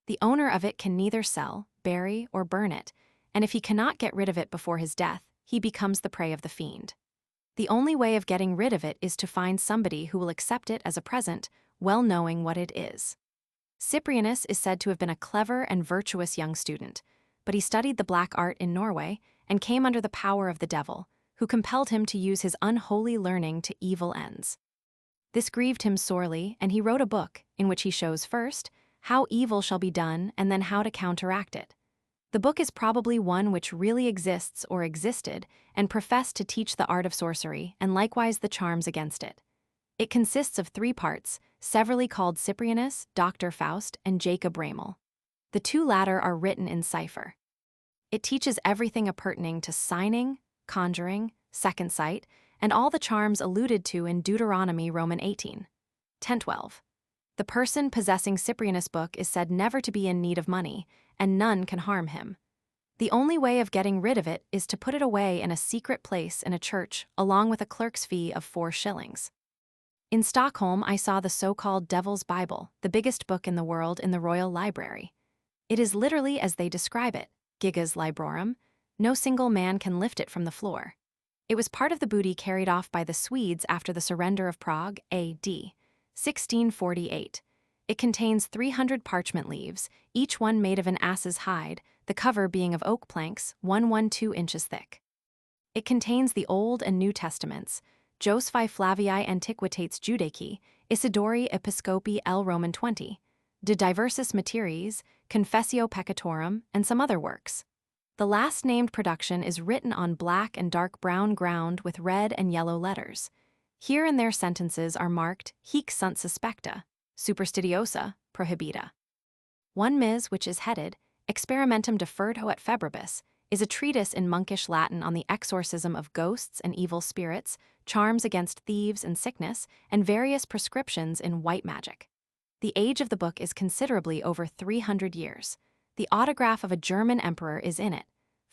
The owner of it can neither sell, bury, or burn it, and if he cannot get rid of it before his death, he becomes the prey of the fiend. The only way of getting rid of it is to find somebody who will accept it as a present, well knowing what it is. Cyprianus is said to have been a clever and virtuous young student, but he studied the black art in Norway and came under the power of the devil, who compelled him to use his unholy learning to evil ends. This grieved him sorely, and he wrote a book in which he shows first how evil shall be done and then how to counteract it. The book is probably one which really exists or existed and professed to teach the art of sorcery and likewise the charms against it. It consists of 3 parts, severally called Cyprianus, Dr. Faust, and Jacob Ramel. The 2 latter are written in cipher. It teaches everything appertaining to signing, conjuring, second sight, and all the charms alluded to in Deuteronomy Roman 18, 10-12. The person possessing Cyprianus' book is said never to be in need of money, and none can harm him. The only way of getting rid of it is to put it away in a secret place in a church along with a clerk's fee of 4 shillings. In Stockholm, I saw the so-called Devil's Bible, the biggest book in the world, in the Royal Library. It is literally as they describe it, gigas librorum. No single man can lift it from the floor. It was part of the booty carried off by the Swedes after the surrender of Prague, A.D. 1648. It contains 300 parchment leaves, each one made of an ass's hide, the cover being of oak planks, 112 inches thick. It contains the Old and New Testaments, Josephi Flavii Antiquitates Judaici, Isidori Episcopi L. Roman 20, De Diversis Materies, Confessio Peccatorum, and some other works. The last named production is written on black and dark brown ground with red and yellow letters. Here and there sentences are marked hic sunt suspecta, superstitiosa, prohibita. One ms, which is headed Experimentum de Furto et Febribus, is a treatise in monkish Latin on the exorcism of ghosts and evil spirits, charms against thieves and sickness, and various prescriptions in white magic. The age of the book is considerably over 300 years. The autograph of a German emperor is in it,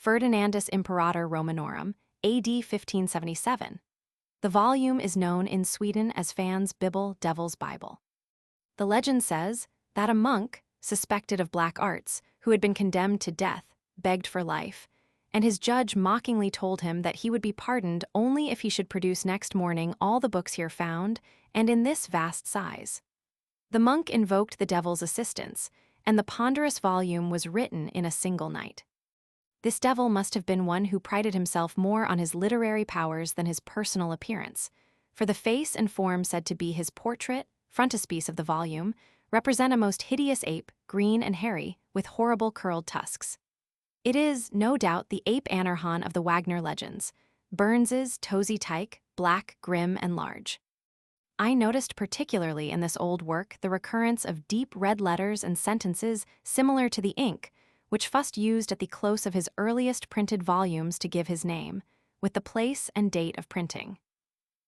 Ferdinandus Imperator Romanorum, A.D. 1577. The volume is known in Sweden as Fan's Bibel, Devil's Bible. The legend says that a monk, suspected of black arts, who had been condemned to death, begged for life, and his judge mockingly told him that he would be pardoned only if he should produce next morning all the books here found, and in this vast size. The monk invoked the devil's assistance, and the ponderous volume was written in a single night. This devil must have been one who prided himself more on his literary powers than his personal appearance, for the face and form said to be his portrait, frontispiece of the volume, represent a most hideous ape, green and hairy, with horrible curled tusks. It is, no doubt, the ape Anarhan of the Wagner legends, Burns's Tosy Tyke, black, grim, and large. I noticed particularly in this old work the recurrence of deep red letters and sentences similar to the ink, which Fust used at the close of his earliest printed volumes to give his name, with the place and date of printing.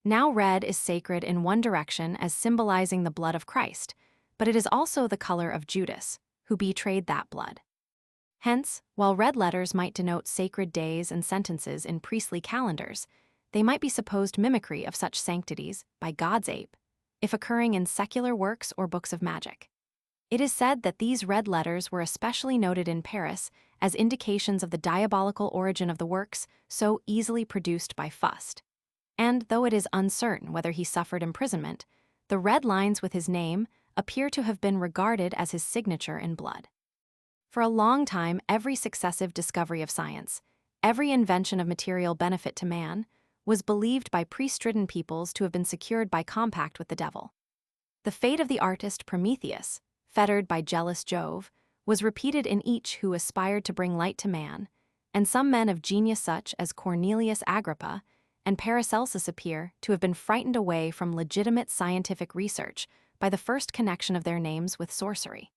Now red is sacred in one direction as symbolizing the blood of Christ, but it is also the color of Judas, who betrayed that blood. Hence, while red letters might denote sacred days and sentences in priestly calendars, they might be supposed mimicry of such sanctities by God's ape, if occurring in secular works or books of magic. It is said that these red letters were especially noted in Paris as indications of the diabolical origin of the works so easily produced by Fust. And though it is uncertain whether he suffered imprisonment, the red lines with his name appear to have been regarded as his signature in blood. For a long time, every successive discovery of science, every invention of material benefit to man, was believed by pre-stricken peoples to have been secured by compact with the devil. The fate of the artist Prometheus, fettered by jealous Jove, was repeated in each who aspired to bring light to man, and some men of genius such as Cornelius Agrippa and Paracelsus appear to have been frightened away from legitimate scientific research by the first connection of their names with sorcery.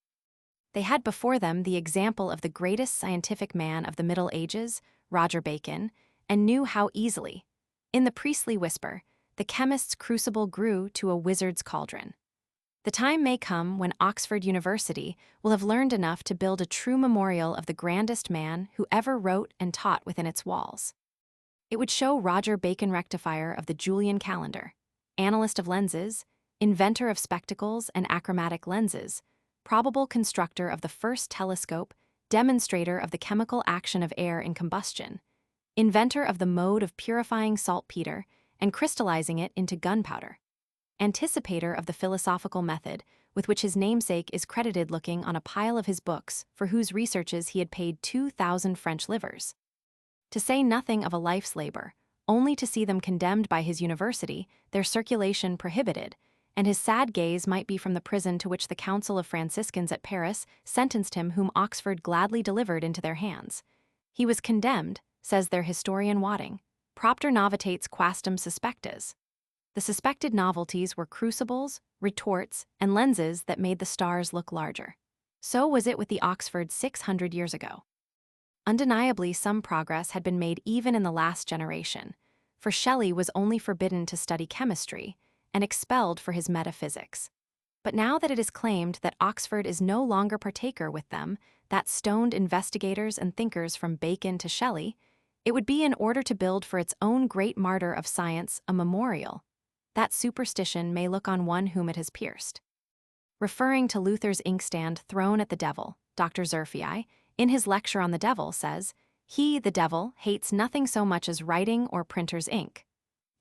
They had before them the example of the greatest scientific man of the Middle Ages, Roger Bacon, and knew how easily, in the priestly whisper, the chemist's crucible grew to a wizard's cauldron. The time may come when Oxford University will have learned enough to build a true memorial of the grandest man who ever wrote and taught within its walls. It would show Roger Bacon, rectifier of the Julian calendar, analyst of lenses, inventor of spectacles and achromatic lenses, probable constructor of the first telescope, demonstrator of the chemical action of air in combustion, inventor of the mode of purifying saltpeter and crystallizing it into gunpowder, anticipator of the philosophical method with which his namesake is credited, looking on a pile of his books for whose researches he had paid 2,000 French livres. To say nothing of a life's labor, only to see them condemned by his university, their circulation prohibited, and his sad gaze might be from the prison to which the Council of Franciscans at Paris sentenced him, whom Oxford gladly delivered into their hands. He was condemned, says their historian Wadding, propter novitates quastum suspectus. The suspected novelties were crucibles, retorts, and lenses that made the stars look larger. So was it with the Oxford 600 years ago. Undeniably, some progress had been made even in the last generation, for Shelley was only forbidden to study chemistry and expelled for his metaphysics. But now that it is claimed that Oxford is no longer partaker with them, that stoned investigators and thinkers from Bacon to Shelley, it would be in order to build for its own great martyr of science a memorial. That superstition may look on one whom it has pierced. Referring to Luther's inkstand thrown at the devil, Dr. Zerfii, in his lecture on the devil, says, "He, the devil, hates nothing so much as writing or printer's ink."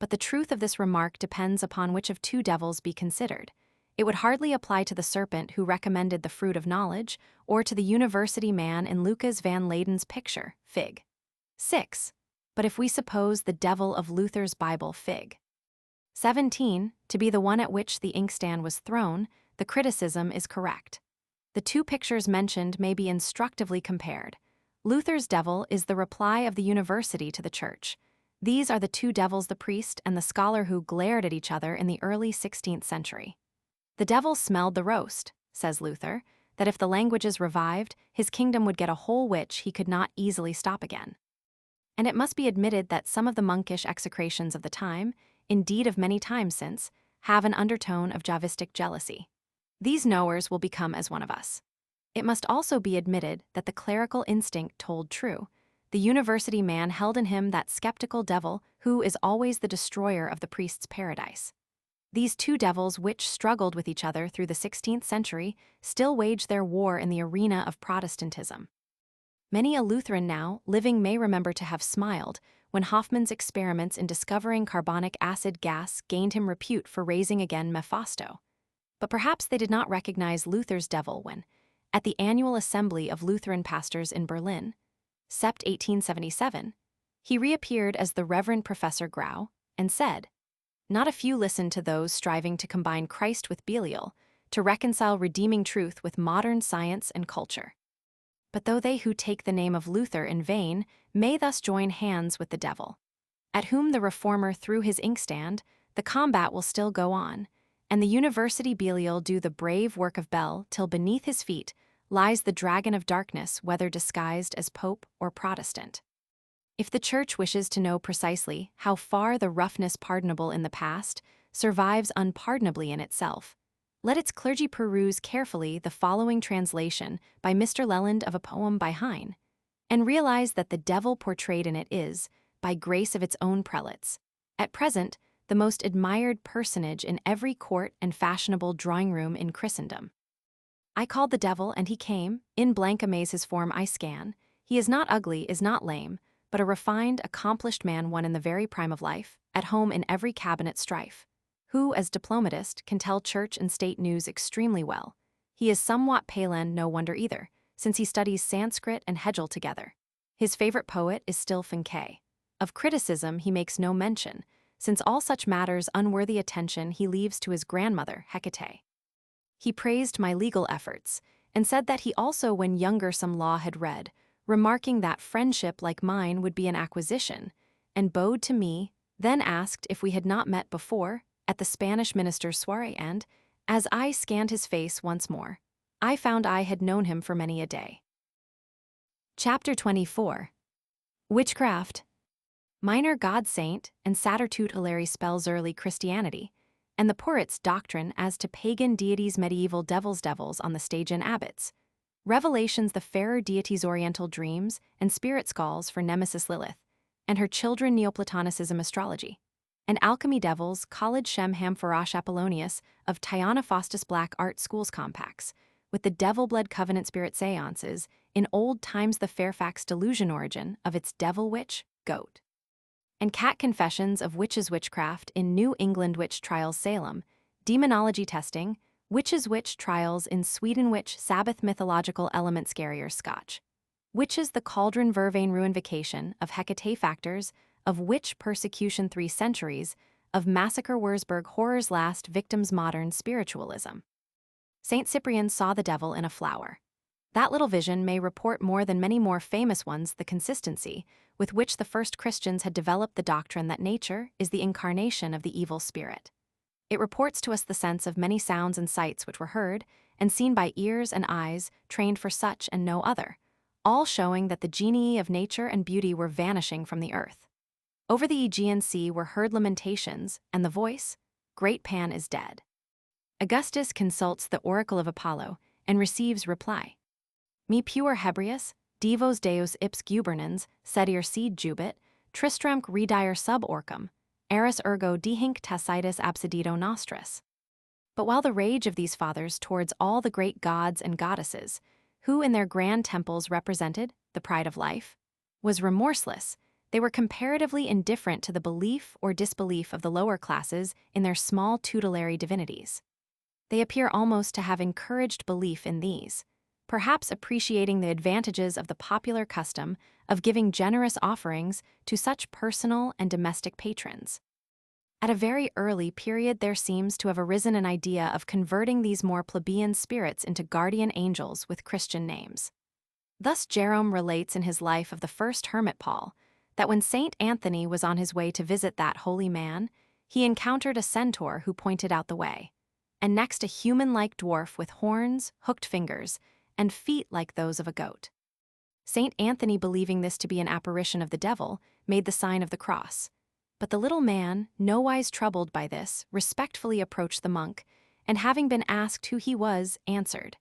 But the truth of this remark depends upon which of two devils be considered. It would hardly apply to the serpent who recommended the fruit of knowledge, or to the university man in Lucas van Leyden's picture, Fig. 6. But if we suppose the devil of Luther's Bible, Fig. 17, to be the one at which the inkstand was thrown, the criticism is correct. The two pictures mentioned may be instructively compared. Luther's devil is the reply of the university to the church. These are the two devils, the priest and the scholar, who glared at each other in the early 16th century. The devil smelled the roast, says Luther, that if the languages revived, his kingdom would get a hole which he could not easily stop again. And it must be admitted that some of the monkish execrations of the time, indeed of many times since, have an undertone of Javistic jealousy. These knowers will become as one of us. It must also be admitted that the clerical instinct told true. The university man held in him that skeptical devil who is always the destroyer of the priest's paradise. These two devils, which struggled with each other through the 16th century, still wage their war in the arena of Protestantism. Many a Lutheran now living may remember to have smiled when Hoffmann's experiments in discovering carbonic acid gas gained him repute for raising again Mephisto. But perhaps they did not recognize Luther's devil when, at the annual assembly of Lutheran pastors in Berlin, Sept 1877, he reappeared as the Reverend Professor Grau and said, "Not a few listened to those striving to combine Christ with Belial, to reconcile redeeming truth with modern science and culture. But though they who take the name of Luther in vain may thus join hands with the devil, at whom the reformer threw his inkstand, the combat will still go on, and the university Belial do the brave work of Bel till beneath his feet lies the dragon of darkness, whether disguised as Pope or Protestant." If the Church wishes to know precisely how far the roughness pardonable in the past survives unpardonably in itself, let its clergy peruse carefully the following translation by Mr. Leland of a poem by Heine, and realize that the devil portrayed in it is, by grace of its own prelates, at present the most admired personage in every court and fashionable drawing-room in Christendom. "I called the devil, and he came, in blank amaze his form I scan. He is not ugly, is not lame, but a refined, accomplished man, one in the very prime of life, at home in every cabinet strife, who, as diplomatist, can tell church and state news extremely well. He is somewhat pale, and no wonder either, since he studies Sanskrit and Hegel together. His favorite poet is still Finke. Of criticism he makes no mention, since all such matters unworthy attention he leaves to his grandmother, Hecate. He praised my legal efforts, and said that he also when younger some law had read, remarking that friendship like mine would be an acquisition, and bowed to me, then asked if we had not met before, at the Spanish minister's soiree, and, as I scanned his face once more, I found I had known him for many a day. Chapter 24. Witchcraft. Minor God Saint and Saturtute Hilary spells early Christianity, and the Porrit's doctrine as to pagan deities, medieval devils on the stage and abbots. Revelations the fairer deities, oriental dreams, and spirit skulls for Nemesis Lilith, and her children Neoplatonicism astrology. And alchemy devils, college Shem Ham Farash Apollonius of Tyana Faustus Black Art Schools compacts, with the devil blood covenant spirit seances, in old times the Fairfax delusion origin of its devil witch, goat. And cat confessions of witches witchcraft in New England witch trials Salem, demonology testing, witches witch trials in Sweden witch Sabbath mythological element scarier Scotch. Witches the cauldron vervain ruinification of Hecate factors, of witch persecution 3 centuries, of massacre Wurzburg horrors last victims modern spiritualism. Saint Cyprian saw the devil in a flower. That little vision may report more than many more famous ones the consistency with which the first Christians had developed the doctrine that nature is the incarnation of the evil spirit. It reports to us the sense of many sounds and sights which were heard and seen by ears and eyes trained for such and no other, all showing that the genii of nature and beauty were vanishing from the earth. Over the Aegean Sea were heard lamentations, and the voice, "Great Pan is dead." Augustus consults the oracle of Apollo and receives reply. Me puer Hebrius, divos deus ips gubernans, sedier seed jubit, tristramque redire sub orcum, eris ergo dehinc tacitus absidito nostris. But while the rage of these fathers towards all the great gods and goddesses, who in their grand temples represented the pride of life, was remorseless, they were comparatively indifferent to the belief or disbelief of the lower classes in their small tutelary divinities. They appear almost to have encouraged belief in these, perhaps appreciating the advantages of the popular custom of giving generous offerings to such personal and domestic patrons. At a very early period there seems to have arisen an idea of converting these more plebeian spirits into guardian angels with Christian names. Thus Jerome relates in his life of the first hermit Paul, that when Saint Anthony was on his way to visit that holy man, he encountered a centaur who pointed out the way, and next a human-like dwarf with horns, hooked fingers, and feet like those of a goat. Saint Anthony, believing this to be an apparition of the devil, made the sign of the cross. But the little man, nowise troubled by this, respectfully approached the monk, and having been asked who he was, answered,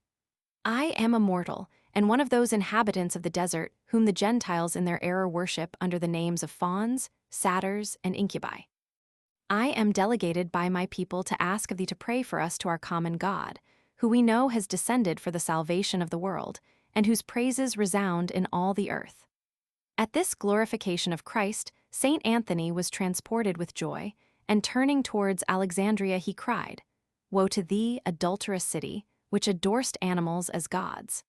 "I am a mortal, and one of those inhabitants of the desert whom the Gentiles in their error worship under the names of fauns, satyrs, and incubi. I am delegated by my people to ask of thee to pray for us to our common God, who we know has descended for the salvation of the world, and whose praises resound in all the earth." At this glorification of Christ, Saint Anthony was transported with joy, and turning towards Alexandria he cried, "Woe to thee, adulterous city, which adorest animals as gods."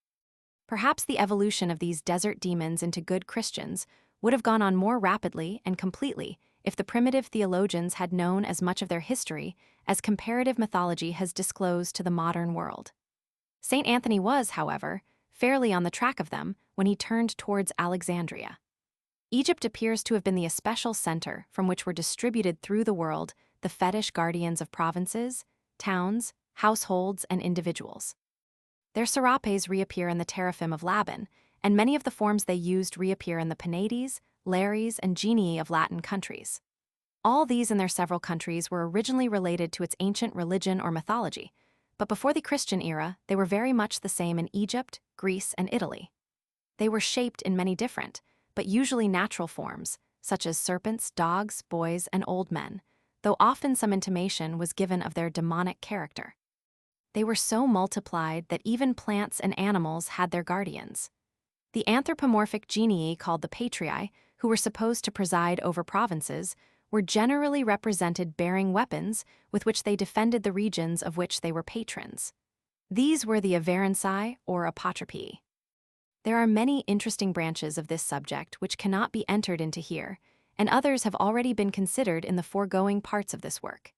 Perhaps the evolution of these desert demons into good Christians would have gone on more rapidly and completely if the primitive theologians had known as much of their history as comparative mythology has disclosed to the modern world. Saint Anthony was, however, fairly on the track of them when he turned towards Alexandria. Egypt appears to have been the especial center from which were distributed through the world the fetish guardians of provinces, towns, households, and individuals. Their serapes reappear in the teraphim of Laban, and many of the forms they used reappear in the Penates, Lares, and genii of Latin countries. All these in their several countries were originally related to its ancient religion or mythology, but before the Christian era they were very much the same in Egypt, Greece, and Italy. They were shaped in many different, but usually natural forms, such as serpents, dogs, boys, and old men, though often some intimation was given of their demonic character. They were so multiplied that even plants and animals had their guardians. The anthropomorphic genii called the patrii, who were supposed to preside over provinces, were generally represented bearing weapons with which they defended the regions of which they were patrons. These were the reverenci or apotropii. There are many interesting branches of this subject which cannot be entered into here, and others have already been considered in the foregoing parts of this work.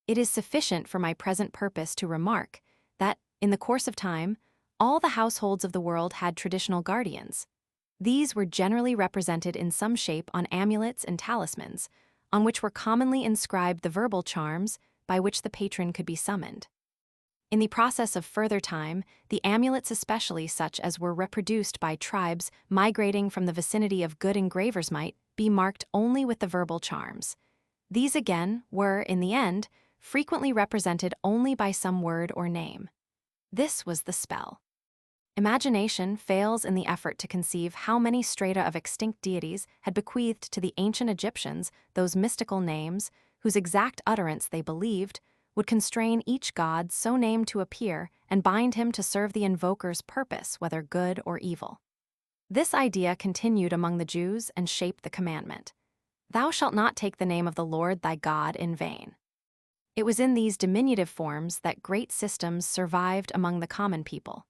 It is sufficient for my present purpose to remark that, in the course of time, all the households of the world had traditional guardians. These were generally represented in some shape on amulets and talismans, on which were commonly inscribed the verbal charms by which the patron could be summoned. In the process of further time, the amulets, especially such as were reproduced by tribes migrating from the vicinity of good engravers, might be marked only with the verbal charms. These again were, in the end, frequently represented only by some word or name. This was the spell. Imagination fails in the effort to conceive how many strata of extinct deities had bequeathed to the ancient Egyptians those mystical names whose exact utterance they believed would constrain each god so named to appear and bind him to serve the invoker's purpose, whether good or evil. This idea continued among the Jews and shaped the commandment, "Thou shalt not take the name of the Lord thy God in vain." It was in these diminutive forms that great systems survived among the common people.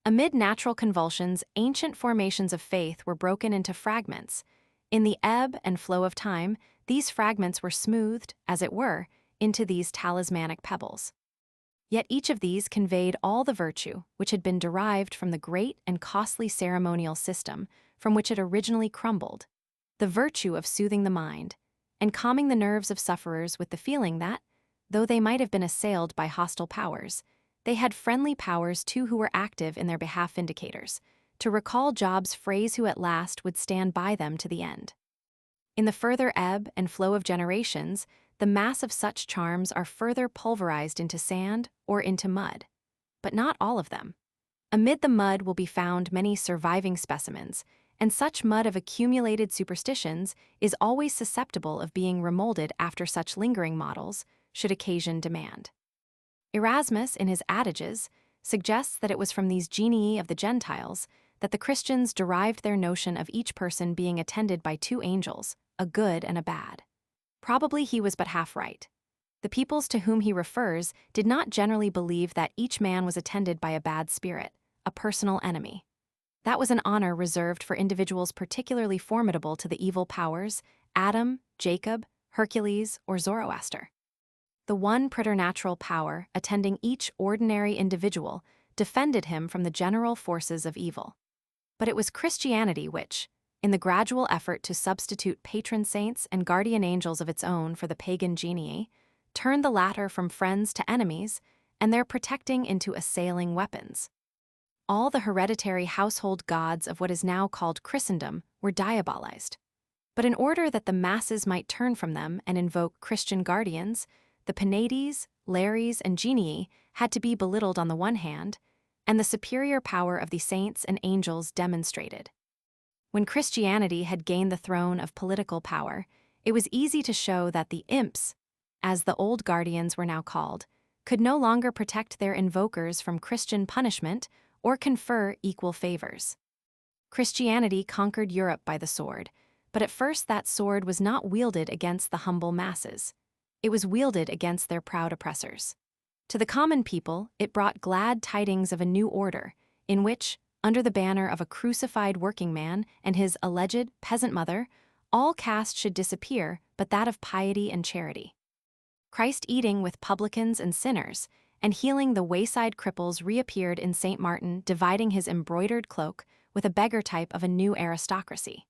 Amid natural convulsions, ancient formations of faith were broken into fragments. In the ebb and flow of time, these fragments were smoothed, as it were, into these talismanic pebbles. Yet each of these conveyed all the virtue which had been derived from the great and costly ceremonial system from which it originally crumbled, the virtue of soothing the mind, and calming the nerves of sufferers with the feeling that, though they might have been assailed by hostile powers, they had friendly powers too who were active in their behalf, vindicators, to recall Job's phrase, who at last would stand by them to the end. In the further ebb and flow of generations, the mass of such charms are further pulverized into sand or into mud. But not all of them. Amid the mud will be found many surviving specimens, and such mud of accumulated superstitions is always susceptible of being remolded after such lingering models should occasion demand. Erasmus, in his Adages, suggests that it was from these genii of the Gentiles that the Christians derived their notion of each person being attended by two angels, a good and a bad. Probably he was but half right. The peoples to whom he refers did not generally believe that each man was attended by a bad spirit, a personal enemy. That was an honor reserved for individuals particularly formidable to the evil powers, Adam, Jacob, Hercules, or Zoroaster. The one preternatural power attending each ordinary individual defended him from the general forces of evil. But it was Christianity which, in the gradual effort to substitute patron saints and guardian angels of its own for the pagan genii, turned the latter from friends to enemies and their protecting into assailing weapons. All the hereditary household gods of what is now called Christendom were diabolized. But in order that the masses might turn from them and invoke Christian guardians, the Penates, Lares, and genii had to be belittled on the one hand, and the superior power of the saints and angels demonstrated. When Christianity had gained the throne of political power, it was easy to show that the imps, as the old guardians were now called, could no longer protect their invokers from Christian punishment or confer equal favors. Christianity conquered Europe by the sword, but at first that sword was not wielded against the humble masses. It was wielded against their proud oppressors. To the common people, it brought glad tidings of a new order, in which, under the banner of a crucified working man and his alleged peasant mother, all caste should disappear but that of piety and charity. Christ eating with publicans and sinners, and healing the wayside cripples reappeared in St. Martin, dividing his embroidered cloak with a beggar type of a new aristocracy.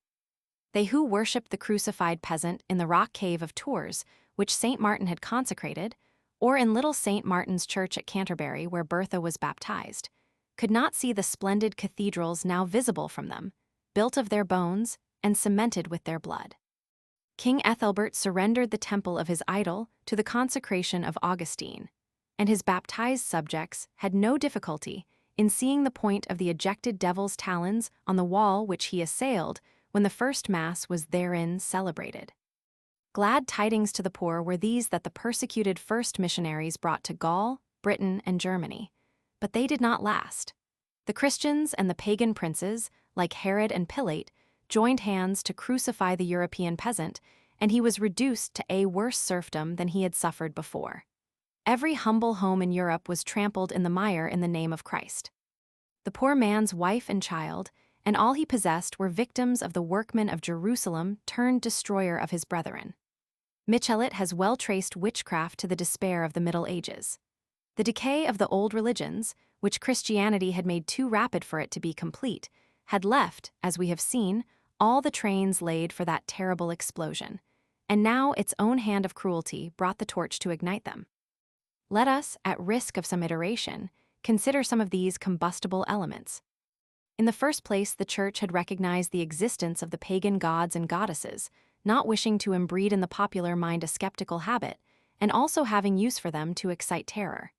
They who worshipped the crucified peasant in the rock cave of Tours, which St. Martin had consecrated, or in Little St. Martin's Church at Canterbury where Bertha was baptized, could not see the splendid cathedrals now visible from them, built of their bones and cemented with their blood. King Ethelbert surrendered the temple of his idol to the consecration of Augustine, and his baptized subjects had no difficulty in seeing the point of the ejected devil's talons on the wall which he assailed when the first Mass was therein celebrated. Glad tidings to the poor were these that the persecuted first missionaries brought to Gaul, Britain, and Germany, but they did not last. The Christians and the pagan princes, like Herod and Pilate, joined hands to crucify the European peasant, and he was reduced to a worse serfdom than he had suffered before. Every humble home in Europe was trampled in the mire in the name of Christ. The poor man's wife and child, and all he possessed were victims of the workman of Jerusalem turned destroyer of his brethren. Michelet has well traced witchcraft to the despair of the Middle Ages. The decay of the old religions, which Christianity had made too rapid for it to be complete, had left, as we have seen, all the trains laid for that terrible explosion, and now its own hand of cruelty brought the torch to ignite them. Let us, at risk of some iteration, consider some of these combustible elements. In the first place, the Church had recognized the existence of the pagan gods and goddesses, not wishing to imbreed in the popular mind a skeptical habit, and also having use for them to excite terror.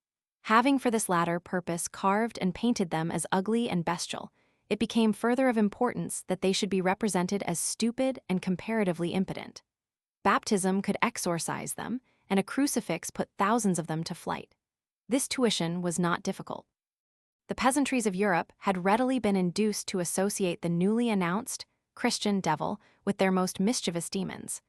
Having for this latter purpose carved and painted them as ugly and bestial, it became further of importance that they should be represented as stupid and comparatively impotent. Baptism could exorcise them, and a crucifix put thousands of them to flight. This tuition was not difficult. The peasantries of Europe had readily been induced to associate the newly announced Christian devil with their most mischievous demons.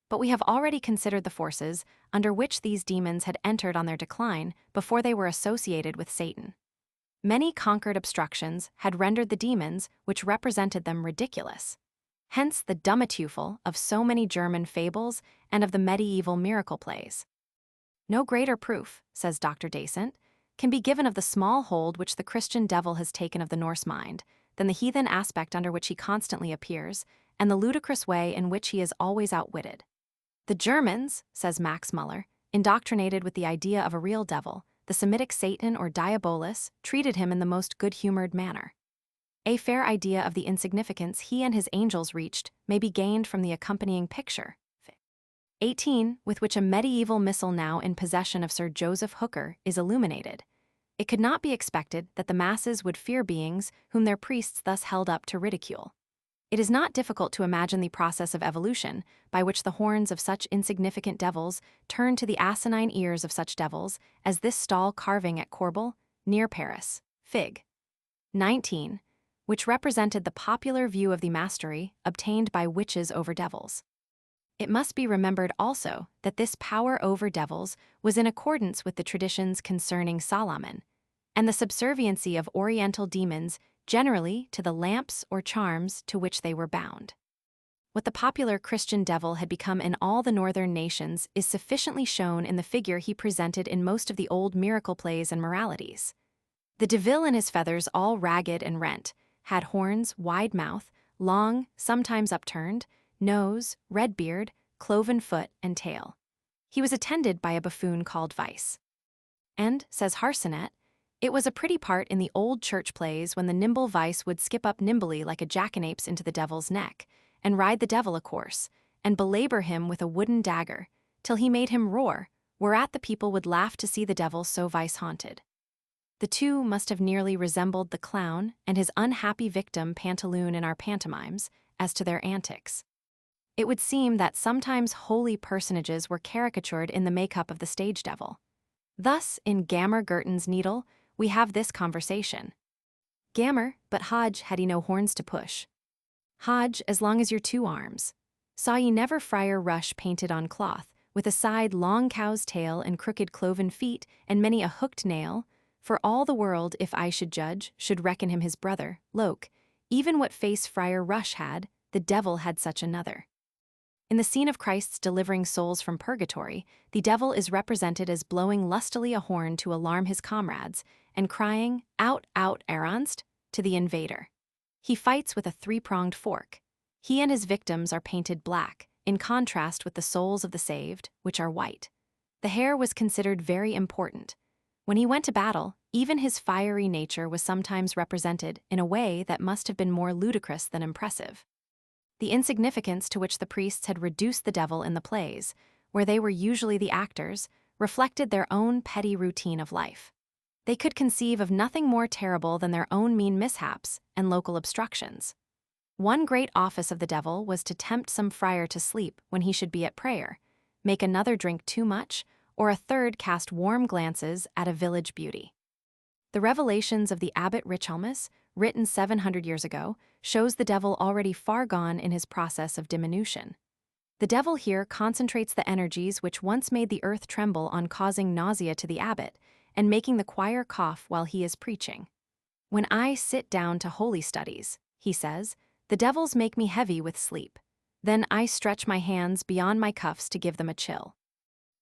But we have already considered the forces under which these demons had entered on their decline before they were associated with Satan. Many conquered obstructions had rendered the demons which represented them ridiculous. Hence the dummeteufel of so many German fables and of the medieval miracle plays. No greater proof, says Dr. Dasent, can be given of the small hold which the Christian devil has taken of the Norse mind, than the heathen aspect under which he constantly appears, and the ludicrous way in which he is always outwitted. The Germans, says Max Muller, indoctrinated with the idea of a real devil, the Semitic Satan or Diabolus, treated him in the most good-humored manner. A fair idea of the insignificance he and his angels reached may be gained from the accompanying picture. 18, with which a medieval missal now in possession of Sir Joseph Hooker is illuminated. It could not be expected that the masses would fear beings whom their priests thus held up to ridicule. It is not difficult to imagine the process of evolution by which the horns of such insignificant devils turn to the asinine ears of such devils as this stall carving at Corbel, near Paris, Fig. 19, which represented the popular view of the mastery obtained by witches over devils. It must be remembered also that this power over devils was in accordance with the traditions concerning Salaman, and the subserviency of Oriental demons generally to the lamps or charms to which they were bound. What the popular Christian devil had become in all the northern nations is sufficiently shown in the figure he presented in most of the old miracle plays and moralities. The devil in his feathers all ragged and rent, had horns, wide mouth, long, sometimes upturned, nose, red beard, cloven foot, and tail. He was attended by a buffoon called Vice. And, says Harsenet, it was a pretty part in the old church plays when the nimble Vice would skip up nimbly like a jackanapes into the devil's neck, and ride the devil a course, and belabor him with a wooden dagger, till he made him roar, whereat the people would laugh to see the devil so vice-haunted. The two must have nearly resembled the clown and his unhappy victim Pantaloon in our pantomimes, as to their antics. It would seem that sometimes holy personages were caricatured in the makeup of the stage devil. Thus, in Gammer Gurton's Needle, we have this conversation. Gammer, but Hodge had he no horns to push. Hodge, as long as your 2 arms. Saw ye never friar rush painted on cloth, with a side long cow's tail and crooked cloven feet, and many a hooked nail? For all the world, if I should judge, should reckon him his brother, Loke. Even what face Friar Rush had, the devil had such another. In the scene of Christ's delivering souls from purgatory, the devil is represented as blowing lustily a horn to alarm his comrades, and crying, "Out, out, Ernst," to the invader. He fights with a 3-pronged fork. He and his victims are painted black, in contrast with the souls of the saved, which are white. The hair was considered very important. When he went to battle, even his fiery nature was sometimes represented in a way that must have been more ludicrous than impressive. The insignificance to which the priests had reduced the devil in the plays, where they were usually the actors, reflected their own petty routine of life. They could conceive of nothing more terrible than their own mean mishaps and local obstructions. One great office of the devil was to tempt some friar to sleep when he should be at prayer, make another drink too much, or a third cast warm glances at a village beauty. The revelations of the abbot Richelmus, written 700 years ago, shows the devil already far gone in his process of diminution. The devil here concentrates the energies which once made the earth tremble on causing nausea to the abbot and making the choir cough while he is preaching. When I sit down to holy studies, he says, the devils make me heavy with sleep. Then I stretch my hands beyond my cuffs to give them a chill.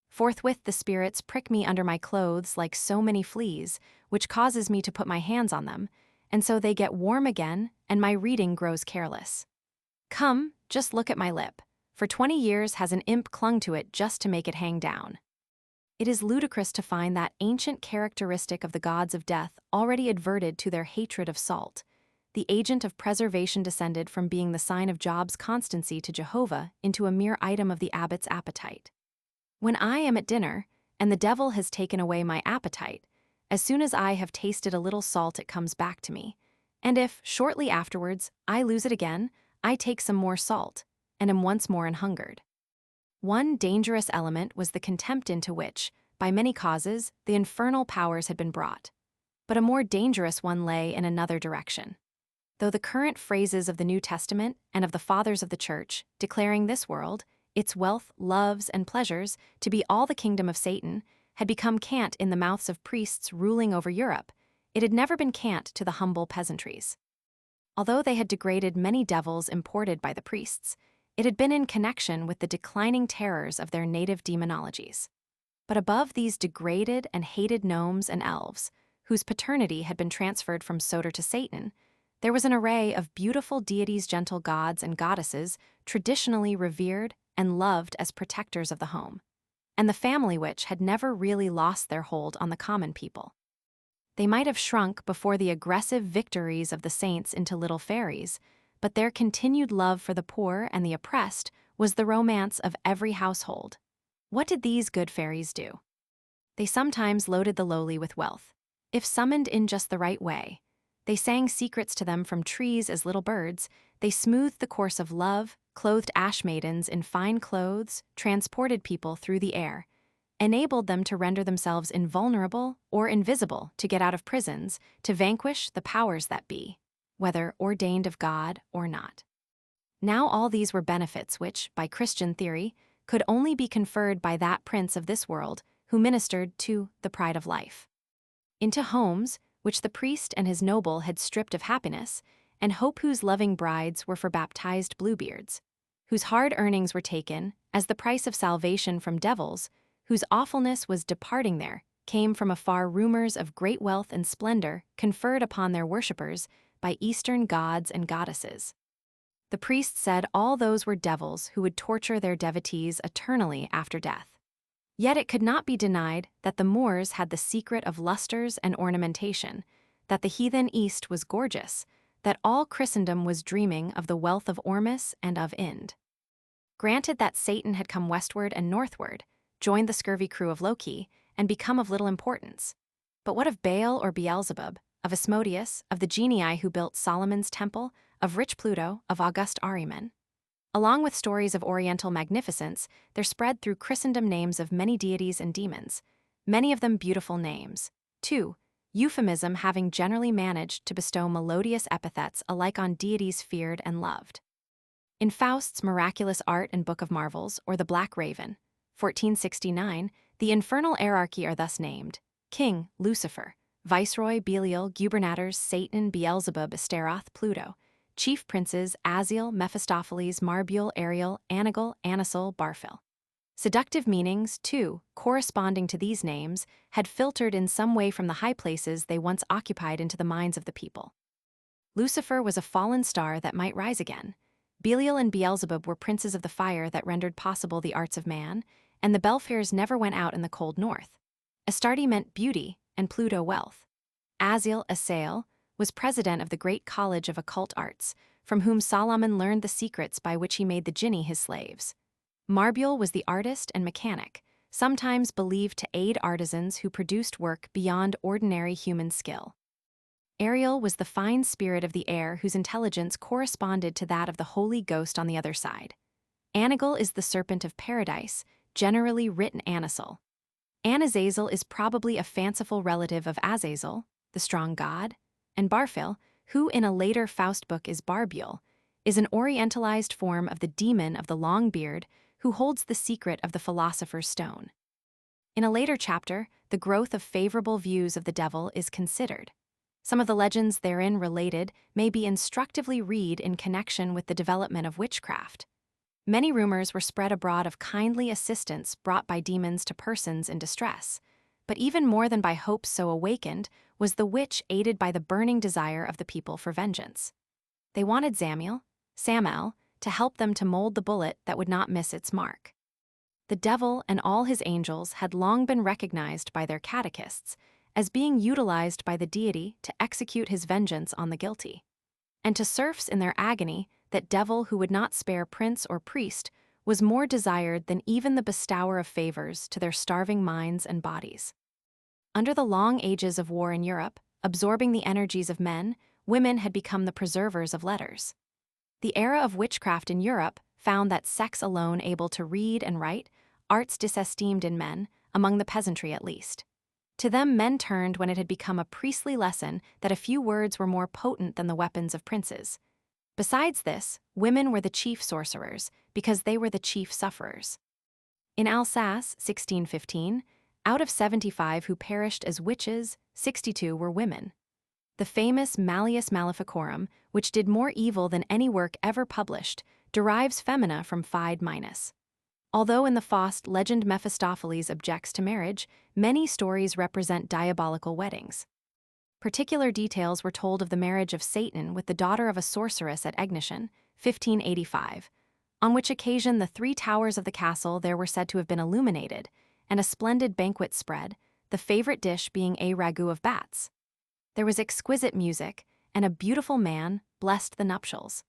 Forthwith the spirits prick me under my clothes like so many fleas, which causes me to put my hands on them, and so they get warm again, and my reading grows careless. Come, just look at my lip. For 20 years has an imp clung to it just to make it hang down. It is ludicrous to find that ancient characteristic of the gods of death already adverted to their hatred of salt. The agent of preservation descended from being the sign of Job's constancy to Jehovah into a mere item of the abbot's appetite. When I am at dinner, and the devil has taken away my appetite, as soon as I have tasted a little salt it comes back to me, and if, shortly afterwards, I lose it again, I take some more salt, and am once more anhungered. One dangerous element was the contempt into which, by many causes, the infernal powers had been brought. But a more dangerous one lay in another direction. Though the current phrases of the New Testament and of the Fathers of the Church, declaring this world, its wealth, loves, and pleasures, to be all the kingdom of Satan, had become cant in the mouths of priests ruling over Europe, it had never been cant to the humble peasantries. Although they had degraded many devils imported by the priests, it had been in connection with the declining terrors of their native demonologies. But above these degraded and hated gnomes and elves, whose paternity had been transferred from Soter to Satan, there was an array of beautiful deities, gentle gods and goddesses, traditionally revered and loved as protectors of the home, and the family which had never really lost their hold on the common people. They might have shrunk before the aggressive victories of the saints into little fairies, but their continued love for the poor and the oppressed was the romance of every household. What did these good fairies do? They sometimes loaded the lowly with wealth, if summoned in just the right way. They sang secrets to them from trees as little birds, they smoothed the course of love, clothed ash maidens in fine clothes, transported people through the air, enabled them to render themselves invulnerable or invisible to get out of prisons, to vanquish the powers that be, whether ordained of God or not. Now all these were benefits which, by Christian theory, could only be conferred by that prince of this world who ministered to the pride of life. Into homes, which the priest and his noble had stripped of happiness, and hope whose loving brides were for baptized bluebeards, whose hard earnings were taken as the price of salvation from devils, whose awfulness was departing there, came from afar rumors of great wealth and splendor conferred upon their worshippers by Eastern gods and goddesses. The priests said all those were devils who would torture their devotees eternally after death. Yet it could not be denied that the Moors had the secret of lustres and ornamentation, that the heathen East was gorgeous, that all Christendom was dreaming of the wealth of Ormus and of Ind. Granted that Satan had come westward and northward, joined the scurvy crew of Loki, and become of little importance. But what of Baal or Beelzebub, of Asmodeus, of the genii who built Solomon's temple, of rich Pluto, of august Ahriman? Along with stories of oriental magnificence, there spread through Christendom names of many deities and demons, many of them beautiful names. 2. Euphemism having generally managed to bestow melodious epithets alike on deities feared and loved. In Faust's miraculous art and Book of Marvels, or the Black Raven, 1469, the infernal hierarchy are thus named: King, Lucifer; Viceroy, Belial; Gubernators, Satan, Beelzebub, Astaroth, Pluto; Chief princes, Aziel, Mephistopheles, Marbule, Ariel, Anigal, Anisil, Barphil. Seductive meanings, too, corresponding to these names, had filtered in some way from the high places they once occupied into the minds of the people. Lucifer was a fallen star that might rise again. Belial and Beelzebub were princes of the fire that rendered possible the arts of man, and the Belfairs never went out in the cold north. Astarte meant beauty, and Pluto wealth. Aziel, Asael, was president of the great college of occult arts, from whom Solomon learned the secrets by which he made the jinni his slaves. Marbule was the artist and mechanic, sometimes believed to aid artisans who produced work beyond ordinary human skill. Ariel was the fine spirit of the air whose intelligence corresponded to that of the Holy Ghost on the other side. Anigal is the serpent of paradise, generally written Anisil. Anazazel is probably a fanciful relative of Azazel, the strong god, and Barfil, who in a later Faust book is Barbiel, is an orientalized form of the demon of the long beard who holds the secret of the philosopher's stone. In a later chapter, the growth of favorable views of the devil is considered. Some of the legends therein related may be instructively read in connection with the development of witchcraft. Many rumors were spread abroad of kindly assistance brought by demons to persons in distress, but even more than by hopes so awakened was the witch aided by the burning desire of the people for vengeance. They wanted Samael, to help them to mold the bullet that would not miss its mark. The devil and all his angels had long been recognized by their catechists as being utilized by the deity to execute his vengeance on the guilty. And to serfs in their agony, that devil who would not spare prince or priest was more desired than even the bestower of favors to their starving minds and bodies. Under the long ages of war in Europe, absorbing the energies of men, women had become the preservers of letters. The era of witchcraft in Europe found that sex alone able to read and write, arts disesteemed in men, among the peasantry at least. To them men turned when it had become a priestly lesson that a few words were more potent than the weapons of princes. Besides this, women were the chief sorcerers, because they were the chief sufferers. In Alsace, 1615, out of 75 who perished as witches, 62 were women. The famous Malleus Maleficorum, which did more evil than any work ever published, derives femina from Fide Minus. Although in the Faust legend Mephistopheles objects to marriage, many stories represent diabolical weddings. Particular details were told of the marriage of Satan with the daughter of a sorceress at Egnishen, 1585, on which occasion the 3 towers of the castle there were said to have been illuminated, and a splendid banquet spread, the favorite dish being a ragout of bats. There was exquisite music, and a beautiful man blessed the nuptials.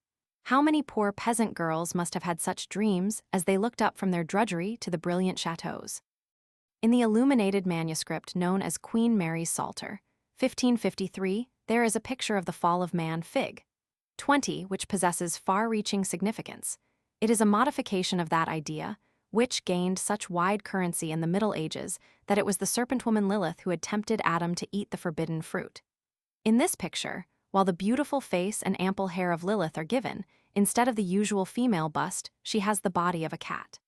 How many poor peasant girls must have had such dreams as they looked up from their drudgery to the brilliant chateaux? In the illuminated manuscript known as Queen Mary's Psalter, 1553, there is a picture of the fall of man Fig. 20, which possesses far-reaching significance. It is a modification of that idea, which gained such wide currency in the Middle Ages that it was the serpent woman Lilith who had tempted Adam to eat the forbidden fruit. In this picture, while the beautiful face and ample hair of Lilith are given, instead of the usual female bust, she has the body of a cat.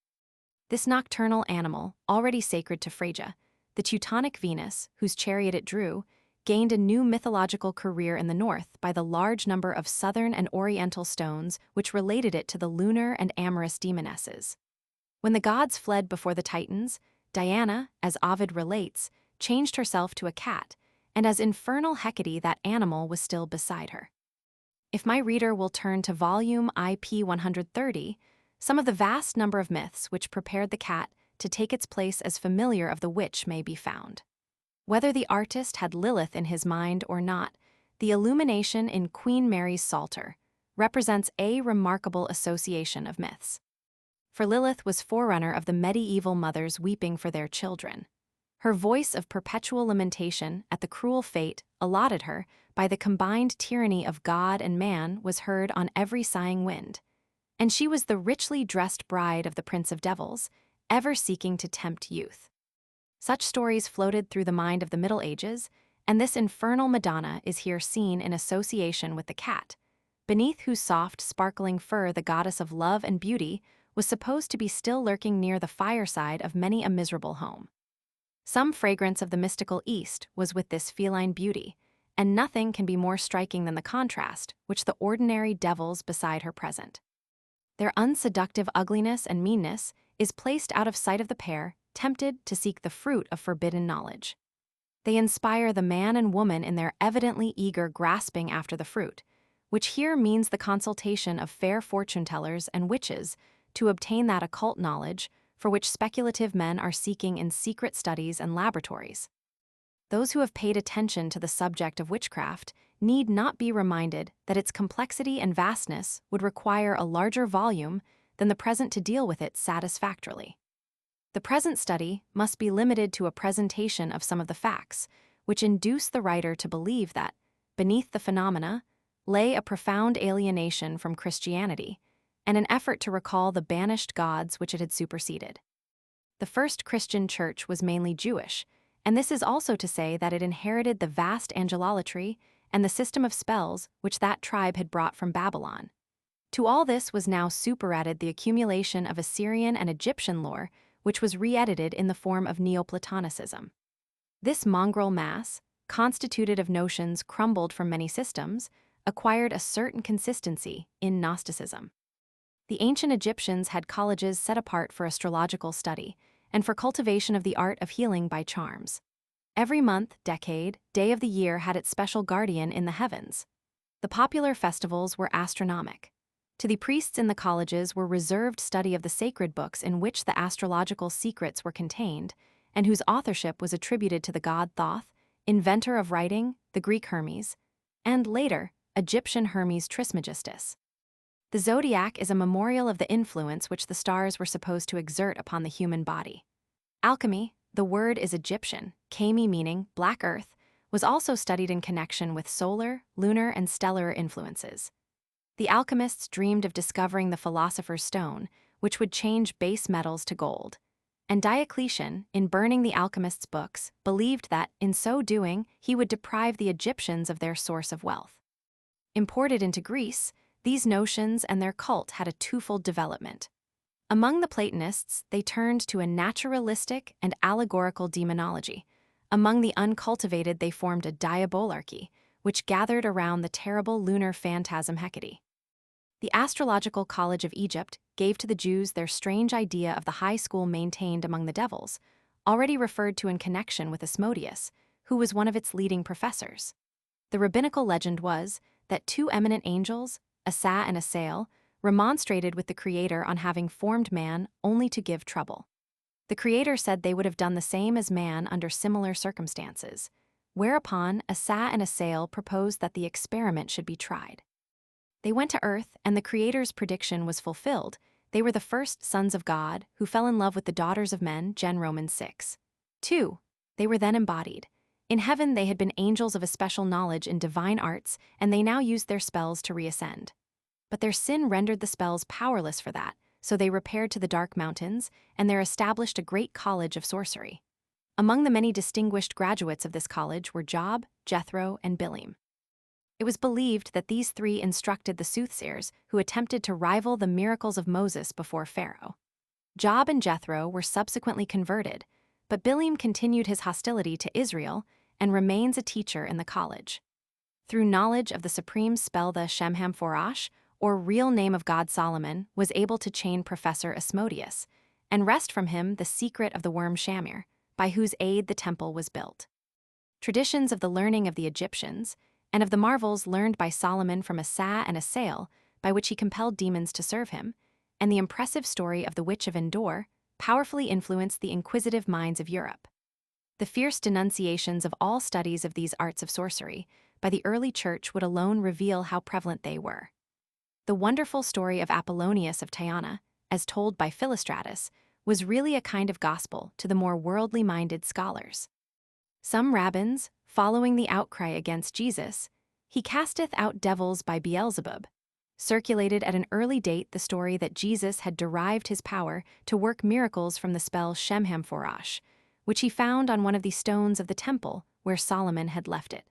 This nocturnal animal, already sacred to Phrygia, the Teutonic Venus, whose chariot it drew, gained a new mythological career in the north by the large number of southern and oriental stones which related it to the lunar and amorous demonesses. When the gods fled before the Titans, Diana, as Ovid relates, changed herself to a cat, and as infernal Hecate that animal was still beside her. If my reader will turn to volume IP 130, some of the vast number of myths which prepared the cat to take its place as familiar of the witch may be found. Whether the artist had Lilith in his mind or not, the illumination in Queen Mary's Psalter represents a remarkable association of myths. For Lilith was forerunner of the medieval mothers weeping for their children. Her voice of perpetual lamentation at the cruel fate allotted her by the combined tyranny of God and man was heard on every sighing wind. And she was the richly dressed bride of the Prince of Devils, ever seeking to tempt youth. Such stories floated through the mind of the Middle Ages, and this infernal Madonna is here seen in association with the cat, beneath whose soft, sparkling fur the goddess of love and beauty was supposed to be still lurking near the fireside of many a miserable home. Some fragrance of the mystical East was with this feline beauty, and nothing can be more striking than the contrast which the ordinary devils beside her present. Their unseductive ugliness and meanness is placed out of sight of the pair, tempted to seek the fruit of forbidden knowledge. They inspire the man and woman in their evidently eager grasping after the fruit, which here means the consultation of fair fortune-tellers and witches to obtain that occult knowledge for which speculative men are seeking in secret studies and laboratories. Those who have paid attention to the subject of witchcraft need not be reminded that its complexity and vastness would require a larger volume than the present to deal with it satisfactorily. The present study must be limited to a presentation of some of the facts, which induce the writer to believe that, beneath the phenomena, lay a profound alienation from Christianity, and an effort to recall the banished gods which it had superseded. The first Christian church was mainly Jewish, and this is also to say that it inherited the vast angelolatry and the system of spells which that tribe had brought from Babylon. To all this was now superadded the accumulation of Assyrian and Egyptian lore, which was re-edited in the form of Neoplatonicism. This mongrel mass, constituted of notions crumbled from many systems, acquired a certain consistency in Gnosticism. The ancient Egyptians had colleges set apart for astrological study and for cultivation of the art of healing by charms. Every month, decade, day of the year had its special guardian in the heavens. The popular festivals were astronomic. To the priests in the colleges were reserved study of the sacred books in which the astrological secrets were contained, and whose authorship was attributed to the god Thoth, inventor of writing, the Greek Hermes, and later, Egyptian Hermes Trismegistus. The zodiac is a memorial of the influence which the stars were supposed to exert upon the human body. Alchemy, the word is Egyptian, kami meaning black earth, was also studied in connection with solar, lunar, and stellar influences. The alchemists dreamed of discovering the philosopher's stone, which would change base metals to gold. And Diocletian, in burning the alchemists' books, believed that, in so doing, he would deprive the Egyptians of their source of wealth. Imported into Greece, these notions and their cult had a twofold development. Among the Platonists, they turned to a naturalistic and allegorical demonology. Among the uncultivated, they formed a diabolarchy, which gathered around the terrible lunar phantasm Hecate. The Astrological College of Egypt gave to the Jews their strange idea of the high school maintained among the devils, already referred to in connection with Asmodeus, who was one of its leading professors. The rabbinical legend was that two eminent angels, Asa and Asael, remonstrated with the Creator on having formed man only to give trouble. The Creator said they would have done the same as man under similar circumstances, whereupon Asa and Asael proposed that the experiment should be tried. They went to earth, and the Creator's prediction was fulfilled. They were the first sons of God who fell in love with the daughters of men, Gen Romans 6. 2. They were then embodied. In heaven they had been angels of a special knowledge in divine arts, and they now used their spells to reascend. But their sin rendered the spells powerless for that, so they repaired to the dark mountains, and there established a great college of sorcery. Among the many distinguished graduates of this college were Job, Jethro, and Bileam. It was believed that these three instructed the soothsayers who attempted to rival the miracles of Moses before Pharaoh. Job and Jethro were subsequently converted, but Bileam continued his hostility to Israel and remains a teacher in the college. Through knowledge of the supreme spell, the Shemham-Forash, or real name of God Solomon, was able to chain Professor Asmodeus, and wrest from him the secret of the worm Shamir, by whose aid the temple was built. Traditions of the learning of the Egyptians, and of the marvels learned by Solomon from Asa and Asael, by which he compelled demons to serve him, and the impressive story of the Witch of Endor, powerfully influenced the inquisitive minds of Europe. The fierce denunciations of all studies of these arts of sorcery by the early church would alone reveal how prevalent they were. The wonderful story of Apollonius of Tyana, as told by Philostratus, was really a kind of gospel to the more worldly-minded scholars. Some rabbins, following the outcry against Jesus, "He casteth out devils by Beelzebub," circulated at an early date the story that Jesus had derived his power to work miracles from the spell Shemham-Forash, which he found on one of the stones of the temple where Solomon had left it.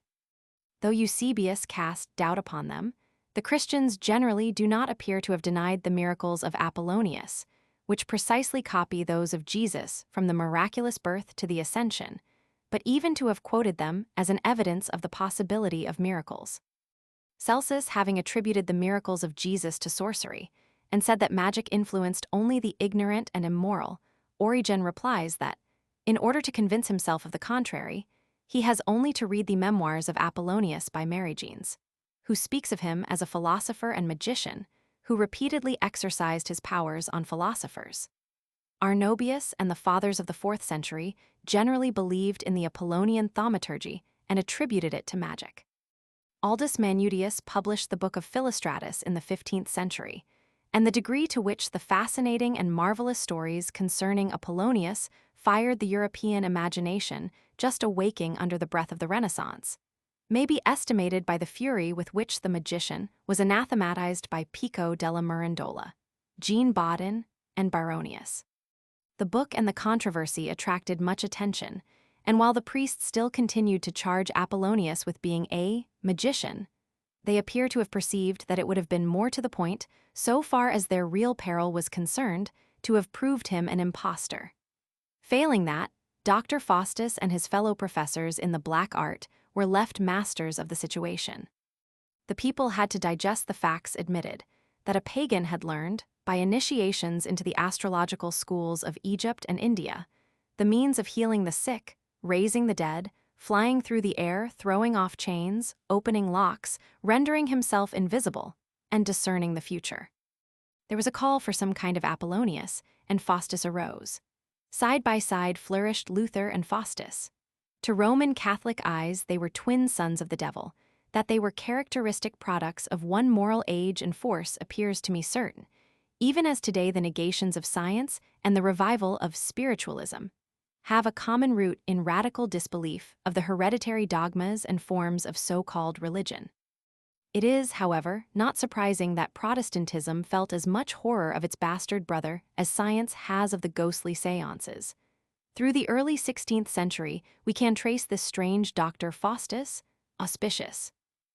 Though Eusebius cast doubt upon them, the Christians generally do not appear to have denied the miracles of Apollonius, which precisely copy those of Jesus from the miraculous birth to the ascension, but even to have quoted them as an evidence of the possibility of miracles. Celsus, having attributed the miracles of Jesus to sorcery, and said that magic influenced only the ignorant and immoral, Origen replies that, in order to convince himself of the contrary, he has only to read the memoirs of Apollonius by Marigenes, who speaks of him as a philosopher and magician who repeatedly exercised his powers on philosophers. Arnobius and the fathers of the 4th century generally believed in the Apollonian thaumaturgy and attributed it to magic. Aldus Manutius published the Book of Philostratus in the 15th century, and the degree to which the fascinating and marvelous stories concerning Apollonius fired the European imagination, just awaking under the breath of the Renaissance, may be estimated by the fury with which the magician was anathematized by Pico della Mirandola, Jean Bodin, and Baronius. The book and the controversy attracted much attention, and while the priests still continued to charge Apollonius with being a magician, they appear to have perceived that it would have been more to the point, so far as their real peril was concerned, to have proved him an impostor. Failing that, Dr. Faustus and his fellow professors in the black art were left masters of the situation. The people had to digest the facts admitted that a pagan had learned, by initiations into the astrological schools of Egypt and India, the means of healing the sick, raising the dead, flying through the air, throwing off chains, opening locks, rendering himself invisible, and discerning the future. There was a call for some kind of Apollonius, and Faustus arose. Side by side flourished Luther and Faustus. To Roman Catholic eyes, they were twin sons of the devil. That they were characteristic products of one moral age and force appears to me certain, even as today the negations of science and the revival of spiritualism have a common root in radical disbelief of the hereditary dogmas and forms of so-called religion. It is, however, not surprising that Protestantism felt as much horror of its bastard brother as science has of the ghostly seances. Through the early 16th century, we can trace this strange Dr. Faustus, auspicious.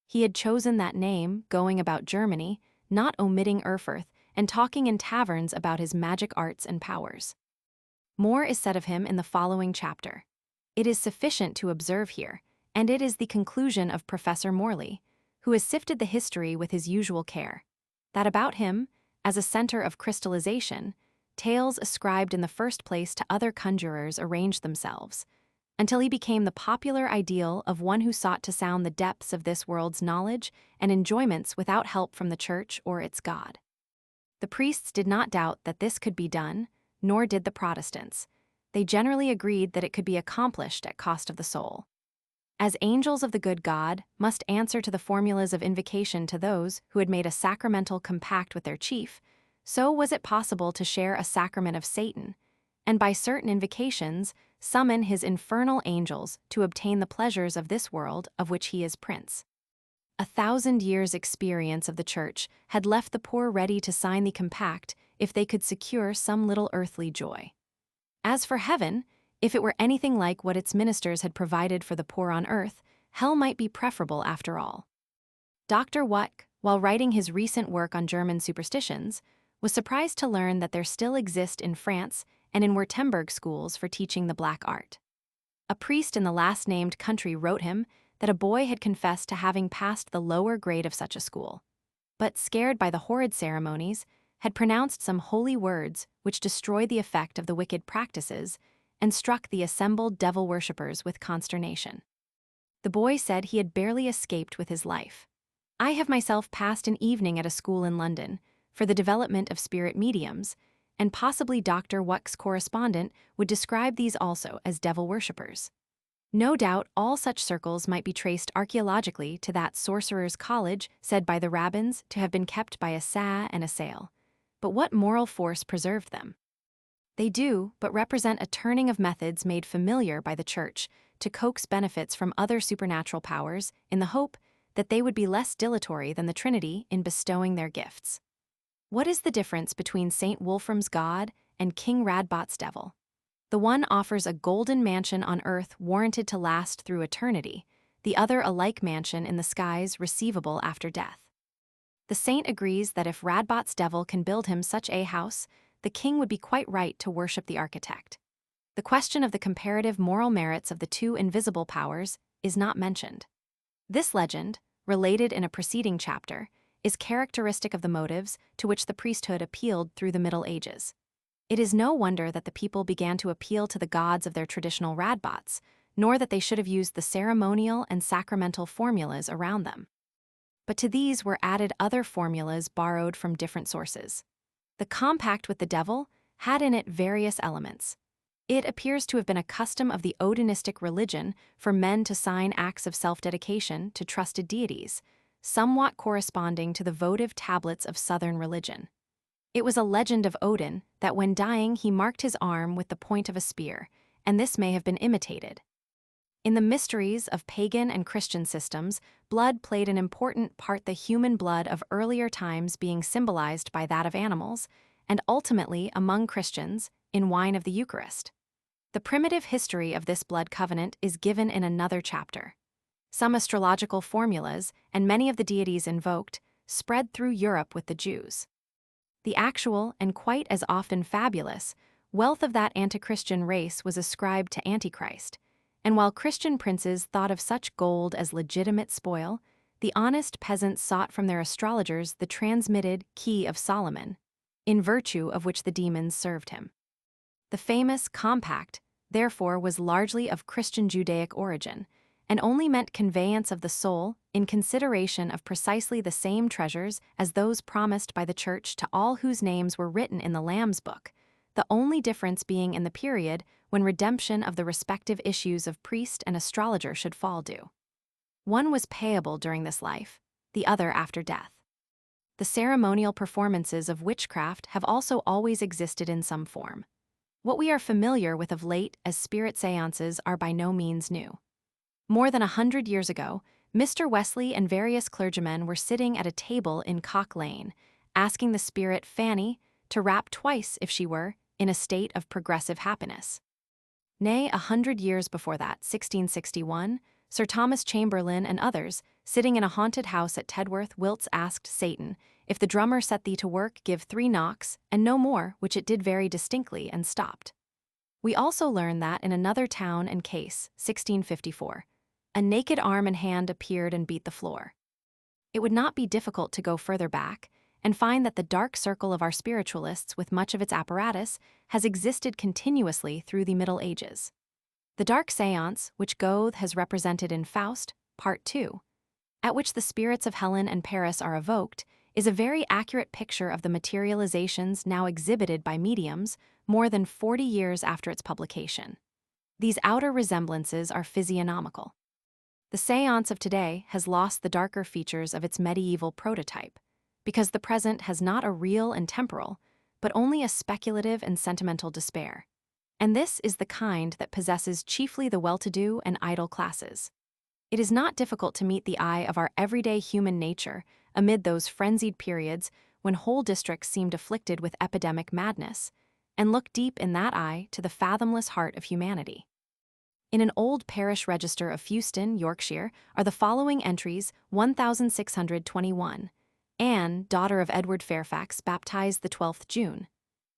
He had chosen that name, going about Germany, not omitting Erfurth, and talking in taverns about his magic arts and powers. More is said of him in the following chapter. It is sufficient to observe here, and it is the conclusion of Professor Morley, who has sifted the history with his usual care, that about him, as a center of crystallization, tales ascribed in the first place to other conjurers arranged themselves, until he became the popular ideal of one who sought to sound the depths of this world's knowledge and enjoyments without help from the Church or its God. The priests did not doubt that this could be done, nor did the Protestants. They generally agreed that it could be accomplished at cost of the soul. As angels of the good God must answer to the formulas of invocation to those who had made a sacramental compact with their chief, so was it possible to share a sacrament of Satan, and by certain invocations summon his infernal angels to obtain the pleasures of this world of which he is prince. 1,000 years' experience of the Church had left the poor ready to sign the compact if they could secure some little earthly joy. As for heaven, if it were anything like what its ministers had provided for the poor on earth, hell might be preferable after all. Dr. Wuttke, while writing his recent work on German superstitions, was surprised to learn that there still exist in France and in Württemberg schools for teaching the black art. A priest in the last-named country wrote him that a boy had confessed to having passed the lower grade of such a school, but, scared by the horrid ceremonies, had pronounced some holy words which destroyed the effect of the wicked practices and struck the assembled devil worshippers with consternation. The boy said he had barely escaped with his life. I have myself passed an evening at a school in London for the development of spirit mediums, and possibly Dr. Wuttke's correspondent would describe these also as devil worshippers. No doubt all such circles might be traced archaeologically to that sorcerer's college said by the rabbins to have been kept by a Sa and a Sale. But what moral force preserved them? They do but represent a turning of methods made familiar by the Church to coax benefits from other supernatural powers in the hope that they would be less dilatory than the Trinity in bestowing their gifts. What is the difference between St. Wolfram's God and King Radbot's devil? The one offers a golden mansion on earth warranted to last through eternity, the other a like mansion in the skies receivable after death. The saint agrees that if Radbot's devil can build him such a house, the king would be quite right to worship the architect. The question of the comparative moral merits of the two invisible powers is not mentioned. This legend, related in a preceding chapter, is characteristic of the motives to which the priesthood appealed through the Middle Ages. It is no wonder that the people began to appeal to the gods of their traditional Radbots, nor that they should have used the ceremonial and sacramental formulas around them. But to these were added other formulas borrowed from different sources. The compact with the devil had in it various elements. It appears to have been a custom of the Odinistic religion for men to sign acts of self-dedication to trusted deities, somewhat corresponding to the votive tablets of Southern religion. It was a legend of Odin that when dying he marked his arm with the point of a spear, and this may have been imitated. In the mysteries of pagan and Christian systems, blood played an important part, the human blood of earlier times being symbolized by that of animals, and ultimately, among Christians, in wine of the Eucharist. The primitive history of this blood covenant is given in another chapter. Some astrological formulas, and many of the deities invoked, spread through Europe with the Jews. The actual, and quite as often fabulous, wealth of that anti-Christian race was ascribed to Antichrist, and while Christian princes thought of such gold as legitimate spoil, the honest peasants sought from their astrologers the transmitted Key of Solomon, in virtue of which the demons served him. The famous compact, therefore, was largely of Christian Judaic origin, and only meant conveyance of the soul in consideration of precisely the same treasures as those promised by the Church to all whose names were written in the Lamb's Book, the only difference being in the period when redemption of the respective issues of priest and astrologer should fall due. One was payable during this life, the other after death. The ceremonial performances of witchcraft have also always existed in some form. What we are familiar with of late as spirit seances are by no means new. More than 100 years ago, Mr. Wesley and various clergymen were sitting at a table in Cock Lane, asking the spirit Fanny to rap twice if she were in a state of progressive happiness. Nay, 100 years before that, 1661, Sir Thomas Chamberlain and others, sitting in a haunted house at Tedworth, Wilts, asked Satan, "If the drummer set thee to work, give 3 knocks, and no more," which it did very distinctly and stopped. We also learn that in another town and case, 1654, a naked arm and hand appeared and beat the floor. It would not be difficult to go further back and find that the dark circle of our spiritualists with much of its apparatus has existed continuously through the Middle Ages. The dark séance, which Goethe has represented in Faust, Part 2, at which the spirits of Helen and Paris are evoked, is a very accurate picture of the materializations now exhibited by mediums more than 40 years after its publication. These outer resemblances are physiognomical. The séance of today has lost the darker features of its medieval prototype, because the present has not a real and temporal, but only a speculative and sentimental despair. And this is the kind that possesses chiefly the well-to-do and idle classes. It is not difficult to meet the eye of our everyday human nature amid those frenzied periods when whole districts seemed afflicted with epidemic madness, and look deep in that eye to the fathomless heart of humanity. In an old parish register of Fewston, Yorkshire, are the following entries: 1621. Anne, daughter of Edward Fairfax, baptized the 12th June.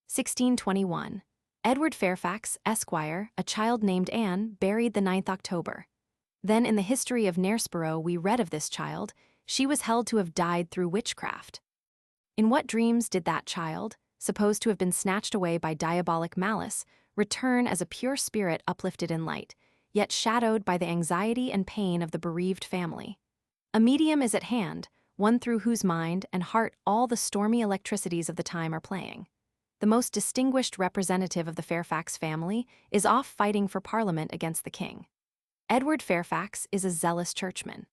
1621. Edward Fairfax, Esquire, a child named Anne, buried the 9th October. Then in the history of Knaresborough we read of this child, she was held to have died through witchcraft. In what dreams did that child, supposed to have been snatched away by diabolic malice, return as a pure spirit uplifted in light, yet shadowed by the anxiety and pain of the bereaved family? A medium is at hand, one through whose mind and heart all the stormy electricities of the time are playing. The most distinguished representative of the Fairfax family is off fighting for Parliament against the king. Edward Fairfax is a zealous churchman.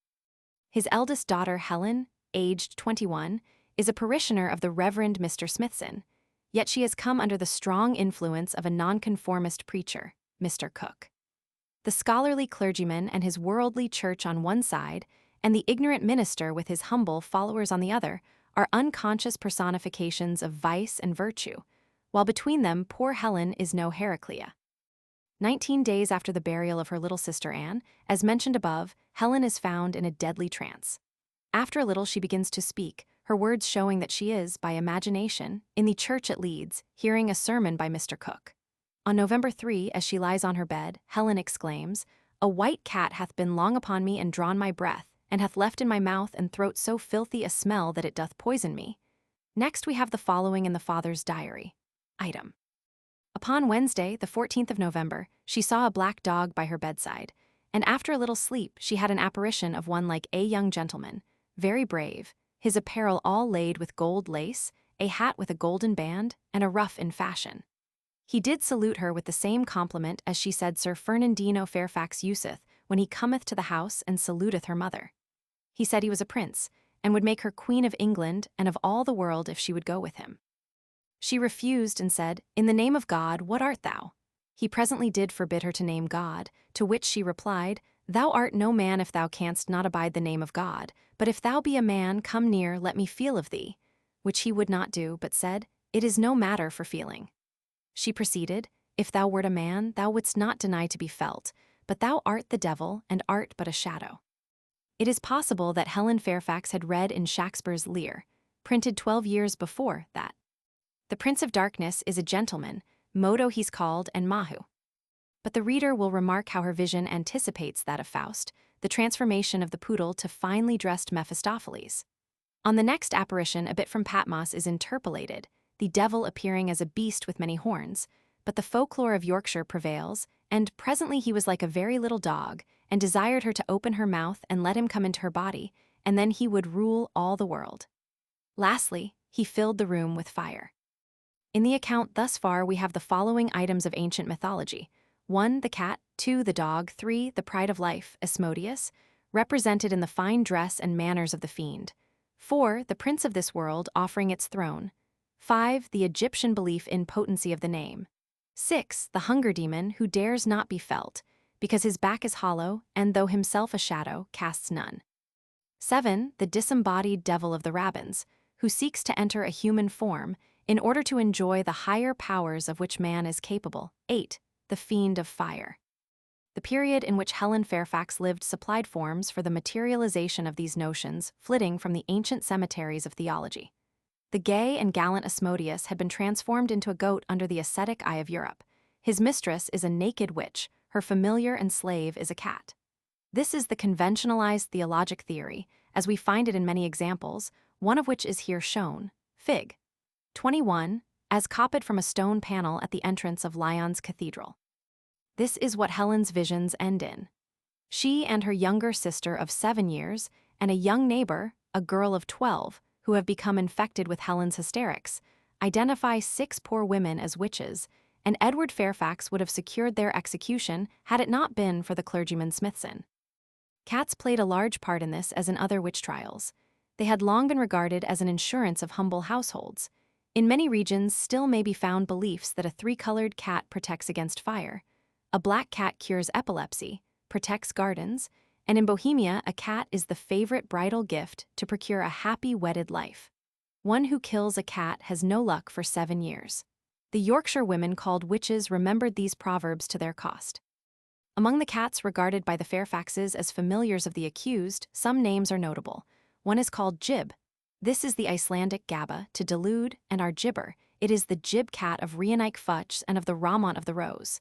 His eldest daughter, Helen, aged 21, is a parishioner of the Reverend Mr. Smithson, yet she has come under the strong influence of a nonconformist preacher, Mr. Cook. The scholarly clergyman and his worldly church on one side, and the ignorant minister with his humble followers on the other, are unconscious personifications of vice and virtue, while between them poor Helen is no Heraclea. 19 days after the burial of her little sister Anne, as mentioned above, Helen is found in a deadly trance. After a little she begins to speak, her words showing that she is, by imagination, in the church at Leeds, hearing a sermon by Mr. Cook. On November 3, as she lies on her bed, Helen exclaims, "A white cat hath been long upon me and drawn my breath, and hath left in my mouth and throat so filthy a smell that it doth poison me." Next we have the following in the father's diary. Item. Upon Wednesday, the 14th of November, she saw a black dog by her bedside, and after a little sleep she had an apparition of one like a young gentleman, very brave, his apparel all laid with gold lace, a hat with a golden band, and a ruff in fashion. He did salute her with the same compliment as she said Sir Fernandino Fairfax useth when he cometh to the house and saluteth her mother. He said he was a prince, and would make her Queen of England and of all the world if she would go with him. She refused and said, "In the name of God, what art thou?" He presently did forbid her to name God, to which she replied, "Thou art no man if thou canst not abide the name of God, but if thou be a man, come near, let me feel of thee," which he would not do, but said, "It is no matter for feeling." She proceeded, If thou wert a man, thou wouldst not deny to be felt, but thou art the devil, and art but a shadow. It is possible that Helen Fairfax had read in Shakespeare's Lear, printed 12 years before that. The Prince of Darkness is a gentleman, Modo he's called, and Mahu. But the reader will remark how her vision anticipates that of Faust, the transformation of the poodle to finely dressed Mephistopheles. On the next apparition, a bit from Patmos is interpolated, the devil appearing as a beast with many horns, but the folklore of Yorkshire prevails, and presently he was like a very little dog, and desired her to open her mouth and let him come into her body, and then he would rule all the world. Lastly, he filled the room with fire. In the account thus far we have the following items of ancient mythology. 1. The cat, 2. The dog, 3. The pride of life, Asmodeus, represented in the fine dress and manners of the fiend. 4. The prince of this world offering its throne. 5. The Egyptian belief in potency of the name. 6. The hunger demon who dares not be felt, because his back is hollow, and though himself a shadow, casts none. 7. The disembodied devil of the rabbins, who seeks to enter a human form in order to enjoy the higher powers of which man is capable. 8. The fiend of fire. The period in which Helen Fairfax lived supplied forms for the materialization of these notions flitting from the ancient cemeteries of theology. The gay and gallant Asmodeus had been transformed into a goat under the ascetic eye of Europe. His mistress is a naked witch, her familiar and slave is a cat. This is the conventionalized theologic theory, as we find it in many examples, one of which is here shown. Fig. 21, as copied from a stone panel at the entrance of Lyons Cathedral. This is what Helen's visions end in. She and her younger sister of 7 years, and a young neighbor, a girl of 12, who have become infected with Helen's hysterics, identify 6 poor women as witches, and Edward Fairfax would have secured their execution had it not been for the clergyman Smithson. Cats played a large part in this as in other witch trials. They had long been regarded as an insurance of humble households. In many regions still may be found beliefs that a 3-colored cat protects against fire, a black cat cures epilepsy, protects gardens, and in Bohemia a cat is the favorite bridal gift to procure a happy wedded life. One who kills a cat has no luck for 7 years. The Yorkshire women called witches remembered these proverbs to their cost. Among the cats regarded by the Fairfaxes as familiars of the accused, some names are notable. One is called Jib. This is the Icelandic Gabba to delude, and our Gibber. It is the Jib cat of Rhianike Futch and of the Ramont of the Rose.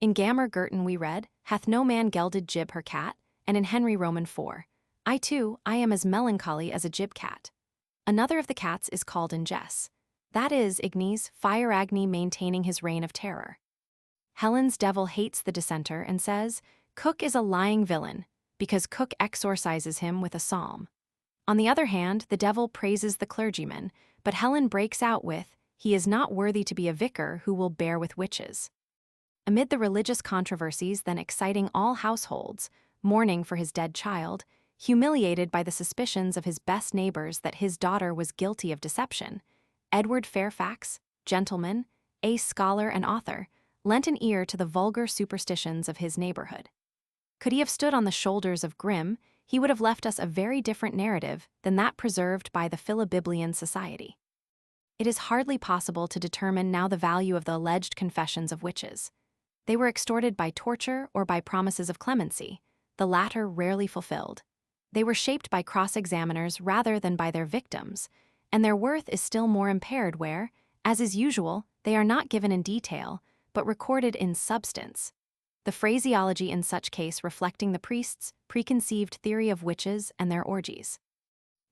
In Gammer Gurton we read, hath no man gelded Jib her cat, and in Henry Roman 4, I am as melancholy as a Jib cat. Another of the cats is called Ingess. That is Ignes, Fire Agni maintaining his reign of terror. Helen's devil hates the dissenter and says, Cook is a lying villain, because Cook exorcises him with a psalm. On the other hand, the devil praises the clergyman, but Helen breaks out with, he is not worthy to be a vicar who will bear with witches. Amid the religious controversies then exciting all households, mourning for his dead child, humiliated by the suspicions of his best neighbors that his daughter was guilty of deception, Edward Fairfax, gentleman, a scholar and author, lent an ear to the vulgar superstitions of his neighborhood. Could he have stood on the shoulders of Grimm, he would have left us a very different narrative than that preserved by the Philobiblian Society. It is hardly possible to determine now the value of the alleged confessions of witches. They were extorted by torture or by promises of clemency, the latter rarely fulfilled. They were shaped by cross-examiners rather than by their victims, and their worth is still more impaired where, as is usual, they are not given in detail, but recorded in substance. The phraseology in such case reflecting the priest's preconceived theory of witches and their orgies.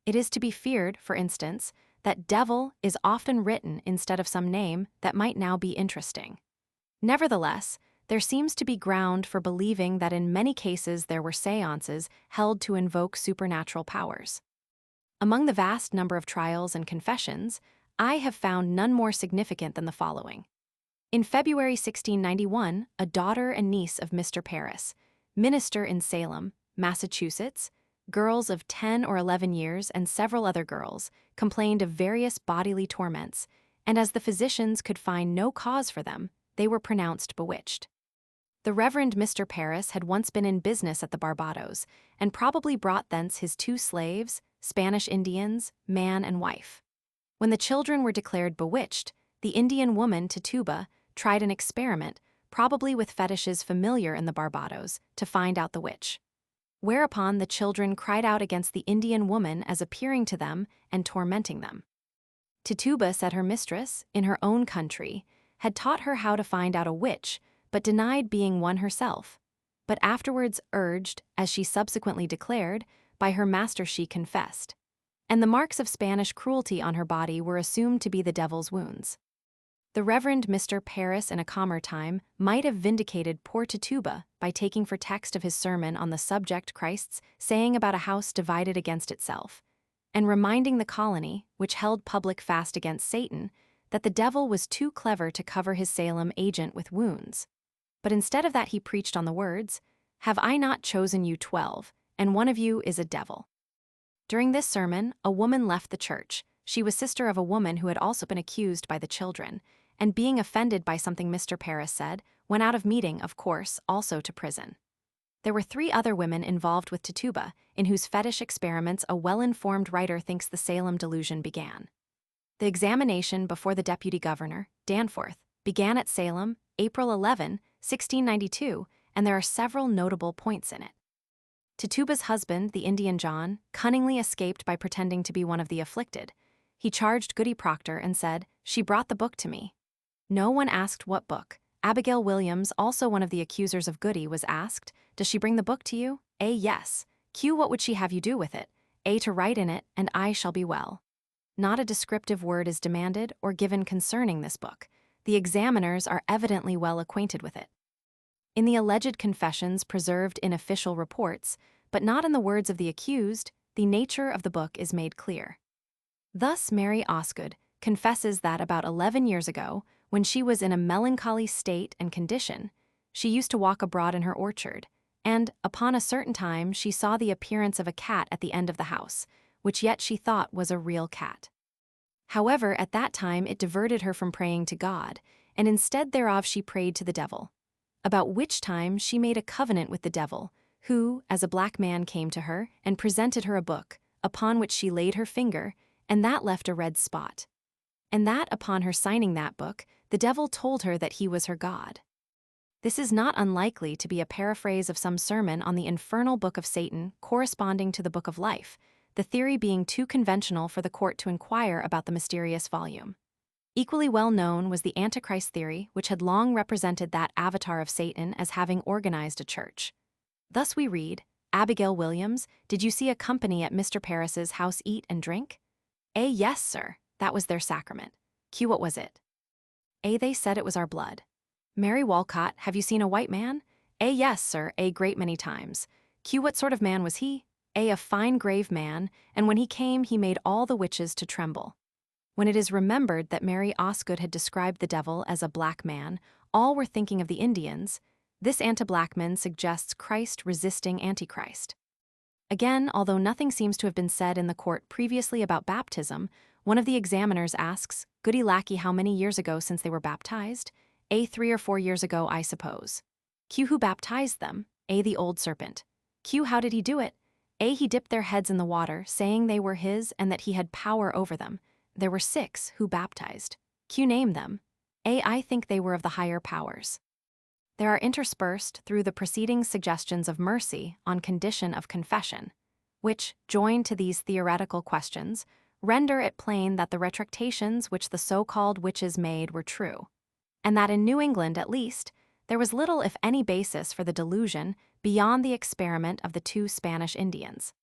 It is to be feared, for instance, that devil is often written instead of some name that might now be interesting. Nevertheless, there seems to be ground for believing that in many cases there were seances held to invoke supernatural powers. Among the vast number of trials and confessions, I have found none more significant than the following. In February 1691, a daughter and niece of Mr. Parris, minister in Salem, Massachusetts, girls of 10 or 11 years and several other girls, complained of various bodily torments, and as the physicians could find no cause for them, they were pronounced bewitched. The Reverend Mr. Parris had once been in business at the Barbados, and probably brought thence his 2 slaves, Spanish Indians, man and wife. When the children were declared bewitched, the Indian woman, Tituba, tried an experiment, probably with fetishes familiar in the Barbados, to find out the witch. Whereupon the children cried out against the Indian woman as appearing to them and tormenting them. Tituba said her mistress, in her own country, had taught her how to find out a witch, but denied being one herself, but afterwards urged, as she subsequently declared, by her master she confessed. And the marks of Spanish cruelty on her body were assumed to be the devil's wounds. The Reverend Mr. Paris in a calmer time might have vindicated poor Tituba by taking for text of his sermon on the subject Christ's saying about a house divided against itself, and reminding the colony, which held public fast against Satan, that the devil was too clever to cover his Salem agent with wounds. But instead of that he preached on the words, "Have I not chosen you 12, and one of you is a devil?" During this sermon, a woman left the church. She was sister of a woman who had also been accused by the children, and being offended by something Mr. Paris said, went out of meeting, of course, also to prison. There were 3 other women involved with Tituba, in whose fetish experiments a well-informed writer thinks the Salem delusion began. The examination before the deputy governor, Danforth, began at Salem, April 11, 1692, and there are several notable points in it. Tituba's husband, the Indian John, cunningly escaped by pretending to be one of the afflicted. He charged Goody Proctor and said, "She brought the book to me." No one asked what book. Abigail Williams, also one of the accusers of Goody, was asked, "Does she bring the book to you?" A. Yes. Q. What would she have you do with it? A. To write in it, and I shall be well. Not a descriptive word is demanded or given concerning this book. The examiners are evidently well acquainted with it. In the alleged confessions preserved in official reports, but not in the words of the accused, the nature of the book is made clear. Thus Mary Osgood confesses that about 11 years ago, when she was in a melancholy state and condition, she used to walk abroad in her orchard, and, upon a certain time, she saw the appearance of a cat at the end of the house, which yet she thought was a real cat. However, at that time it diverted her from praying to God, and instead thereof she prayed to the devil, about which time she made a covenant with the devil, who, as a black man, came to her and presented her a book, upon which she laid her finger, and that left a red spot. And that upon her signing that book, the devil told her that he was her God. This is not unlikely to be a paraphrase of some sermon on the infernal book of Satan corresponding to the book of life, the theory being too conventional for the court to inquire about the mysterious volume. Equally well known was the Antichrist theory, which had long represented that avatar of Satan as having organized a church. Thus we read, Abigail Williams, did you see a company at Mr. Paris's house eat and drink? A. Yes, sir, that was their sacrament. Q. What was it? A. They said it was our blood. Mary Walcott, have you seen a white man? A. Yes, sir, a great many times. Q. What sort of man was he? A fine grave man, and when he came he made all the witches to tremble. When it is remembered that Mary Osgood had described the devil as a black man, all were thinking of the Indians. This anti-Blackman suggests Christ resisting Antichrist. Again, although nothing seems to have been said in the court previously about baptism, one of the examiners asks, Goody Lackey, how many years ago since they were baptized? A. 3 or 4 years ago, I suppose. Q. Who baptized them? A. The old serpent. Q. How did he do it? A. He dipped their heads in the water, saying they were his and that he had power over them. There were 6 who baptized. Q. Name them. A. I think they were of the higher powers. There are interspersed through the preceding suggestions of mercy on condition of confession, which, joined to these theoretical questions, render it plain that the retractations which the so-called witches made were true, and that in New England, at least, there was little if any basis for the delusion beyond the experiment of the 2 Spanish Indians.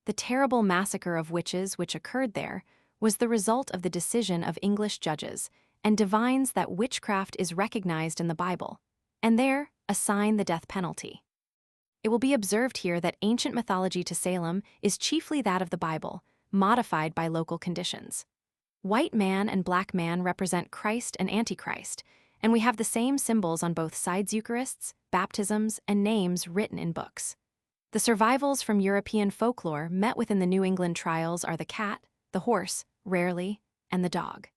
The terrible massacre of witches which occurred there was the result of the decision of English judges and divines that witchcraft is recognized in the Bible, and there assign the death penalty. It will be observed here that ancient mythology to Salem is chiefly that of the Bible, modified by local conditions. White man and black man represent Christ and Antichrist, and we have the same symbols on both sides: Eucharists, baptisms, and names written in books. The survivals from European folklore met within the New England trials are the cat, the horse, rarely, and the dog.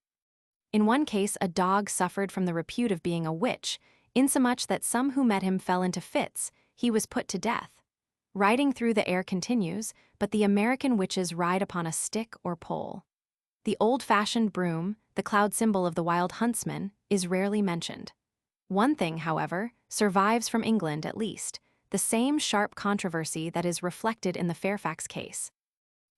In one case, a dog suffered from the repute of being a witch, insomuch that some who met him fell into fits. He was put to death. Riding through the air continues, but the American witches ride upon a stick or pole. The old-fashioned broom, the cloud symbol of the wild huntsman, is rarely mentioned. One thing, however, survives from England at least, the same sharp controversy that is reflected in the Fairfax case.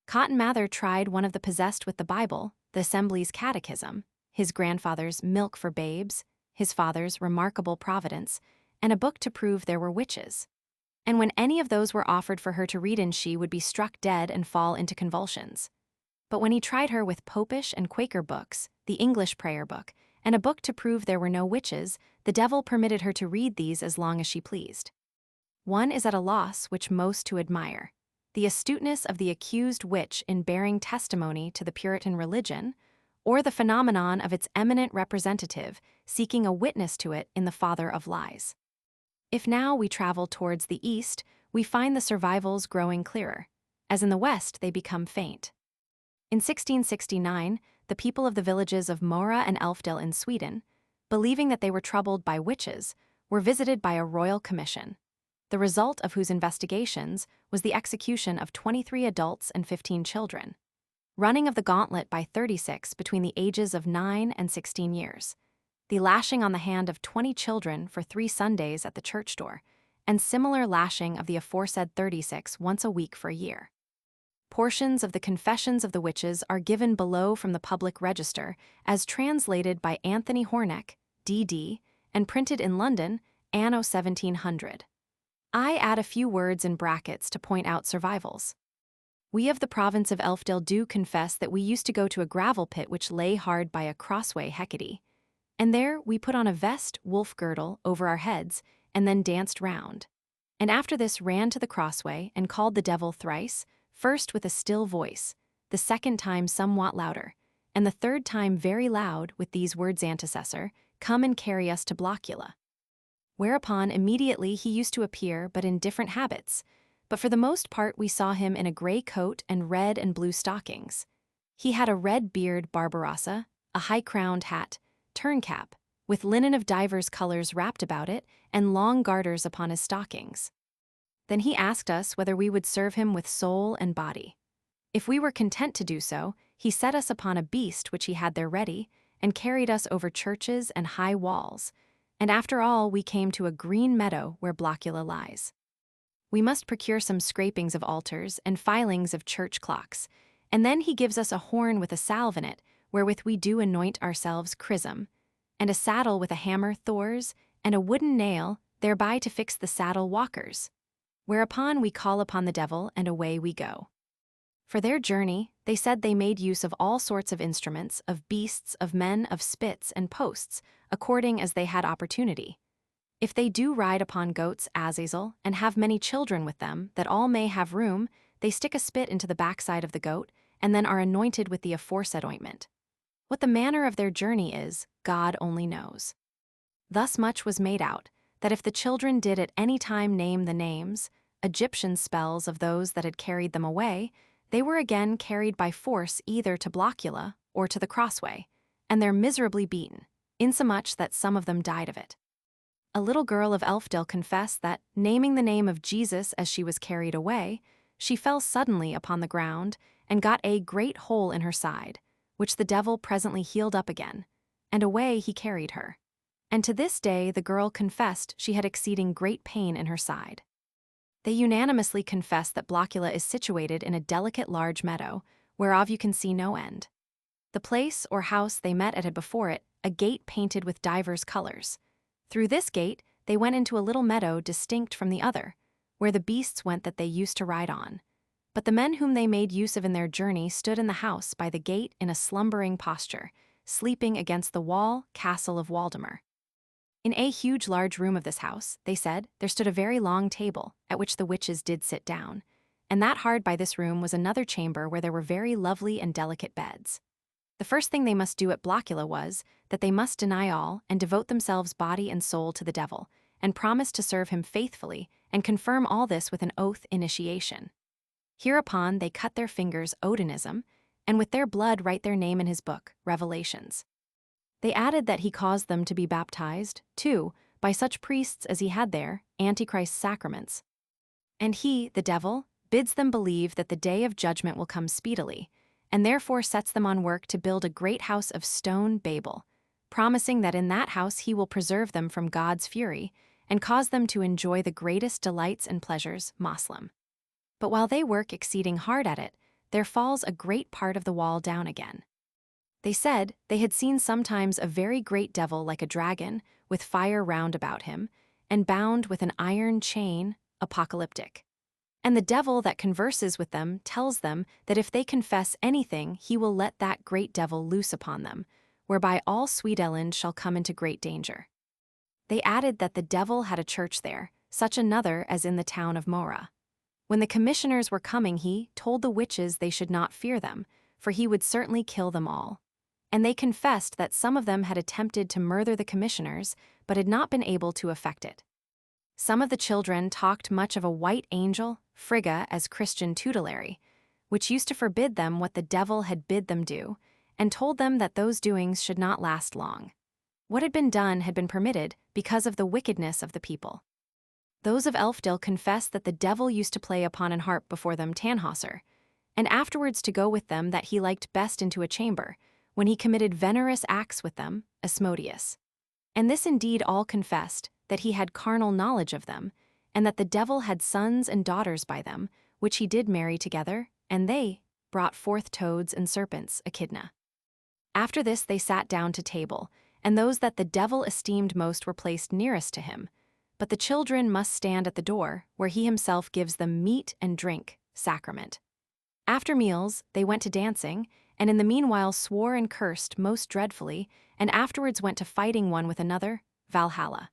Cotton Mather tried one of the possessed with the Bible, the Assembly's Catechism, his grandfather's Milk for Babes, his father's Remarkable Providence, and a book to prove there were witches. And when any of those were offered for her to read in, she would be struck dead and fall into convulsions. But when he tried her with Popish and Quaker books, the English Prayer Book, and a book to prove there were no witches, the devil permitted her to read these as long as she pleased. One is at a loss which most to admire: the astuteness of the accused witch in bearing testimony to the Puritan religion, or the phenomenon of its eminent representative seeking a witness to it in the father of lies. If now we travel towards the east, we find the survivals growing clearer. As in the west, they become faint. In 1669, the people of the villages of Mora and Elfdale in Sweden, believing that they were troubled by witches, were visited by a royal commission, the result of whose investigations was the execution of 23 adults and 15 children, running of the gauntlet by 36 between the ages of 9 and 16 years, the lashing on the hand of 20 children for 3 Sundays at the church door, and similar lashing of the aforesaid 36 once a week for a year. Portions of the Confessions of the Witches are given below from the Public Register as translated by Anthony Horneck, D.D., and printed in London, anno 1700. I add a few words in brackets to point out survivals. We of the province of Elfdale do confess that we used to go to a gravel pit which lay hard by a crossway Hecate, and there we put on a vest wolf girdle over our heads and then danced round, and after this ran to the crossway and called the devil thrice, first with a still voice, the second time somewhat louder, and the third time very loud with these words antecessor, "Come and carry us to Blockula." Whereupon immediately he used to appear, but in different habits, but for the most part we saw him in a grey coat and red and blue stockings. He had a red beard Barbarossa, a high-crowned hat, turncap, with linen of divers colors wrapped about it, and long garters upon his stockings. Then he asked us whether we would serve him with soul and body. If we were content to do so, he set us upon a beast which he had there ready, and carried us over churches and high walls, and after all we came to a green meadow where Blockula lies. We must procure some scrapings of altars and filings of church clocks, and then he gives us a horn with a salve in it, wherewith we do anoint ourselves chrism, and a saddle with a hammer Thor's, and a wooden nail, thereby to fix the saddle walkers. Whereupon we call upon the devil, and away we go. For their journey, they said they made use of all sorts of instruments, of beasts, of men, of spits, and posts, according as they had opportunity. If they do ride upon goats, Azazel, and have many children with them, that all may have room, they stick a spit into the backside of the goat, and then are anointed with the aforesaid ointment. What the manner of their journey is, God only knows. Thus much was made out, that if the children did at any time name the names, Egyptian spells of those that had carried them away, they were again carried by force either to Blockula or to the crossway, and they're miserably beaten, insomuch that some of them died of it. A little girl of Elfdale confessed that, naming the name of Jesus as she was carried away, she fell suddenly upon the ground and got a great hole in her side, which the devil presently healed up again, and away he carried her. And to this day the girl confessed she had exceeding great pain in her side. They unanimously confess that Blockula is situated in a delicate large meadow, whereof you can see no end. The place or house they met at had before it a gate painted with divers colors. Through this gate they went into a little meadow distinct from the other, where the beasts went that they used to ride on. But the men whom they made use of in their journey stood in the house by the gate in a slumbering posture, sleeping against the wall castle of Waldemar. In a huge large room of this house, they said, there stood a very long table, at which the witches did sit down, and that hard by this room was another chamber where there were very lovely and delicate beds. The first thing they must do at Blockula was, that they must deny all, and devote themselves body and soul to the devil, and promise to serve him faithfully, and confirm all this with an oath initiation. Hereupon they cut their fingers Odinism, and with their blood write their name in his book, Revelations. They added that he caused them to be baptized, too, by such priests as he had there, Antichrist's sacraments. And he, the devil, bids them believe that the day of judgment will come speedily, and therefore sets them on work to build a great house of stone Babel, promising that in that house he will preserve them from God's fury and cause them to enjoy the greatest delights and pleasures, Moslem. But while they work exceeding hard at it, there falls a great part of the wall down again. They said they had seen sometimes a very great devil like a dragon, with fire round about him, and bound with an iron chain, apocalyptic. And the devil that converses with them tells them that if they confess anything, he will let that great devil loose upon them, whereby all Swedeland shall come into great danger. They added that the devil had a church there, such another as in the town of Mora. When the commissioners were coming, he told the witches they should not fear them, for he would certainly kill them all. And they confessed that some of them had attempted to murder the commissioners, but had not been able to effect it. Some of the children talked much of a white angel, Frigga, as Christian tutelary, which used to forbid them what the devil had bid them do, and told them that those doings should not last long. What had been done had been permitted because of the wickedness of the people. Those of Elfdale confessed that the devil used to play upon an harp before them Tannhäuser, and afterwards to go with them that he liked best into a chamber, when he committed venerous acts with them, Asmodeus. And this indeed all confessed, that he had carnal knowledge of them, and that the devil had sons and daughters by them, which he did marry together, and they brought forth toads and serpents, Echidna. After this they sat down to table, and those that the devil esteemed most were placed nearest to him, but the children must stand at the door, where he himself gives them meat and drink, sacrament. After meals, they went to dancing, and in the meanwhile swore and cursed most dreadfully, and afterwards went to fighting one with another, Valhalla.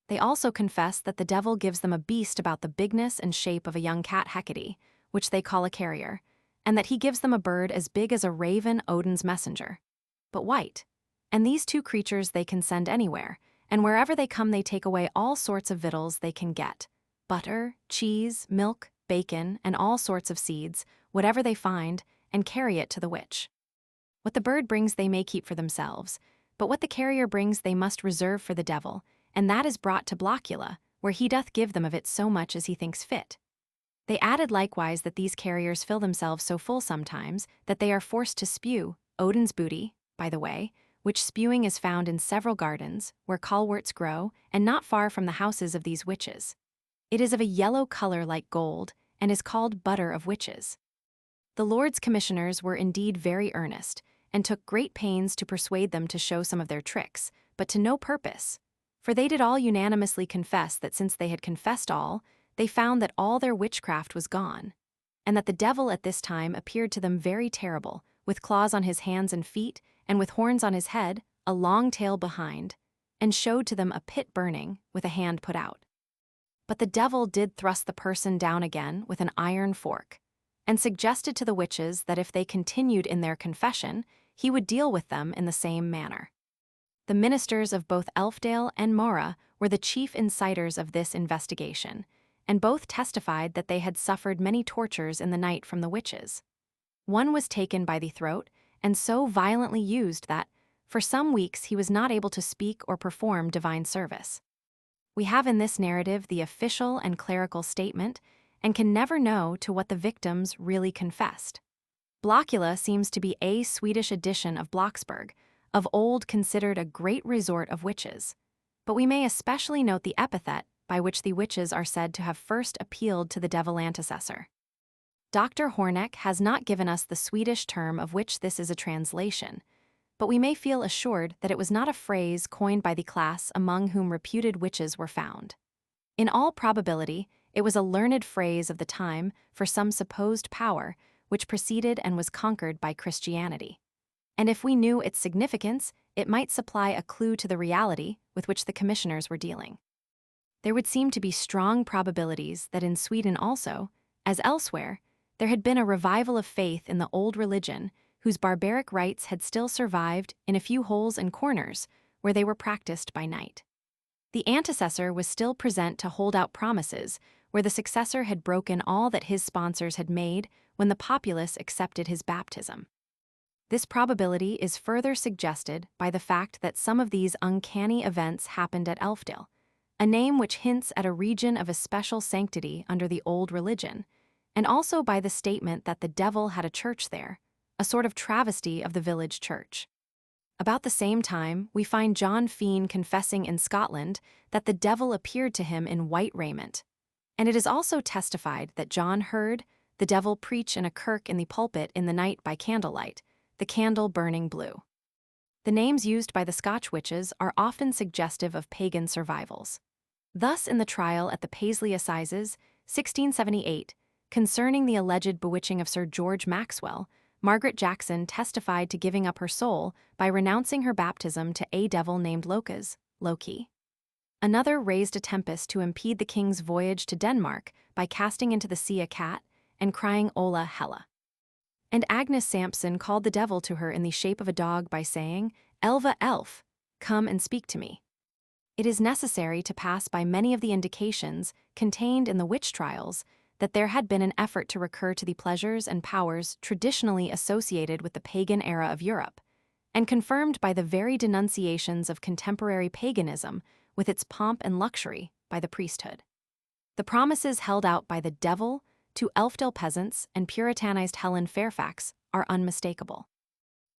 They also confess that the devil gives them a beast about the bigness and shape of a young cat Hecate, which they call a carrier, and that he gives them a bird as big as a raven, Odin's messenger, but white. And these two creatures they can send anywhere, and wherever they come they take away all sorts of victuals they can get, butter, cheese, milk, bacon, and all sorts of seeds, whatever they find, and carry it to the witch. What the bird brings they may keep for themselves, but what the carrier brings they must reserve for the devil, and that is brought to Blockula, where he doth give them of it so much as he thinks fit. They added likewise that these carriers fill themselves so full sometimes that they are forced to spew, Odin's booty, by the way, which spewing is found in several gardens, where colworts grow, and not far from the houses of these witches. It is of a yellow color like gold, and is called butter of witches. The Lord's commissioners were indeed very earnest, and took great pains to persuade them to show some of their tricks, but to no purpose. For they did all unanimously confess that since they had confessed all, they found that all their witchcraft was gone, and that the devil at this time appeared to them very terrible, with claws on his hands and feet, and with horns on his head, a long tail behind, and showed to them a pit burning, with a hand put out. But the devil did thrust the person down again with an iron fork, and suggested to the witches that if they continued in their confession, he would deal with them in the same manner. The ministers of both Elfdale and Mora were the chief inciters of this investigation, and both testified that they had suffered many tortures in the night from the witches. One was taken by the throat, and so violently used that, for some weeks he was not able to speak or perform divine service. We have in this narrative the official and clerical statement, and can never know to what the victims really confessed. Blockula seems to be a Swedish edition of Blocksberg, of old considered a great resort of witches, but we may especially note the epithet by which the witches are said to have first appealed to the devil antecessor. Dr. Horneck has not given us the Swedish term of which this is a translation, but we may feel assured that it was not a phrase coined by the class among whom reputed witches were found. In all probability, it was a learned phrase of the time for some supposed power which preceded and was conquered by Christianity. And if we knew its significance, it might supply a clue to the reality with which the commissioners were dealing. There would seem to be strong probabilities that in Sweden also, as elsewhere, there had been a revival of faith in the old religion whose barbaric rites had still survived in a few holes and corners where they were practiced by night. The antecessor was still present to hold out promises where the successor had broken all that his sponsors had made when the populace accepted his baptism. This probability is further suggested by the fact that some of these uncanny events happened at Elfdale, a name which hints at a region of especial sanctity under the old religion, and also by the statement that the devil had a church there, a sort of travesty of the village church. About the same time, we find John Fienne confessing in Scotland that the devil appeared to him in white raiment. And it is also testified that John heard the devil preach in a kirk in the pulpit in the night by candlelight, the candle burning blue. The names used by the Scotch witches are often suggestive of pagan survivals. Thus, in the trial at the Paisley Assizes, 1678, concerning the alleged bewitching of Sir George Maxwell, Margaret Jackson testified to giving up her soul by renouncing her baptism to a devil named Loki. Another raised a tempest to impede the king's voyage to Denmark by casting into the sea a cat and crying Ola Hella. And Agnes Sampson called the devil to her in the shape of a dog by saying, Elva elf, come and speak to me. It is necessary to pass by many of the indications contained in the witch trials that there had been an effort to recur to the pleasures and powers traditionally associated with the pagan era of Europe, and confirmed by the very denunciations of contemporary paganism with its pomp and luxury by the priesthood. The promises held out by the devil to Elfdale peasants and Puritanized Helen Fairfax are unmistakable.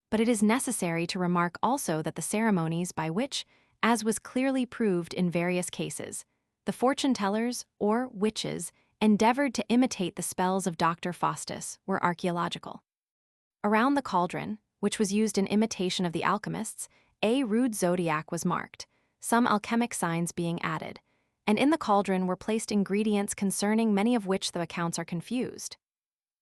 But it is necessary to remark also that the ceremonies by which, as was clearly proved in various cases, the fortune-tellers, or witches, endeavored to imitate the spells of Dr. Faustus were archaeological. Around the cauldron, which was used in imitation of the alchemists, a rude zodiac was marked, some alchemic signs being added, and in the cauldron were placed ingredients concerning many of which the accounts are confused.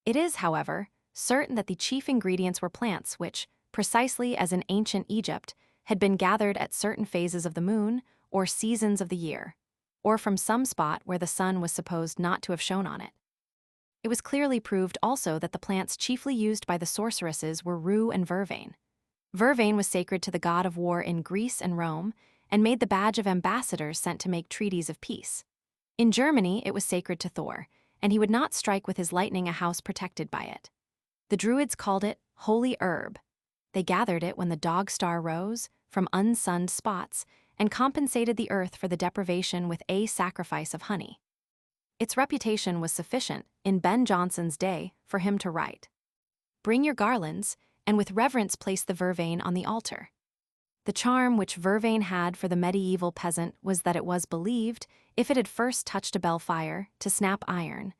It is, however, certain that the chief ingredients were plants which, precisely as in ancient Egypt, had been gathered at certain phases of the moon or seasons of the year, or from some spot where the sun was supposed not to have shone on it. It was clearly proved also that the plants chiefly used by the sorceresses were rue and vervain. Vervain was sacred to the god of war in Greece and Rome, and made the badge of ambassadors sent to make treaties of peace. In Germany, it was sacred to Thor, and he would not strike with his lightning a house protected by it. The Druids called it holy herb. They gathered it when the dog star rose from unsunned spots and compensated the earth for the deprivation with a sacrifice of honey. Its reputation was sufficient, in Ben Jonson's day, for him to write, "Bring your garlands, and with reverence place the vervain on the altar." The charm which vervain had for the medieval peasant was that it was believed, if it had first touched a bell fire, to snap iron,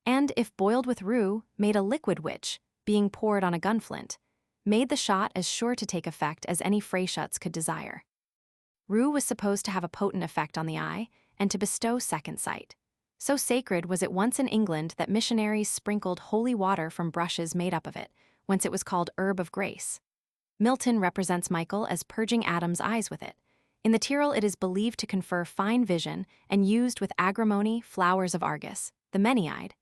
and if boiled with rue, made a liquid which, being poured on a gunflint, made the shot as sure to take effect as any Freyschütz could desire. Rue was supposed to have a potent effect on the eye and to bestow second sight. So sacred was it once in England that missionaries sprinkled holy water from brushes made up of it, whence it was called herb of grace. Milton represents Michael as purging Adam's eyes with it. In the Tyrol it is believed to confer fine vision and used with agrimony flowers of Argus, the many-eyed.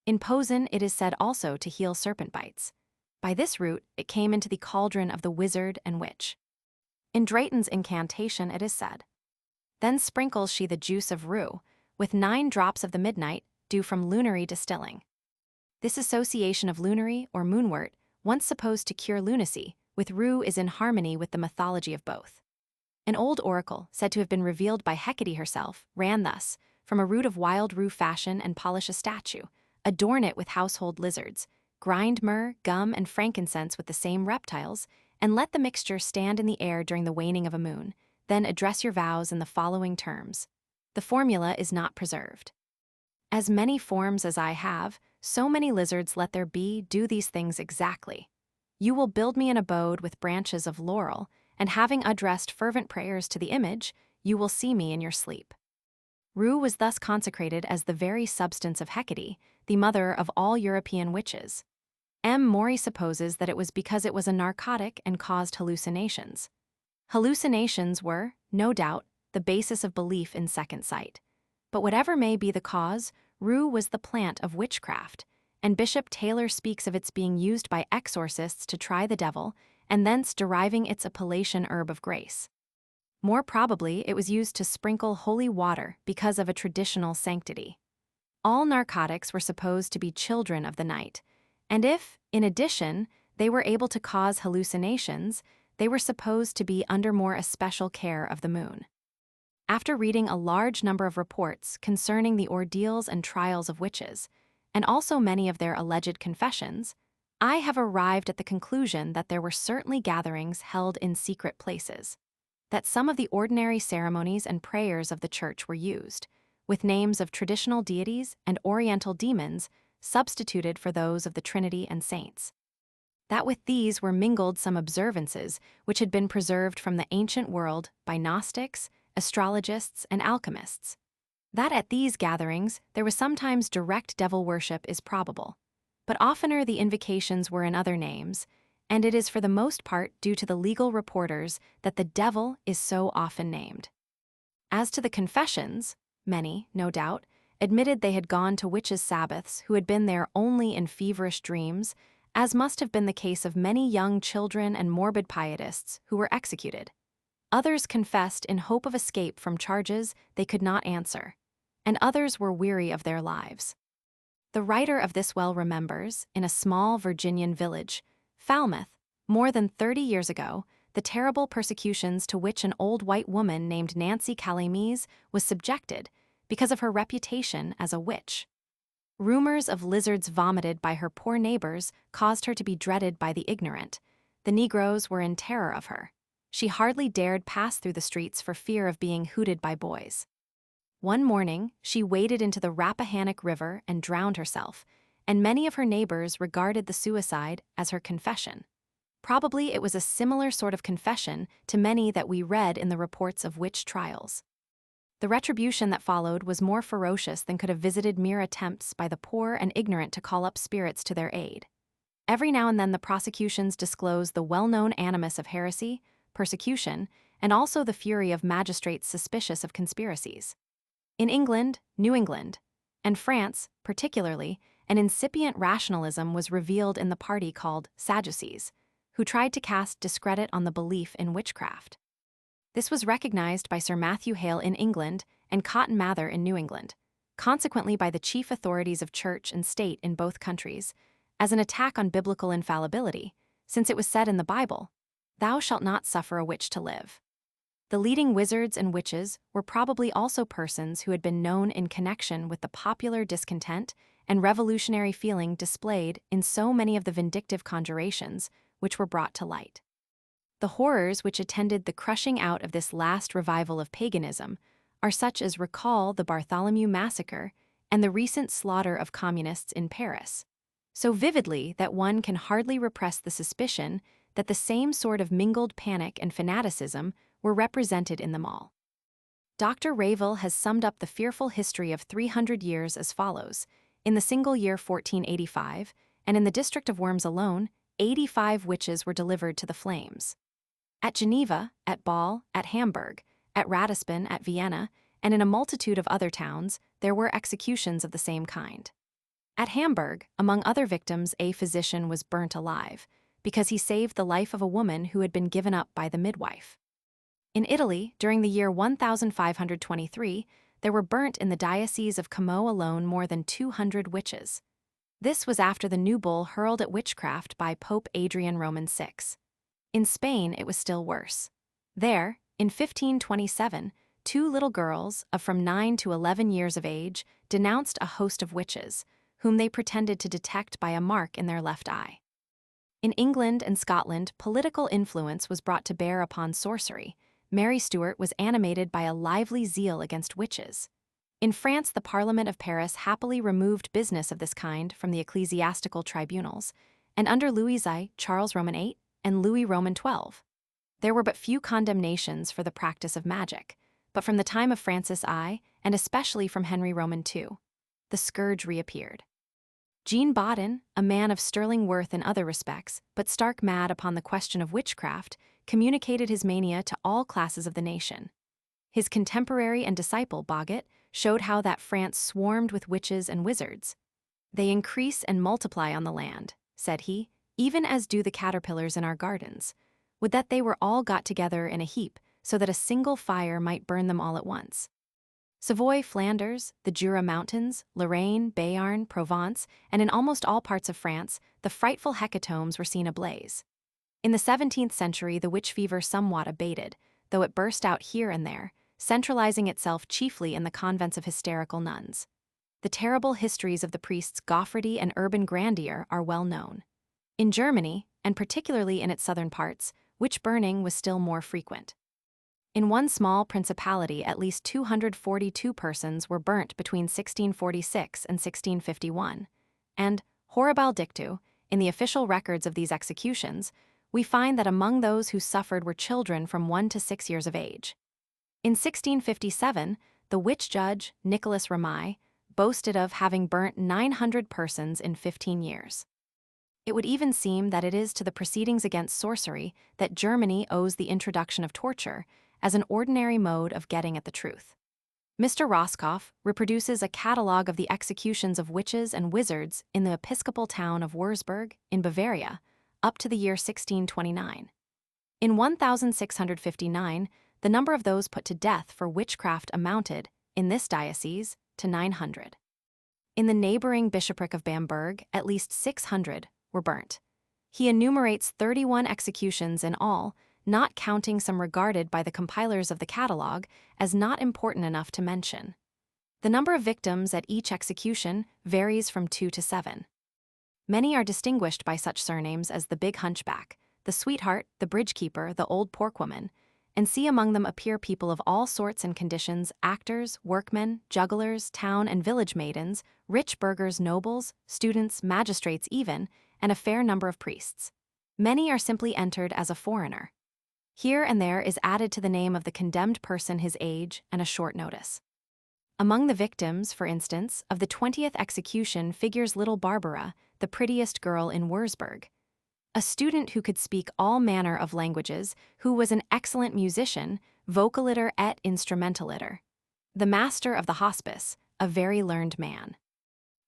In Posen it is said also to heal serpent bites. By this route it came into the cauldron of the wizard and witch. In Drayton's incantation it is said, "Then sprinkles she the juice of rue, with 9 drops of the midnight, dew from lunary distilling." This association of lunary or moonwort, once supposed to cure lunacy, with rue is in harmony with the mythology of both. An old oracle, said to have been revealed by Hecate herself, ran thus: "From a root of wild rue fashion and polish a statue, adorn it with household lizards, grind myrrh, gum, and frankincense with the same reptiles, and let the mixture stand in the air during the waning of a moon, then address your vows in the following terms." The formula is not preserved. "As many forms as I have, so many lizards let there be, do these things exactly. You will build me an abode with branches of laurel, and having addressed fervent prayers to the image, you will see me in your sleep." Rue was thus consecrated as the very substance of Hecate, the mother of all European witches. M. Maury supposes that it was because it was a narcotic and caused hallucinations. Hallucinations were, no doubt, the basis of belief in second sight. But whatever may be the cause, rue was the plant of witchcraft, and Bishop Taylor speaks of its being used by exorcists to try the devil, and thence deriving its appellation herb of grace. More probably, it was used to sprinkle holy water because of a traditional sanctity. All narcotics were supposed to be children of the night, and if, in addition, they were able to cause hallucinations, they were supposed to be under more especial care of the moon. After reading a large number of reports concerning the ordeals and trials of witches, and also many of their alleged confessions, I have arrived at the conclusion that there were certainly gatherings held in secret places, that some of the ordinary ceremonies and prayers of the church were used, with names of traditional deities and oriental demons substituted for those of the Trinity and saints. That with these were mingled some observances which had been preserved from the ancient world by Gnostics, astrologists, and alchemists. That at these gatherings there was sometimes direct devil worship is probable, but oftener the invocations were in other names, and it is for the most part due to the legal reporters that the devil is so often named. As to the confessions, many, no doubt, admitted they had gone to witches' sabbaths who had been there only in feverish dreams, as must have been the case of many young children and morbid pietists who were executed. Others confessed in hope of escape from charges they could not answer, and others were weary of their lives. The writer of this well remembers, in a small Virginian village, Falmouth, more than 30 years ago, the terrible persecutions to which an old white woman named Nancy Calamise was subjected because of her reputation as a witch. Rumors of lizards vomited by her poor neighbors caused her to be dreaded by the ignorant. The Negroes were in terror of her. She hardly dared pass through the streets for fear of being hooted by boys. One morning, she waded into the Rappahannock River and drowned herself, and many of her neighbors regarded the suicide as her confession. Probably it was a similar sort of confession to many that we read in the reports of witch trials. The retribution that followed was more ferocious than could have visited mere attempts by the poor and ignorant to call up spirits to their aid. Every now and then the prosecutions disclosed the well-known animus of heresy, persecution, and also the fury of magistrates suspicious of conspiracies. In England, New England, and France, particularly, an incipient rationalism was revealed in the party called Sadducees, who tried to cast discredit on the belief in witchcraft. This was recognized by Sir Matthew Hale in England and Cotton Mather in New England, consequently by the chief authorities of church and state in both countries, as an attack on biblical infallibility, since it was said in the Bible, "Thou shalt not suffer a witch to live." The leading wizards and witches were probably also persons who had been known in connection with the popular discontent and revolutionary feeling displayed in so many of the vindictive conjurations which were brought to light. The horrors which attended the crushing out of this last revival of paganism are such as recall the Bartholomew Massacre and the recent slaughter of communists in Paris, so vividly that one can hardly repress the suspicion that the same sort of mingled panic and fanaticism were represented in them all. Dr. Rayville has summed up the fearful history of 300 years as follows. In the single year 1485, and in the district of Worms alone, 85 witches were delivered to the flames. At Geneva, at Bâle, at Hamburg, at Ratisbon, at Vienna, and in a multitude of other towns, there were executions of the same kind. At Hamburg, among other victims, a physician was burnt alive, because he saved the life of a woman who had been given up by the midwife. In Italy, during the year 1523, there were burnt in the diocese of Como alone more than 200 witches. This was after the new bull hurled at witchcraft by Pope Adrian Roman VI. In Spain, it was still worse. There, in 1527, 2 little girls of from 9 to 11 years of age denounced a host of witches, whom they pretended to detect by a mark in their left eye. In England and Scotland, political influence was brought to bear upon sorcery. Mary Stuart was animated by a lively zeal against witches. In France, the Parliament of Paris happily removed business of this kind from the ecclesiastical tribunals, and under Louis I, Charles Roman VIII, and Louis Roman XII, there were but few condemnations for the practice of magic, but from the time of Francis I, and especially from Henry Roman II, the scourge reappeared. Jean Bodin, a man of sterling worth in other respects, but stark mad upon the question of witchcraft, communicated his mania to all classes of the nation. His contemporary and disciple, Boggett, showed how that France swarmed with witches and wizards. "They increase and multiply on the land," said he, "even as do the caterpillars in our gardens. Would that they were all got together in a heap, so that a single fire might burn them all at once." Savoy, Flanders, the Jura Mountains, Lorraine, Béarn, Provence, and in almost all parts of France, the frightful hecatombs were seen ablaze. In the 17th century, the witch fever somewhat abated, though it burst out here and there, centralizing itself chiefly in the convents of hysterical nuns. The terrible histories of the priests Goffredy and Urban Grandier are well known. In Germany, and particularly in its southern parts, witch burning was still more frequent. In one small principality, at least 242 persons were burnt between 1646 and 1651, and, horribil dictu, in the official records of these executions, we find that among those who suffered were children from 1 to 6 years of age. In 1657, the witch judge, Nicholas Ramay, boasted of having burnt 900 persons in 15 years. It would even seem that it is to the proceedings against sorcery that Germany owes the introduction of torture as an ordinary mode of getting at the truth. Mr. Roscoff reproduces a catalogue of the executions of witches and wizards in the episcopal town of Würzburg in Bavaria up to the year 1629. In 1659, the number of those put to death for witchcraft amounted, in this diocese, to 900. In the neighboring bishopric of Bamberg, at least 600 were burnt. He enumerates 31 executions in all, not counting some regarded by the compilers of the catalogue as not important enough to mention. The number of victims at each execution varies from 2 to 7. Many are distinguished by such surnames as the Big Hunchback, the Sweetheart, the Bridgekeeper, the Old Porkwoman, and see among them appear people of all sorts and conditions, actors, workmen, jugglers, town and village maidens, rich burghers, nobles, students, magistrates even, and a fair number of priests. Many are simply entered as a foreigner. Here and there is added to the name of the condemned person his age and a short notice. Among the victims, for instance, of the 20th execution figures little Barbara, the prettiest girl in Würzburg, a student who could speak all manner of languages, who was an excellent musician, vocaliter et instrumentaliter. The master of the hospice, a very learned man.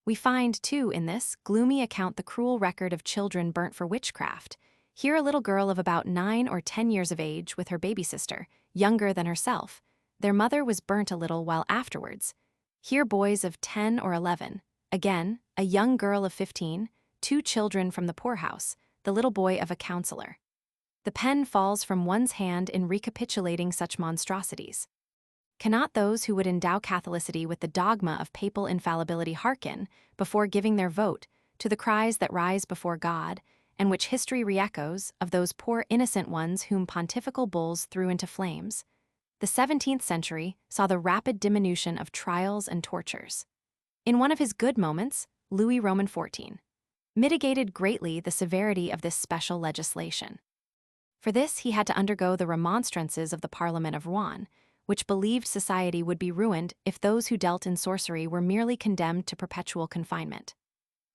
We find, too, in this gloomy account the cruel record of children burnt for witchcraft. Here a little girl of about 9 or 10 years of age with her baby sister, younger than herself. Their mother was burnt a little while afterwards. Here boys of 10 or 11. Again, a young girl of 15, 2 children from the poorhouse, the little boy of a counselor. The pen falls from one's hand in recapitulating such monstrosities. Cannot those who would endow Catholicity with the dogma of papal infallibility hearken, before giving their vote, to the cries that rise before God, and which history re-echoes, of those poor innocent ones whom pontifical bulls threw into flames? The 17th century saw the rapid diminution of trials and tortures. In one of his good moments, Louis Roman XIV mitigated greatly the severity of this special legislation. For this he had to undergo the remonstrances of the Parliament of Rouen, which believed society would be ruined if those who dealt in sorcery were merely condemned to perpetual confinement.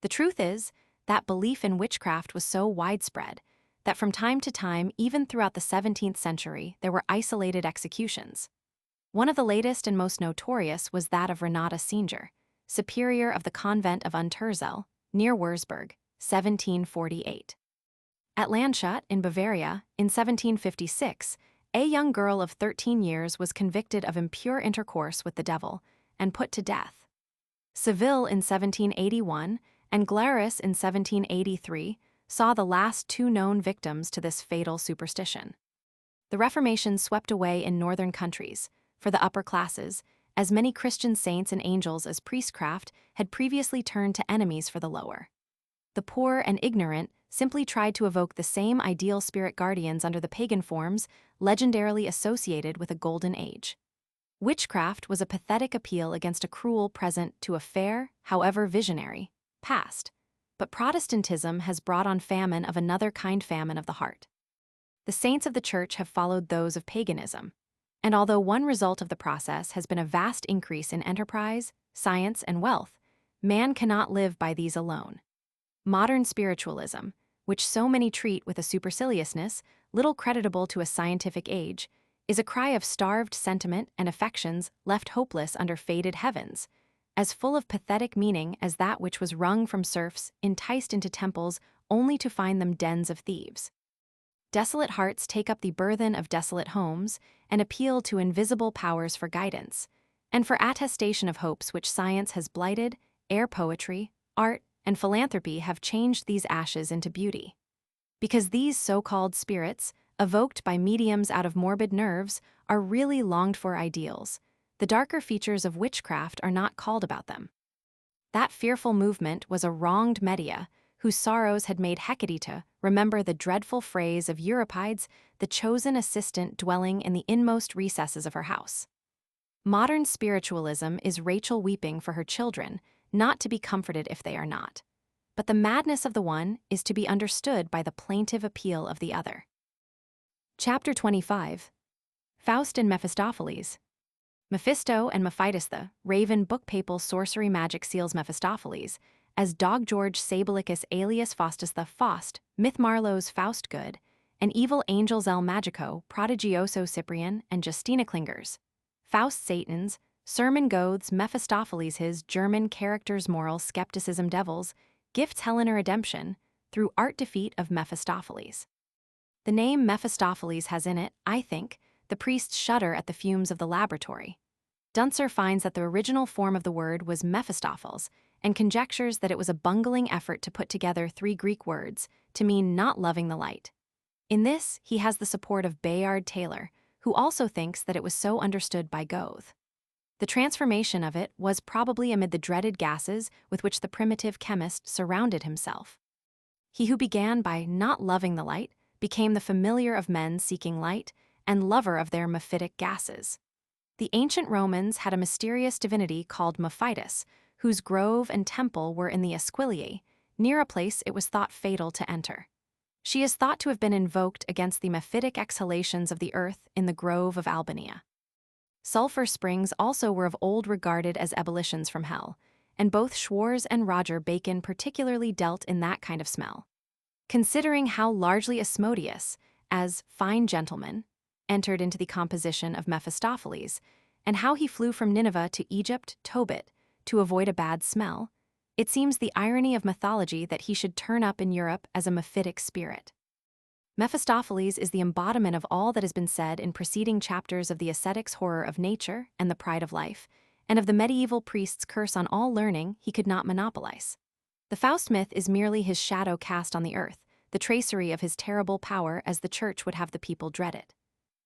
The truth is that belief in witchcraft was so widespread that from time to time, even throughout the 17th century, there were isolated executions. One of the latest and most notorious was that of Renata Singer, superior of the convent of Untersel, near Würzburg, 1748. At Landshut, in Bavaria, in 1756, a young girl of 13 years was convicted of impure intercourse with the devil and put to death. Seville in 1781 and Glarus in 1783 saw the last 2 known victims to this fatal superstition. The Reformation swept away in northern countries, for the upper classes, as many Christian saints and angels as priestcraft had previously turned to enemies for the lower. The poor and ignorant simply tried to evoke the same ideal spirit guardians under the pagan forms legendarily associated with a golden age. Witchcraft was a pathetic appeal against a cruel present to a fair, however visionary, past. But Protestantism has brought on famine of another kind, famine of the heart. The saints of the Church have followed those of paganism, and although one result of the process has been a vast increase in enterprise, science, and wealth, man cannot live by these alone. Modern spiritualism, which so many treat with a superciliousness little creditable to a scientific age, is a cry of starved sentiment and affections left hopeless under faded heavens, as full of pathetic meaning as that which was wrung from serfs enticed into temples only to find them dens of thieves. Desolate hearts take up the burthen of desolate homes and appeal to invisible powers for guidance, and for attestation of hopes which science has blighted, ere poetry, art, and philanthropy have changed these ashes into beauty. Because these so-called spirits, evoked by mediums out of morbid nerves, are really longed-for ideals, the darker features of witchcraft are not called about them. That fearful movement was a wronged Medea, whose sorrows had made Hecate remember the dreadful phrase of Euripides, the chosen assistant dwelling in the inmost recesses of her house. Modern spiritualism is Rachel weeping for her children, not to be comforted if they are not. But the madness of the one is to be understood by the plaintive appeal of the other. Chapter 25. Faust and Mephistopheles. Mephisto and Mephitis, the Raven book papal sorcery magic seals Mephistopheles, as Dog George Sabelicus alias Faustus the Faust, Myth Marlowe's Faust Good, and evil angels El Magico, Prodigioso Cyprian, and Justina Klingers. Faust Satan's, Sermon Goaths Mephistopheles his German characters moral skepticism devils, gifts Helena redemption, through art defeat of Mephistopheles. The name Mephistopheles has in it, I think, the priests shudder at the fumes of the laboratory. Dunzer finds that the original form of the word was Mephistopheles, and conjectures that it was a bungling effort to put together three Greek words to mean not loving the light. In this, he has the support of Bayard Taylor, who also thinks that it was so understood by Goethe. The transformation of it was probably amid the dreaded gases with which the primitive chemist surrounded himself. He who began by not loving the light became the familiar of men seeking light and lover of their mephitic gases. The ancient Romans had a mysterious divinity called Mephitis, whose grove and temple were in the Esquiliae, near a place it was thought fatal to enter. She is thought to have been invoked against the mephitic exhalations of the earth in the grove of Albania. Sulphur springs also were of old regarded as ebullitions from hell, and both Schwarz and Roger Bacon particularly dealt in that kind of smell. Considering how largely Asmodeus, as fine gentleman, entered into the composition of Mephistopheles, and how he flew from Nineveh to Egypt, Tobit, to avoid a bad smell, it seems the irony of mythology that he should turn up in Europe as a mephitic spirit. Mephistopheles is the embodiment of all that has been said in preceding chapters of the ascetic's horror of nature and the pride of life, and of the medieval priest's curse on all learning he could not monopolize. The Faust myth is merely his shadow cast on the earth, the tracery of his terrible power as the church would have the people dread it.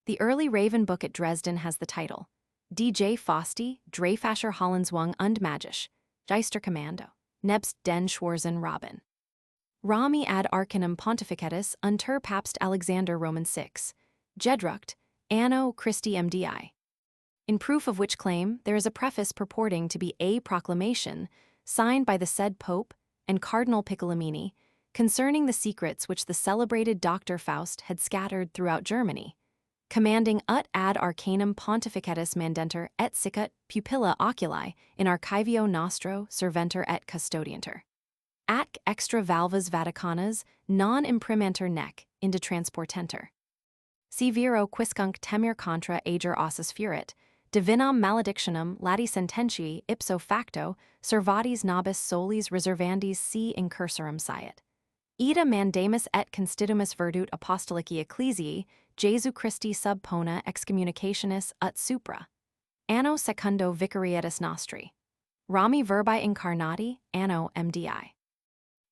The early Raven book at Dresden has the title, DJ Fausti, Dreyfascher Hollenswung und Magisch, Geisterkommando, nebst den Schwarzen Robin. Rami ad Arcanum Pontificatus unter Papst Alexander Roman VI, Gedruckt, Anno Christi MDI. In proof of which claim, there is a preface purporting to be a proclamation, signed by the said Pope and Cardinal Piccolomini, concerning the secrets which the celebrated Dr. Faust had scattered throughout Germany, commanding ut ad arcanum pontificatus mandenter et sicut pupilla oculi in archivio nostro serventer et custodianter. Ac extra valvas Vaticanas non imprimanter nec inde transportenter. Si viro quiscunc temere contra ager ossus furit, divinam maledictionem lati sententiae ipso facto servatis nobis solis reservandis si incursorum siet. Ida mandamus et constitumus virtut apostolici ecclesiae Jesu Christi sub pona excommunicationis ut supra. Anno secundo vicarietis nostri. Rami verbi incarnati, anno MDI.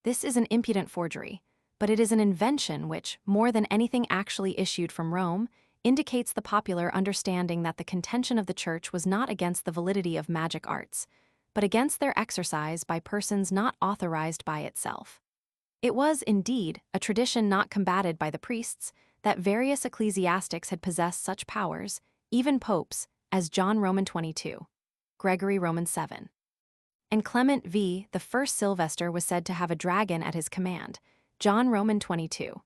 This is an impudent forgery, but it is an invention which, more than anything actually issued from Rome, indicates the popular understanding that the contention of the Church was not against the validity of magic arts, but against their exercise by persons not authorized by itself. It was, indeed, a tradition not combated by the priests, that various ecclesiastics had possessed such powers, even popes, as John Roman 22, Gregory Roman 7. And Clement V, the first Sylvester was said to have a dragon at his command, John Roman 22,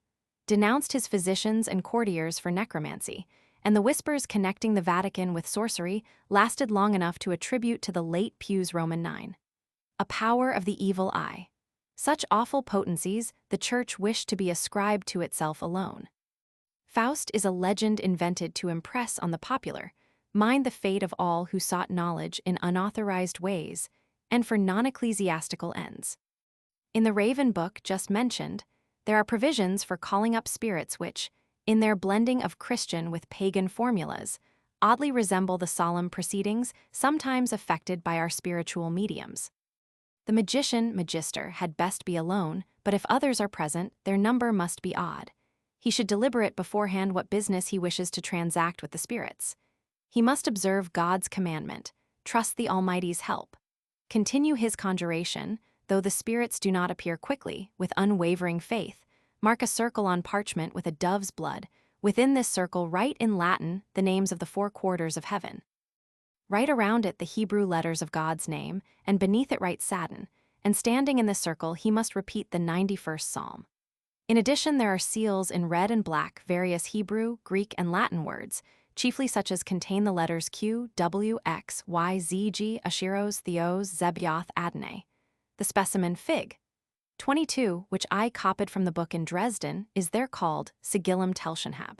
denounced his physicians and courtiers for necromancy, and the whispers connecting the Vatican with sorcery lasted long enough to attribute to the late Pius Roman 9 a power of the evil eye. Such awful potencies the Church wished to be ascribed to itself alone. Faust is a legend invented to impress on the popular mind the fate of all who sought knowledge in unauthorized ways and for non-ecclesiastical ends. In the Raven book just mentioned, there are provisions for calling up spirits which, in their blending of Christian with pagan formulas, oddly resemble the solemn proceedings sometimes effected by our spiritual mediums. The magician, magister, had best be alone, but if others are present, their number must be odd. He should deliberate beforehand what business he wishes to transact with the spirits. He must observe God's commandment, trust the Almighty's help, continue his conjuration, though the spirits do not appear quickly, with unwavering faith, mark a circle on parchment with a dove's blood. Within this circle write in Latin the names of the 4 quarters of heaven. Write around it the Hebrew letters of God's name, and beneath it write Saturn, and standing in this circle he must repeat the 91st Psalm. In addition, there are seals in red and black, various Hebrew, Greek, and Latin words, chiefly such as contain the letters Q, W, X, Y, Z, G, Ashiros, Theos, Zebyoth, Adonai. The specimen Fig. 22, which I copied from the book in Dresden, is there called Sigillum Telschenhab.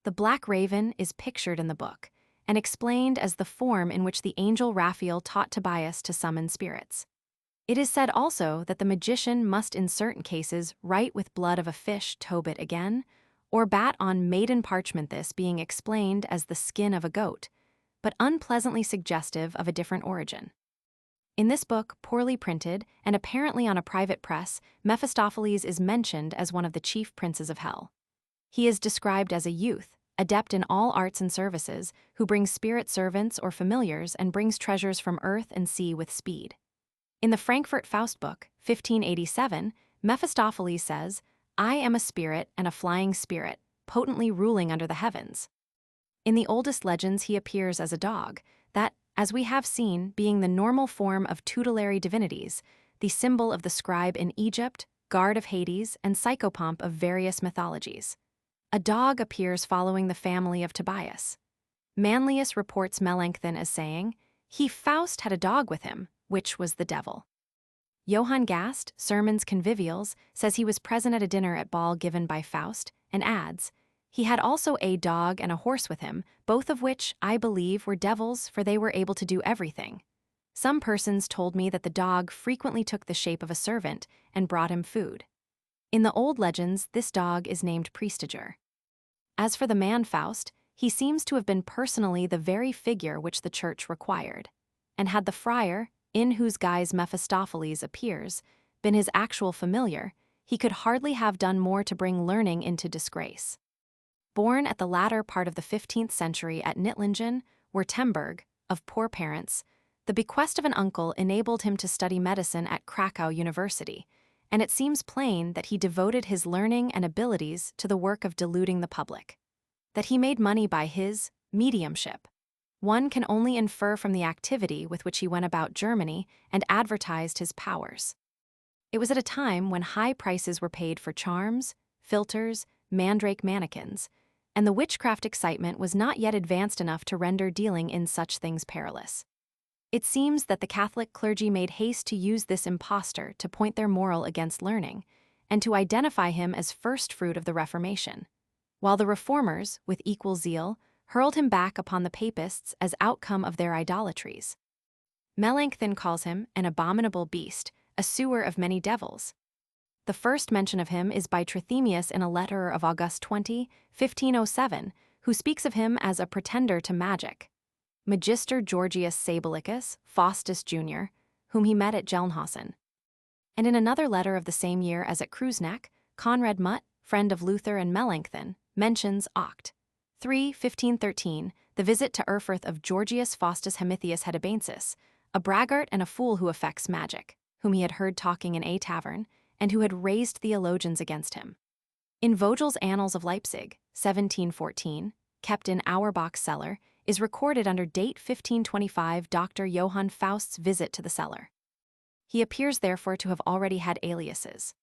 The black raven is pictured in the book, and explained as the form in which the angel Raphael taught Tobias to summon spirits. It is said also that the magician must in certain cases write with blood of a fish Tobit again, or bat on maiden parchment, this being explained as the skin of a goat, but unpleasantly suggestive of a different origin. In this book, poorly printed, and apparently on a private press, Mephistopheles is mentioned as one of the chief princes of hell. He is described as a youth, adept in all arts and services, who brings spirit servants or familiars and brings treasures from earth and sea with speed. In the Frankfurt Faust book, 1587, Mephistopheles says, "I am a spirit and a flying spirit, potently ruling under the heavens." In the oldest legends he appears as a dog, that, as we have seen, being the normal form of tutelary divinities, the symbol of the scribe in Egypt, guard of Hades, and psychopomp of various mythologies. A dog appears following the family of Tobias. Manlius reports Melanchthon as saying, "He Faust had a dog with him, which was the devil." Johann Gast, Sermons Convivials, says he was present at a dinner at ball given by Faust, and adds, "He had also a dog and a horse with him, both of which, I believe, were devils, for they were able to do everything. Some persons told me that the dog frequently took the shape of a servant and brought him food." In the old legends, this dog is named Priestager. As for the man Faust, he seems to have been personally the very figure which the church required, and had the friar, in whose guise Mephistopheles appears, been his actual familiar, he could hardly have done more to bring learning into disgrace. Born at the latter part of the 15th century at Nittlingen, Württemberg, of poor parents, the bequest of an uncle enabled him to study medicine at Krakow University, and it seems plain that he devoted his learning and abilities to the work of deluding the public. That he made money by his mediumship one can only infer from the activity with which he went about Germany and advertised his powers. It was at a time when high prices were paid for charms, philters, mandrake mannequins, and the witchcraft excitement was not yet advanced enough to render dealing in such things perilous. It seems that the Catholic clergy made haste to use this impostor to point their moral against learning, and to identify him as first fruit of the Reformation, while the Reformers, with equal zeal, hurled him back upon the Papists as outcome of their idolatries. Melanchthon calls him an abominable beast, a sewer of many devils. The first mention of him is by Trithemius in a letter of August 20, 1507, who speaks of him as a pretender to magic. Magister Georgius Sabelicus, Faustus Jr., whom he met at Gelnhausen. And in another letter of the same year as at Kreuznach, Conrad Mutt, friend of Luther and Melanchthon, mentions Oct. 3, 1513, the visit to Erfurth of Georgius Faustus Hemithius Hedebensis, a braggart and a fool who affects magic, whom he had heard talking in a tavern, and who had raised theologians against him. In Vogel's Annals of Leipzig, 1714, kept in Auerbach's cellar, is recorded under date 1525 Dr. Johann Faust's visit to the cellar. He appears therefore to have already had aliases.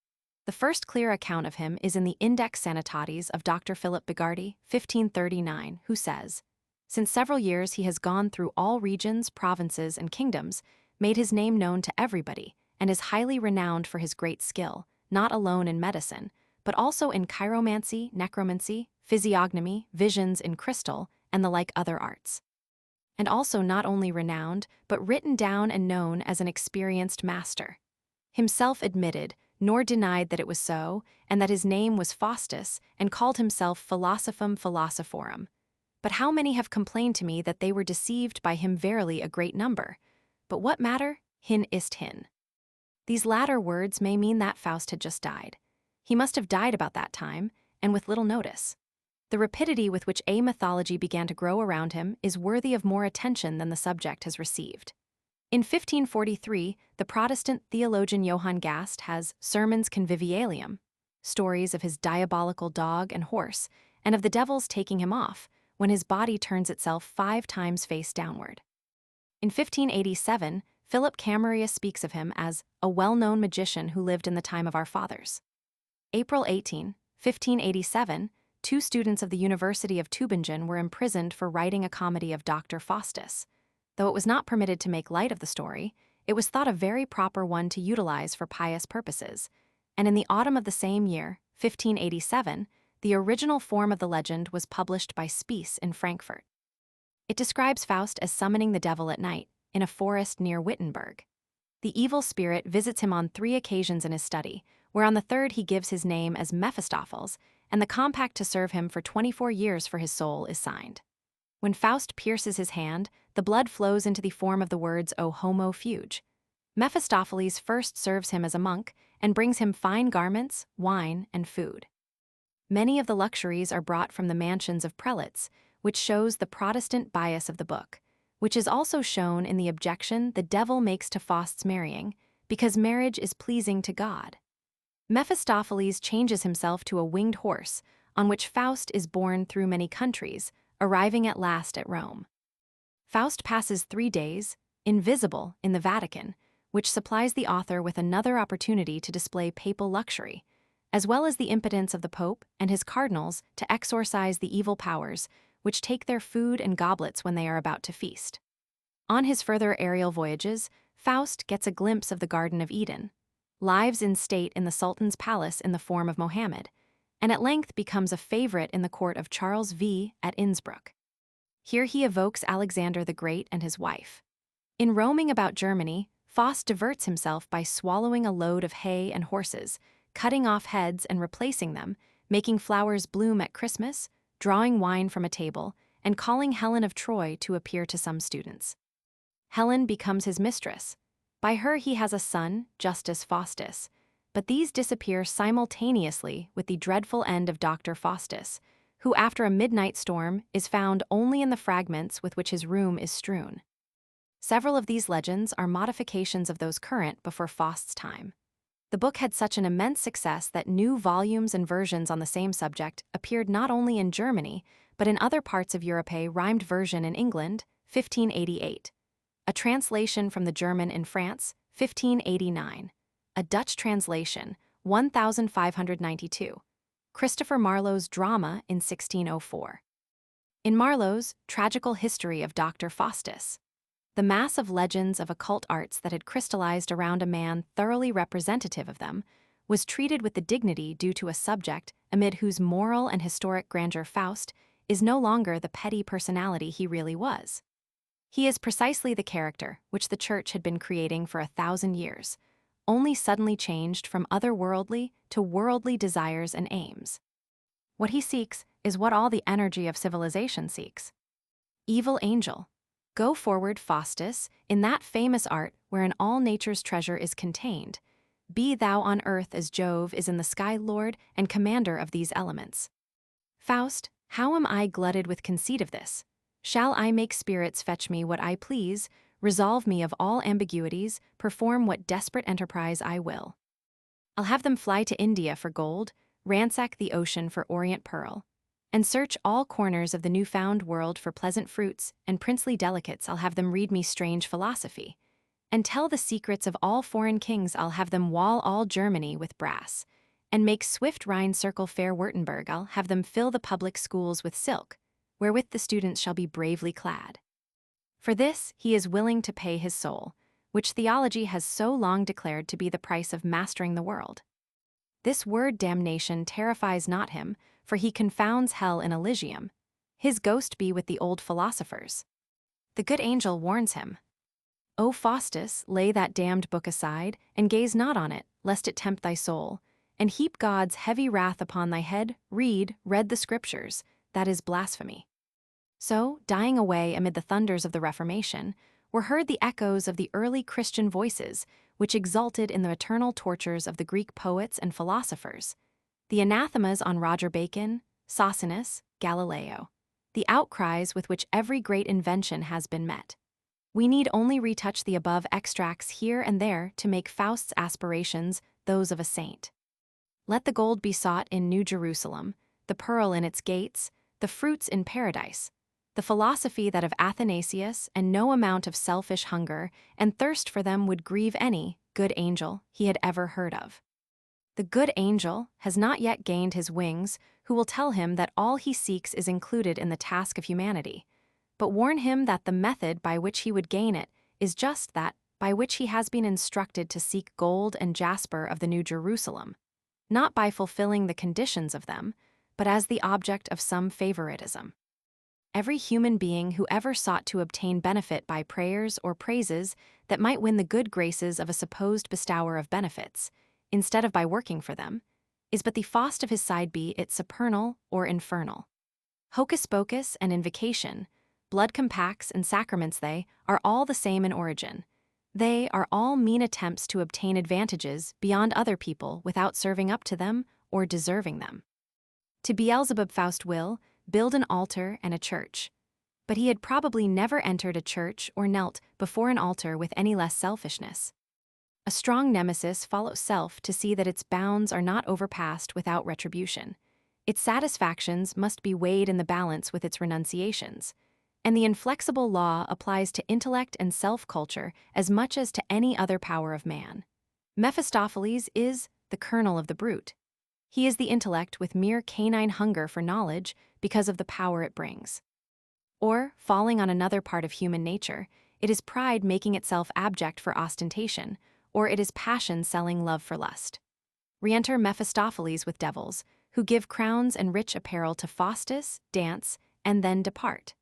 The first clear account of him is in the Index Sanitatis of Dr. Philip Bigardi, 1539, who says, "Since several years he has gone through all regions, provinces, and kingdoms, made his name known to everybody, and is highly renowned for his great skill, not alone in medicine, but also in chiromancy, necromancy, physiognomy, visions in crystal, and the like other arts. And also not only renowned, but written down and known as an experienced master. Himself admitted, nor denied that it was so, and that his name was Faustus, and called himself Philosophum Philosophorum. But how many have complained to me that they were deceived by him, verily a great number. But what matter? Hin ist hin." These latter words may mean that Faust had just died. He must have died about that time, and with little notice. The rapidity with which a mythology began to grow around him is worthy of more attention than the subject has received. In 1543, the Protestant theologian Johann Gast has Sermons Convivialium, stories of his diabolical dog and horse, and of the devils taking him off when his body turns itself 5 times face downward. In 1587, Philip Camerarius speaks of him as a well-known magician who lived in the time of our fathers. April 18, 1587, 2 students of the University of Tübingen were imprisoned for writing a comedy of Dr. Faustus. Though it was not permitted to make light of the story, it was thought a very proper one to utilize for pious purposes, and in the autumn of the same year, 1587, the original form of the legend was published by Spies in Frankfurt. It describes Faust as summoning the devil at night, in a forest near Wittenberg. The evil spirit visits him on 3 occasions in his study, where on the 3rd he gives his name as Mephistopheles, and the compact to serve him for 24 years for his soul is signed. When Faust pierces his hand, the blood flows into the form of the words O homo fuge. Mephistopheles first serves him as a monk and brings him fine garments, wine, and food. Many of the luxuries are brought from the mansions of prelates, which shows the Protestant bias of the book, which is also shown in the objection the devil makes to Faust's marrying, because marriage is pleasing to God. Mephistopheles changes himself to a winged horse, on which Faust is borne through many countries, arriving at last at Rome. Faust passes 3 days, invisible, in the Vatican, which supplies the author with another opportunity to display papal luxury, as well as the impotence of the Pope and his cardinals to exorcise the evil powers, which take their food and goblets when they are about to feast. On his further aerial voyages, Faust gets a glimpse of the Garden of Eden, lives in state in the Sultan's palace in the form of Mohammed, and at length becomes a favorite in the court of Charles V at Innsbruck. Here he evokes Alexander the Great and his wife. In roaming about Germany, Faust diverts himself by swallowing a load of hay and horses, cutting off heads and replacing them, making flowers bloom at Christmas, drawing wine from a table, and calling Helen of Troy to appear to some students. Helen becomes his mistress. By her he has a son, Justus Faustus, but these disappear simultaneously with the dreadful end of Dr. Faustus, who after a midnight storm is found only in the fragments with which his room is strewn. Several of these legends are modifications of those current before Faust's time. The book had such an immense success that new volumes and versions on the same subject appeared not only in Germany, but in other parts of Europe. A rhymed version in England, 1588. A translation from the German in France, 1589. A Dutch translation, 1592. Christopher Marlowe's drama in 1604. In Marlowe's Tragical History of Dr. Faustus, the mass of legends of occult arts that had crystallized around a man thoroughly representative of them was treated with the dignity due to a subject amid whose moral and historic grandeur Faust is no longer the petty personality he really was. He is precisely the character which the Church had been creating for 1,000 years, only suddenly changed from otherworldly to worldly desires and aims. What he seeks is what all the energy of civilization seeks. Evil angel, go forward, Faustus, in that famous art wherein all nature's treasure is contained. Be thou on earth as Jove is in the sky, Lord and commander of these elements. Faust, how am I glutted with conceit of this? Shall I make spirits fetch me what I please, resolve me of all ambiguities, perform what desperate enterprise I will? I'll have them fly to India for gold, ransack the ocean for orient pearl, and search all corners of the new-found world for pleasant fruits and princely delicates. I'll have them read me strange philosophy, and tell the secrets of all foreign kings. I'll have them wall all Germany with brass, and make swift Rhine circle fair Württemberg. I'll have them fill the public schools with silk, wherewith the students shall be bravely clad. For this he is willing to pay his soul, which theology has so long declared to be the price of mastering the world. This word damnation terrifies not him, for he confounds hell in Elysium. His ghost be with the old philosophers. The good angel warns him, O Faustus, lay that damned book aside, and gaze not on it, lest it tempt thy soul, and heap God's heavy wrath upon thy head. Read the Scriptures, that is blasphemy. So, dying away amid the thunders of the Reformation, were heard the echoes of the early Christian voices, which exulted in the eternal tortures of the Greek poets and philosophers, the anathemas on Roger Bacon, Socinus, Galileo, the outcries with which every great invention has been met. We need only retouch the above extracts here and there to make Faust's aspirations those of a saint. Let the gold be sought in New Jerusalem, the pearl in its gates, the fruits in paradise, the philosophy that of Athanasius, and no amount of selfish hunger and thirst for them would grieve any good angel he had ever heard of. The good angel has not yet gained his wings, who will tell him that all he seeks is included in the task of humanity, but warn him that the method by which he would gain it is just that by which he has been instructed to seek gold and jasper of the New Jerusalem, not by fulfilling the conditions of them, but as the object of some favoritism. Every human being who ever sought to obtain benefit by prayers or praises that might win the good graces of a supposed bestower of benefits, instead of by working for them, is but the Faust of his side, be it supernal or infernal. Hocus pocus and invocation, blood compacts and sacraments, they are all the same in origin. They are all mean attempts to obtain advantages beyond other people without serving up to them or deserving them. To Beelzebub Faust will build an altar and a church, but he had probably never entered a church or knelt before an altar with any less selfishness. A strong nemesis follows self to see that its bounds are not overpassed without retribution. Its satisfactions must be weighed in the balance with its renunciations, and the inflexible law applies to intellect and self-culture as much as to any other power of man. Mephistopheles is the kernel of the brute. He is the intellect with mere canine hunger for knowledge because of the power it brings. Or, falling on another part of human nature, it is pride making itself abject for ostentation, or it is passion selling love for lust. Re-enter Mephistopheles with devils, who give crowns and rich apparel to Faustus, dance, and then depart.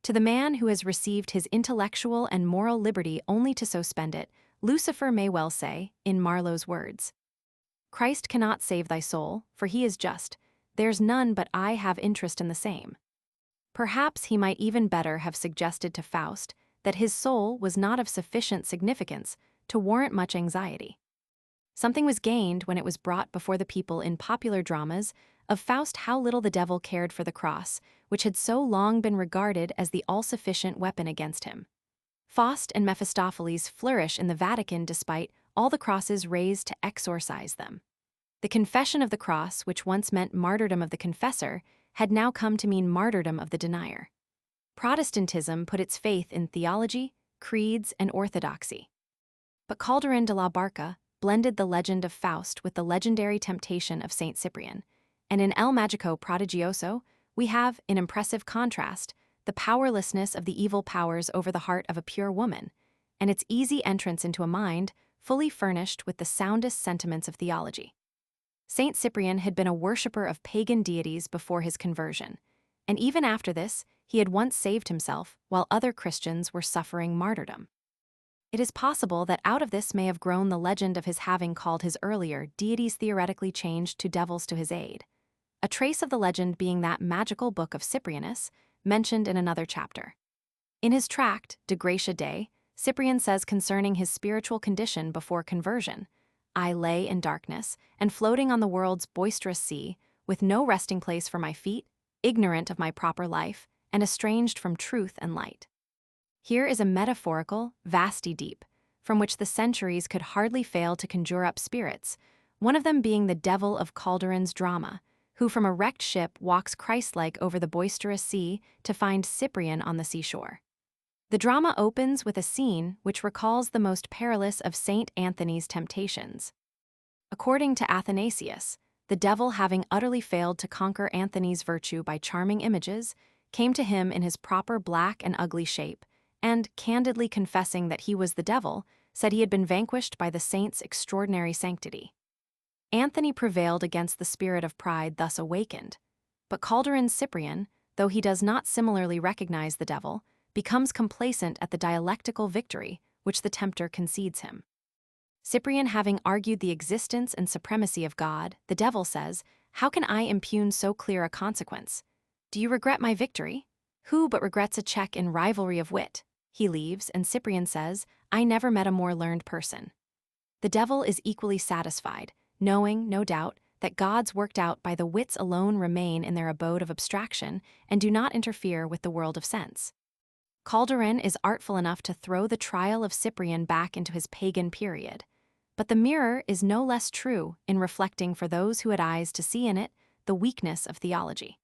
To the man who has received his intellectual and moral liberty only to so spend it, Lucifer may well say, in Marlowe's words, "Christ cannot save thy soul, for he is just. There's none but I have interest in the same." Perhaps he might even better have suggested to Faust that his soul was not of sufficient significance to warrant much anxiety. Something was gained when it was brought before the people in popular dramas of Faust how little the devil cared for the cross, which had so long been regarded as the all-sufficient weapon against him. Faust and Mephistopheles flourish in the Vatican despite all the crosses raised to exorcise them. The confession of the cross, which once meant martyrdom of the confessor, had now come to mean martyrdom of the denier. Protestantism put its faith in theology, creeds, and orthodoxy. But Calderon de la Barca blended the legend of Faust with the legendary temptation of Saint Cyprian, and in El Magico Prodigioso, we have, in impressive contrast, the powerlessness of the evil powers over the heart of a pure woman, and its easy entrance into a mind fully furnished with the soundest sentiments of theology. Saint Cyprian had been a worshipper of pagan deities before his conversion, and even after this, he had once saved himself while other Christians were suffering martyrdom. It is possible that out of this may have grown the legend of his having called his earlier deities theoretically changed to devils to his aid, a trace of the legend being that magical book of Cyprianus, mentioned in another chapter. In his tract, De Gratia Dei, Cyprian says concerning his spiritual condition before conversion, "I lay in darkness, and floating on the world's boisterous sea, with no resting place for my feet, ignorant of my proper life, and estranged from truth and light." Here is a metaphorical, vasty deep, from which the centuries could hardly fail to conjure up spirits, one of them being the devil of Calderon's drama, who from a wrecked ship walks Christ-like over the boisterous sea to find Cyprian on the seashore. The drama opens with a scene which recalls the most perilous of Saint Anthony's temptations. According to Athanasius, the devil, having utterly failed to conquer Anthony's virtue by charming images, came to him in his proper black and ugly shape, and, candidly confessing that he was the devil, said he had been vanquished by the saint's extraordinary sanctity. Anthony prevailed against the spirit of pride thus awakened, but Calderon's Cyprian, though he does not similarly recognize the devil, becomes complacent at the dialectical victory which the tempter concedes him. Cyprian having argued the existence and supremacy of God, the devil says, "How can I impugn so clear a consequence? Do you regret my victory? Who but regrets a check in rivalry of wit?" He leaves, and Cyprian says, "I never met a more learned person." The devil is equally satisfied, knowing, no doubt, that gods worked out by the wits alone remain in their abode of abstraction and do not interfere with the world of sense. Calderon is artful enough to throw the trial of Cyprian back into his pagan period. But the mirror is no less true in reflecting for those who had eyes to see in it the weakness of theology.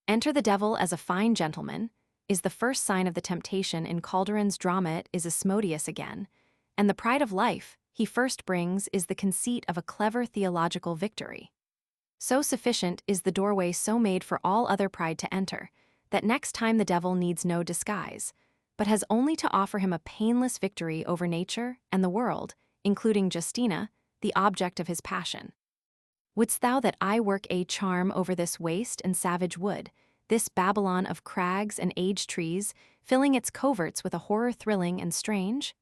Enter the devil as a fine gentleman is the first sign of the temptation in Calderon's drama. It is Asmodeus again, and the pride of life he first brings is the conceit of a clever theological victory. So sufficient is the doorway so made for all other pride to enter, that next time the devil needs no disguise, but has only to offer him a painless victory over nature and the world, including Justina, the object of his passion. Wouldst thou that I work a charm over this waste and savage wood, this Babylon of crags and aged trees, filling its coverts with a horror thrilling and strange?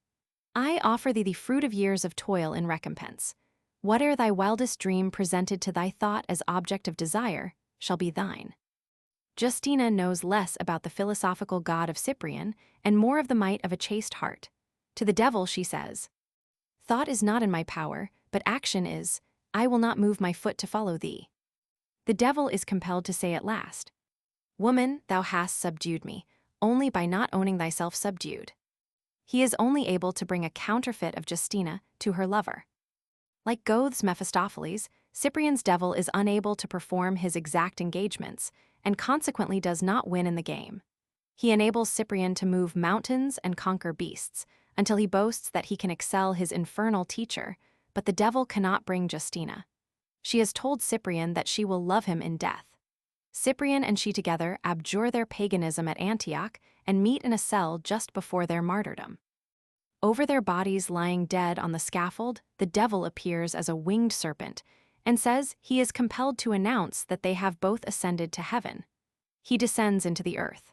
I offer thee the fruit of years of toil in recompense. Whate'er thy wildest dream presented to thy thought as object of desire shall be thine. Justina knows less about the philosophical god of Cyprian and more of the might of a chaste heart. To the devil she says, "Thought is not in my power, but action is. I will not move my foot to follow thee." The devil is compelled to say at last, "Woman, thou hast subdued me, only by not owning thyself subdued." He is only able to bring a counterfeit of Justina to her lover. Like Goethe's Mephistopheles, Cyprian's devil is unable to perform his exact engagements, and consequently does not win in the game. He enables Cyprian to move mountains and conquer beasts, until he boasts that he can excel his infernal teacher, but the devil cannot bring Justina. She has told Cyprian that she will love him in death. Cyprian and she together abjure their paganism at Antioch and meet in a cell just before their martyrdom. Over their bodies lying dead on the scaffold, the devil appears as a winged serpent and says he is compelled to announce that they have both ascended to heaven. He descends into the earth.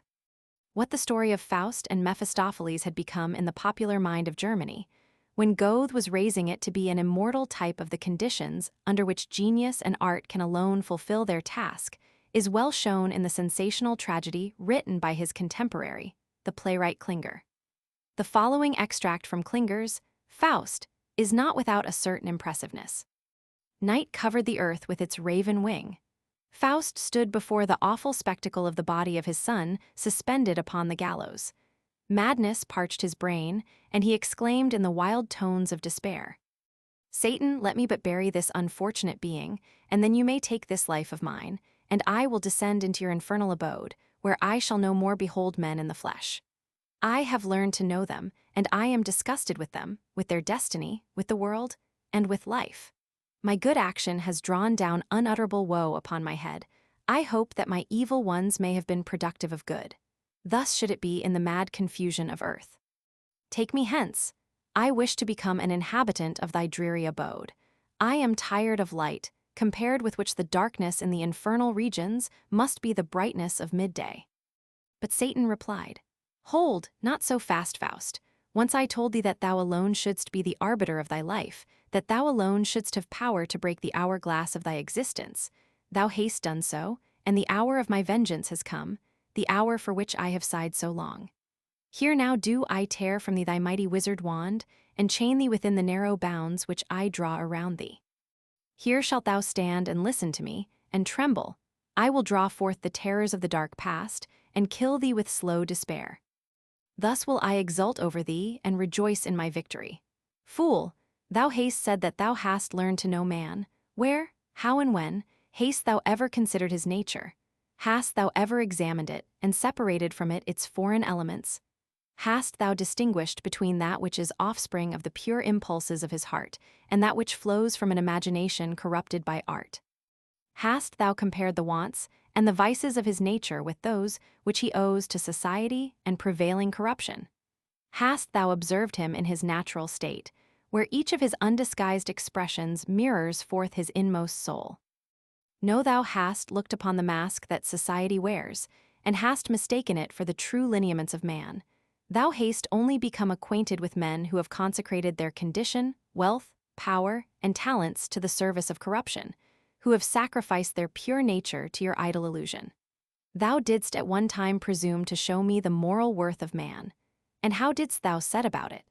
What the story of Faust and Mephistopheles had become in the popular mind of Germany, when Goethe was raising it to be an immortal type of the conditions under which genius and art can alone fulfill their task, is well shown in the sensational tragedy written by his contemporary, the playwright Klinger. The following extract from Klinger's Faust is not without a certain impressiveness. Night covered the earth with its raven wing. Faust stood before the awful spectacle of the body of his son suspended upon the gallows. Madness parched his brain, and he exclaimed in the wild tones of despair, "Satan, let me but bury this unfortunate being, and then you may take this life of mine, and I will descend into your infernal abode, where I shall no more behold men in the flesh. I have learned to know them, and I am disgusted with them, with their destiny, with the world, and with life. My good action has drawn down unutterable woe upon my head. I hope that my evil ones may have been productive of good. Thus should it be in the mad confusion of earth. Take me hence. I wish to become an inhabitant of thy dreary abode. I am tired of light, compared with which the darkness in the infernal regions must be the brightness of midday." But Satan replied, "Hold, not so fast, Faust. Once I told thee that thou alone shouldst be the arbiter of thy life, that thou alone shouldst have power to break the hourglass of thy existence. Thou hast done so, and the hour of my vengeance has come, the hour for which I have sighed so long. Here now do I tear from thee thy mighty wizard wand, and chain thee within the narrow bounds which I draw around thee. Here shalt thou stand and listen to me, and tremble. I will draw forth the terrors of the dark past, and kill thee with slow despair. Thus will I exult over thee and rejoice in my victory. Fool, thou hast said that thou hast learned to know man. Where, how and when, hast thou ever considered his nature? Hast thou ever examined it, and separated from it its foreign elements? Hast thou distinguished between that which is offspring of the pure impulses of his heart, and that which flows from an imagination corrupted by art? Hast thou compared the wants and the vices of his nature with those which he owes to society and prevailing corruption? Hast thou observed him in his natural state, where each of his undisguised expressions mirrors forth his inmost soul? No, thou hast looked upon the mask that society wears, and hast mistaken it for the true lineaments of man. Thou hast only become acquainted with men who have consecrated their condition, wealth, power, and talents to the service of corruption, who have sacrificed their pure nature to your idle illusion. Thou didst at one time presume to show me the moral worth of man, and how didst thou set about it?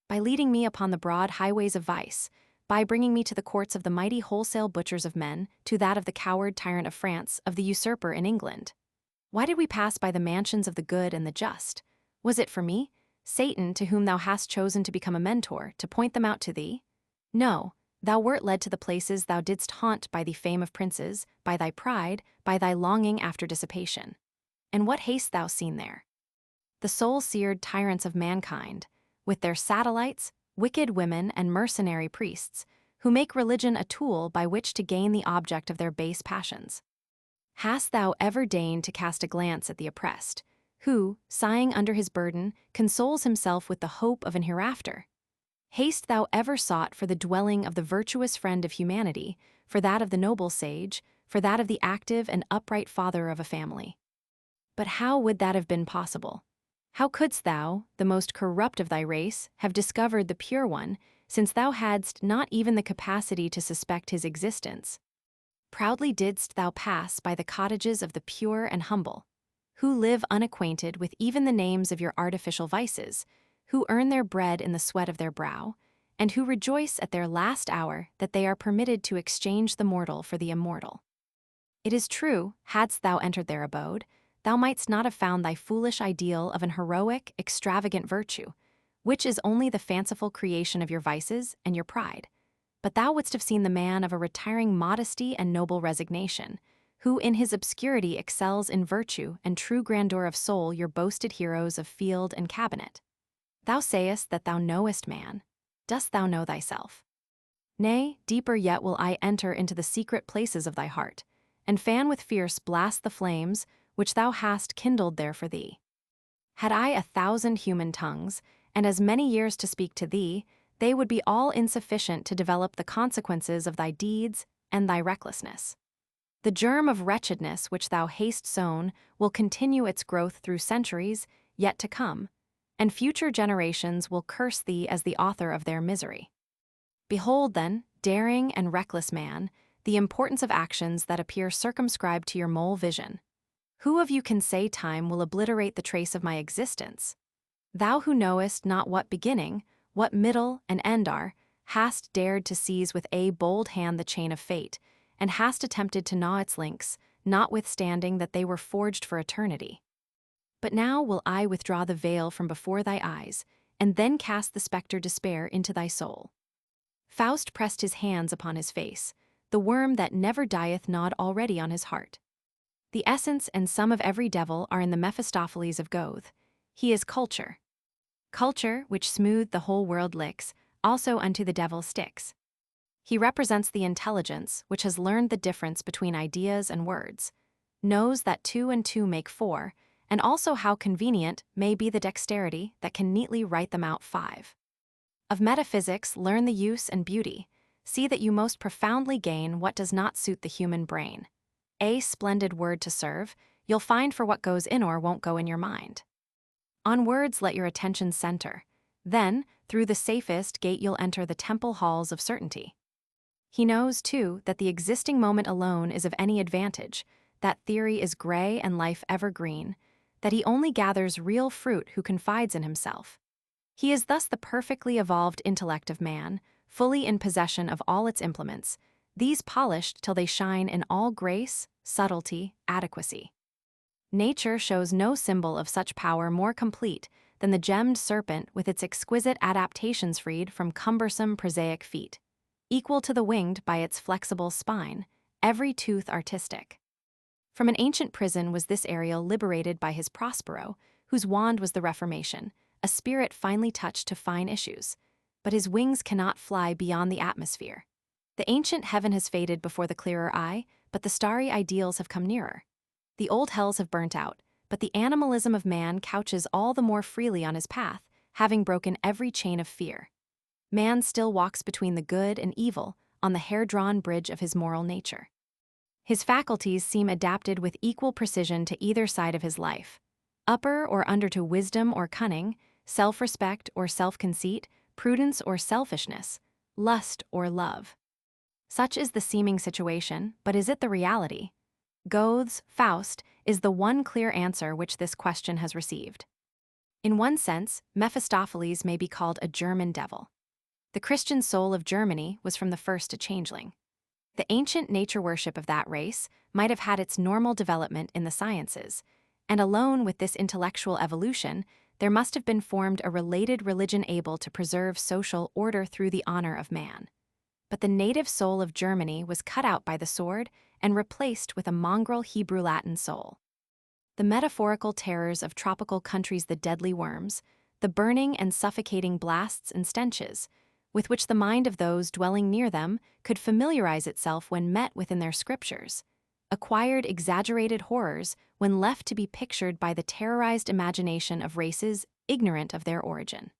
By leading me upon the broad highways of vice, by bringing me to the courts of the mighty wholesale butchers of men, to that of the coward tyrant of France, of the usurper in England. Why did we pass by the mansions of the good and the just? Was it for me, Satan, to whom thou hast chosen to become a mentor, to point them out to thee? No, thou wert led to the places thou didst haunt by the fame of princes, by thy pride, by thy longing after dissipation. And what hast thou seen there? The soul-seared tyrants of mankind, with their satellites, wicked women, and mercenary priests, who make religion a tool by which to gain the object of their base passions. Hast thou ever deigned to cast a glance at the oppressed, who, sighing under his burden, consoles himself with the hope of an hereafter? Hast thou ever sought for the dwelling of the virtuous friend of humanity, for that of the noble sage, for that of the active and upright father of a family? But how would that have been possible? How couldst thou, the most corrupt of thy race, have discovered the pure one, since thou hadst not even the capacity to suspect his existence? Proudly didst thou pass by the cottages of the pure and humble, who live unacquainted with even the names of your artificial vices, who earn their bread in the sweat of their brow, and who rejoice at their last hour that they are permitted to exchange the mortal for the immortal. It is true, hadst thou entered their abode, thou mightst not have found thy foolish ideal of an heroic, extravagant virtue, which is only the fanciful creation of your vices and your pride, but thou wouldst have seen the man of a retiring modesty and noble resignation, who in his obscurity excels in virtue and true grandeur of soul your boasted heroes of field and cabinet. Thou sayest that thou knowest man. Dost thou know thyself? Nay, deeper yet will I enter into the secret places of thy heart, and fan with fierce blast the flames which thou hast kindled there for thee. Had I 1,000 human tongues, and as many years to speak to thee, they would be all insufficient to develop the consequences of thy deeds and thy recklessness. The germ of wretchedness which thou hast sown will continue its growth through centuries yet to come, and future generations will curse thee as the author of their misery. Behold, then, daring and reckless man, the importance of actions that appear circumscribed to your mole vision. Who of you can say time will obliterate the trace of my existence? Thou who knowest not what beginning, what middle and end are, hast dared to seize with a bold hand the chain of fate, and hast attempted to gnaw its links, notwithstanding that they were forged for eternity. But now will I withdraw the veil from before thy eyes, and then cast the spectre despair into thy soul. Faust pressed his hands upon his face. The worm that never dieth gnawed already on his heart. The essence and sum of every devil are in the Mephistopheles of Goethe. He is culture. Culture, which smooth the whole world licks, also unto the devil sticks. He represents the intelligence which has learned the difference between ideas and words, knows that 2 and 2 make 4, and also how convenient may be the dexterity that can neatly write them out 5. Of metaphysics learn the use and beauty, see that you most profoundly gain what does not suit the human brain. A splendid word to serve, you'll find for what goes in or won't go in your mind. On words let your attention center, then, through the safest gate you'll enter the temple halls of certainty. He knows, too, that the existing moment alone is of any advantage, that theory is gray and life evergreen, that he only gathers real fruit who confides in himself. He is thus the perfectly evolved intellect of man, fully in possession of all its implements, these polished till they shine in all grace, subtlety, adequacy. Nature shows no symbol of such power more complete than the gemmed serpent with its exquisite adaptations freed from cumbersome prosaic feet, equal to the winged by its flexible spine, every tooth artistic. From an ancient prison was this Ariel liberated by his Prospero, whose wand was the Reformation, a spirit finely touched to fine issues, but his wings cannot fly beyond the atmosphere. The ancient heaven has faded before the clearer eye, but the starry ideals have come nearer. The old hells have burnt out, but the animalism of man couches all the more freely on his path, having broken every chain of fear. Man still walks between the good and evil on the hair-drawn bridge of his moral nature. His faculties seem adapted with equal precision to either side of his life, upper or under to wisdom or cunning, self-respect or self-conceit, prudence or selfishness, lust or love. Such is the seeming situation, but is it the reality? Goethe's Faust is the one clear answer which this question has received. In one sense, Mephistopheles may be called a German devil. The Christian soul of Germany was from the first a changeling. The ancient nature worship of that race might have had its normal development in the sciences, and alone with this intellectual evolution, there must have been formed a related religion able to preserve social order through the honor of man. But the native soul of Germany was cut out by the sword and replaced with a mongrel Hebrew-Latin soul. The metaphorical terrors of tropical countries, the deadly worms, the burning and suffocating blasts and stenches, with which the mind of those dwelling near them could familiarize itself when met within their scriptures, acquired exaggerated horrors when left to be pictured by the terrorized imagination of races ignorant of their origin.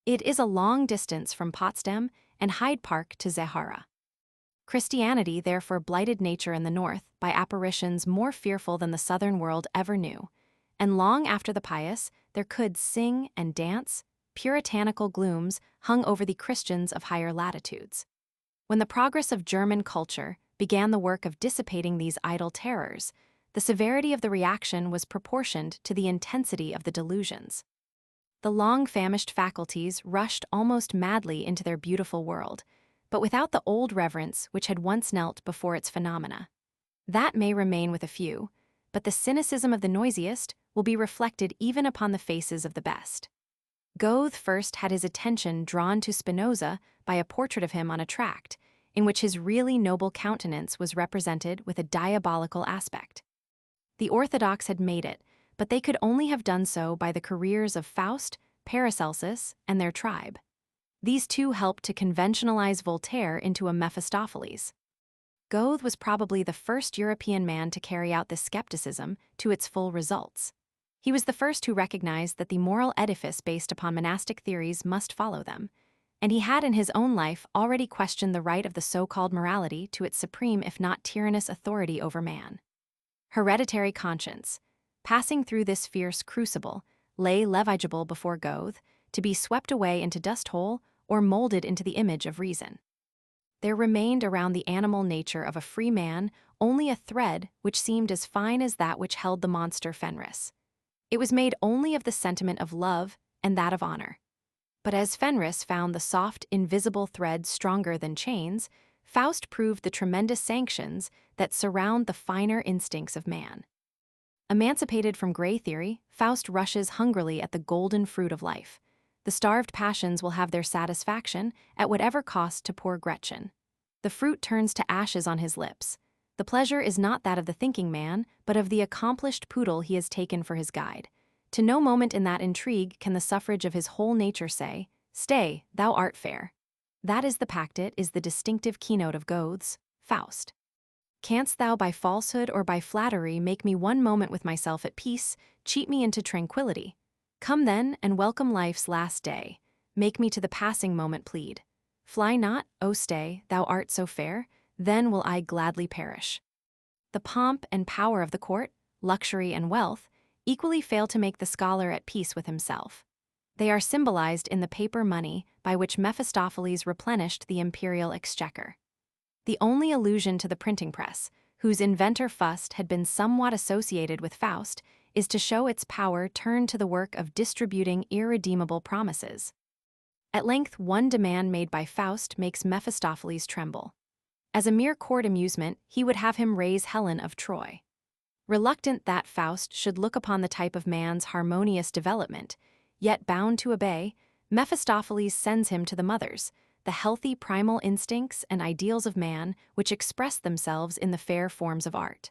It is a long distance from Potsdam and Hyde Park to Zahara. Christianity therefore blighted nature in the north by apparitions more fearful than the southern world ever knew, and long after the pious there could sing and dance, puritanical glooms hung over the Christians of higher latitudes. When the progress of German culture began the work of dissipating these idle terrors, the severity of the reaction was proportioned to the intensity of the delusions. The long-famished faculties rushed almost madly into their beautiful world, but without the old reverence which had once knelt before its phenomena. That may remain with a few, but the cynicism of the noisiest will be reflected even upon the faces of the best. Goethe first had his attention drawn to Spinoza by a portrait of him on a tract, in which his really noble countenance was represented with a diabolical aspect. The orthodox had made it, but they could only have done so by the careers of Faust, Paracelsus, and their tribe. These two helped to conventionalize Voltaire into a Mephistopheles. Goethe was probably the first European man to carry out this skepticism to its full results. He was the first who recognized that the moral edifice based upon monastic theories must follow them, and he had in his own life already questioned the right of the so-called morality to its supreme if not tyrannous authority over man. Hereditary conscience, passing through this fierce crucible, lay levigible before Goethe, to be swept away into dust-hole or molded into the image of reason. There remained around the animal nature of a free man only a thread which seemed as fine as that which held the monster Fenris. It was made only of the sentiment of love and that of honor. But as Fenris found the soft, invisible thread stronger than chains, Faust proved the tremendous sanctions that surround the finer instincts of man. Emancipated from gray theory, Faust rushes hungrily at the golden fruit of life. The starved passions will have their satisfaction at whatever cost to poor Gretchen. The fruit turns to ashes on his lips. The pleasure is not that of the thinking man, but of the accomplished poodle he has taken for his guide. To no moment in that intrigue can the suffrage of his whole nature say, "Stay, thou art fair." That is the pactet, is the distinctive keynote of Goethe's Faust. Canst thou by falsehood or by flattery make me one moment with myself at peace, cheat me into tranquility? Come then, and welcome life's last day. Make me to the passing moment plead. Fly not, O stay, thou art so fair, then will I gladly perish. The pomp and power of the court, luxury and wealth, equally fail to make the scholar at peace with himself. They are symbolized in the paper money by which Mephistopheles replenished the imperial exchequer. The only allusion to the printing press, whose inventor Fust had been somewhat associated with Faust, is to show its power turned to the work of distributing irredeemable promises. At length one demand made by Faust makes Mephistopheles tremble. As a mere court amusement, he would have him raise Helen of Troy. Reluctant that Faust should look upon the type of man's harmonious development, yet bound to obey, Mephistopheles sends him to the mothers, the healthy primal instincts and ideals of man which express themselves in the fair forms of art.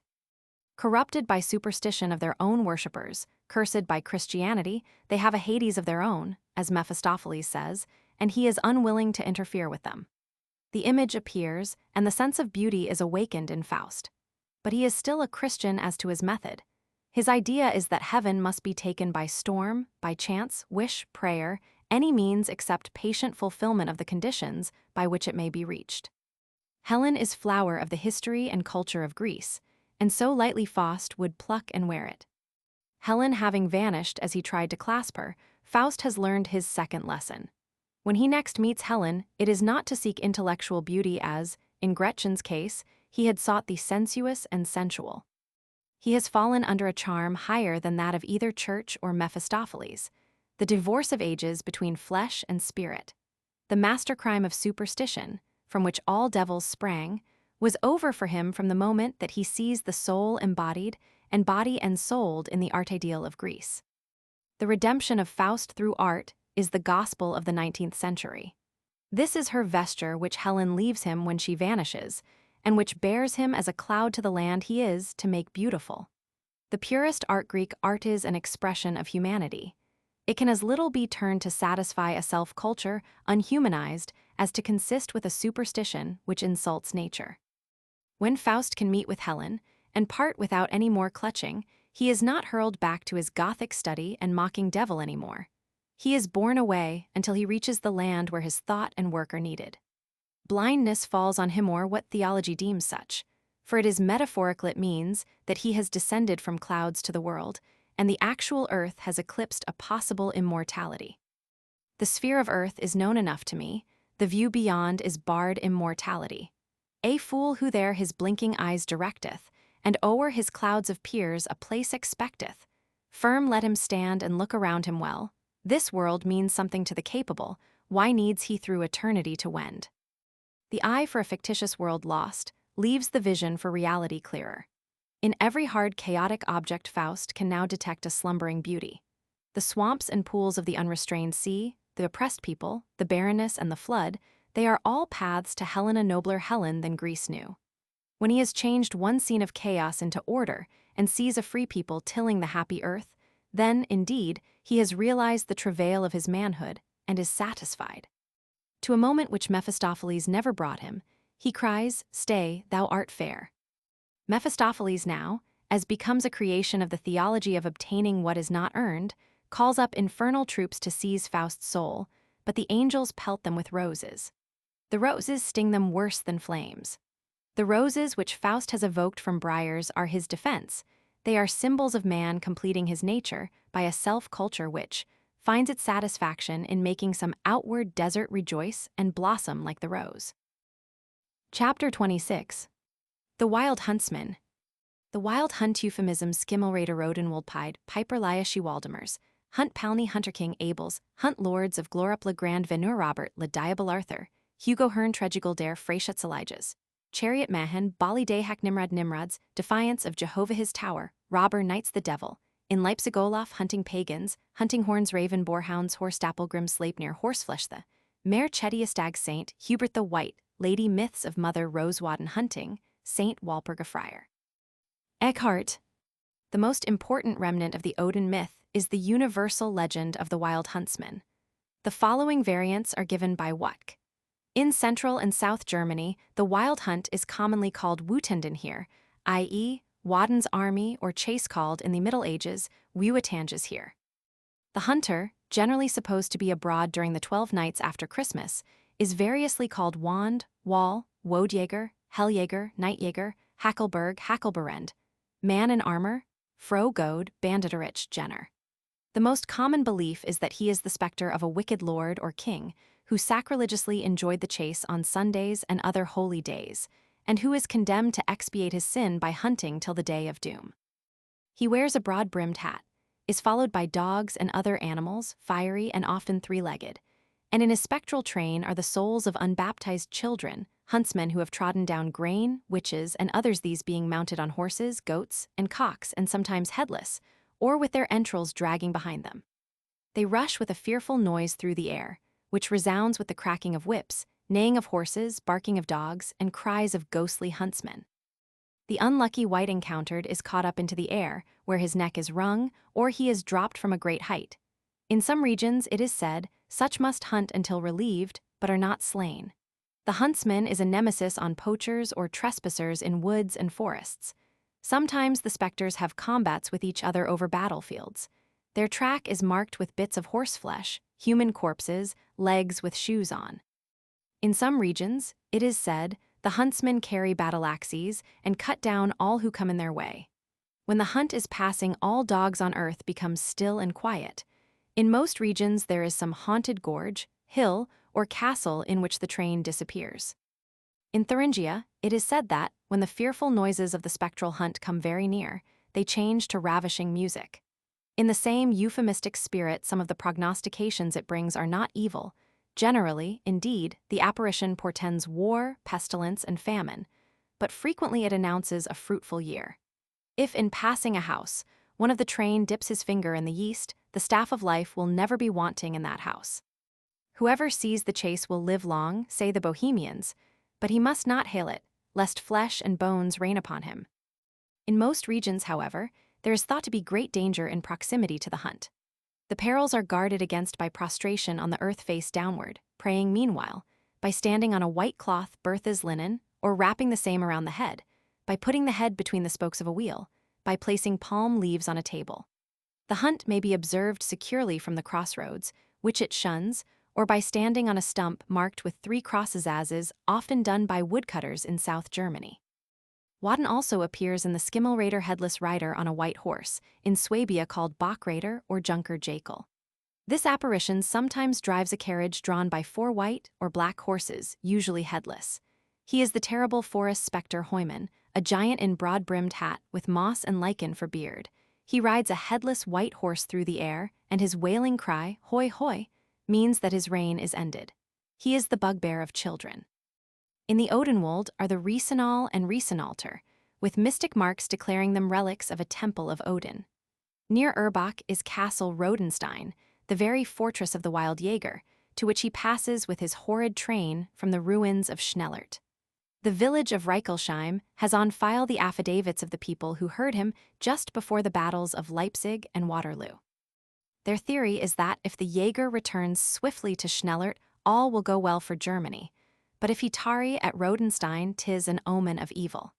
Corrupted by superstition of their own worshippers, cursed by Christianity, they have a Hades of their own, as Mephistopheles says, and he is unwilling to interfere with them. The image appears, and the sense of beauty is awakened in Faust. But he is still a Christian as to his method. His idea is that heaven must be taken by storm, by chance, wish, prayer, any means except patient fulfillment of the conditions by which it may be reached. Helen is flower of the history and culture of Greece, and so lightly Faust would pluck and wear it. Helen having vanished as he tried to clasp her, Faust has learned his second lesson. When he next meets Helen, it is not to seek intellectual beauty as, in Gretchen's case, he had sought the sensuous and sensual. He has fallen under a charm higher than that of either Church or Mephistopheles, the divorce of ages between flesh and spirit. The master crime of superstition, from which all devils sprang, was over for him from the moment that he sees the soul embodied and body ensouled in the art ideal of Greece. The redemption of Faust through art is the gospel of the 19th century. This is her vesture which Helen leaves him when she vanishes, and which bears him as a cloud to the land he is to make beautiful. The purest art Greek art is an expression of humanity. It can as little be turned to satisfy a self-culture, unhumanized, as to consist with a superstition which insults nature. When Faust can meet with Helen, and part without any more clutching, he is not hurled back to his Gothic study and mocking devil anymore. He is borne away until he reaches the land where his thought and work are needed. Blindness falls on him, or what theology deems such, for it is metaphorical. It means that he has descended from clouds to the world, and the actual earth has eclipsed a possible immortality. The sphere of earth is known enough to me, the view beyond is barred immortality. A fool who there his blinking eyes directeth, and o'er his clouds of peers a place expecteth. Firm let him stand and look around him well. This world means something to the capable, why needs he through eternity to wend? The eye for a fictitious world lost leaves the vision for reality clearer. In every hard, chaotic object Faust can now detect a slumbering beauty. The swamps and pools of the unrestrained sea, the oppressed people, the barrenness and the flood, they are all paths to Helen, a nobler Helen than Greece knew. When he has changed one scene of chaos into order and sees a free people tilling the happy earth, then, indeed, he has realized the travail of his manhood and is satisfied. To a moment which Mephistopheles never brought him, he cries, "Stay, thou art fair." Mephistopheles now, as becomes a creation of the theology of obtaining what is not earned, calls up infernal troops to seize Faust's soul, but the angels pelt them with roses. The roses sting them worse than flames. The roses which Faust has evoked from briars are his defense. They are symbols of man completing his nature by a self-culture which finds its satisfaction in making some outward desert rejoice and blossom like the rose. Chapter 26. The Wild Huntsman. The wild hunt euphemism Skimmelrader Rodenwoldpide, Piper Liashi Waldemars, Hunt Palny Hunter King Abels, Hunt Lords of Glorup Le Grand Venur Robert Le Diable Arthur, Hugo Hearn Tregigal Dare Freyschutz Elijahs, Chariot Mahan, Bali Dahak Nimrod Nimrods, Defiance of Jehovah his Tower, Robber Knights the Devil, in Leipzig Olaf Hunting Pagans, Hunting Horns Raven Boarhounds Horstapelgrim Sleipnir Horseflesh the, Mare Chetty Stag Saint, Hubert the White, Lady Myths of Mother Rosewaden Hunting, Saint Walpurga Friar. Eckhart. The most important remnant of the Odin myth is the universal legend of the Wild Huntsman. The following variants are given by Wuttke. In Central and South Germany, the wild hunt is commonly called Wutenden here, i.e., Waden's army or chase called in the Middle Ages, Wuetanges here. The hunter, generally supposed to be abroad during the 12 nights after Christmas, is variously called Wand, Wall, Wodjäger, Helljäger, Nightjäger, Hackelberg, Hackelberend, Man in Armor, Frogode, Banditerich, Jenner. The most common belief is that he is the specter of a wicked lord or king who sacrilegiously enjoyed the chase on Sundays and other holy days, and who is condemned to expiate his sin by hunting till the day of doom. He wears a broad-brimmed hat, is followed by dogs and other animals, fiery and often three-legged, and in his spectral train are the souls of unbaptized children, huntsmen who have trodden down grain, witches, and others, these being mounted on horses, goats, and cocks, and sometimes headless, or with their entrails dragging behind them. They rush with a fearful noise through the air, which resounds with the cracking of whips, neighing of horses, barking of dogs, and cries of ghostly huntsmen. The unlucky wight encountered is caught up into the air, where his neck is wrung, or he is dropped from a great height. In some regions, it is said, such must hunt until relieved, but are not slain. The huntsman is a nemesis on poachers or trespassers in woods and forests. Sometimes the specters have combats with each other over battlefields. Their track is marked with bits of horseflesh, human corpses, legs with shoes on. In some regions, it is said, the huntsmen carry battle axes and cut down all who come in their way. When the hunt is passing, all dogs on earth become still and quiet. In most regions, there is some haunted gorge, hill, or castle in which the train disappears. In Thuringia, it is said that, when the fearful noises of the spectral hunt come very near, they change to ravishing music. In the same euphemistic spirit, some of the prognostications it brings are not evil. Generally, indeed, the apparition portends war, pestilence, and famine, but frequently it announces a fruitful year. If, in passing a house, one of the train dips his finger in the yeast, the staff of life will never be wanting in that house. Whoever sees the chase will live long, say the Bohemians, but he must not hail it, lest flesh and bones rain upon him. In most regions, however, there is thought to be great danger in proximity to the hunt. The perils are guarded against by prostration on the earth face downward, praying meanwhile, by standing on a white cloth Bertha's linen, or wrapping the same around the head, by putting the head between the spokes of a wheel, by placing palm leaves on a table. The hunt may be observed securely from the crossroads, which it shuns, or by standing on a stump marked with 3 crosses, as is often done by woodcutters in South Germany. Wadden also appears in the Schimmelreiter headless rider on a white horse, in Swabia called Bockreiter or Junker Jakel. This apparition sometimes drives a carriage drawn by 4 white or black horses, usually headless. He is the terrible forest spectre Heumann, a giant in broad-brimmed hat with moss and lichen for beard. He rides a headless white horse through the air, and his wailing cry, "Hoi hoi," means that his reign is ended. He is the bugbear of children. In the Odenwald are the Riesenal and Riesenaltar, with mystic marks declaring them relics of a temple of Odin. Near Urbach is Castle Rodenstein, the very fortress of the wild Jaeger, to which he passes with his horrid train from the ruins of Schnellert. The village of Reichelsheim has on file the affidavits of the people who heard him just before the battles of Leipzig and Waterloo. Their theory is that if the Jaeger returns swiftly to Schnellert, all will go well for Germany, but if he tarry at Rodenstein, 'tis an omen of evil.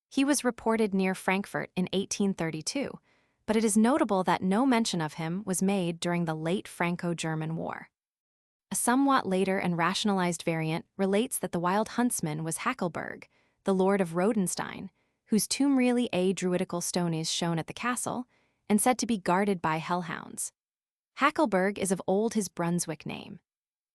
He was reported near Frankfurt in 1832, but it is notable that no mention of him was made during the late Franco-German War. A somewhat later and rationalized variant relates that the wild huntsman was Hackelberg, the lord of Rodenstein, whose tomb really a druidical stone is shown at the castle, and said to be guarded by hellhounds. Hackelberg is of old his Brunswick name.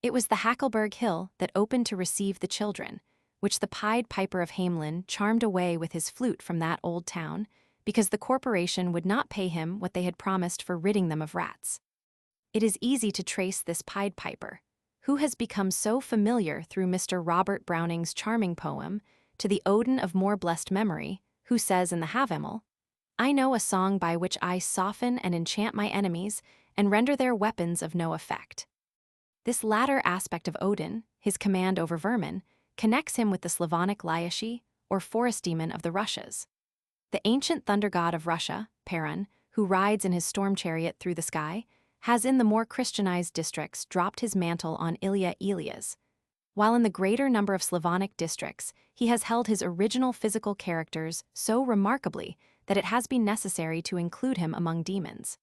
It was the Hackelberg Hill that opened to receive the children, which the Pied Piper of Hamelin charmed away with his flute from that old town, because the corporation would not pay him what they had promised for ridding them of rats. It is easy to trace this Pied Piper, who has become so familiar through Mr. Robert Browning's charming poem, to the Odin of more blessed memory, who says in the Havamel, "I know a song by which I soften and enchant my enemies, and render their weapons of no effect." This latter aspect of Odin, his command over vermin, connects him with the Slavonic Lyashi, or forest demon of the Russias. The ancient thunder god of Russia, Perun, who rides in his storm chariot through the sky, has in the more Christianized districts dropped his mantle on Ilya Elias, while in the greater number of Slavonic districts he has held his original physical characters so remarkably that it has been necessary to include him among demons.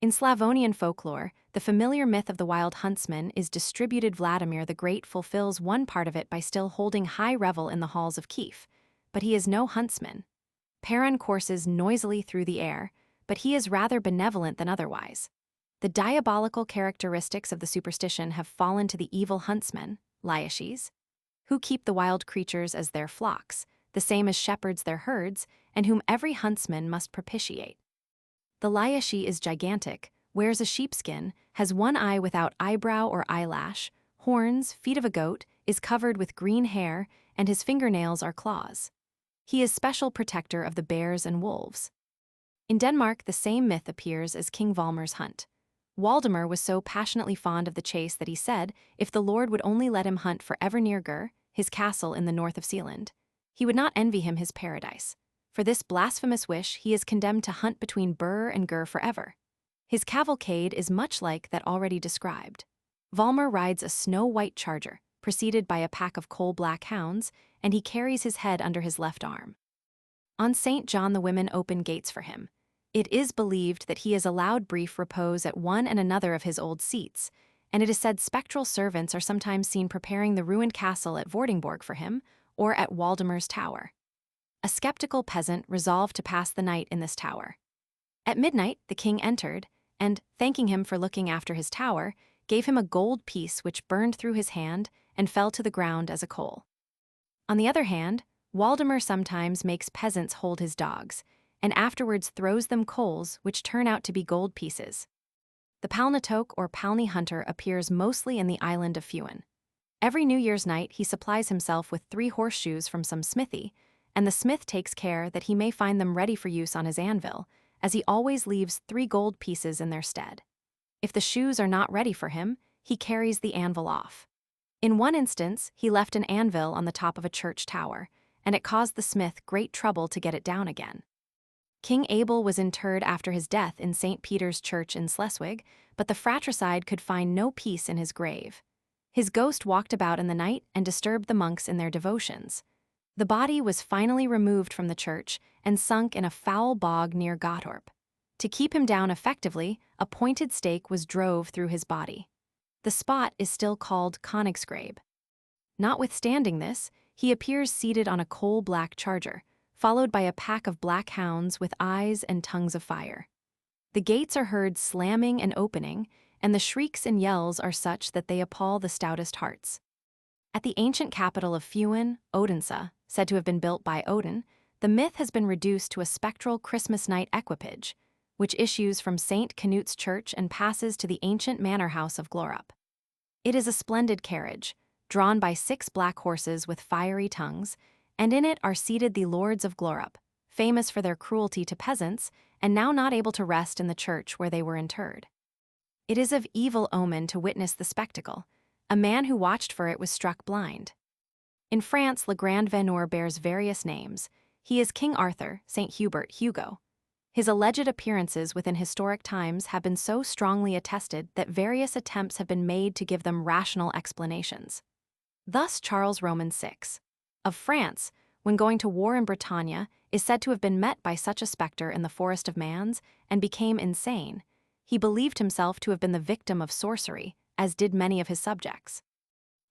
In Slavonian folklore, the familiar myth of the wild huntsman is distributed. Vladimir the Great fulfills one part of it by still holding high revel in the halls of Kiev, but he is no huntsman. Perun courses noisily through the air, but he is rather benevolent than otherwise. The diabolical characteristics of the superstition have fallen to the evil huntsmen, Lyashis, who keep the wild creatures as their flocks, the same as shepherds their herds, and whom every huntsman must propitiate. The Lyashi is gigantic, wears a sheepskin, has one eye without eyebrow or eyelash, horns, feet of a goat, is covered with green hair, and his fingernails are claws. He is special protector of the bears and wolves. In Denmark, the same myth appears as King Valmar's hunt. Waldemar was so passionately fond of the chase that he said, if the Lord would only let him hunt forever near Gur, his castle in the north of Sealand, he would not envy him his paradise. For this blasphemous wish, he is condemned to hunt between Gur and Gur forever. His cavalcade is much like that already described. Valmar rides a snow-white charger, preceded by a pack of coal-black hounds, and he carries his head under his left arm. On St. John the women open gates for him. It is believed that he is allowed brief repose at one and another of his old seats, and it is said spectral servants are sometimes seen preparing the ruined castle at Vordingborg for him, or at Waldemar's tower. A skeptical peasant resolved to pass the night in this tower. At midnight, the king entered, and, thanking him for looking after his tower, gave him a gold piece which burned through his hand and fell to the ground as a coal. On the other hand, Waldemar sometimes makes peasants hold his dogs, and afterwards throws them coals which turn out to be gold pieces. The Palnatoke or Palni hunter appears mostly in the island of Fuin. Every New Year's night he supplies himself with 3 horseshoes from some smithy, and the smith takes care that he may find them ready for use on his anvil, as he always leaves 3 gold pieces in their stead. If the shoes are not ready for him, he carries the anvil off. In one instance, he left an anvil on the top of a church tower, and it caused the smith great trouble to get it down again. King Abel was interred after his death in St. Peter's Church in Schleswig, but the fratricide could find no peace in his grave. His ghost walked about in the night and disturbed the monks in their devotions. The body was finally removed from the church and sunk in a foul bog near Gottorp. To keep him down effectively, a pointed stake was drove through his body. The spot is still called Königsgrabe. Notwithstanding this, he appears seated on a coal-black charger, followed by a pack of black hounds with eyes and tongues of fire. The gates are heard slamming and opening, and the shrieks and yells are such that they appall the stoutest hearts. At the ancient capital of Fuin, Odense, said to have been built by Odin, the myth has been reduced to a spectral Christmas night equipage, which issues from St. Knut's Church and passes to the ancient manor house of Glorup. It is a splendid carriage, drawn by 6 black horses with fiery tongues, and in it are seated the lords of Glorup, famous for their cruelty to peasants, and now not able to rest in the church where they were interred. It is of evil omen to witness the spectacle. A man who watched for it was struck blind. In France, Le Grand Veneur bears various names. He is King Arthur, St. Hubert, Hugo. His alleged appearances within historic times have been so strongly attested that various attempts have been made to give them rational explanations. Thus Charles Roman VI of France, when going to war in Bretagne, is said to have been met by such a spectre in the Forest of Mans and became insane. He believed himself to have been the victim of sorcery, as did many of his subjects.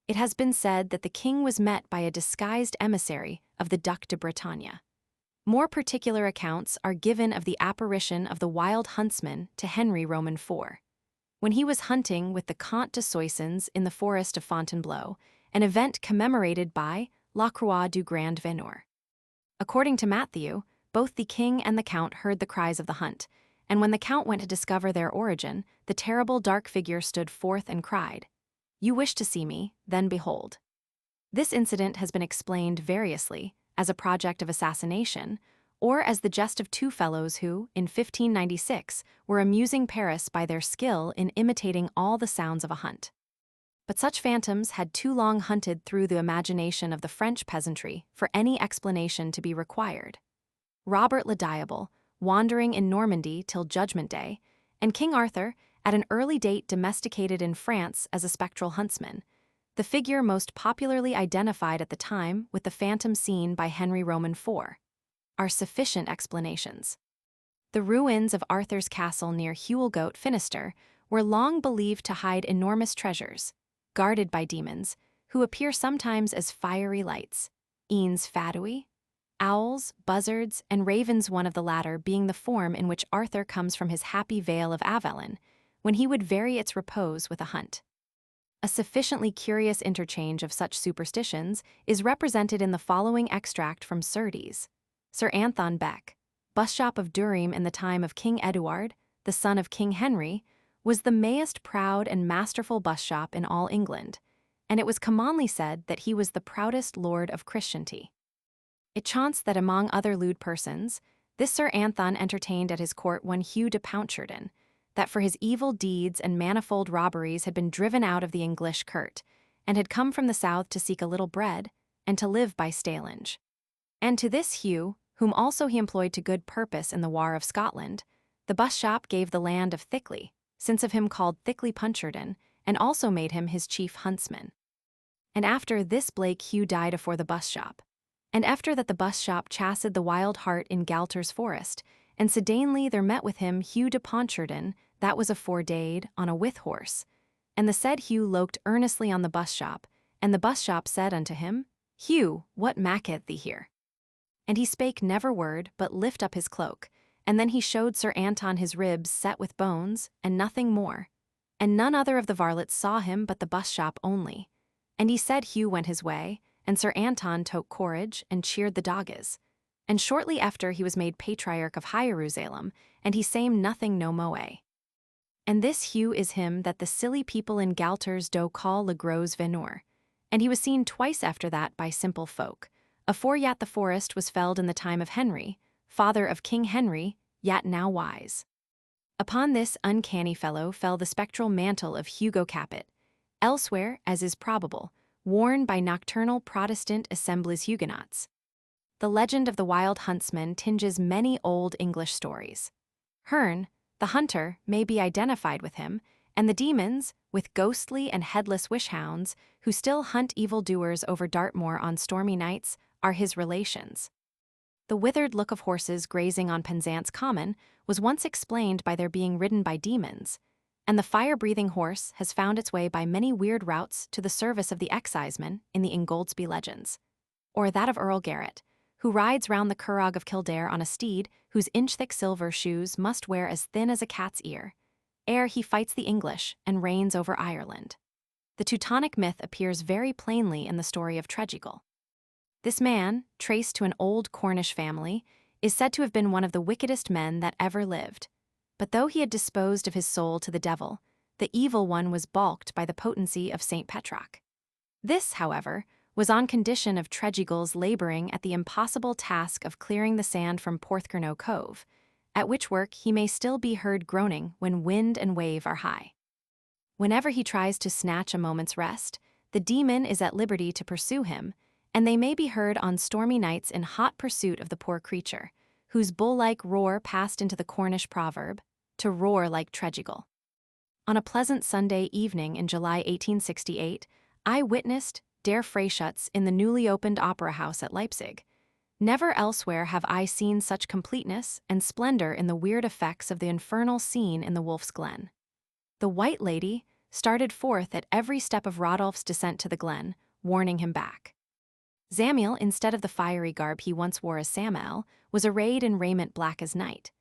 It has been said that the king was met by a disguised emissary of the Duc de Bretagne. More particular accounts are given of the apparition of the wild huntsman to Henry Roman IV. When he was hunting with the Comte de Soissons in the forest of Fontainebleau, an event commemorated by La Croix du Grand Veneur. According to Matthew, both the king and the count heard the cries of the hunt, and when the count went to discover their origin, the terrible dark figure stood forth and cried, "You wish to see me, then behold." This incident has been explained variously, as a project of assassination, or as the jest of 2 fellows who, in 1596, were amusing Paris by their skill in imitating all the sounds of a hunt. But such phantoms had too long hunted through the imagination of the French peasantry for any explanation to be required. Robert le Diable, wandering in Normandy till Judgment Day, and King Arthur, at an early date domesticated in France as a spectral huntsman, the figure most popularly identified at the time with the phantom seen by Henry Roman IV, are sufficient explanations. The ruins of Arthur's castle near Huelgoat, Finisterre, were long believed to hide enormous treasures, guarded by demons, who appear sometimes as fiery lights, eens fadui, owls, buzzards, and ravens, one of the latter being the form in which Arthur comes from his happy vale of Avalon, when he would vary its repose with a hunt. A sufficiently curious interchange of such superstitions is represented in the following extract from Surtees. Sir Anthon Beck, Busshop of Durham in the time of King Eduard, the son of King Henry, was the mayest proud and masterful busshop in all England, and it was commonly said that he was the proudest lord of Christianty. It chanced that among other lewd persons, this Sir Anthon entertained at his court one Hugh de Pontcharden, that for his evil deeds and manifold robberies had been driven out of the English court, and had come from the south to seek a little bread, and to live by stalinge. And to this Hugh, whom also he employed to good purpose in the war of Scotland, the busshop gave the land of Thickley, since of him called Thickley Puncharden, and also made him his chief huntsman. And after this Blake Hugh died afore the busshop. And after that the busshop chassed the wild hart in Galter's forest, and sedanely there met with him Hugh de Pontcharden, that was afore-dayed, on a with horse. And the said Hugh loked earnestly on the busshop, and the busshop said unto him, "Hugh, what macketh thee here?" And he spake never word, but lift up his cloak, and then he showed Sir Anton his ribs set with bones, and nothing more. And none other of the varlets saw him but the busshop only. And he said Hugh went his way, and Sir Anton took courage, and cheered the dogges. And shortly after he was made Patriarch of Hierusalem, and he same nothing no moe. And this Hugh is him that the silly people in Galters do call Le Gros Veneur, and he was seen twice after that by simple folk, afore yet the forest was felled in the time of Henry, father of King Henry, yet now wise. Upon this uncanny fellow fell the spectral mantle of Hugo Capet, elsewhere, as is probable, worn by nocturnal Protestant assemblies Huguenots. The legend of the wild huntsman tinges many old English stories. Herne, the hunter, may be identified with him, and the demons, with ghostly and headless wish-hounds, who still hunt evildoers over Dartmoor on stormy nights, are his relations. The withered look of horses grazing on Penzance Common was once explained by their being ridden by demons, and the fire-breathing horse has found its way by many weird routes to the service of the exciseman in the Ingoldsby legends. Or that of Earl Garrett, who rides round the Curragh of Kildare on a steed whose inch-thick silver shoes must wear as thin as a cat's ear, ere he fights the English and reigns over Ireland. The Teutonic myth appears very plainly in the story of Tregeagle. This man, traced to an old Cornish family, is said to have been one of the wickedest men that ever lived. But though he had disposed of his soul to the devil, the evil one was balked by the potency of St. Petroc. This, however, was on condition of Tregeagle's laboring at the impossible task of clearing the sand from Porthcurno Cove, at which work he may still be heard groaning when wind and wave are high. Whenever he tries to snatch a moment's rest, the demon is at liberty to pursue him, and they may be heard on stormy nights in hot pursuit of the poor creature, whose bull-like roar passed into the Cornish proverb, to roar like Tregeagle. On a pleasant Sunday evening in July 1868, I witnessed Der Freischutz in the newly opened Opera House at Leipzig. Never elsewhere have I seen such completeness and splendor in the weird effects of the infernal scene in the Wolf's Glen. The White Lady started forth at every step of Rodolph's descent to the glen, warning him back. Zamiel, instead of the fiery garb he once wore as Samael, was arrayed in raiment black as night.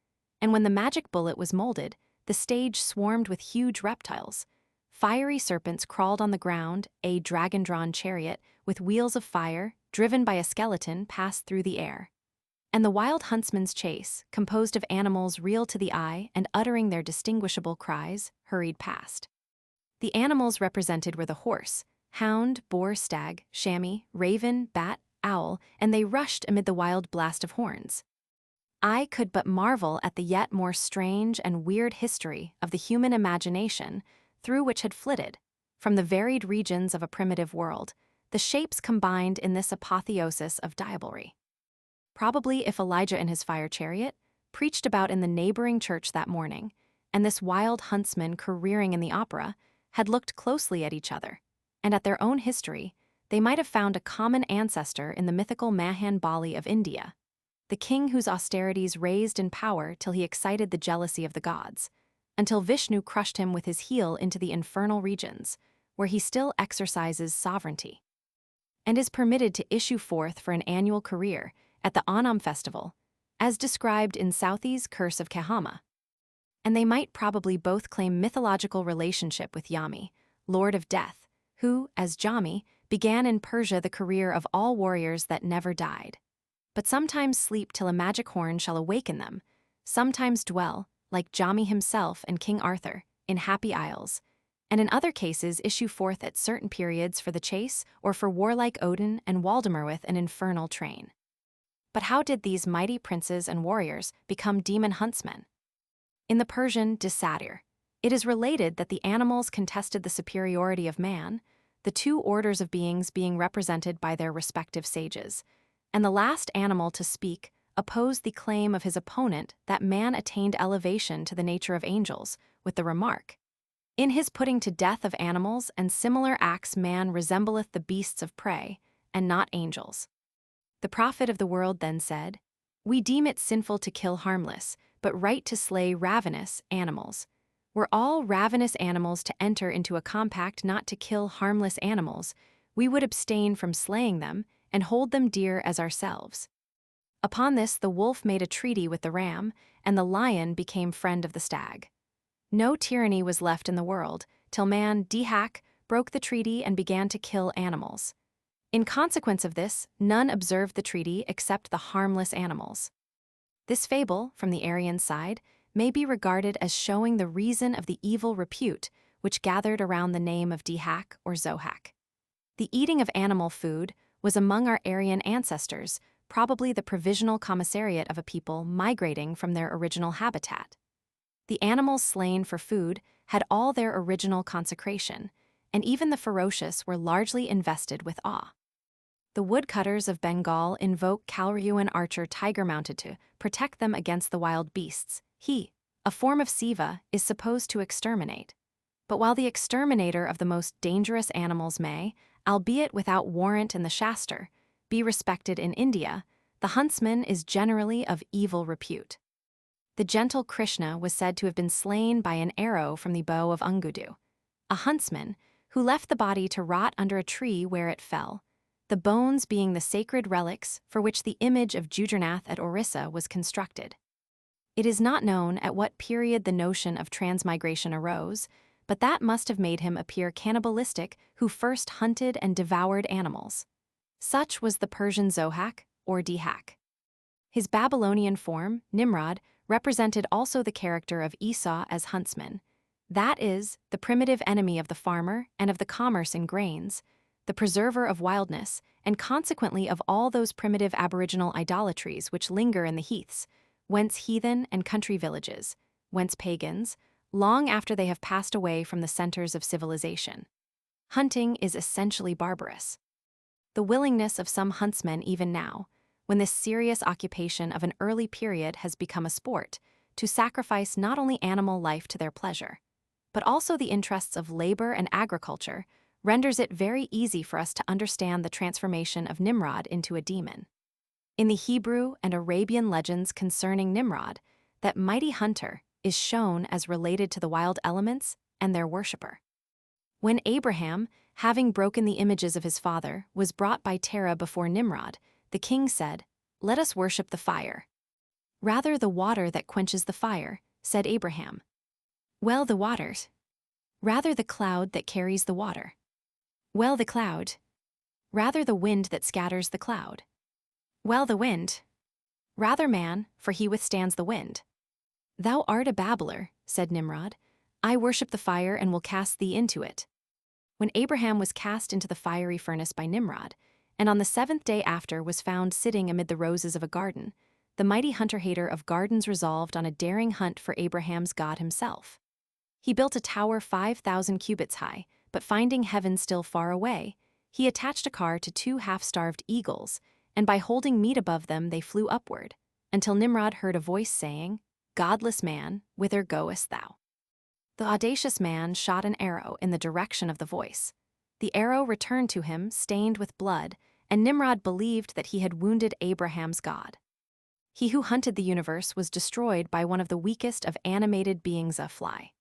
And when the magic bullet was molded, the stage swarmed with huge reptiles. Fiery serpents crawled on the ground, a dragon-drawn chariot with wheels of fire, driven by a skeleton, passed through the air. And the wild huntsman's chase, composed of animals real to the eye and uttering their distinguishable cries, hurried past. The animals represented were the horse, hound, boar, stag, chamois, raven, bat, owl, and they rushed amid the wild blast of horns. I could but marvel at the yet more strange and weird history of the human imagination through which had flitted, from the varied regions of a primitive world, the shapes combined in this apotheosis of diabolry. Probably if Elijah in his fire chariot preached about in the neighboring church that morning, and this wild huntsman careering in the opera had looked closely at each other, and at their own history, they might have found a common ancestor in the mythical Mahan Bali of India, the king whose austerities raised in power till he excited the jealousy of the gods, until Vishnu crushed him with his heel into the infernal regions, where he still exercises sovereignty, and is permitted to issue forth for an annual career at the Onam festival, as described in Southey's Curse of Kahama. And they might probably both claim mythological relationship with Yami, Lord of Death, who, as Jami, began in Persia the career of all warriors that never died, but sometimes sleep till a magic horn shall awaken them, sometimes dwell, like Jami himself and King Arthur, in happy isles, and in other cases issue forth at certain periods for the chase or for warlike Odin and Waldemar with an infernal train. But how did these mighty princes and warriors become demon huntsmen? In the Persian De Satyr, it is related that the animals contested the superiority of man, the two orders of beings being represented by their respective sages, and the last animal to speak opposed the claim of his opponent that man attained elevation to the nature of angels, with the remark, "In his putting to death of animals and similar acts man resembleth the beasts of prey, and not angels." The prophet of the world then said, "We deem it sinful to kill harmless, but right to slay ravenous animals. Were all ravenous animals to enter into a compact not to kill harmless animals, we would abstain from slaying them and hold them dear as ourselves." Upon this the wolf made a treaty with the ram, and the lion became friend of the stag. No tyranny was left in the world, till man, Dihak, broke the treaty and began to kill animals. In consequence of this, none observed the treaty except the harmless animals. This fable, from the Aryan side, may be regarded as showing the reason of the evil repute which gathered around the name of Dihak or Zohak. The eating of animal food was among our Aryan ancestors probably the provisional commissariat of a people migrating from their original habitat. The animals slain for food had all their original consecration, and even the ferocious were largely invested with awe. The woodcutters of Bengal invoke Kalryuan archer tiger-mounted to protect them against the wild beasts. He, a form of Siva, is supposed to exterminate. But while the exterminator of the most dangerous animals may, albeit without warrant in the Shastra, be respected in India, the huntsman is generally of evil repute. The gentle Krishna was said to have been slain by an arrow from the bow of Ungudu, a huntsman who left the body to rot under a tree where it fell, the bones being the sacred relics for which the image of Jujarnath at Orissa was constructed. It is not known at what period the notion of transmigration arose, but that must have made him appear cannibalistic who first hunted and devoured animals. Such was the Persian Zohak, or Dihak. His Babylonian form, Nimrod, represented also the character of Esau as huntsman. That is, the primitive enemy of the farmer and of the commerce in grains, the preserver of wildness, and consequently of all those primitive aboriginal idolatries which linger in the heaths, whence heathen and country villages, whence pagans, long after they have passed away from the centers of civilization. Hunting is essentially barbarous. The willingness of some huntsmen even now, when this serious occupation of an early period has become a sport, to sacrifice not only animal life to their pleasure, but also the interests of labor and agriculture, renders it very easy for us to understand the transformation of Nimrod into a demon. In the Hebrew and Arabian legends concerning Nimrod, that mighty hunter is shown as related to the wild elements and their worshipper. When Abraham, having broken the images of his father, was brought by Terah before Nimrod, the king said, "Let us worship the fire." "Rather the water that quenches the fire," said Abraham. "Well, the waters." "Rather the cloud that carries the water." "Well, the cloud." "Rather the wind that scatters the cloud." "Well, the wind." "Rather man, for he withstands the wind." "Thou art a babbler," said Nimrod. "I worship the fire and will cast thee into it." When Abraham was cast into the fiery furnace by Nimrod, and on the 7th day after was found sitting amid the roses of a garden, the mighty hunter-hater of gardens resolved on a daring hunt for Abraham's God himself. He built a tower 5,000 cubits high, but finding heaven still far away, he attached a car to 2 half-starved eagles, and by holding meat above them they flew upward, until Nimrod heard a voice saying, "Godless man, whither goest thou?" The audacious man shot an arrow in the direction of the voice. The arrow returned to him stained with blood, and Nimrod believed that he had wounded Abraham's God. He who hunted the universe was destroyed by one of the weakest of animated beings, a fly.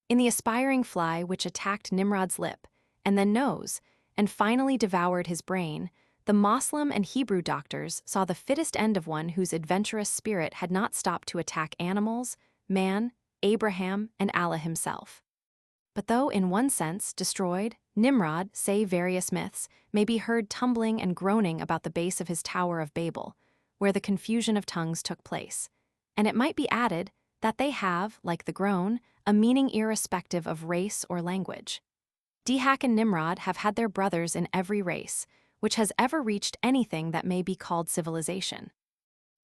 In the aspiring fly which attacked Nimrod's lip, and then nose, and finally devoured his brain, the Moslem and Hebrew doctors saw the fittest end of one whose adventurous spirit had not stopped to attack animals, man, Abraham, and Allah himself. But though in one sense destroyed, Nimrod, say various myths, may be heard tumbling and groaning about the base of his Tower of Babel, where the confusion of tongues took place, and it might be added that they have, like the groan, a meaning irrespective of race or language. Dihak and Nimrod have had their brothers in every race, which has ever reached anything that may be called civilization.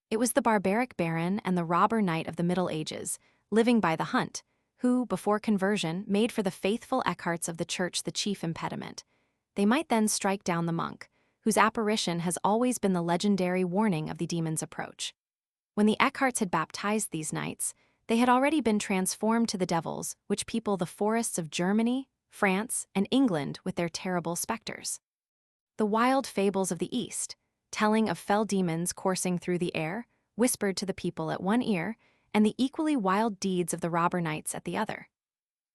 It was the barbaric baron and the robber knight of the Middle Ages, living by the hunt, who, before conversion, made for the faithful Eckharts of the Church the chief impediment. They might then strike down the monk, whose apparition has always been the legendary warning of the demon's approach. When the Eckharts had baptized these knights, they had already been transformed to the devils which people the forests of Germany, France, and England with their terrible specters. The wild fables of the East, telling of fell demons coursing through the air, whispered to the people at one ear, and the equally wild deeds of the robber knights at the other.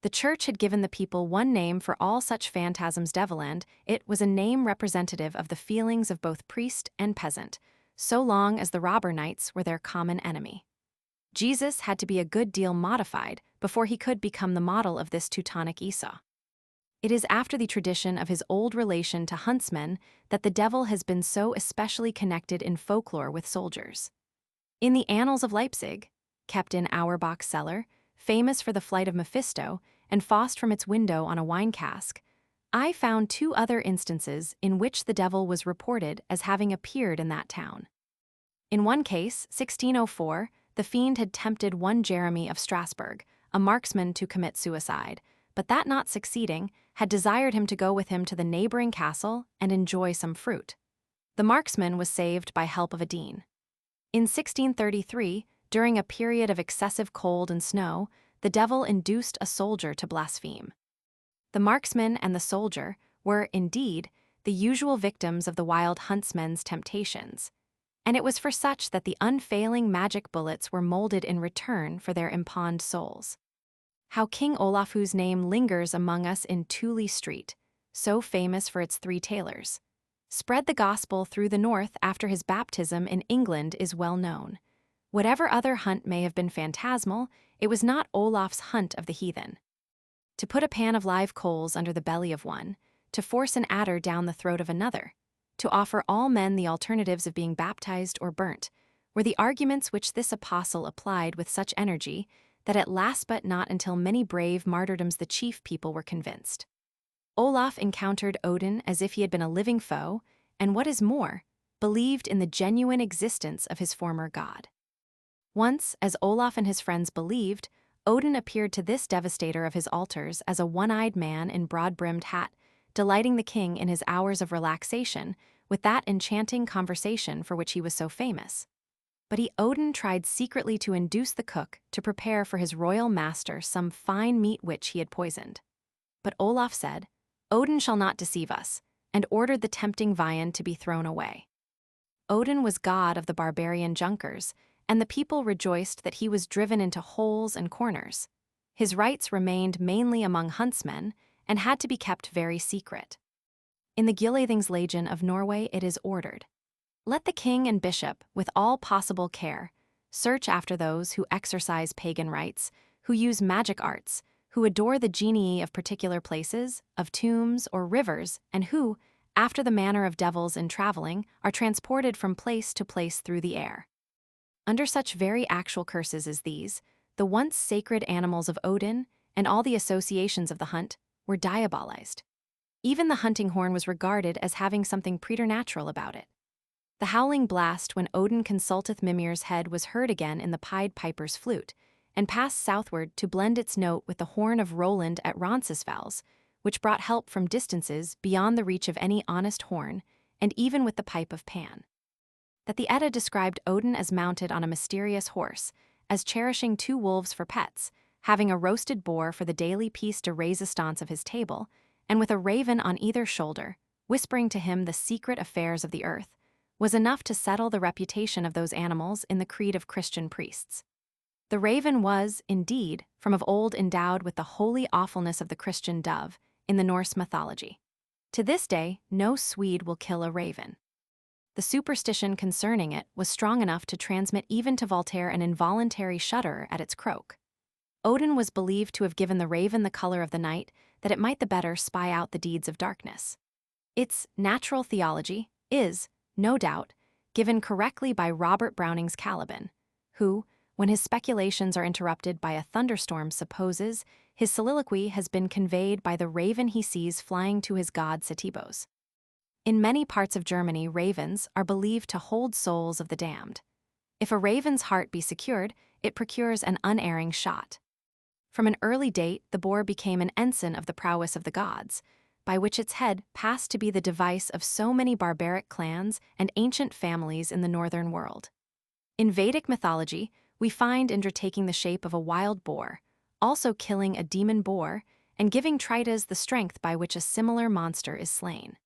The Church had given the people one name for all such phantasms deviland. It was a name representative of the feelings of both priest and peasant, so long as the robber knights were their common enemy. Jesus had to be a good deal modified before he could become the model of this Teutonic Esau. It is after the tradition of his old relation to huntsmen that the devil has been so especially connected in folklore with soldiers. In the Annals of Leipzig, kept in Auerbach's cellar, famous for the flight of Mephisto, and fossed from its window on a wine cask, I found 2 other instances in which the devil was reported as having appeared in that town. In one case, 1604, the fiend had tempted one Jeremy of Strasbourg, a marksman to commit suicide, but that not succeeding, had desired him to go with him to the neighboring castle and enjoy some fruit. The marksman was saved by help of a dean. In 1633, during a period of excessive cold and snow, the devil induced a soldier to blaspheme. The marksman and the soldier were, indeed, the usual victims of the wild huntsman's temptations, and it was for such that the unfailing magic bullets were molded in return for their impawned souls. How King Olaf, whose name lingers among us in Tooley Street, so famous for its three tailors, spread the gospel through the north after his baptism in England is well known. Whatever other hunt may have been phantasmal, it was not Olaf's hunt of the heathen. To put a pan of live coals under the belly of one, to force an adder down the throat of another, to offer all men the alternatives of being baptized or burnt, were the arguments which this apostle applied with such energy that at last but not until many brave martyrdoms the chief people were convinced. Olaf encountered Odin as if he had been a living foe, and what is more, believed in the genuine existence of his former god. Once, as Olaf and his friends believed, Odin appeared to this devastator of his altars as a one-eyed man in broad-brimmed hat, delighting the king in his hours of relaxation with that enchanting conversation for which he was so famous. But Odin tried secretly to induce the cook to prepare for his royal master some fine meat which he had poisoned. But Olaf said, "Odin shall not deceive us," and ordered the tempting viand to be thrown away. Odin was god of the barbarian Junkers, and the people rejoiced that he was driven into holes and corners. His rites remained mainly among huntsmen and had to be kept very secret. In the Gylfathingslegen of Norway it is ordered, "Let the king and bishop, with all possible care, search after those who exercise pagan rites, who use magic arts, who adore the genii of particular places, of tombs or rivers, and who, after the manner of devils in traveling, are transported from place to place through the air." Under such very actual curses as these, the once sacred animals of Odin and all the associations of the hunt were diabolized. Even the hunting horn was regarded as having something preternatural about it. The howling blast when Odin consulteth Mimir's head was heard again in the Pied Piper's flute, and passed southward to blend its note with the horn of Roland at Roncesvalles, which brought help from distances beyond the reach of any honest horn, and even with the pipe of Pan. That the Edda described Odin as mounted on a mysterious horse, as cherishing two wolves for pets, having a roasted boar for the daily piece de resistance of his table, and with a raven on either shoulder, whispering to him the secret affairs of the earth, was enough to settle the reputation of those animals in the creed of Christian priests. The raven was, indeed, from of old endowed with the holy awfulness of the Christian dove in the Norse mythology. To this day, no Swede will kill a raven. The superstition concerning it was strong enough to transmit even to Voltaire an involuntary shudder at its croak. Odin was believed to have given the raven the color of the night, that it might the better spy out the deeds of darkness. Its natural theology is, no doubt, given correctly by Robert Browning's Caliban, who, when his speculations are interrupted by a thunderstorm, supposes his soliloquy has been conveyed by the raven he sees flying to his god Setebos. In many parts of Germany, ravens are believed to hold souls of the damned. If a raven's heart be secured, it procures an unerring shot. From an early date, the boar became an ensign of the prowess of the gods, by which its head passed to be the device of so many barbaric clans and ancient families in the northern world. In Vedic mythology, we find Indra taking the shape of a wild boar, also killing a demon boar, and giving Tritas the strength by which a similar monster is slain.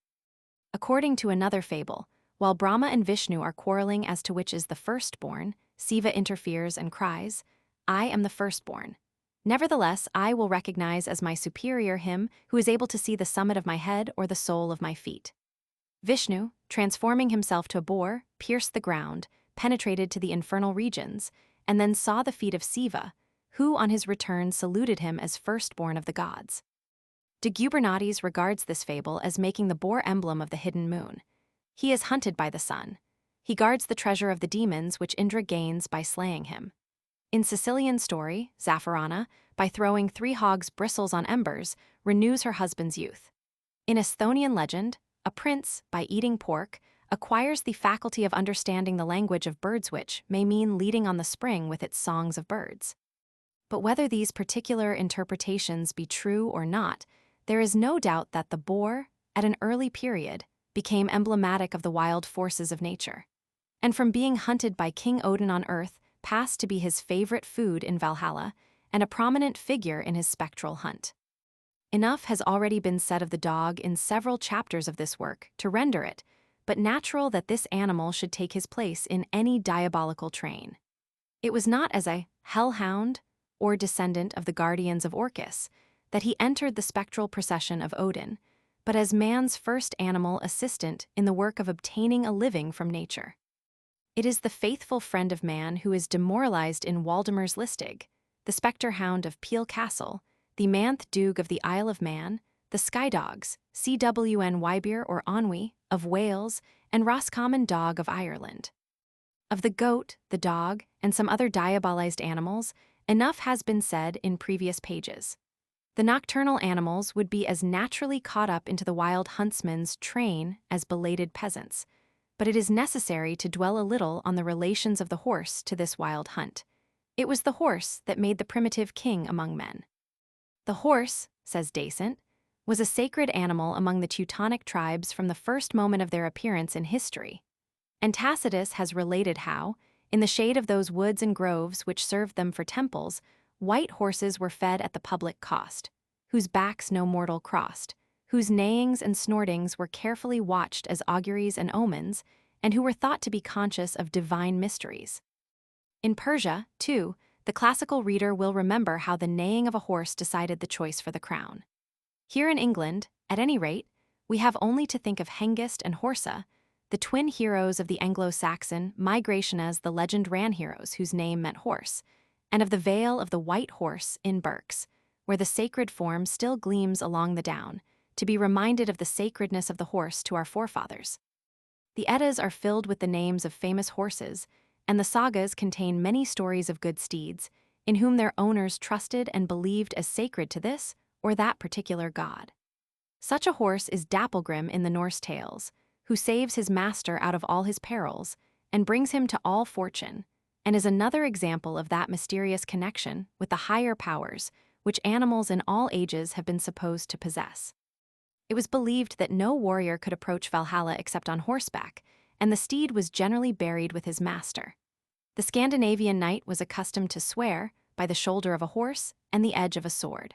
According to another fable, while Brahma and Vishnu are quarreling as to which is the firstborn, Siva interferes and cries, "I am the firstborn. Nevertheless, I will recognize as my superior him who is able to see the summit of my head or the sole of my feet." Vishnu, transforming himself to a boar, pierced the ground, penetrated to the infernal regions, and then saw the feet of Siva, who on his return saluted him as firstborn of the gods. De Gubernates regards this fable as making the boar emblem of the hidden moon. He is hunted by the sun. He guards the treasure of the demons which Indra gains by slaying him. In Sicilian story, Zaffarana, by throwing 3 hogs' bristles on embers, renews her husband's youth. In Esthonian legend, a prince, by eating pork, acquires the faculty of understanding the language of birds, which may mean leading on the spring with its songs of birds. But whether these particular interpretations be true or not, there is no doubt that the boar, at an early period, became emblematic of the wild forces of nature, and from being hunted by King Odin on Earth, passed to be his favorite food in Valhalla, and a prominent figure in his spectral hunt. Enough has already been said of the dog in several chapters of this work to render it but natural that this animal should take his place in any diabolical train. It was not as a hellhound or descendant of the guardians of Orcus that he entered the spectral procession of Odin, but as man's first animal assistant in the work of obtaining a living from nature. It is the faithful friend of man who is demoralized in Waldemar's Listig, the spectre hound of Peel Castle, the Manth Dug of the Isle of Man, the Skydogs, CWN Wybeer or Onwy, of Wales, and Roscommon Dog of Ireland. Of the goat, the dog, and some other diabolized animals, enough has been said in previous pages. The nocturnal animals would be as naturally caught up into the wild huntsman's train as belated peasants, but it is necessary to dwell a little on the relations of the horse to this wild hunt. It was the horse that made the primitive king among men. The horse, says Dasent, was a sacred animal among the Teutonic tribes from the first moment of their appearance in history. And Tacitus has related how, in the shade of those woods and groves which served them for temples, white horses were fed at the public cost, whose backs no mortal crossed, whose neighings and snortings were carefully watched as auguries and omens, and who were thought to be conscious of divine mysteries. In Persia, too, the classical reader will remember how the neighing of a horse decided the choice for the crown. Here in England, at any rate, we have only to think of Hengist and Horsa, the twin heroes of the Anglo-Saxon migration as the legend ran heroes whose name meant horse, and of the Vale of the White Horse in Berks, where the sacred form still gleams along the down, to be reminded of the sacredness of the horse to our forefathers. The Eddas are filled with the names of famous horses, and the sagas contain many stories of good steeds, in whom their owners trusted and believed as sacred to this or that particular god. Such a horse is Dapplegrim in the Norse tales, who saves his master out of all his perils and brings him to all fortune, and is another example of that mysterious connection with the higher powers which animals in all ages have been supposed to possess. It was believed that no warrior could approach Valhalla except on horseback, and the steed was generally buried with his master. The Scandinavian knight was accustomed to swear by the shoulder of a horse and the edge of a sword.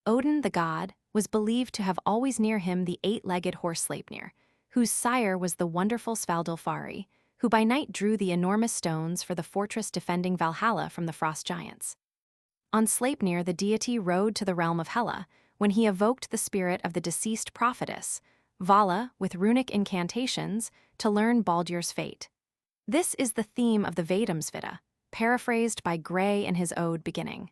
Odin, the god, was believed to have always near him the eight-legged horse Sleipnir, whose sire was the wonderful Svaldilfari, who by night drew the enormous stones for the fortress defending Valhalla from the frost giants. On Sleipnir, the deity rode to the realm of Hela, when he evoked the spirit of the deceased prophetess, Vala, with runic incantations, to learn Baldur's fate. This is the theme of the Vedamsvita, paraphrased by Gray in his ode beginning.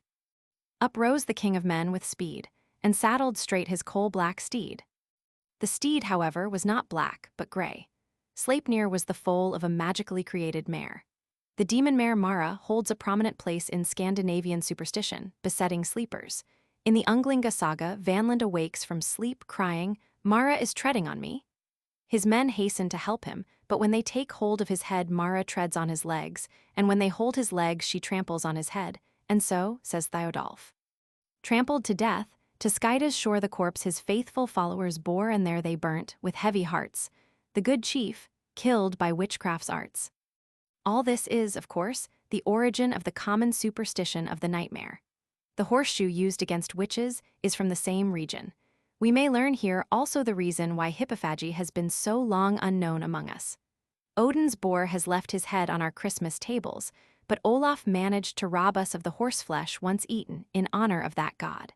Up rose the king of men with speed, and saddled straight his coal-black steed. The steed, however, was not black, but gray. Sleipnir was the foal of a magically created mare. The demon mare Mara holds a prominent place in Scandinavian superstition, besetting sleepers. In the Unglinga saga, Vanland awakes from sleep, crying, "Mara is treading on me." His men hasten to help him, but when they take hold of his head, Mara treads on his legs, and when they hold his legs, she tramples on his head, and so, says Theodulf. Trampled to death, to Skyda's shore the corpse his faithful followers bore, and there they burnt, with heavy hearts, the good chief, killed by witchcraft's arts. All this is, of course, the origin of the common superstition of the nightmare. The horseshoe used against witches is from the same region. We may learn here also the reason why hippophagy has been so long unknown among us. Odin's boar has left his head on our Christmas tables, but Olaf managed to rob us of the horseflesh once eaten in honor of that god.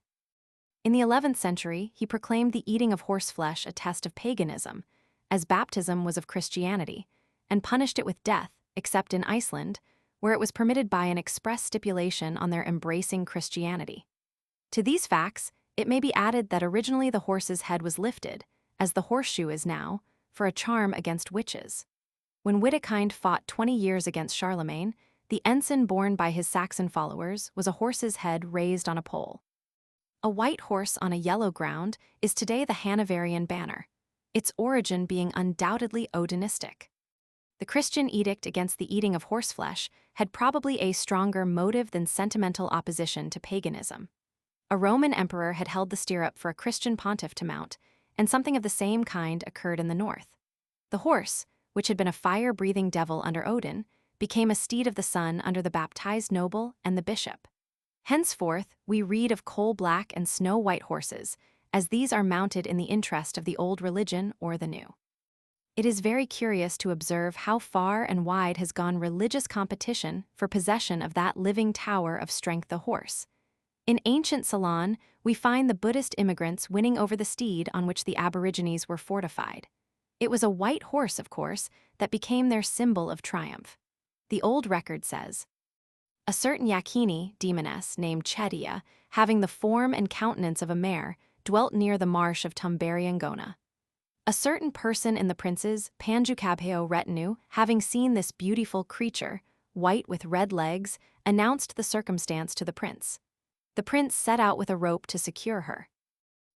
In the 11th century, he proclaimed the eating of horseflesh a test of paganism, as baptism was of Christianity, and punished it with death, except in Iceland, where it was permitted by an express stipulation on their embracing Christianity. To these facts, it may be added that originally the horse's head was lifted, as the horseshoe is now, for a charm against witches. When Widukind fought 20 years against Charlemagne, the ensign borne by his Saxon followers was a horse's head raised on a pole. A white horse on a yellow ground is today the Hanoverian banner, its origin being undoubtedly Odinistic. The Christian edict against the eating of horseflesh had probably a stronger motive than sentimental opposition to paganism. A Roman emperor had held the stirrup for a Christian pontiff to mount, and something of the same kind occurred in the north. The horse, which had been a fire-breathing devil under Odin, became a steed of the sun under the baptized noble and the bishop. Henceforth, we read of coal-black and snow-white horses, as these are mounted in the interest of the old religion or the new. It is very curious to observe how far and wide has gone religious competition for possession of that living tower of strength, the horse. In ancient Ceylon, we find the Buddhist immigrants winning over the steed on which the Aborigines were fortified. It was a white horse, of course, that became their symbol of triumph. The old record says, "A certain Yakini demoness named Chetia, having the form and countenance of a mare, dwelt near the marsh of Tumbariangona. A certain person in the prince's Panjukabheo retinue, having seen this beautiful creature, white with red legs, announced the circumstance to the prince. The prince set out with a rope to secure her.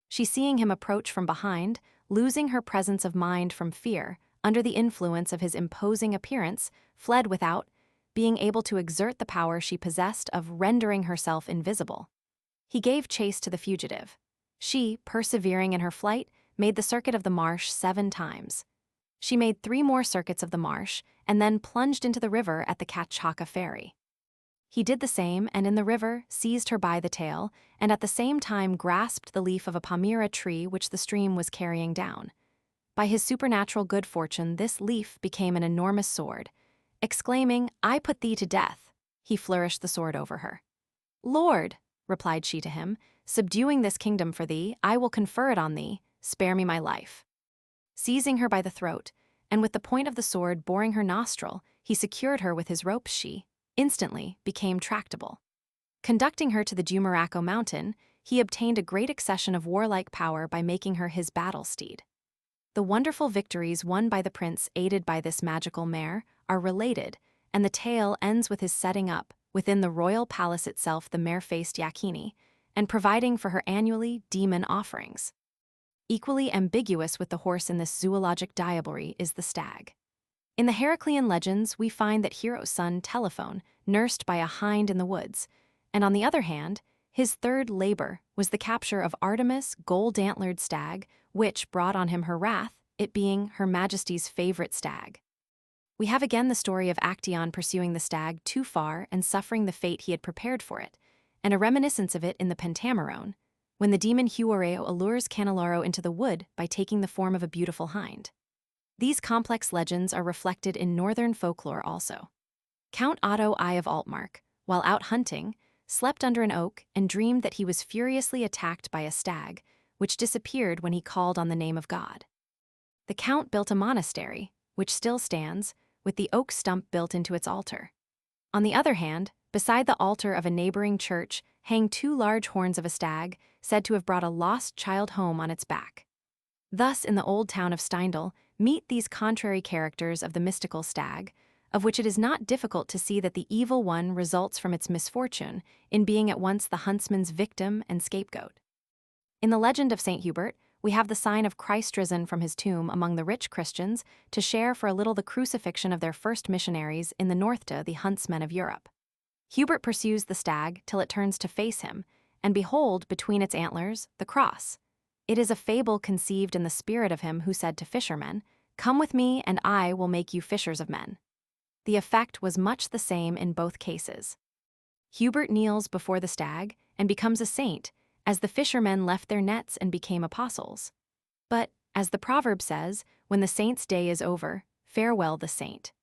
She, seeing him approach from behind, losing her presence of mind from fear, under the influence of his imposing appearance, fled without, being able to exert the power she possessed of rendering herself invisible. He gave chase to the fugitive. She, persevering in her flight, made the circuit of the marsh 7 times. She made 3 more circuits of the marsh, and then plunged into the river at the Kachaka ferry. He did the same, and in the river seized her by the tail, and at the same time grasped the leaf of a palmyra tree which the stream was carrying down. By his supernatural good fortune, this leaf became an enormous sword. Exclaiming, 'I put thee to death,' he flourished the sword over her. 'Lord,' replied she to him, 'subduing this kingdom for thee, I will confer it on thee. Spare me my life.' Seizing her by the throat, and with the point of the sword boring her nostril, he secured her with his ropes. She instantly became tractable. Conducting her to the Jumaraco mountain, he obtained a great accession of warlike power by making her his battle steed. The wonderful victories won by the prince aided by this magical mare are related, and the tale ends with his setting up, within the royal palace itself, the mare-faced Yakini, and providing for her annually demon offerings. Equally ambiguous with the horse in this zoologic diablerie is the stag. In the Heraclean legends, we find that Hero's son Telephone nursed by a hind in the woods, and on the other hand, his third labor was the capture of Artemis' gold-antlered stag, which brought on him her wrath, it being Her Majesty's favorite stag. We have again the story of Actaeon pursuing the stag too far and suffering the fate he had prepared for it, and a reminiscence of it in the Pentamerone, when the demon Huareo allures Canelaro into the wood by taking the form of a beautiful hind. These complex legends are reflected in northern folklore also. Count Otto I of Altmark, while out hunting, slept under an oak and dreamed that he was furiously attacked by a stag, which disappeared when he called on the name of God. The count built a monastery, which still stands, with the oak stump built into its altar. On the other hand, beside the altar of a neighboring church hang 2 large horns of a stag, said to have brought a lost child home on its back. Thus, in the old town of Steindl, meet these contrary characters of the mystical stag, of which it is not difficult to see that the evil one results from its misfortune in being at once the huntsman's victim and scapegoat. In the legend of St. Hubert, we have the sign of Christ risen from his tomb among the rich Christians to share for a little the crucifixion of their first missionaries in the Northta, the huntsmen of Europe. Hubert pursues the stag till it turns to face him, and behold, between its antlers, the cross. It is a fable conceived in the spirit of him who said to fishermen, "Come with me, and I will make you fishers of men." The effect was much the same in both cases. Hubert kneels before the stag and becomes a saint, as the fishermen left their nets and became apostles. But, as the proverb says, when the saint's day is over, farewell the saint.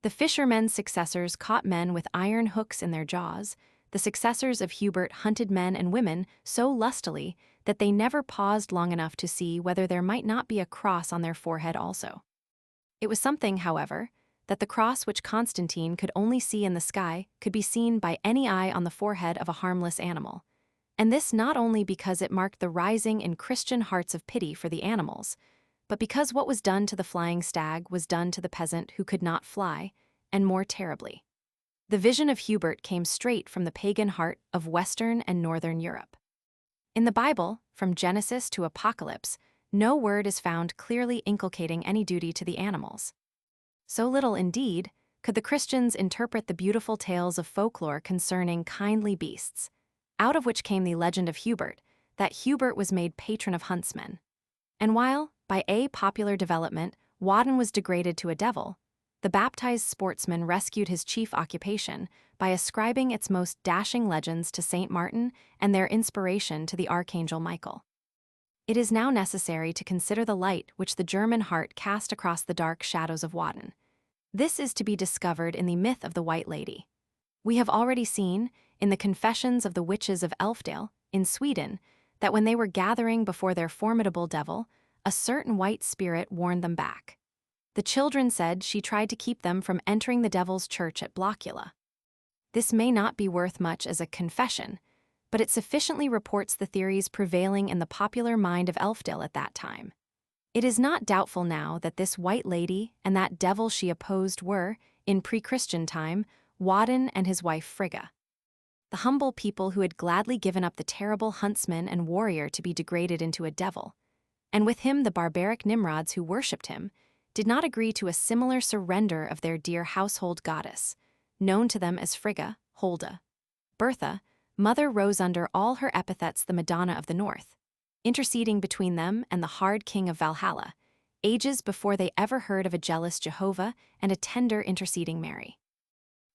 The fishermen's successors caught men with iron hooks in their jaws. The successors of Hubert hunted men and women so lustily that they never paused long enough to see whether there might not be a cross on their forehead also. It was something, however, that the cross which Constantine could only see in the sky could be seen by any eye on the forehead of a harmless animal. And this not only because it marked the rising in Christian hearts of pity for the animals, but because what was done to the flying stag was done to the peasant who could not fly, and more terribly. The vision of Hubert came straight from the pagan heart of Western and Northern Europe. In the Bible, from Genesis to Apocalypse, no word is found clearly inculcating any duty to the animals. So little, indeed, could the Christians interpret the beautiful tales of folklore concerning kindly beasts, out of which came the legend of Hubert, that Hubert was made patron of huntsmen. And while, by a popular development, Wadden was degraded to a devil, the baptized sportsman rescued his chief occupation by ascribing its most dashing legends to Saint Martin and their inspiration to the archangel Michael. It is now necessary to consider the light which the German heart cast across the dark shadows of Wadden. This is to be discovered in the myth of the White Lady. We have already seen, in the Confessions of the Witches of Elfdale, in Sweden, that when they were gathering before their formidable devil, a certain white spirit warned them back. The children said she tried to keep them from entering the devil's church at Blockula. This may not be worth much as a confession, but it sufficiently reports the theories prevailing in the popular mind of Elfdale at that time. It is not doubtful now that this White Lady and that devil she opposed were, in pre-Christian time, Wadden and his wife Frigga. The humble people who had gladly given up the terrible huntsman and warrior to be degraded into a devil, and with him the barbaric Nimrods who worshipped him, did not agree to a similar surrender of their dear household goddess, known to them as Frigga, Holda. Bertha, mother, rose under all her epithets the Madonna of the North, interceding between them and the hard king of Valhalla, ages before they ever heard of a jealous Jehovah and a tender interceding Mary.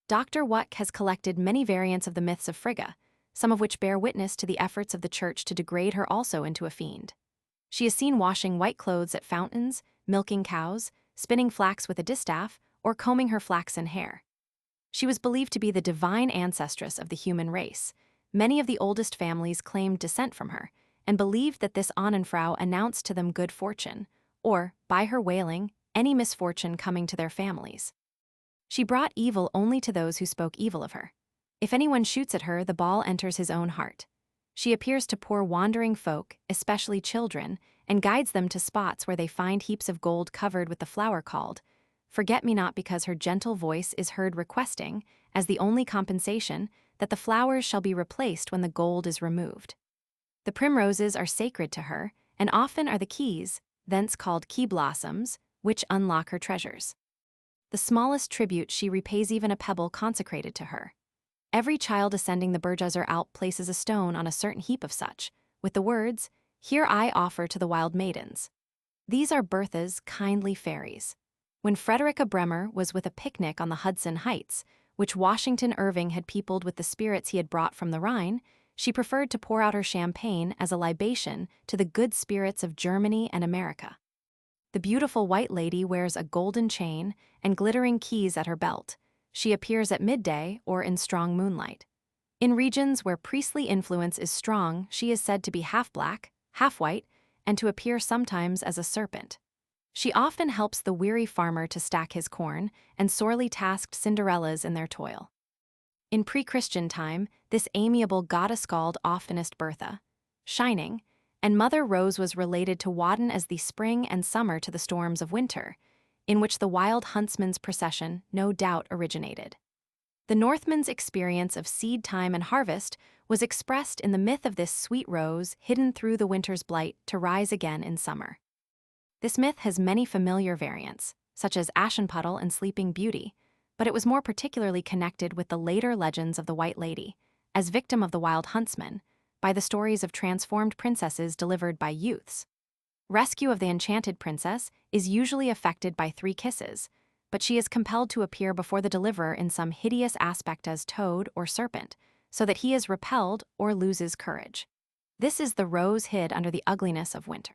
Dr. Wuck has collected many variants of the myths of Frigga, some of which bear witness to the efforts of the church to degrade her also into a fiend. She is seen washing white clothes at fountains, milking cows, spinning flax with a distaff, or combing her flaxen hair. She was believed to be the divine ancestress of the human race. Many of the oldest families claimed descent from her, and believed that this Ahnenfrau announced to them good fortune, or, by her wailing, any misfortune coming to their families. She brought evil only to those who spoke evil of her. If anyone shoots at her, the ball enters his own heart. She appears to poor wandering folk, especially children, and guides them to spots where they find heaps of gold covered with the flower called forget-me-not, because her gentle voice is heard requesting, as the only compensation, that the flowers shall be replaced when the gold is removed. The primroses are sacred to her, and often are the keys, thence called key blossoms, which unlock her treasures. The smallest tribute she repays even a pebble consecrated to her. Every child ascending the Bergjazer Alp places a stone on a certain heap of such, with the words, "Here I offer to the wild maidens." These are Bertha's kindly fairies. When Frederica Bremer was with a picnic on the Hudson Heights, which Washington Irving had peopled with the spirits he had brought from the Rhine, she preferred to pour out her champagne as a libation to the good spirits of Germany and America. The beautiful White Lady wears a golden chain and glittering keys at her belt. She appears at midday or in strong moonlight. In regions where priestly influence is strong, she is said to be half black, half white, and to appear sometimes as a serpent. She often helps the weary farmer to stack his corn and sorely tasked Cinderellas in their toil. In pre-Christian time, this amiable goddess called oftenest Bertha, Shining, and Mother Rose was related to Wadden as the spring and summer to the storms of winter, in which the wild huntsman's procession no doubt originated. The Northman's experience of seed time and harvest was expressed in the myth of this sweet rose hidden through the winter's blight to rise again in summer. This myth has many familiar variants, such as Aschenputtel and Sleeping Beauty, but it was more particularly connected with the later legends of the White Lady, as victim of the wild huntsman, by the stories of transformed princesses delivered by youths. Rescue of the enchanted princess is usually effected by 3 kisses, but she is compelled to appear before the deliverer in some hideous aspect as toad or serpent, so that he is repelled or loses courage. This is the rose hid under the ugliness of winter.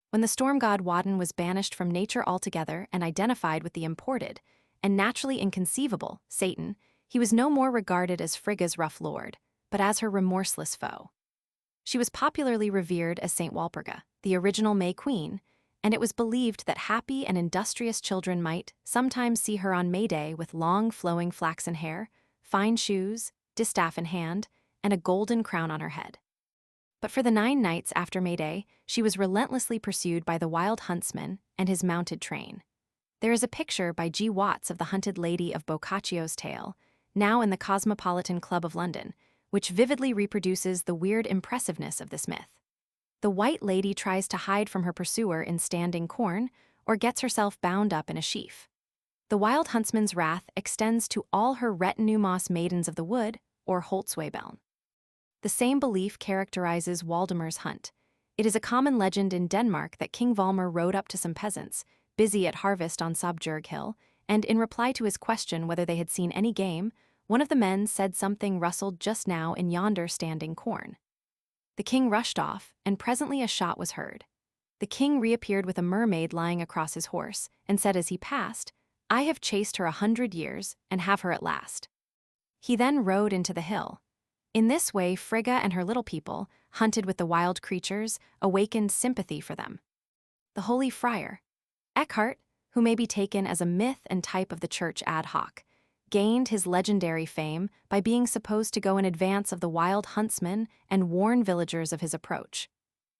When the storm god Wadden was banished from nature altogether and identified with the imported, and naturally inconceivable, Satan, he was no more regarded as Frigga's rough lord, but as her remorseless foe. She was popularly revered as Saint Walpurga, the original May Queen, and it was believed that happy and industrious children might sometimes see her on May Day with long flowing flaxen hair, fine shoes, distaff in hand, and a golden crown on her head. But for the 9 nights after May Day, she was relentlessly pursued by the wild huntsman and his mounted train. There is a picture by G. Watts of the hunted lady of Boccaccio's tale, now in the Cosmopolitan Club of London, which vividly reproduces the weird impressiveness of this myth. The White Lady tries to hide from her pursuer in standing corn, or gets herself bound up in a sheaf. The wild huntsman's wrath extends to all her retinue moss maidens of the wood, or Holtzweibeln. The same belief characterizes Waldemar's hunt. It is a common legend in Denmark that King Valmar rode up to some peasants, busy at harvest on Sabjørg Hill, and in reply to his question whether they had seen any game, one of the men said something rustled just now in yonder standing corn. The king rushed off, and presently a shot was heard. The king reappeared with a mermaid lying across his horse, and said as he passed, "I have chased her 100 years, and have her at last." He then rode into the hill. In this way, Frigga and her little people, hunted with the wild creatures, awakened sympathy for them. The holy friar, Eckhart, who may be taken as a myth and type of the church ad hoc, gained his legendary fame by being supposed to go in advance of the wild huntsman and warn villagers of his approach.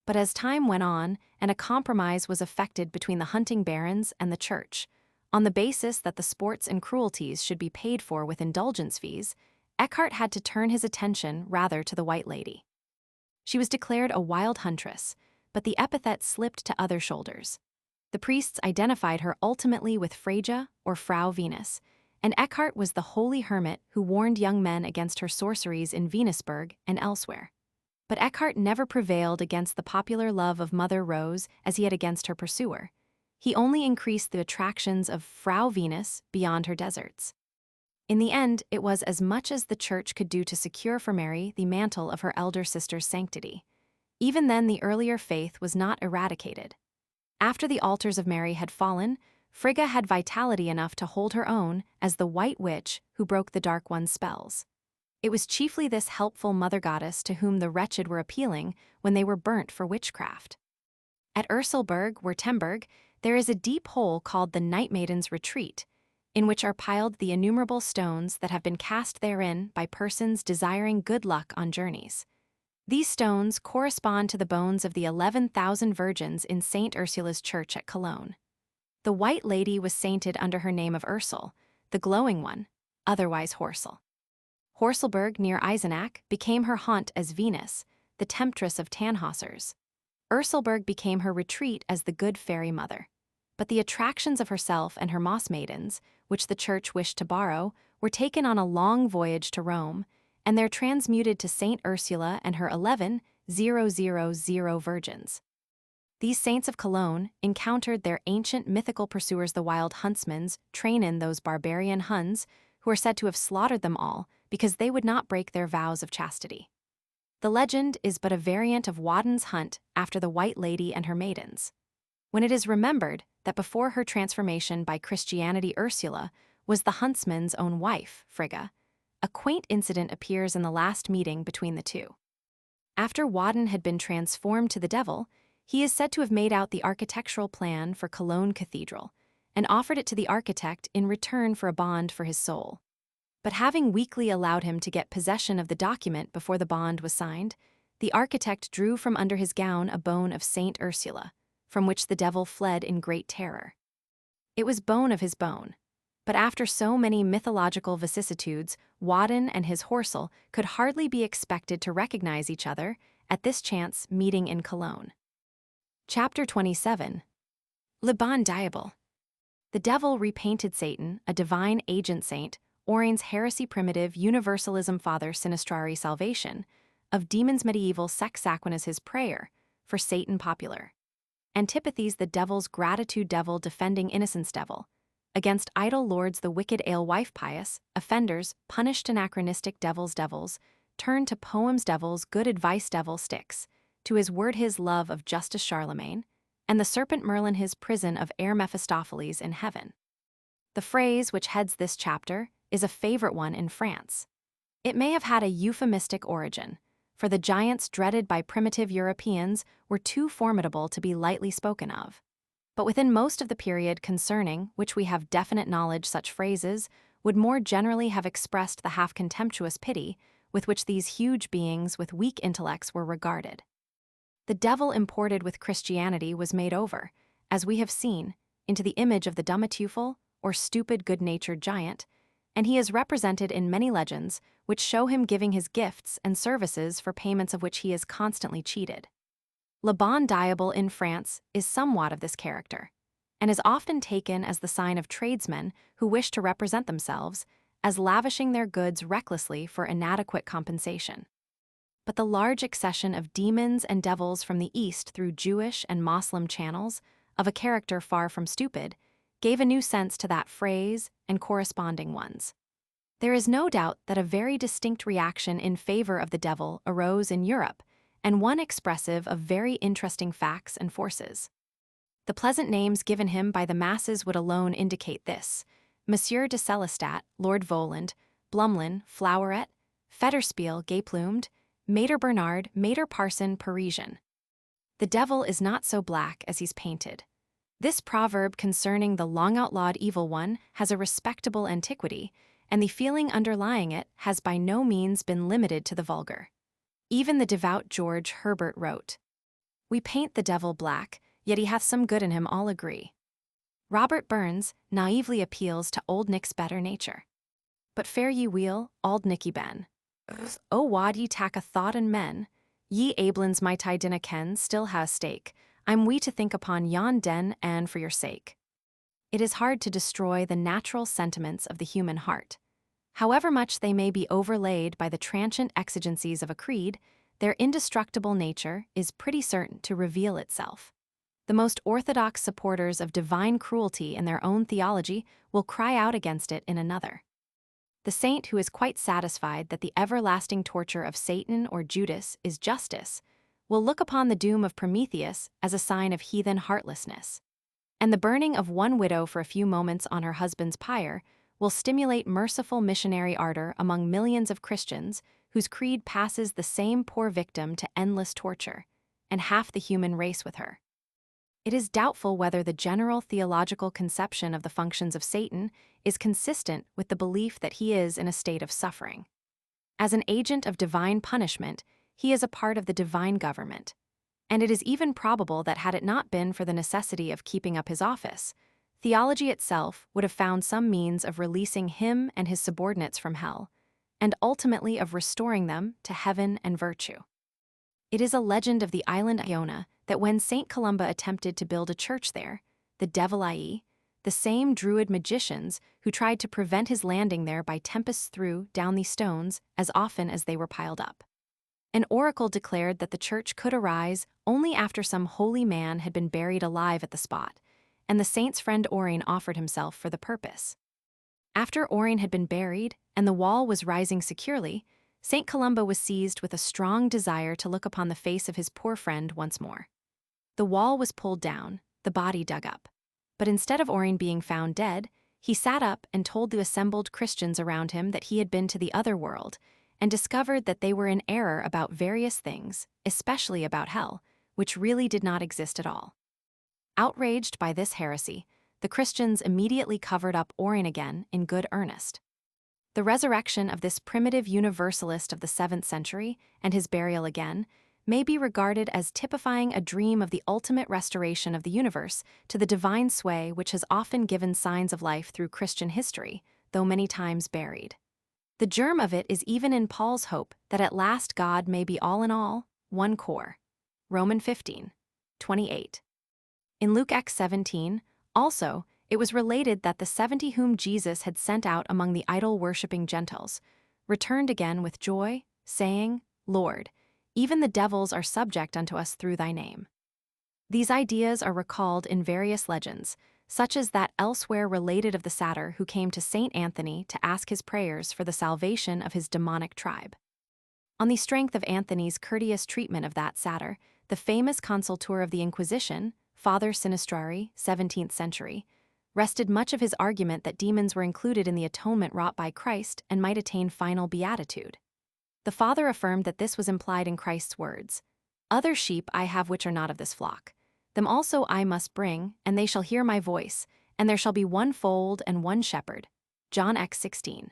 But as time went on, and a compromise was effected between the hunting barons and the church, on the basis that the sports and cruelties should be paid for with indulgence fees, Eckhart had to turn his attention rather to the White Lady. She was declared a wild huntress, but the epithet slipped to other shoulders. The priests identified her ultimately with Freyja or Frau Venus, and Eckhart was the holy hermit who warned young men against her sorceries in Venusberg and elsewhere. But Eckhart never prevailed against the popular love of Mother Rose as he had against her pursuer. He only increased the attractions of Frau Venus beyond her deserts. In the end, it was as much as the church could do to secure for Mary the mantle of her elder sister's sanctity. Even then, the earlier faith was not eradicated. After the altars of Mary had fallen, Frigga had vitality enough to hold her own as the White Witch who broke the Dark One's spells. It was chiefly this helpful mother goddess to whom the wretched were appealing when they were burnt for witchcraft. At Urselberg, Württemberg, there is a deep hole called the Night Maiden's Retreat, in which are piled the innumerable stones that have been cast therein by persons desiring good luck on journeys. These stones correspond to the bones of the 11,000 virgins in St. Ursula's church at Cologne. The White Lady was sainted under her name of Ursel, the glowing one, otherwise Horsel. Horselberg near Eisenach became her haunt as Venus, the temptress of Tannhäusers. Urselberg became her retreat as the good fairy mother. But the attractions of herself and her moss maidens, which the church wished to borrow, were taken on a long voyage to Rome, and there transmuted to Saint Ursula and her 11,000 virgins. These saints of Cologne encountered their ancient mythical pursuers, the wild huntsmen's, train in those barbarian Huns who are said to have slaughtered them all because they would not break their vows of chastity. The legend is but a variant of Wadden's hunt after the White Lady and her maidens. When it is remembered that before her transformation by Christianity, Ursula was the huntsman's own wife, Frigga, a quaint incident appears in the last meeting between the two. After Wadden had been transformed to the devil, he is said to have made out the architectural plan for Cologne Cathedral and offered it to the architect in return for a bond for his soul. But having weakly allowed him to get possession of the document before the bond was signed, the architect drew from under his gown a bone of Saint Ursula, from which the devil fled in great terror. It was bone of his bone, but after so many mythological vicissitudes, Wadden and his Horsel could hardly be expected to recognize each other at this chance meeting in Cologne. Chapter 27. Le Bon Diable. The devil repainted Satan, a divine agent saint, Orien's heresy primitive universalism father sinistrari salvation, of demons medieval sex Aquinas his prayer, for Satan popular. Antipathies the devil's gratitude devil defending innocence devil, against idle lords the wicked alewife pious, offenders punished anachronistic devils, turn to poems devils good advice devil sticks, to his word his love of justice Charlemagne, and the serpent Merlin his prison of air Mephistopheles in heaven. The phrase which heads this chapter is a favorite one in France. It may have had a euphemistic origin, for the giants dreaded by primitive Europeans were too formidable to be lightly spoken of. But within most of the period concerning which we have definite knowledge, such phrases would more generally have expressed the half-contemptuous pity with which these huge beings with weak intellects were regarded. The devil imported with Christianity was made over, as we have seen, into the image of the Dummiteufel, or stupid good-natured giant, and he is represented in many legends which show him giving his gifts and services for payments of which he is constantly cheated. Le Bon Diable in France is somewhat of this character. and is often taken as the sign of tradesmen who wish to represent themselves as lavishing their goods recklessly for inadequate compensation. But the large accession of demons and devils from the East through Jewish and Moslem channels, of a character far from stupid, gave a new sense to that phrase and corresponding ones. There is no doubt that a very distinct reaction in favor of the devil arose in Europe, and one expressive of very interesting facts and forces. The pleasant names given him by the masses would alone indicate this: Monsieur de Celestat, Lord Voland, Blumlin, Floweret, Fetterspiel, gay-plumed, Mater Bernard, Mater Parson, Parisian. The devil is not so black as he's painted. This proverb concerning the long-outlawed evil one has a respectable antiquity, and the feeling underlying it has by no means been limited to the vulgar. Even the devout George Herbert wrote, "We paint the devil black, yet he hath some good in him, all agree." Robert Burns naively appeals to Old Nick's better nature. "But fare ye weel, Auld Nicky Ben. O wad ye tak a thought in men? Ye aiblins might I dinna ken, still ha' a stake. I'm we to think upon yon den and for your sake." It is hard to destroy the natural sentiments of the human heart. However much they may be overlaid by the transient exigencies of a creed, their indestructible nature is pretty certain to reveal itself. The most orthodox supporters of divine cruelty in their own theology will cry out against it in another. The saint who is quite satisfied that the everlasting torture of Satan or Judas is justice will look upon the doom of Prometheus as a sign of heathen heartlessness. And the burning of one widow for a few moments on her husband's pyre will stimulate merciful missionary ardor among millions of Christians whose creed passes the same poor victim to endless torture, and half the human race with her. It is doubtful whether the general theological conception of the functions of Satan is consistent with the belief that he is in a state of suffering. As an agent of divine punishment, he is a part of the divine government, and it is even probable that had it not been for the necessity of keeping up his office, theology itself would have found some means of releasing him and his subordinates from hell, and ultimately of restoring them to heaven and virtue. It is a legend of the island Iona that when St. Columba attempted to build a church there, the Devil-lore, the same druid magicians who tried to prevent his landing there by tempests threw down the stones as often as they were piled up. An oracle declared that the church could arise only after some holy man had been buried alive at the spot, and the saint's friend Orin offered himself for the purpose. After Orin had been buried and the wall was rising securely, St. Columba was seized with a strong desire to look upon the face of his poor friend once more. The wall was pulled down, the body dug up. But instead of Orin being found dead, he sat up and told the assembled Christians around him that he had been to the other world, and discovered that they were in error about various things, especially about hell, which really did not exist at all. Outraged by this heresy, the Christians immediately covered up Orin again in good earnest. The resurrection of this primitive universalist of the 7th century, and his burial again, may be regarded as typifying a dream of the ultimate restoration of the universe to the divine sway which has often given signs of life through Christian history, though many times buried. The germ of it is even in Paul's hope that at last God may be all in all, one core. Romans 15:28. In Luke X 17, also, it was related that the 70 whom Jesus had sent out among the idol-worshipping Gentiles returned again with joy, saying, "Lord, even the devils are subject unto us through thy name." These ideas are recalled in various legends, such as that elsewhere related of the satyr who came to Saint Anthony to ask his prayers for the salvation of his demonic tribe. On the strength of Anthony's courteous treatment of that satyr, the famous consultor of the Inquisition, Father Sinistrari, 17th century, rested much of his argument that demons were included in the atonement wrought by Christ and might attain final beatitude. The father affirmed that this was implied in Christ's words, "Other sheep I have which are not of this flock. Them also I must bring, and they shall hear my voice, and there shall be one fold and one shepherd." John X 16.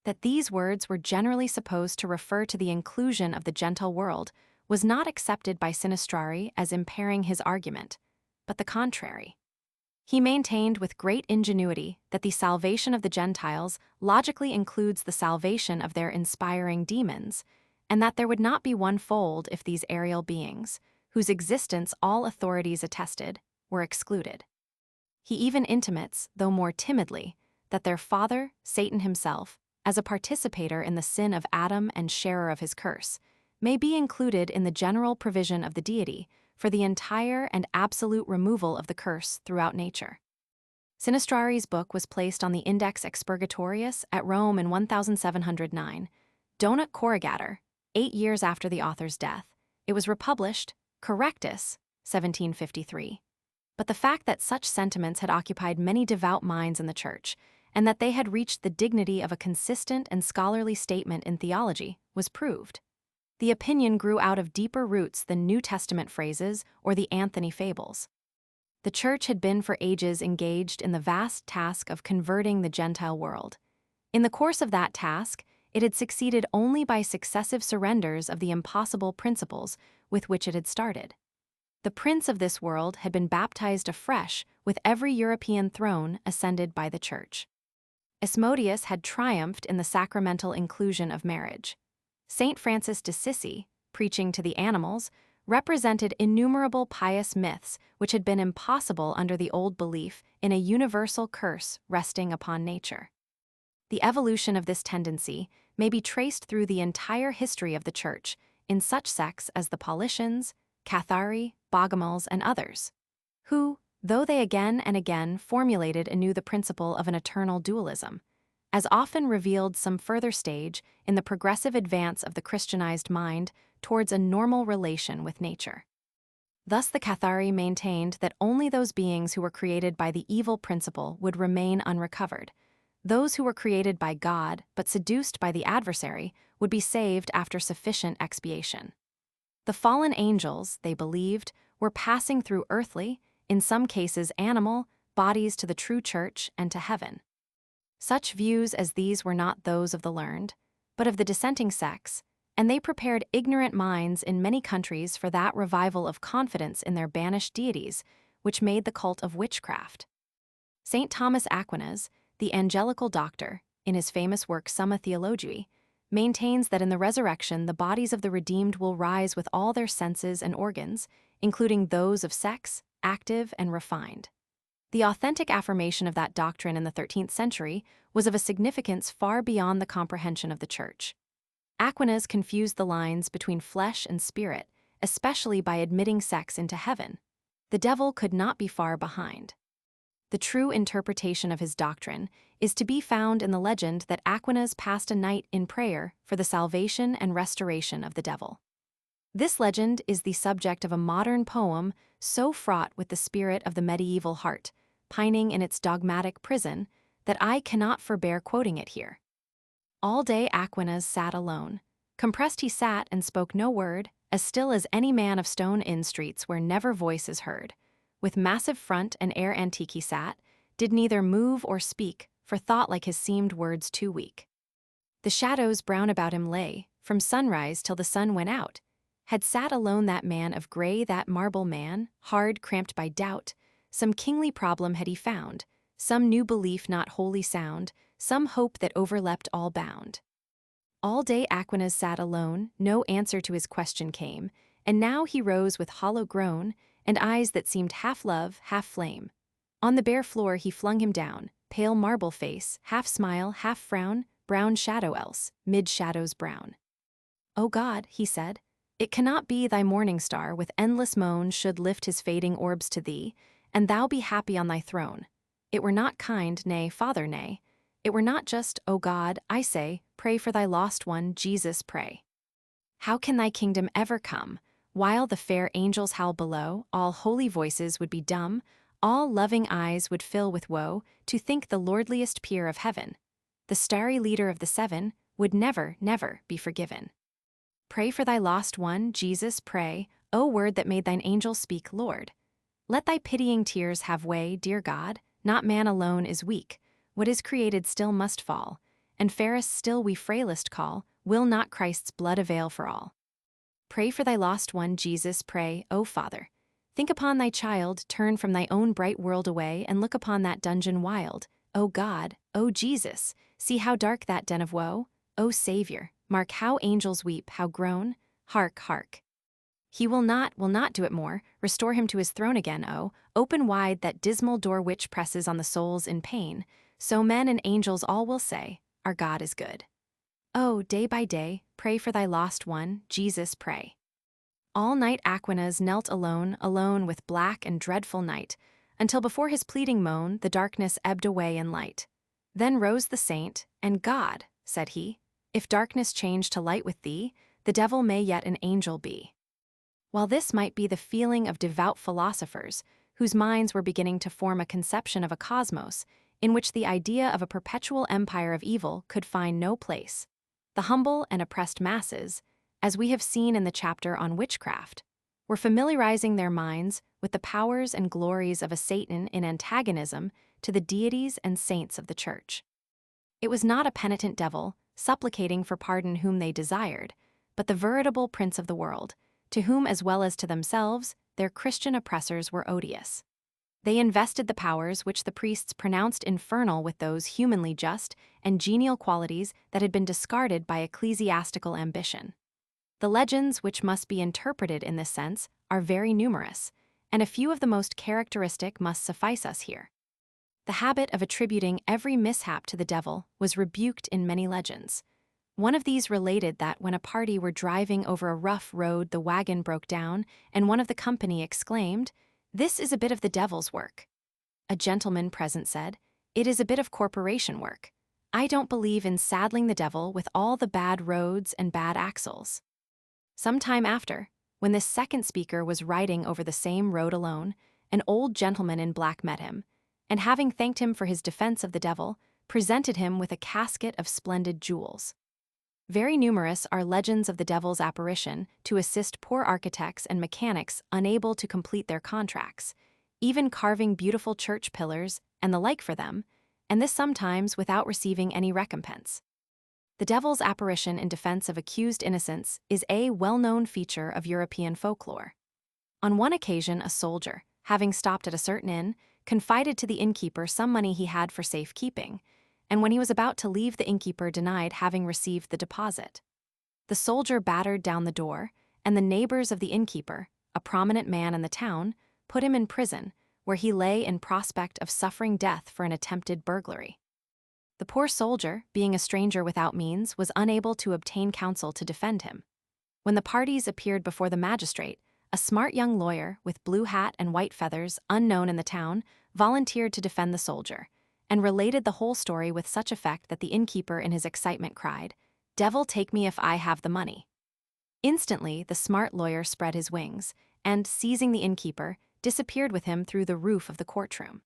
That these words were generally supposed to refer to the inclusion of the Gentile world was not accepted by Sinistrari as impairing his argument, but the contrary. He maintained with great ingenuity that the salvation of the Gentiles logically includes the salvation of their inspiring demons, and that there would not be one fold if these aerial beings, whose existence all authorities attested, were excluded. He even intimates, though more timidly, that their father, Satan himself, as a participator in the sin of Adam and sharer of his curse, may be included in the general provision of the deity for the entire and absolute removal of the curse throughout nature. Sinistrari's book was placed on the Index Expurgatorius at Rome in 1709. Donat Corrigator, 8 years after the author's death, it was republished, Correctus, 1753. But the fact that such sentiments had occupied many devout minds in the Church, and that they had reached the dignity of a consistent and scholarly statement in theology, was proved. The opinion grew out of deeper roots than New Testament phrases or the Anthony fables. The Church had been for ages engaged in the vast task of converting the Gentile world. In the course of that task, it had succeeded only by successive surrenders of the impossible principles with which it had started. The prince of this world had been baptized afresh with every European throne ascended by the Church. Asmodeus had triumphed in the sacramental inclusion of marriage. Saint Francis d'Assisi, preaching to the animals, represented innumerable pious myths which had been impossible under the old belief in a universal curse resting upon nature. The evolution of this tendency may be traced through the entire history of the Church in such sects as the Paulicians, Cathari, Bogomils, and others, who, though they again and again formulated anew the principle of an eternal dualism, as often revealed some further stage in the progressive advance of the Christianized mind towards a normal relation with nature. Thus the Cathari maintained that only those beings who were created by the evil principle would remain unrecovered. Those who were created by God but seduced by the adversary would be saved after sufficient expiation. The fallen angels, they believed, were passing through earthly, in some cases animal, bodies to the true Church and to heaven. Such views as these were not those of the learned, but of the dissenting sects, and they prepared ignorant minds in many countries for that revival of confidence in their banished deities which made the cult of witchcraft. St. Thomas Aquinas, the angelical doctor, in his famous work Summa Theologiae, maintains that in the resurrection the bodies of the redeemed will rise with all their senses and organs, including those of sex, active and refined. The authentic affirmation of that doctrine in the 13th century was of a significance far beyond the comprehension of the Church. Aquinas confused the lines between flesh and spirit, especially by admitting sex into heaven. The devil could not be far behind. The true interpretation of his doctrine is to be found in the legend that Aquinas passed a night in prayer for the salvation and restoration of the devil. This legend is the subject of a modern poem so fraught with the spirit of the medieval heart, pining in its dogmatic prison, that I cannot forbear quoting it here. All day Aquinas sat alone. Compressed he sat and spoke no word, as still as any man of stone inn streets where never voice is heard. With massive front and air antique he sat, did neither move or speak, for thought like his seemed words too weak. The shadows brown about him lay, from sunrise till the sun went out. Had sat alone that man of gray, that marble man, hard, cramped by doubt. Some kingly problem had he found, some new belief not wholly sound, some hope that overleapt all bound. All day Aquinas sat alone, no answer to his question came, and now he rose with hollow groan, and eyes that seemed half love, half flame. On the bare floor he flung him down, pale marble face, half smile, half frown, brown shadow else, mid shadows brown. O God, he said, it cannot be thy morning star with endless moan should lift his fading orbs to thee, and thou be happy on thy throne. It were not kind, nay, Father, nay. It were not just, O God, I say, pray for thy lost one, Jesus, pray. How can thy kingdom ever come? While the fair angels howl below, all holy voices would be dumb, all loving eyes would fill with woe, to think the lordliest peer of heaven, the starry leader of the seven, would never, never be forgiven. Pray for thy lost one, Jesus, pray, O word that made thine angels speak, Lord. Let thy pitying tears have way, dear God, not man alone is weak, what is created still must fall, and fairest still we frailest call, will not Christ's blood avail for all? Pray for thy lost one, Jesus, pray, O Father. Think upon thy child, turn from thy own bright world away, and look upon that dungeon wild. O God, O Jesus, see how dark that den of woe. O Savior, mark how angels weep, how groan. Hark, hark. He will not do it more, restore him to his throne again, oh, open wide that dismal door which presses on the souls in pain, so men and angels all will say, our God is good. Oh, day by day, pray for thy lost one, Jesus, pray. All night Aquinas knelt alone, alone with black and dreadful night, until before his pleading moan the darkness ebbed away in light. Then rose the saint, and God, said he, if darkness change to light with thee, the devil may yet an angel be. While this might be the feeling of devout philosophers, whose minds were beginning to form a conception of a cosmos in which the idea of a perpetual empire of evil could find no place, the humble and oppressed masses, as we have seen in the chapter on witchcraft, were familiarizing their minds with the powers and glories of a Satan in antagonism to the deities and saints of the Church. It was not a penitent devil, supplicating for pardon whom they desired, but the veritable prince of the world, to whom as well as to themselves, their Christian oppressors were odious. They invested the powers which the priests pronounced infernal with those humanly just and genial qualities that had been discarded by ecclesiastical ambition. The legends which must be interpreted in this sense are very numerous, and a few of the most characteristic must suffice us here. The habit of attributing every mishap to the devil was rebuked in many legends. One of these related that when a party were driving over a rough road the wagon broke down, and one of the company exclaimed, "This is a bit of the devil's work." A gentleman present said, "It is a bit of corporation work. I don't believe in saddling the devil with all the bad roads and bad axles." Some time after, when this second speaker was riding over the same road alone, an old gentleman in black met him, and having thanked him for his defense of the devil, presented him with a casket of splendid jewels. Very numerous are legends of the devil's apparition to assist poor architects and mechanics unable to complete their contracts, even carving beautiful church pillars and the like for them, and this sometimes without receiving any recompense. The devil's apparition in defense of accused innocents is a well-known feature of European folklore. On one occasion, a soldier, having stopped at a certain inn, confided to the innkeeper some money he had for safekeeping, and when he was about to leave, the innkeeper denied having received the deposit. The soldier battered down the door, and the neighbors of the innkeeper, a prominent man in the town, put him in prison, where he lay in prospect of suffering death for an attempted burglary. The poor soldier, being a stranger without means, was unable to obtain counsel to defend him. When the parties appeared before the magistrate, a smart young lawyer with blue hat and white feathers, unknown in the town, volunteered to defend the soldier, and related the whole story with such effect that the innkeeper in his excitement cried, "Devil take me if I have the money." Instantly, the smart lawyer spread his wings, and, seizing the innkeeper, disappeared with him through the roof of the courtroom.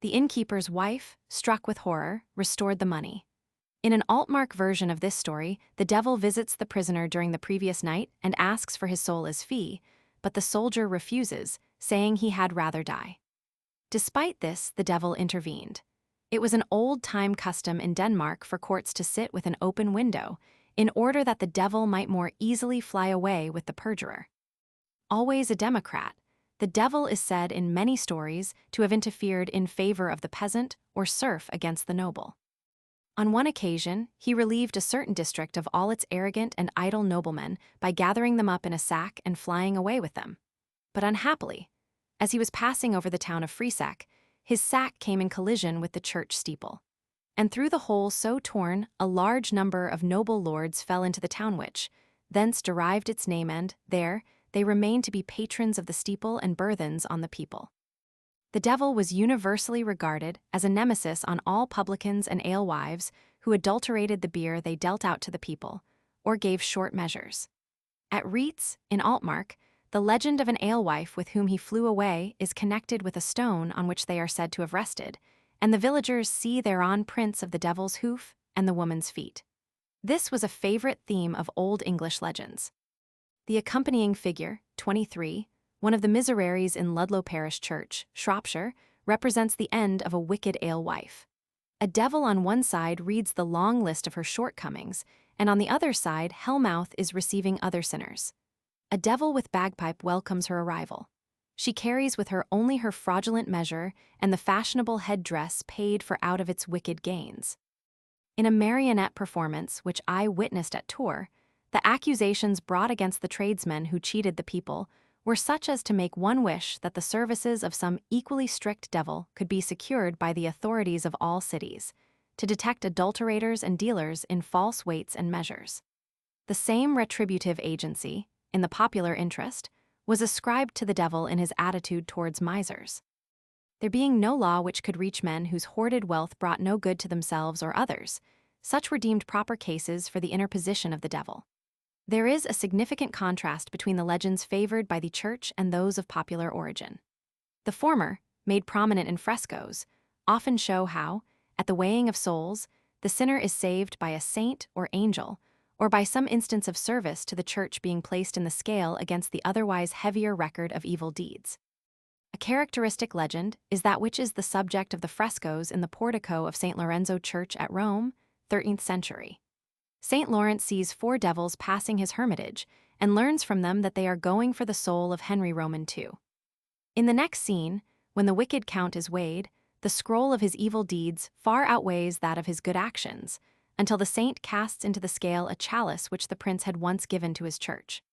The innkeeper's wife, struck with horror, restored the money. In an Altmark version of this story, the devil visits the prisoner during the previous night and asks for his soul as fee, but the soldier refuses, saying he had rather die. Despite this, the devil intervened. It was an old-time custom in Denmark for courts to sit with an open window, in order that the devil might more easily fly away with the perjurer. Always a democrat, the devil is said in many stories to have interfered in favor of the peasant or serf against the noble. On one occasion, he relieved a certain district of all its arrogant and idle noblemen by gathering them up in a sack and flying away with them. But unhappily, as he was passing over the town of Friesack, his sack came in collision with the church steeple. And through the hole so torn, a large number of noble lords fell into the town which, thence derived its name, and, there, they remained to be patrons of the steeple and burthens on the people. The devil was universally regarded as a nemesis on all publicans and alewives who adulterated the beer they dealt out to the people, or gave short measures. At Reetz, in Altmark, the legend of an alewife with whom he flew away is connected with a stone on which they are said to have rested, and the villagers see thereon prints of the devil's hoof and the woman's feet. This was a favorite theme of Old English legends. The accompanying figure, 23, one of the miseraries in Ludlow Parish Church, Shropshire, represents the end of a wicked alewife. A devil on one side reads the long list of her shortcomings, and on the other side, Hellmouth is receiving other sinners. A devil with bagpipe welcomes her arrival. She carries with her only her fraudulent measure and the fashionable head-dress paid for out of its wicked gains. In a marionette performance which I witnessed at Tours, The accusations brought against the tradesmen who cheated the people were such as to make one wish that the services of some equally strict devil could be secured by the authorities of all cities, to detect adulterators and dealers in false weights and measures. The same retributive agency, in the popular interest, was ascribed to the devil in his attitude towards misers. There being no law which could reach men whose hoarded wealth brought no good to themselves or others, such were deemed proper cases for the interposition of the devil. There is a significant contrast between the legends favored by the church and those of popular origin. The former, made prominent in frescoes, often show how, at the weighing of souls, the sinner is saved by a saint or angel, or by some instance of service to the church being placed in the scale against the otherwise heavier record of evil deeds. A characteristic legend is that which is the subject of the frescoes in the portico of St. Lorenzo Church at Rome, 13th century. St. Lawrence sees 4 devils passing his hermitage and learns from them that they are going for the soul of Henry Roman II. In the next scene, when the wicked count is weighed, the scroll of his evil deeds far outweighs that of his good actions, until the saint casts into the scale a chalice which the prince had once given to his church.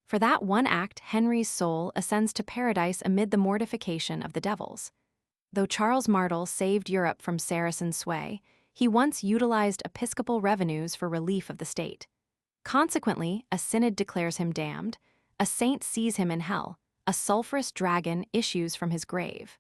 For that one act, Henry's soul ascends to paradise amid the mortification of the devils. Though Charles Martel saved Europe from Saracen sway, he once utilized episcopal revenues for relief of the state. Consequently, a synod declares him damned, a saint sees him in hell, a sulphurous dragon issues from his grave.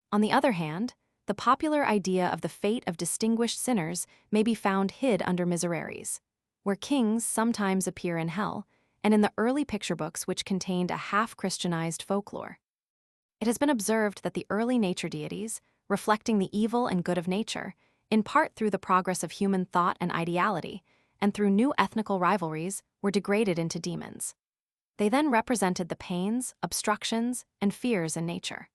On the other hand, the popular idea of the fate of distinguished sinners may be found hid under misereres, where kings sometimes appear in hell, and in the early picture books which contained a half-Christianized folklore. It has been observed that the early nature deities, reflecting the evil and good of nature, in part through the progress of human thought and ideality, and through new ethnical rivalries, were degraded into demons. They then represented the pains, obstructions, and fears in nature.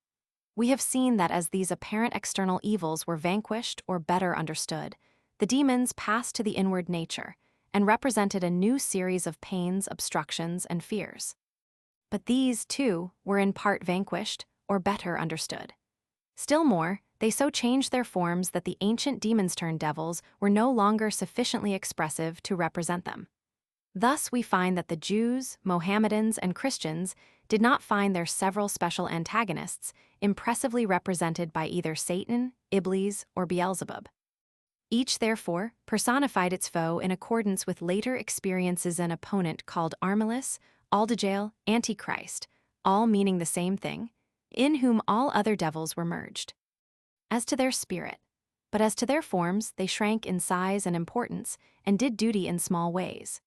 We have seen that as these apparent external evils were vanquished or better understood, the demons passed to the inward nature and represented a new series of pains, obstructions, and fears. But these, too, were in part vanquished or better understood. Still more, they so changed their forms that the ancient demons-turned-devils were no longer sufficiently expressive to represent them. Thus we find that the Jews, Mohammedans, and Christians did not find their several special antagonists impressively represented by either Satan, Iblis, or Beelzebub. Each, therefore, personified its foe in accordance with later experiences an opponent called Armilus, Aldejael, Antichrist, all meaning the same thing, in whom all other devils were merged. As to their spirit, but as to their forms, they shrank in size and importance and did duty in small ways.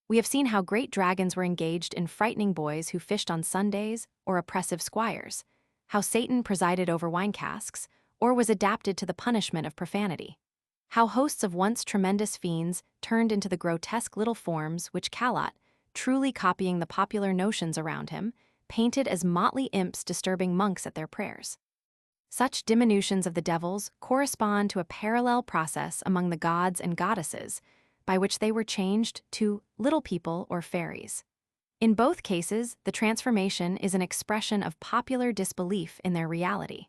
We have seen how great dragons were engaged in frightening boys who fished on Sundays or oppressive squires, how Satan presided over wine casks or was adapted to the punishment of profanity, how hosts of once tremendous fiends turned into the grotesque little forms which Callot, truly copying the popular notions around him, painted as motley imps disturbing monks at their prayers. Such diminutions of the devils correspond to a parallel process among the gods and goddesses, by which they were changed to little people or fairies. In both cases, the transformation is an expression of popular disbelief in their reality.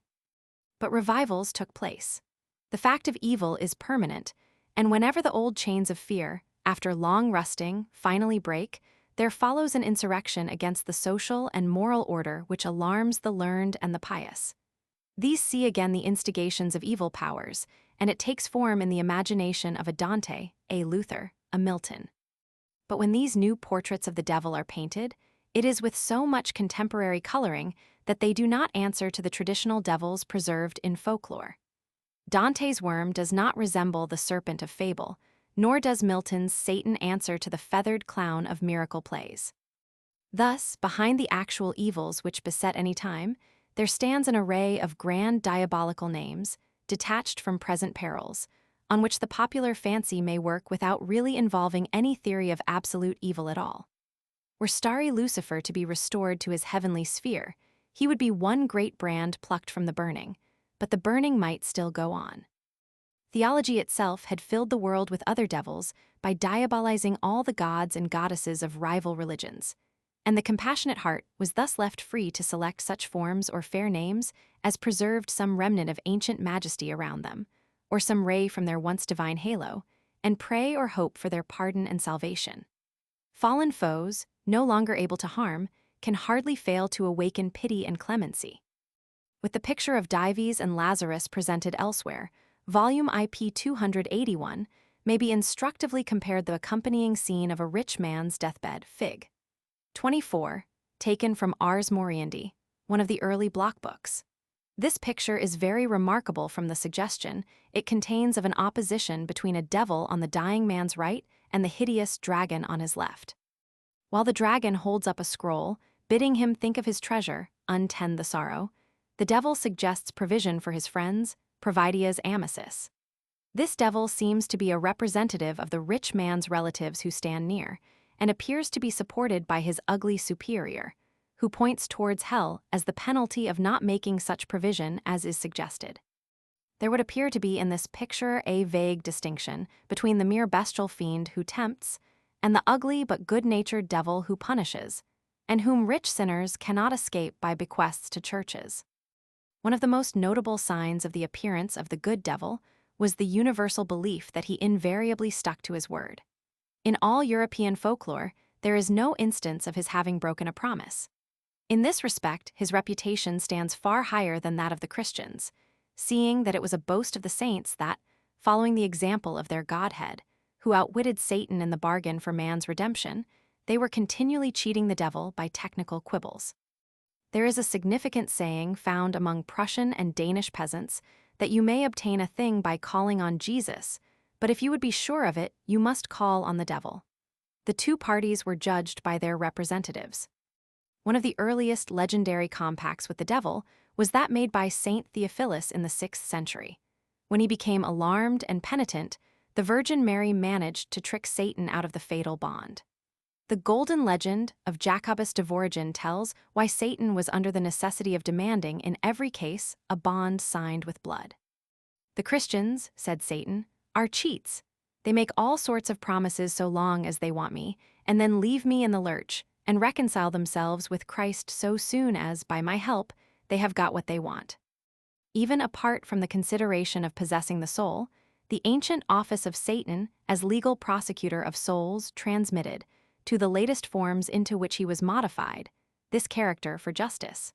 But revivals took place. The fact of evil is permanent, and whenever the old chains of fear, after long rusting, finally break, there follows an insurrection against the social and moral order which alarms the learned and the pious. These see again the instigations of evil powers, and it takes form in the imagination of a Dante, a Luther, a Milton. But when these new portraits of the devil are painted, it is with so much contemporary coloring that they do not answer to the traditional devils preserved in folklore. Dante's worm does not resemble the serpent of fable, nor does Milton's Satan answer to the feathered clown of miracle plays. Thus, behind the actual evils which beset any time, there stands an array of grand diabolical names, detached from present perils, on which the popular fancy may work without really involving any theory of absolute evil at all. Were starry Lucifer to be restored to his heavenly sphere, he would be one great brand plucked from the burning, but the burning might still go on. Theology itself had filled the world with other devils by diabolizing all the gods and goddesses of rival religions, and the compassionate heart was thus left free to select such forms or fair names as preserved some remnant of ancient majesty around them, or some ray from their once divine halo, and pray or hope for their pardon and salvation. Fallen foes, no longer able to harm, can hardly fail to awaken pity and clemency. With the picture of Dives and Lazarus presented elsewhere, volume IP 281 may be instructively compared the accompanying scene of a rich man's deathbed, Fig. 24, taken from Ars Moriendi, one of the early block books. This picture is very remarkable from the suggestion it contains of an opposition between a devil on the dying man's right and the hideous dragon on his left. While the dragon holds up a scroll, bidding him think of his treasure, untend the sorrow, the devil suggests provision for his friends, provideas amicis. This devil seems to be a representative of the rich man's relatives who stand near, and appears to be supported by his ugly superior, who points towards hell as the penalty of not making such provision as is suggested. There would appear to be in this picture a vague distinction between the mere bestial fiend who tempts and the ugly but good-natured devil who punishes, and whom rich sinners cannot escape by bequests to churches. One of the most notable signs of the appearance of the good devil was the universal belief that he invariably stuck to his word. In all European folklore, there is no instance of his having broken a promise. In this respect, his reputation stands far higher than that of the Christians, seeing that it was a boast of the saints that, following the example of their Godhead, who outwitted Satan in the bargain for man's redemption, they were continually cheating the devil by technical quibbles. There is a significant saying found among Prussian and Danish peasants that you may obtain a thing by calling on Jesus, but if you would be sure of it, you must call on the devil. The two parties were judged by their representatives. One of the earliest legendary compacts with the devil was that made by Saint Theophilus in the 6th century. When he became alarmed and penitent, the Virgin Mary managed to trick Satan out of the fatal bond. The golden legend of Jacobus de Voragine tells why Satan was under the necessity of demanding, in every case, a bond signed with blood. "The Christians," said Satan, "are cheats. They make all sorts of promises so long as they want me, and then leave me in the lurch, and reconcile themselves with Christ so soon as, by my help, they have got what they want." Even apart from the consideration of possessing the soul, the ancient office of Satan as legal prosecutor of souls transmitted, to the latest forms into which he was modified, this character for justice.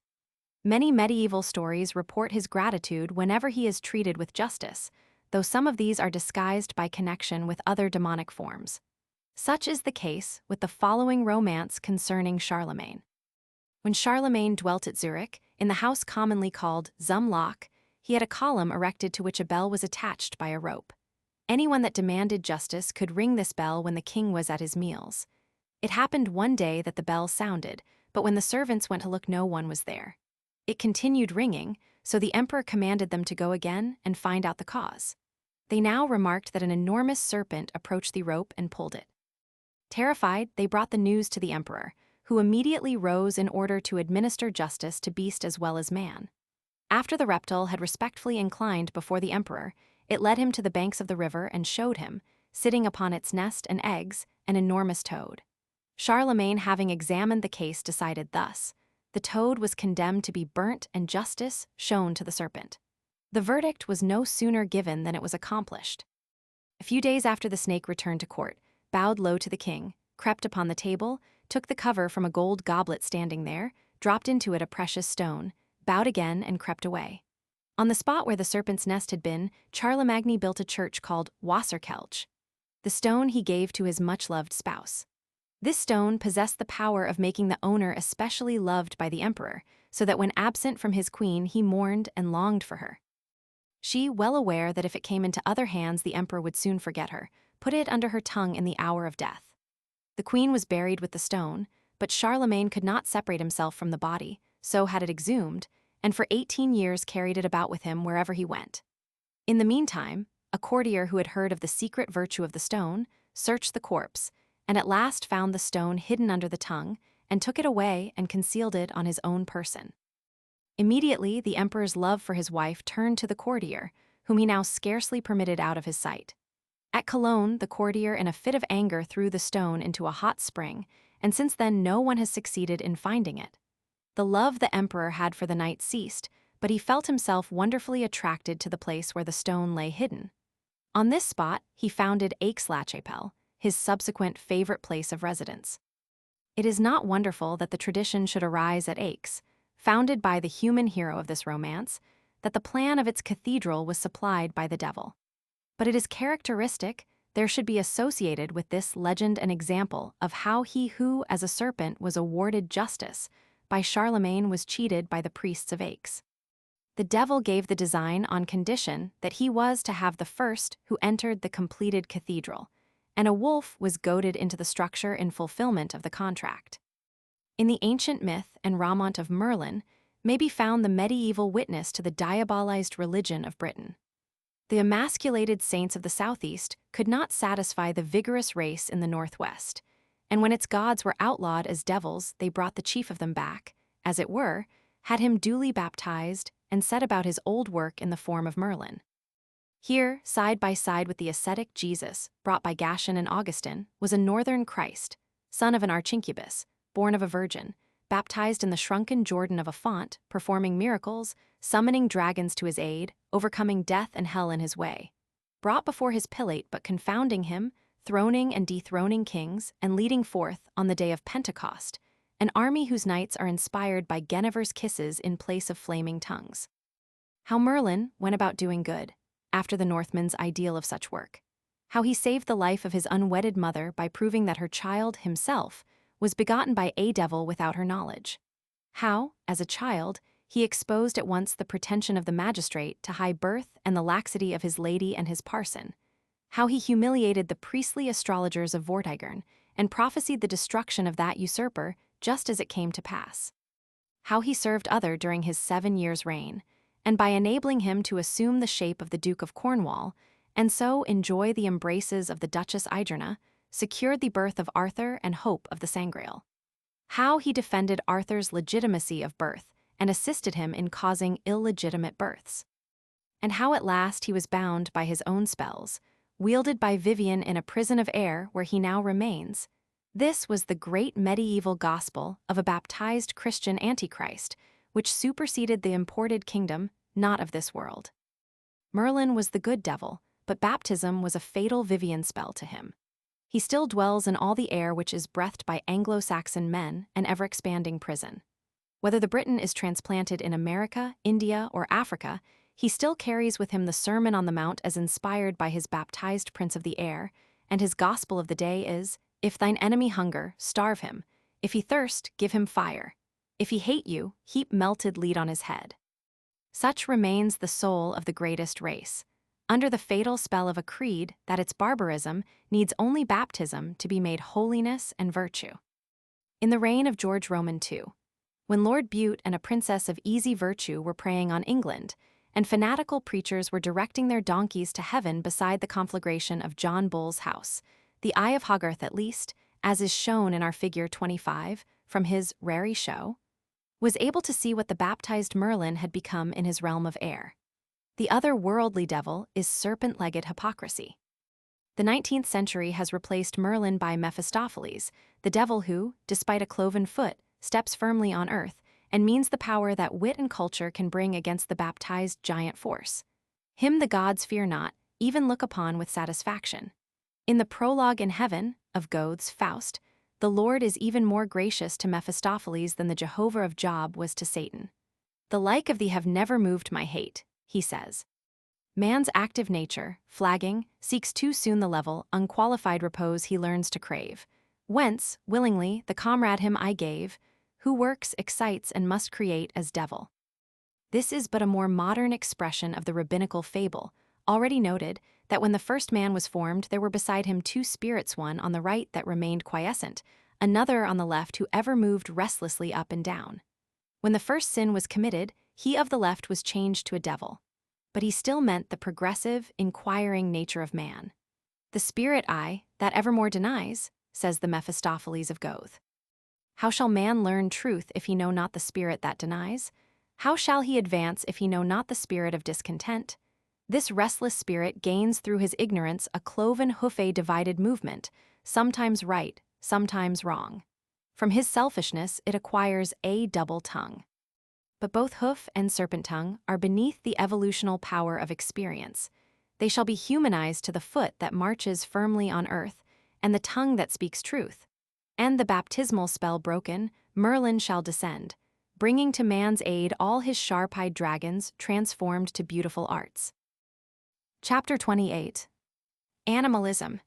Many medieval stories report his gratitude whenever he is treated with justice, though some of these are disguised by connection with other demonic forms. Such is the case with the following romance concerning Charlemagne. When Charlemagne dwelt at Zurich, in the house commonly called Zum Loch, he had a column erected to which a bell was attached by a rope. Anyone that demanded justice could ring this bell when the king was at his meals. It happened one day that the bell sounded, but when the servants went to look, no one was there. It continued ringing, so the emperor commanded them to go again and find out the cause. They now remarked that an enormous serpent approached the rope and pulled it. Terrified, they brought the news to the emperor, who immediately rose in order to administer justice to beast as well as man. After the reptile had respectfully inclined before the emperor, it led him to the banks of the river and showed him, sitting upon its nest and eggs, an enormous toad. Charlemagne, having examined the case, decided thus: the toad was condemned to be burnt and justice shown to the serpent. The verdict was no sooner given than it was accomplished. A few days after the snake returned to court, bowed low to the king, crept upon the table, took the cover from a gold goblet standing there, dropped into it a precious stone, bowed again and crept away. On the spot where the serpent's nest had been, Charlemagne built a church called Wasserkelch. The stone he gave to his much-loved spouse. This stone possessed the power of making the owner especially loved by the emperor, so that when absent from his queen he mourned and longed for her. She, well aware that if it came into other hands the emperor would soon forget her, put it under her tongue in the hour of death. The queen was buried with the stone, but Charlemagne could not separate himself from the body, so had it exhumed, and for 18 years carried it about with him wherever he went. In the meantime, a courtier who had heard of the secret virtue of the stone searched the corpse, and at last found the stone hidden under the tongue, and took it away and concealed it on his own person. Immediately, the emperor's love for his wife turned to the courtier, whom he now scarcely permitted out of his sight. At Cologne, the courtier in a fit of anger threw the stone into a hot spring, and since then no one has succeeded in finding it. The love the emperor had for the knight ceased, but he felt himself wonderfully attracted to the place where the stone lay hidden. On this spot, he founded Aix-la-Chapelle, his subsequent favorite place of residence. It is not wonderful that the tradition should arise at Aix, founded by the human hero of this romance, that the plan of its cathedral was supplied by the devil. But it is characteristic there should be associated with this legend an example of how he who, as a serpent, was awarded justice by Charlemagne was cheated by the priests of Aix. The devil gave the design on condition that he was to have the first who entered the completed cathedral, and a wolf was goaded into the structure in fulfillment of the contract. In the ancient myth and romaunt of Merlin may be found the medieval witness to the diabolized religion of Britain. The emasculated saints of the southeast could not satisfy the vigorous race in the northwest, and when its gods were outlawed as devils, they brought the chief of them back, as it were, had him duly baptized, and set about his old work in the form of Merlin. Here, side by side with the ascetic Jesus, brought by Gaston and Augustine, was a northern Christ, son of an archincubus, born of a virgin, baptized in the shrunken Jordan of a font, performing miracles, summoning dragons to his aid, overcoming death and hell in his way. Brought before his pilate but confounding him, throning and dethroning kings, and leading forth, on the day of Pentecost, an army whose knights are inspired by Guinevere's kisses in place of flaming tongues. How Merlin went about doing good, after the Northman's ideal of such work. How he saved the life of his unwedded mother by proving that her child, himself, was begotten by a devil without her knowledge. How, as a child, he exposed at once the pretension of the magistrate to high birth and the laxity of his lady and his parson. How he humiliated the priestly astrologers of Vortigern and prophesied the destruction of that usurper just as it came to pass. How he served other during his 7 years' reign, and by enabling him to assume the shape of the Duke of Cornwall, and so enjoy the embraces of the Duchess Idrina, secured the birth of Arthur and hope of the Sangreal. How he defended Arthur's legitimacy of birth and assisted him in causing illegitimate births. And how at last he was bound by his own spells, wielded by Vivian in a prison of air where he now remains. This was the great medieval gospel of a baptized Christian Antichrist, which superseded the imported kingdom, not of this world. Merlin was the good devil, but baptism was a fatal Vivian spell to him. He still dwells in all the air which is breathed by Anglo-Saxon men and ever-expanding prison. Whether the Briton is transplanted in America, India, or Africa, he still carries with him the Sermon on the Mount as inspired by his baptized Prince of the Air, and his gospel of the day is, "If thine enemy hunger, starve him. If he thirst, give him fire. If he hate you, heap melted lead on his head." Such remains the soul of the greatest race, under the fatal spell of a creed that its barbarism needs only baptism to be made holiness and virtue. In the reign of George Roman II, when Lord Bute and a princess of easy virtue were preying on England, and fanatical preachers were directing their donkeys to heaven beside the conflagration of John Bull's house, the Eye of Hogarth at least, as is shown in our figure 25, from his Rarey Show, was able to see what the baptized Merlin had become in his realm of air. The other worldly devil is serpent-legged hypocrisy. The 19th century has replaced Merlin by Mephistopheles, the devil who, despite a cloven foot, steps firmly on earth, and means the power that wit and culture can bring against the baptized giant force. Him the gods fear not, even look upon with satisfaction. In the prologue in heaven, of Goethe's Faust, the Lord is even more gracious to Mephistopheles than the Jehovah of Job was to Satan. "The like of thee have never moved my hate," he says. Man's active nature, flagging, seeks too soon the level, unqualified repose he learns to crave. Whence, willingly, the comrade him I gave, who works, excites, and must create as devil. This is but a more modern expression of the rabbinical fable, already noted, that when the first man was formed there were beside him 2 spirits, one on the right that remained quiescent, another on the left who ever moved restlessly up and down. When the first sin was committed, he of the left was changed to a devil. But he still meant the progressive, inquiring nature of man. "The spirit I, that evermore denies," says the Mephistopheles of Goethe. "How shall man learn truth if he know not the spirit that denies? How shall he advance if he know not the spirit of discontent? This restless spirit gains through his ignorance a cloven hoof-a divided movement, sometimes right, sometimes wrong. From his selfishness it acquires a double tongue. But both hoof and serpent tongue are beneath the evolutional power of experience. They shall be humanized to the foot that marches firmly on earth, and the tongue that speaks truth. And the baptismal spell broken, Merlin shall descend, bringing to man's aid all his sharp-eyed dragons transformed to beautiful arts. Chapter 28. Animalism.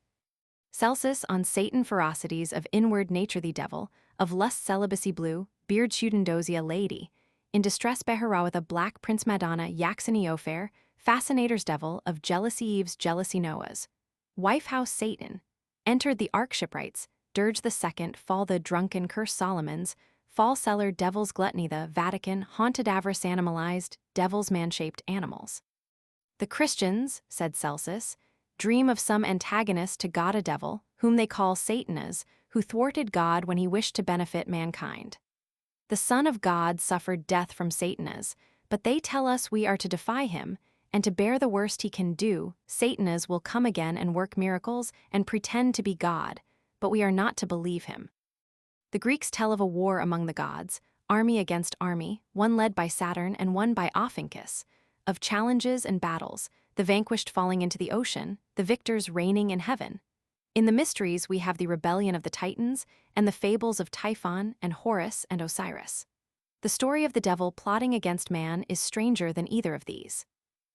Celsus on Satan ferocities of inward nature the devil, of lust celibacy blue, beard shootendosia lady, in distress beharawitha black prince madonna yaxini ofair, fascinator's devil of jealousy eves jealousy noahs. Wife house Satan, entered the ark shipwrights, dirge the second fall the drunken curse Solomon's, fall cellar devil's gluttony the Vatican haunted avarice animalized, devil's man-shaped animals. The Christians, said Celsus, dream of some antagonist to God a devil, whom they call Satanas, who thwarted God when he wished to benefit mankind. The Son of God suffered death from Satanas, but they tell us we are to defy him, and to bear the worst he can do. Satanas will come again and work miracles and pretend to be God, but we are not to believe him. The Greeks tell of a war among the gods, army against army, one led by Saturn and one by Ophiuchus, of challenges and battles, the vanquished falling into the ocean, the victors reigning in heaven. In the mysteries we have the rebellion of the Titans and the fables of Typhon and Horus and Osiris. The story of the devil plotting against man is stranger than either of these.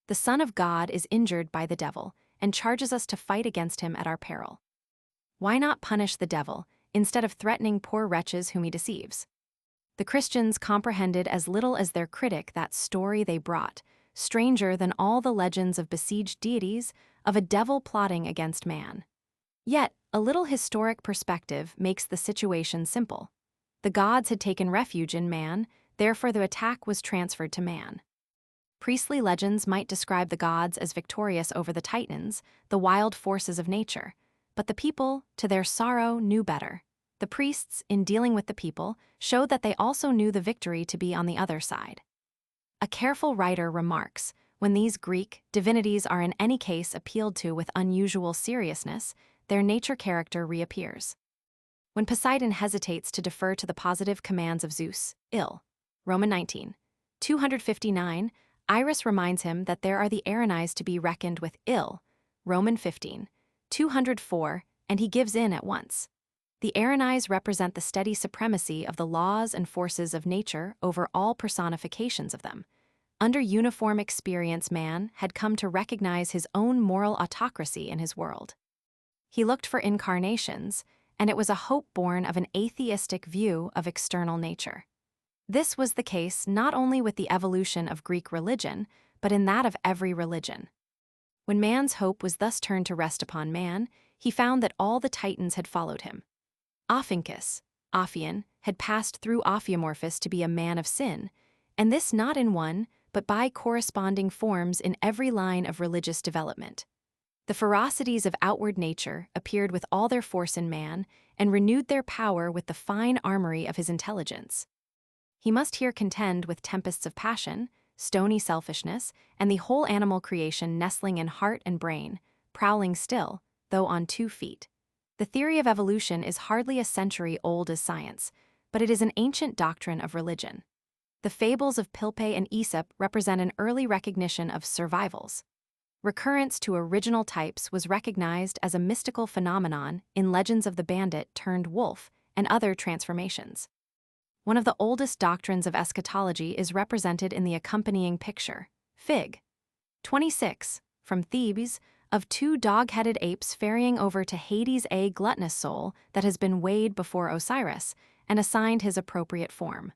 The Son of God is injured by the devil and charges us to fight against him at our peril. Why not punish the devil instead of threatening poor wretches whom he deceives? The Christians comprehended as little as their critic that story they brought, stranger than all the legends of besieged deities, of a devil plotting against man. Yet, a little historic perspective makes the situation simple. The gods had taken refuge in man, therefore the attack was transferred to man. Priestly legends might describe the gods as victorious over the Titans, the wild forces of nature, but the people, to their sorrow, knew better. The priests, in dealing with the people, showed that they also knew the victory to be on the other side. A careful writer remarks, when these Greek divinities are in any case appealed to with unusual seriousness, their nature character reappears. When Poseidon hesitates to defer to the positive commands of Zeus, ill. Roman 19. 259, Iris reminds him that there are the Erinyes to be reckoned with ill. Roman 15. 204, and he gives in at once. The Erinyes represent the steady supremacy of the laws and forces of nature over all personifications of them. Under uniform experience, man had come to recognize his own moral autocracy in his world. He looked for incarnations, and it was a hope born of an atheistic view of external nature. This was the case not only with the evolution of Greek religion, but in that of every religion. When man's hope was thus turned to rest upon man, he found that all the Titans had followed him. Ophiuchus, Ophion, had passed through Ophiomorphus to be a man of sin, and this not in one, but by corresponding forms in every line of religious development. The ferocities of outward nature appeared with all their force in man and renewed their power with the fine armory of his intelligence. He must here contend with tempests of passion, stony selfishness, and the whole animal creation nestling in heart and brain, prowling still, though on 2 feet. The theory of evolution is hardly a century old as science, but it is an ancient doctrine of religion. The fables of Pilpay and Aesop represent an early recognition of survivals. Recurrence to original types was recognized as a mystical phenomenon in legends of the bandit turned wolf and other transformations. One of the oldest doctrines of eschatology is represented in the accompanying picture, Fig. 26, from Thebes, of 2 dog-headed apes ferrying over to Hades a gluttonous soul that has been weighed before Osiris and assigned his appropriate form.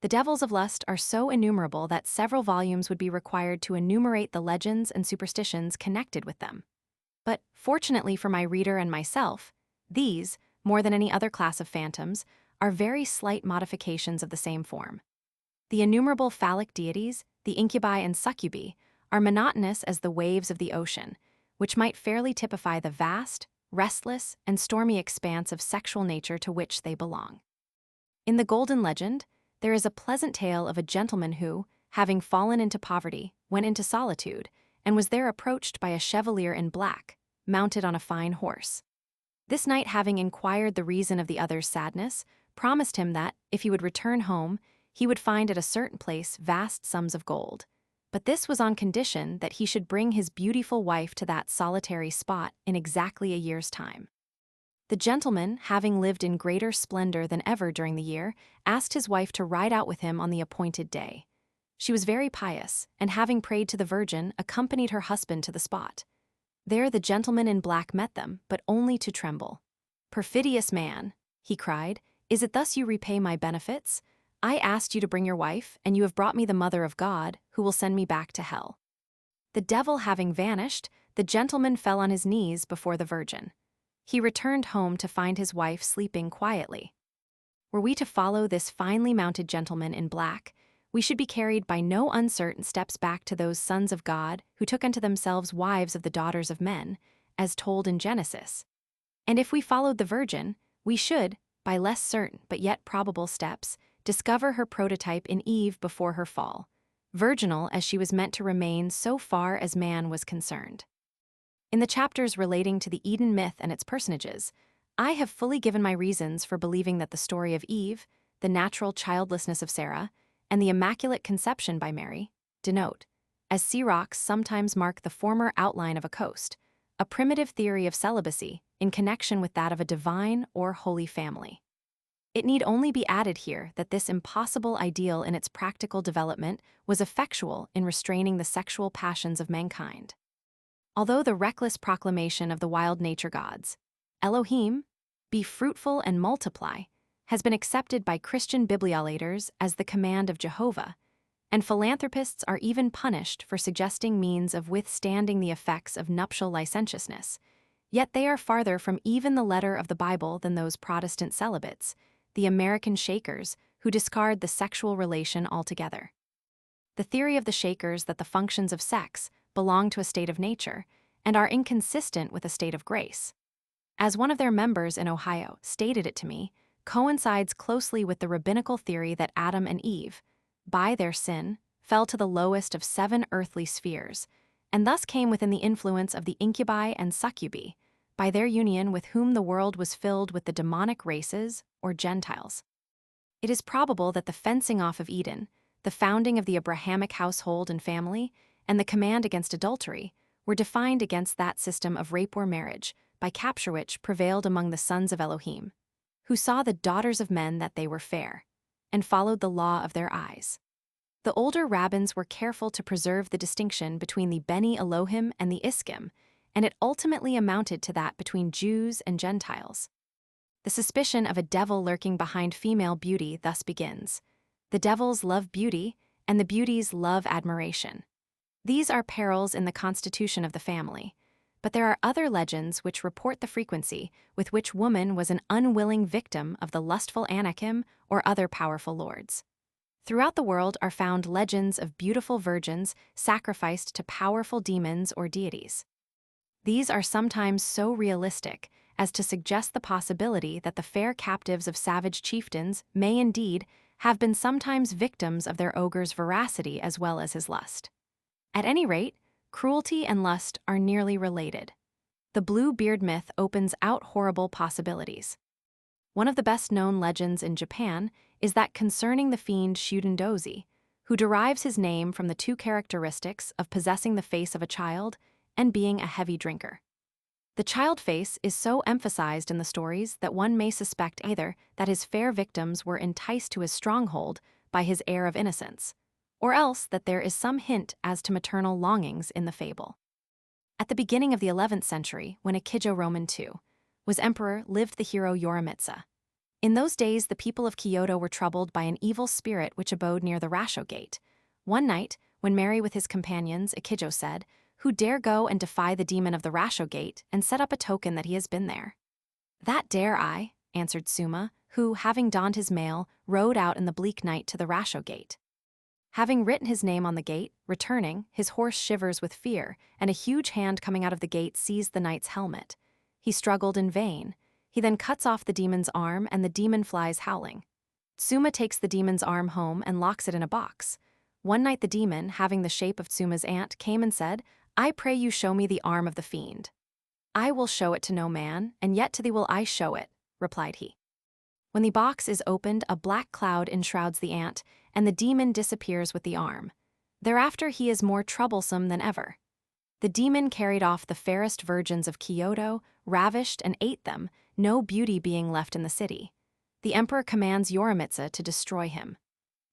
The devils of lust are so innumerable that several volumes would be required to enumerate the legends and superstitions connected with them. But, fortunately for my reader and myself, these, more than any other class of phantoms, are very slight modifications of the same form. The innumerable phallic deities, the incubi and succubi, are monotonous as the waves of the ocean, which might fairly typify the vast, restless, and stormy expanse of sexual nature to which they belong. In the Golden Legend, there is a pleasant tale of a gentleman who, having fallen into poverty, went into solitude, and was there approached by a chevalier in black, mounted on a fine horse. This knight, having inquired the reason of the other's sadness, promised him that, if he would return home, he would find at a certain place vast sums of gold. But this was on condition that he should bring his beautiful wife to that solitary spot in exactly a year's time. The gentleman, having lived in greater splendor than ever during the year, asked his wife to ride out with him on the appointed day. She was very pious, and having prayed to the Virgin, accompanied her husband to the spot. There the gentleman in black met them, but only to tremble. "Perfidious man," he cried, "is it thus you repay my benefits? I asked you to bring your wife, and you have brought me the Mother of God, who will send me back to hell." The devil having vanished, the gentleman fell on his knees before the Virgin. He returned home to find his wife sleeping quietly. Were we to follow this finely mounted gentleman in black, we should be carried by no uncertain steps back to those sons of God who took unto themselves wives of the daughters of men, as told in Genesis. And if we followed the Virgin, we should, by less certain but yet probable steps, discover her prototype in Eve before her fall, virginal as she was meant to remain so far as man was concerned. In the chapters relating to the Eden myth and its personages, I have fully given my reasons for believing that the story of Eve, the natural childlessness of Sarah, and the Immaculate Conception by Mary denote, as sea rocks sometimes mark the former outline of a coast, a primitive theory of celibacy in connection with that of a divine or holy family. It need only be added here that this impossible ideal in its practical development was effectual in restraining the sexual passions of mankind. Although the reckless proclamation of the wild nature gods, Elohim, be fruitful and multiply, has been accepted by Christian bibliolators as the command of Jehovah, and philanthropists are even punished for suggesting means of withstanding the effects of nuptial licentiousness, yet they are farther from even the letter of the Bible than those Protestant celibates, the American Shakers, who discard the sexual relation altogether. The theory of the Shakers that the functions of sex belong to a state of nature and are inconsistent with a state of grace, as one of their members in Ohio stated it to me, coincides closely with the rabbinical theory that Adam and Eve, by their sin, fell to the lowest of 7 earthly spheres, and thus came within the influence of the incubi and succubi, by their union with whom the world was filled with the demonic races, or Gentiles. It is probable that the fencing off of Eden, the founding of the Abrahamic household and family, and the command against adultery were defined against that system of rape or marriage, by capture which prevailed among the sons of Elohim, who saw the daughters of men that they were fair, and followed the law of their eyes. The older rabbins were careful to preserve the distinction between the Beni Elohim and the Iskim, and it ultimately amounted to that between Jews and Gentiles. The suspicion of a devil lurking behind female beauty thus begins. The devils love beauty, and the beauties love admiration. These are perils in the constitution of the family, but there are other legends which report the frequency with which woman was an unwilling victim of the lustful Anakim or other powerful lords. Throughout the world are found legends of beautiful virgins sacrificed to powerful demons or deities. These are sometimes so realistic as to suggest the possibility that the fair captives of savage chieftains may indeed have been sometimes victims of their ogre's veracity as well as his lust. At any rate, cruelty and lust are nearly related. The blue beard myth opens out horrible possibilities. One of the best-known legends in Japan is that concerning the fiend Shudendozi, who derives his name from the 2 characteristics of possessing the face of a child and being a heavy drinker. The child face is so emphasized in the stories that one may suspect either that his fair victims were enticed to his stronghold by his air of innocence, or else that there is some hint as to maternal longings in the fable. At the beginning of the 11th century, when Akijo Roman II was emperor, lived the hero Yorimitsu. In those days, the people of Kyoto were troubled by an evil spirit which abode near the Rasho Gate. One night, when merry with his companions, Akijo said, "Who dare go and defy the demon of the Rasho Gate and set up a token that he has been there?" "That dare I," answered Suma, who, having donned his mail, rode out in the bleak night to the Rasho Gate. Having written his name on the gate, returning, his horse shivers with fear, and a huge hand coming out of the gate seized the knight's helmet. He struggled in vain. He then cuts off the demon's arm, and the demon flies howling. Tsuma takes the demon's arm home and locks it in a box. One night the demon, having the shape of Tsuma's aunt, came and said, "I pray you show me the arm of the fiend." "I will show it to no man, and yet to thee will I show it," replied he. When the box is opened, a black cloud enshrouds the ant, and the demon disappears with the arm. Thereafter he is more troublesome than ever. The demon carried off the fairest virgins of Kyoto, ravished and ate them, no beauty being left in the city. The emperor commands Yorimitsa to destroy him.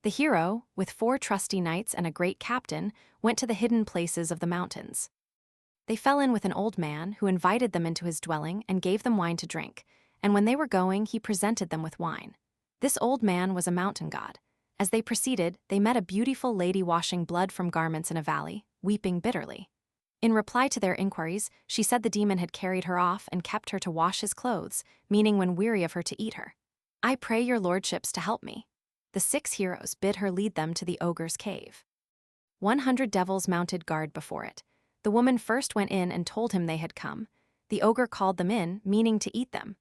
The hero, with 4 trusty knights and a great captain, went to the hidden places of the mountains. They fell in with an old man who invited them into his dwelling and gave them wine to drink, and when they were going, he presented them with wine. This old man was a mountain god. As they proceeded, they met a beautiful lady washing blood from garments in a valley, weeping bitterly. In reply to their inquiries, she said the demon had carried her off and kept her to wash his clothes, meaning when weary of her to eat her. "I pray your lordships to help me." The 6 heroes bid her lead them to the ogre's cave. 100 devils mounted guard before it. The woman first went in and told him they had come. The ogre called them in, meaning to eat them.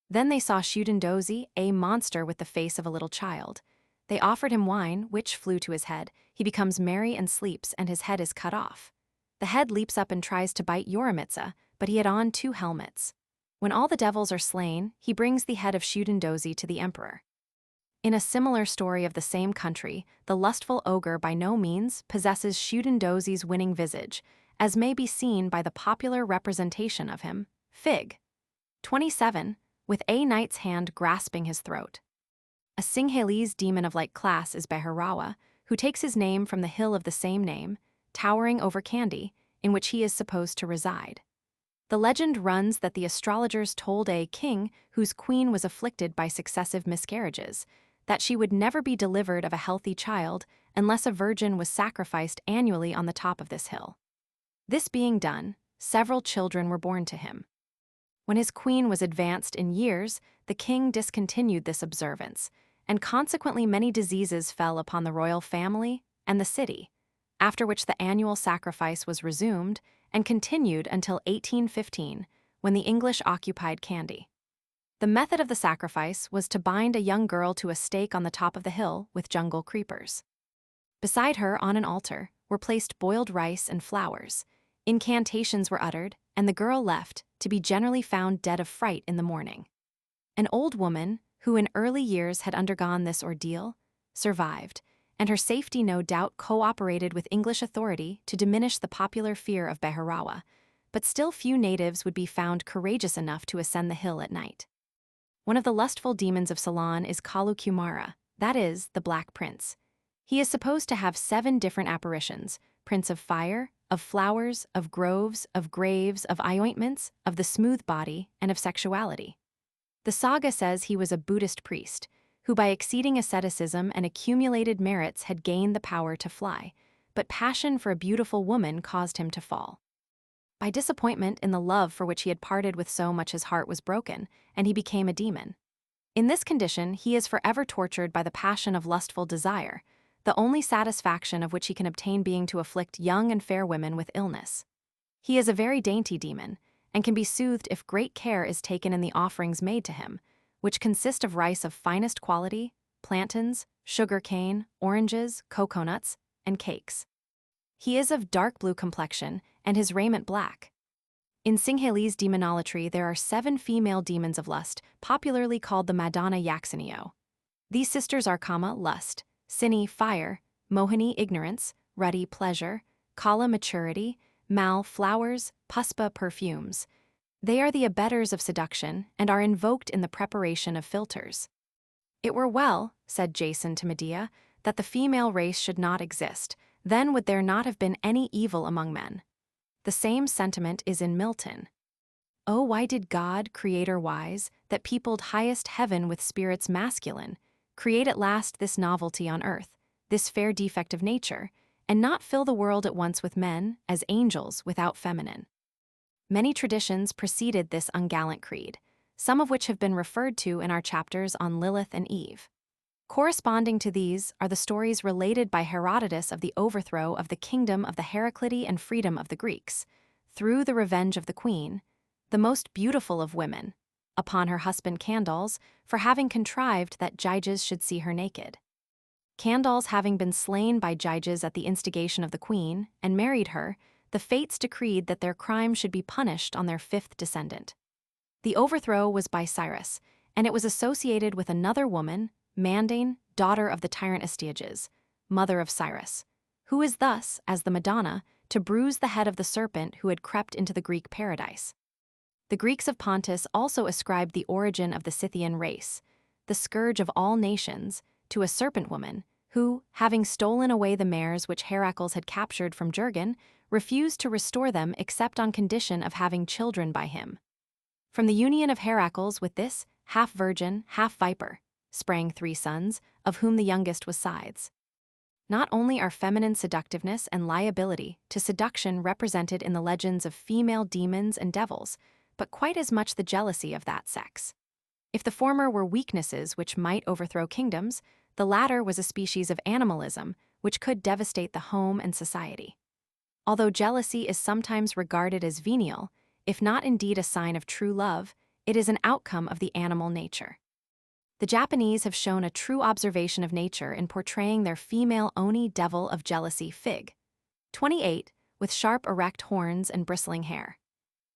Then they saw Shudendozi, a monster with the face of a little child. They offered him wine, which flew to his head. He becomes merry and sleeps, and his head is cut off. The head leaps up and tries to bite Yorimitsa, but he had on 2 helmets. When all the devils are slain, he brings the head of Shudendozi to the emperor. In a similar story of the same country, the lustful ogre by no means possesses Shudendozi's winning visage, as may be seen by the popular representation of him, Fig. 27, with a knight's hand grasping his throat. A Sinhalese demon of like class is Beharawa, who takes his name from the hill of the same name, towering over Kandy, in which he is supposed to reside. The legend runs that the astrologers told a king whose queen was afflicted by successive miscarriages that she would never be delivered of a healthy child unless a virgin was sacrificed annually on the top of this hill. This being done, several children were born to him. When his queen was advanced in years, the king discontinued this observance, and consequently many diseases fell upon the royal family and the city, after which the annual sacrifice was resumed and continued until 1815, when the English occupied Kandy. The method of the sacrifice was to bind a young girl to a stake on the top of the hill with jungle creepers. Beside her, on an altar, were placed boiled rice and flowers. Incantations were uttered, and the girl left, to be generally found dead of fright in the morning. An old woman, who in early years had undergone this ordeal, survived, and her safety no doubt cooperated with English authority to diminish the popular fear of Beharawa, but still few natives would be found courageous enough to ascend the hill at night. One of the lustful demons of Ceylon is Kalu Kumara, that is, the Black Prince. He is supposed to have 7 different apparitions: Prince of Fire, of Flowers, of Groves, of Graves, of Ointments, of the Smooth Body, and of Sexuality. The saga says he was a Buddhist priest, who by exceeding asceticism and accumulated merits had gained the power to fly, but passion for a beautiful woman caused him to fall. By disappointment in the love for which he had parted with so much, his heart was broken, and he became a demon. In this condition, he is forever tortured by the passion of lustful desire, the only satisfaction of which he can obtain being to afflict young and fair women with illness. He is a very dainty demon, and can be soothed if great care is taken in the offerings made to him, which consist of rice of finest quality, plantains, sugar cane, oranges, coconuts, and cakes. He is of dark blue complexion, and his raiment black. In Sinhalese demonolatry there are 7 female demons of lust, popularly called the Madonna Yaxinio. These sisters are Kama, lust; Sini, fire; Mohini, ignorance; Ruddy, pleasure; Kala, maturity; Mal, flowers; Puspa, perfumes. They are the abettors of seduction, and are invoked in the preparation of philters. "It were well," said Jason to Medea, "that the female race should not exist, then would there not have been any evil among men." The same sentiment is in Milton. "Oh, why did God, creator wise, that peopled highest heaven with spirits masculine, create at last this novelty on earth, this fair defect of nature, and not fill the world at once with men, as angels without feminine?" Many traditions preceded this ungallant creed, some of which have been referred to in our chapters on Lilith and Eve. Corresponding to these are the stories related by Herodotus of the overthrow of the kingdom of the Heraclidae and freedom of the Greeks, through the revenge of the queen, the most beautiful of women, upon her husband Candace for having contrived that Gyges should see her naked. Candace having been slain by Gyges at the instigation of the queen, and married her, the fates decreed that their crime should be punished on their 5th descendant. The overthrow was by Cyrus, and it was associated with another woman, Mandane, daughter of the tyrant Astyages, mother of Cyrus, who is thus, as the Madonna, to bruise the head of the serpent who had crept into the Greek paradise. The Greeks of Pontus also ascribed the origin of the Scythian race, the scourge of all nations, to a serpent woman who, having stolen away the mares which Heracles had captured from Jurgen, refused to restore them except on condition of having children by him. From the union of Heracles with this, half-virgin, half-viper, sprang 3 sons, of whom the youngest was Sides. Not only are feminine seductiveness and liability to seduction represented in the legends of female demons and devils, but quite as much the jealousy of that sex. If the former were weaknesses which might overthrow kingdoms, the latter was a species of animalism which could devastate the home and society. Although jealousy is sometimes regarded as venial, if not indeed a sign of true love, it is an outcome of the animal nature. The Japanese have shown a true observation of nature in portraying their female oni devil of jealousy Fig. 28, with sharp erect horns and bristling hair.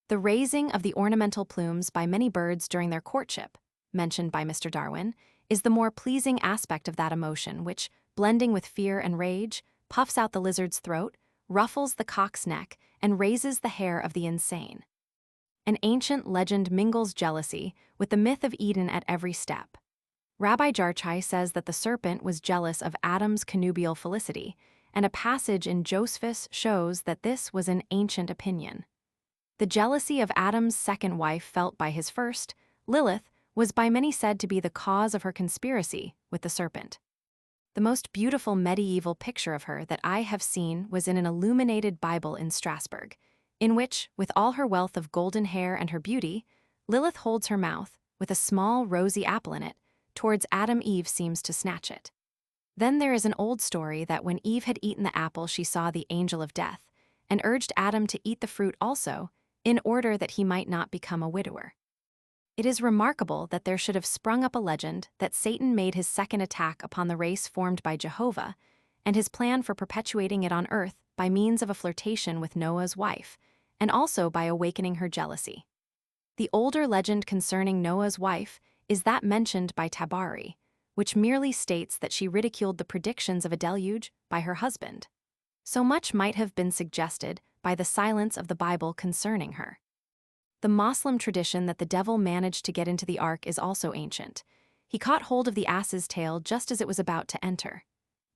The raising of the ornamental plumes by many birds during their courtship, mentioned by Mr. Darwin, is the more pleasing aspect of that emotion which, blending with fear and rage, puffs out the lizard's throat, ruffles the cock's neck, and raises the hair of the insane. An ancient legend mingles jealousy with the myth of Eden at every step. Rabbi Jarchai says that the serpent was jealous of Adam's connubial felicity, and a passage in Josephus shows that this was an ancient opinion. The jealousy of Adam's second wife felt by his first, Lilith, was by many said to be the cause of her conspiracy with the serpent. The most beautiful medieval picture of her that I have seen was in an illuminated Bible in Strasbourg, in which, with all her wealth of golden hair and her beauty, Lilith holds her mouth, with a small rosy apple in it, towards Adam. Eve seems to snatch it. Then there is an old story that when Eve had eaten the apple she saw the angel of death, and urged Adam to eat the fruit also, in order that he might not become a widower. It is remarkable that there should have sprung up a legend that Satan made his second attack upon the race formed by Jehovah, and his plan for perpetuating it on earth by means of a flirtation with Noah's wife, and also by awakening her jealousy. The older legend concerning Noah's wife is that mentioned by Tabari, which merely states that she ridiculed the predictions of a deluge by her husband. So much might have been suggested by the silence of the Bible concerning her. The Moslem tradition that the devil managed to get into the ark is also ancient. He caught hold of the ass's tail just as it was about to enter.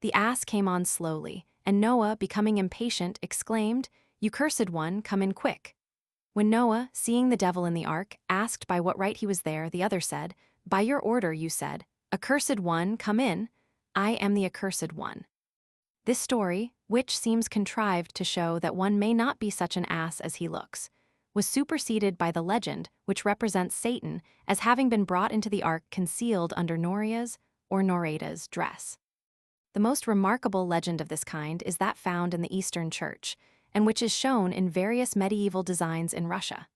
The ass came on slowly, and Noah, becoming impatient, exclaimed, "You cursed one, come in quick." When Noah, seeing the devil in the ark, asked by what right he was there, the other said, "By your order, you said, accursed one, come in. I am the accursed one." This story, which seems contrived to show that one may not be such an ass as he looks, was superseded by the legend which represents Satan as having been brought into the ark concealed under Noria's or Noreda's dress. The most remarkable legend of this kind is that found in the Eastern Church, and which is shown in various medieval designs in Russia.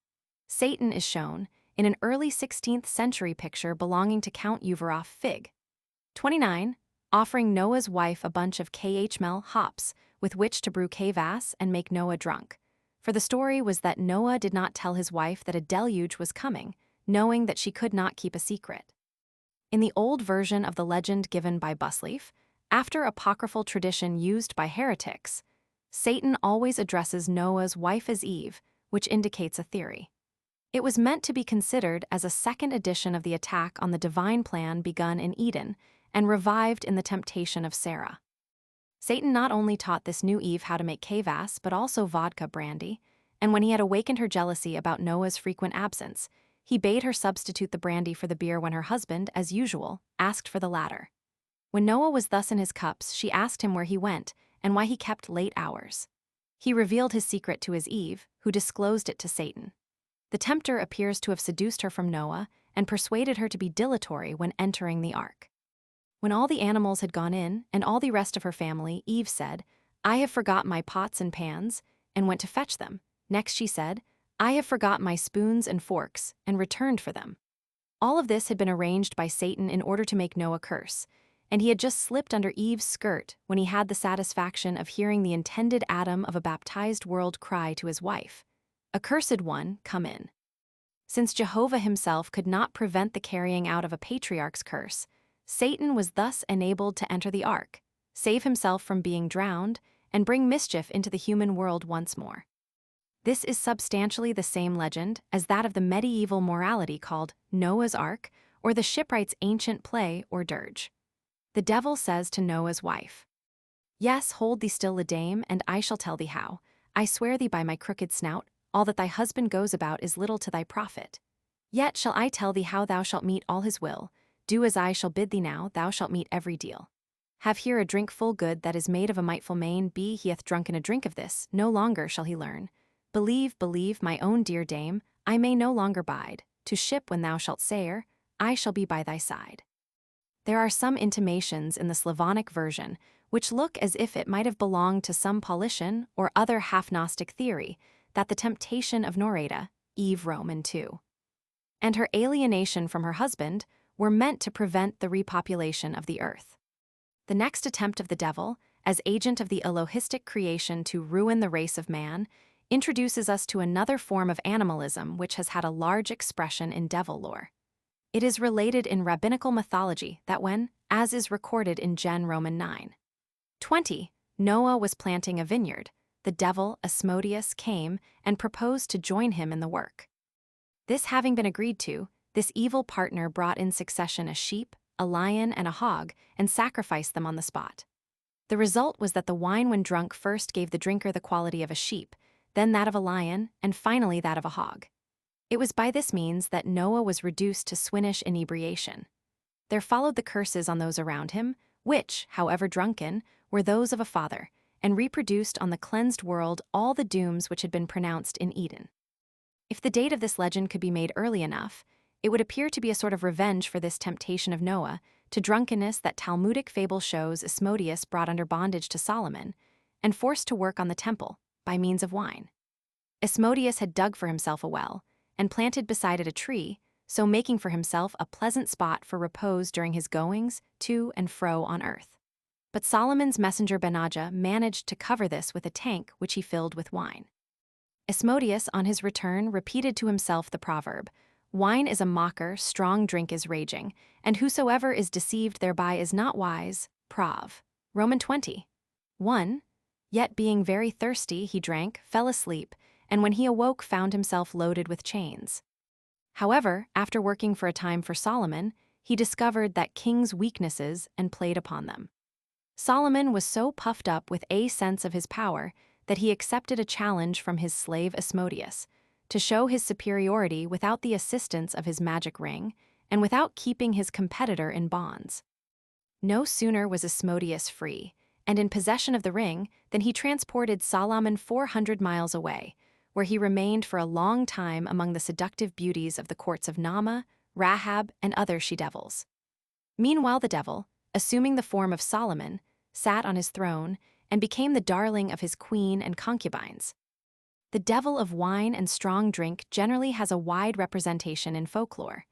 Satan is shown in an early 16th century picture belonging to Count Uvarov Fig. 29, offering Noah's wife a bunch of khmel hops with which to brew kvass and make Noah drunk. For the story was that Noah did not tell his wife that a deluge was coming, knowing that she could not keep a secret. In the old version of the legend given by Busleaf, after apocryphal tradition used by heretics, Satan always addresses Noah's wife as Eve, which indicates a theory. It was meant to be considered as a second edition of the attack on the divine plan begun in Eden and revived in the temptation of Sarah. Satan not only taught this new Eve how to make kvass, but also vodka brandy, and when he had awakened her jealousy about Noah's frequent absence, he bade her substitute the brandy for the beer when her husband, as usual, asked for the latter. When Noah was thus in his cups, she asked him where he went and why he kept late hours. He revealed his secret to his Eve, who disclosed it to Satan. The tempter appears to have seduced her from Noah and persuaded her to be dilatory when entering the ark. When all the animals had gone in and all the rest of her family, Eve said, "I have forgot my pots and pans," and went to fetch them. Next she said, "I have forgot my spoons and forks," and returned for them. All of this had been arranged by Satan in order to make Noah curse, and he had just slipped under Eve's skirt when he had the satisfaction of hearing the intended Adam of a baptized world cry to his wife, "Accursed one, come in." Since Jehovah himself could not prevent the carrying out of a patriarch's curse, Satan was thus enabled to enter the ark, save himself from being drowned, and bring mischief into the human world once more. This is substantially the same legend as that of the medieval morality called Noah's Ark or the shipwright's ancient play or dirge. The devil says to Noah's wife, "Yes, hold thee still a dame, and I shall tell thee how. I swear thee by my crooked snout, all that thy husband goes about is little to thy profit. Yet shall I tell thee how thou shalt meet all his will. Do as I shall bid thee now, thou shalt meet every deal. Have here a drink full good that is made of a mightful main, be he hath drunken a drink of this, no longer shall he learn. Believe, my own dear dame, I may no longer bide. To ship when thou shalt sail, I shall be by thy side." There are some intimations in the Slavonic version which look as if it might have belonged to some Paulician or other half-Gnostic theory that the temptation of Noreta, Eve Roman 2, and her alienation from her husband were meant to prevent the repopulation of the earth. The next attempt of the devil, as agent of the Elohistic creation to ruin the race of man, introduces us to another form of animalism which has had a large expression in devil-lore. It is related in rabbinical mythology that when, as is recorded in Gen Roman 9:20, Noah was planting a vineyard, the devil Asmodeus came and proposed to join him in the work. This having been agreed to, this evil partner brought in succession a sheep, a lion, and a hog, and sacrificed them on the spot. The result was that the wine when drunk first gave the drinker the quality of a sheep, then that of a lion, and finally that of a hog. It was by this means that Noah was reduced to swinish inebriation. There followed the curses on those around him, which, however drunken, were those of a father, and reproduced on the cleansed world all the dooms which had been pronounced in Eden. If the date of this legend could be made early enough, it would appear to be a sort of revenge for this temptation of Noah to drunkenness that Talmudic fable shows Asmodeus brought under bondage to Solomon and forced to work on the temple by means of wine. Asmodeus had dug for himself a well and planted beside it a tree, so making for himself a pleasant spot for repose during his goings to and fro on earth. But Solomon's messenger Benajah managed to cover this with a tank which he filled with wine. Asmodeus, on his return, repeated to himself the proverb, "Wine is a mocker, strong drink is raging, and whosoever is deceived thereby is not wise." Prov. Roman 20:1. Yet being very thirsty, he drank, fell asleep, and when he awoke found himself loaded with chains. However, after working for a time for Solomon, he discovered that king's weaknesses and played upon them. Solomon was so puffed up with a sense of his power that he accepted a challenge from his slave Asmodeus to show his superiority without the assistance of his magic ring and without keeping his competitor in bonds. No sooner was Asmodeus free and in possession of the ring than he transported Solomon 400 miles away, where he remained for a long time among the seductive beauties of the courts of Nama, Rahab, and other she-devils. Meanwhile the devil, assuming the form of Solomon, sat on his throne and became the darling of his queen and concubines. The devil of wine and strong drink generally has a wide representation in folklore.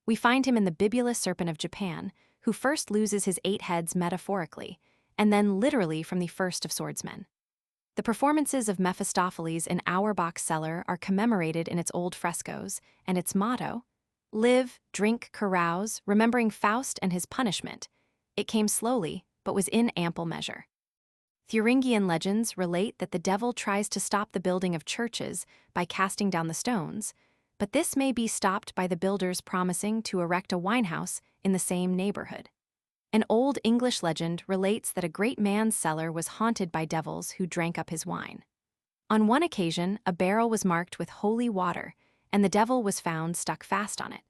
We find him in the bibulous serpent of Japan, who first loses his 8 heads metaphorically, and then literally from the first of swordsmen. The performances of Mephistopheles in Auerbach's cellar are commemorated in its old frescoes, and its motto, "Live, drink, carouse, remembering Faust and his punishment. It came slowly, but was in ample measure." Thuringian legends relate that the devil tries to stop the building of churches by casting down the stones, but this may be stopped by the builders promising to erect a winehouse in the same neighborhood. An old English legend relates that a great man's cellar was haunted by devils who drank up his wine. On one occasion, a barrel was marked with holy water, and the devil was found stuck fast on it.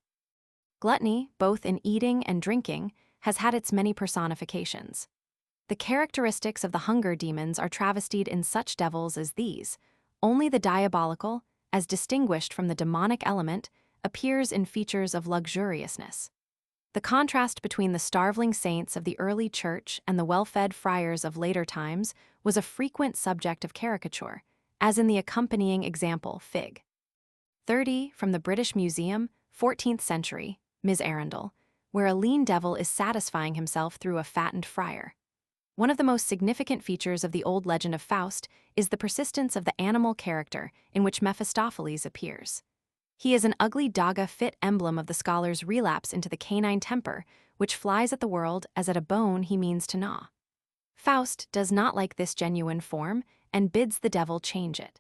Gluttony, both in eating and drinking, has had its many personifications. The characteristics of the hunger demons are travestied in such devils as these. Only the diabolical, as distinguished from the demonic element, appears in features of luxuriousness. The contrast between the starveling saints of the early church and the well-fed friars of later times was a frequent subject of caricature, as in the accompanying example, Fig. 30 from the British Museum, 14th century, Ms. Arundel, where a lean devil is satisfying himself through a fattened friar. One of the most significant features of the old legend of Faust is the persistence of the animal character in which Mephistopheles appears. He is an ugly dogga fit emblem of the scholar's relapse into the canine temper, which flies at the world as at a bone he means to gnaw. Faust does not like this genuine form and bids the devil change it.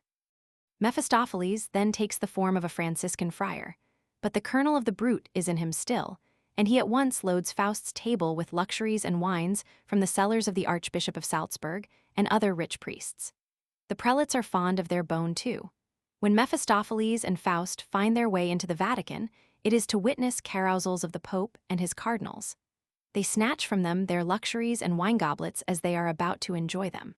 Mephistopheles then takes the form of a Franciscan friar, but the kernel of the brute is in him still, and he at once loads Faust's table with luxuries and wines from the cellars of the Archbishop of Salzburg and other rich priests. The prelates are fond of their bone too. When Mephistopheles and Faust find their way into the Vatican, it is to witness carousals of the Pope and his cardinals. They snatch from them their luxuries and wine goblets as they are about to enjoy them.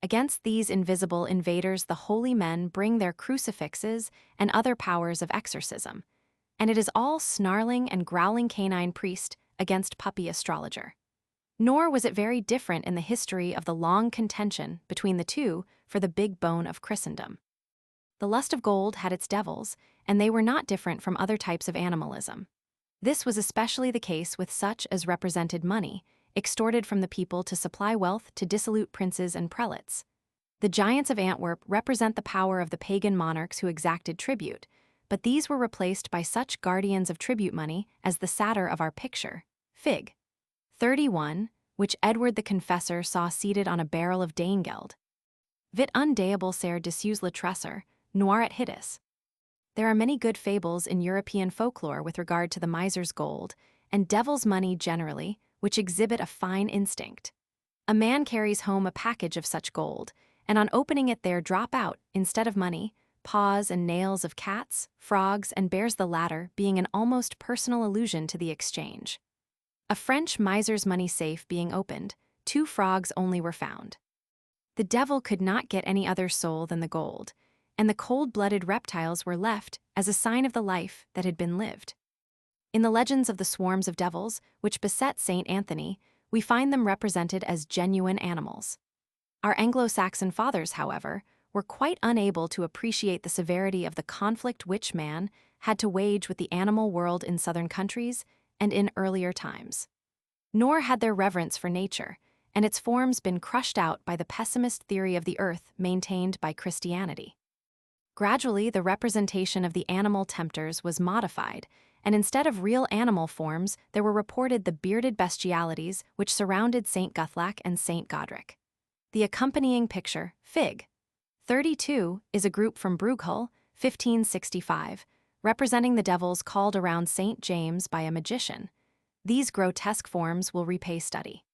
Against these invisible invaders, the holy men bring their crucifixes and other powers of exorcism, and it is all snarling and growling canine priest against puppy astrologer. Nor was it very different in the history of the long contention between the two for the big bone of Christendom. The lust of gold had its devils, and they were not different from other types of animalism. This was especially the case with such as represented money, extorted from the people to supply wealth to dissolute princes and prelates. The giants of Antwerp represent the power of the pagan monarchs who exacted tribute, but these were replaced by such guardians of tribute money as the satyr of our picture, Fig. 31, which Edward the Confessor saw seated on a barrel of Danegeld. Vit un deable ser disuse le tresor, noir et hideous. There are many good fables in European folklore with regard to the miser's gold, and devil's money generally, which exhibit a fine instinct. A man carries home a package of such gold, and on opening it there drop out, instead of money, paws and nails of cats, frogs, and bears, the latter being an almost personal allusion to the exchange. A French miser's money safe being opened, 2 frogs only were found. The devil could not get any other soul than the gold, and the cold-blooded reptiles were left as a sign of the life that had been lived. In the legends of the swarms of devils, which beset Saint Anthony, we find them represented as genuine animals. Our Anglo-Saxon fathers, however, were quite unable to appreciate the severity of the conflict which man had to wage with the animal world in southern countries and in earlier times. Nor had their reverence for nature and its forms been crushed out by the pessimist theory of the earth maintained by Christianity. Gradually, the representation of the animal tempters was modified, and instead of real animal forms, there were reported the bearded bestialities which surrounded Saint Guthlac and Saint Godric. The accompanying picture, Fig. 32, is a group from Bruegel, 1565, representing the devils called around Saint James by a magician. These grotesque forms will repay study.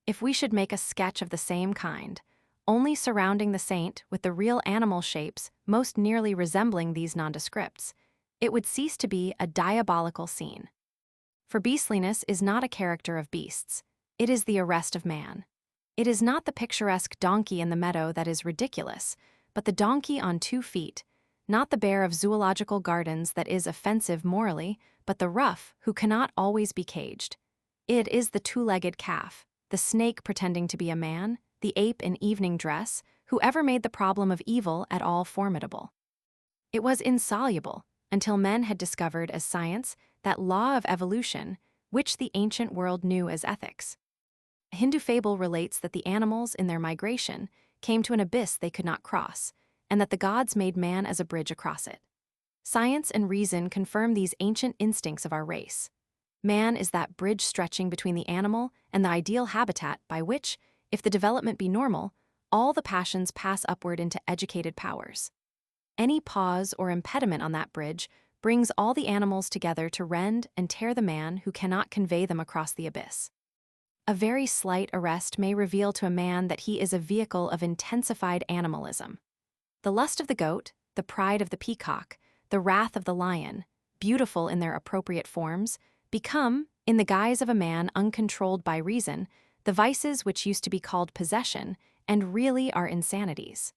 If we should make a sketch of the same kind, only surrounding the saint with the real animal shapes most nearly resembling these nondescripts, it would cease to be a diabolical scene. For beastliness is not a character of beasts, it is the arrest of man. It is not the picturesque donkey in the meadow that is ridiculous, but the donkey on 2 feet, not the bear of zoological gardens that is offensive morally, but the rough who cannot always be caged. It is the 2-legged calf, the snake pretending to be a man, the ape in evening dress, whoever made the problem of evil at all formidable. It was insoluble until men had discovered as science that law of evolution, which the ancient world knew as ethics. A Hindu fable relates that the animals in their migration came to an abyss they could not cross, and that the gods made man as a bridge across it. Science and reason confirm these ancient instincts of our race. Man is that bridge stretching between the animal and the ideal habitat by which, if the development be normal, all the passions pass upward into educated powers. Any pause or impediment on that bridge brings all the animals together to rend and tear the man who cannot convey them across the abyss. A very slight arrest may reveal to a man that he is a vehicle of intensified animalism. The lust of the goat, the pride of the peacock, the wrath of the lion, beautiful in their appropriate forms, become, in the guise of a man uncontrolled by reason, the vices which used to be called possession and really are insanities.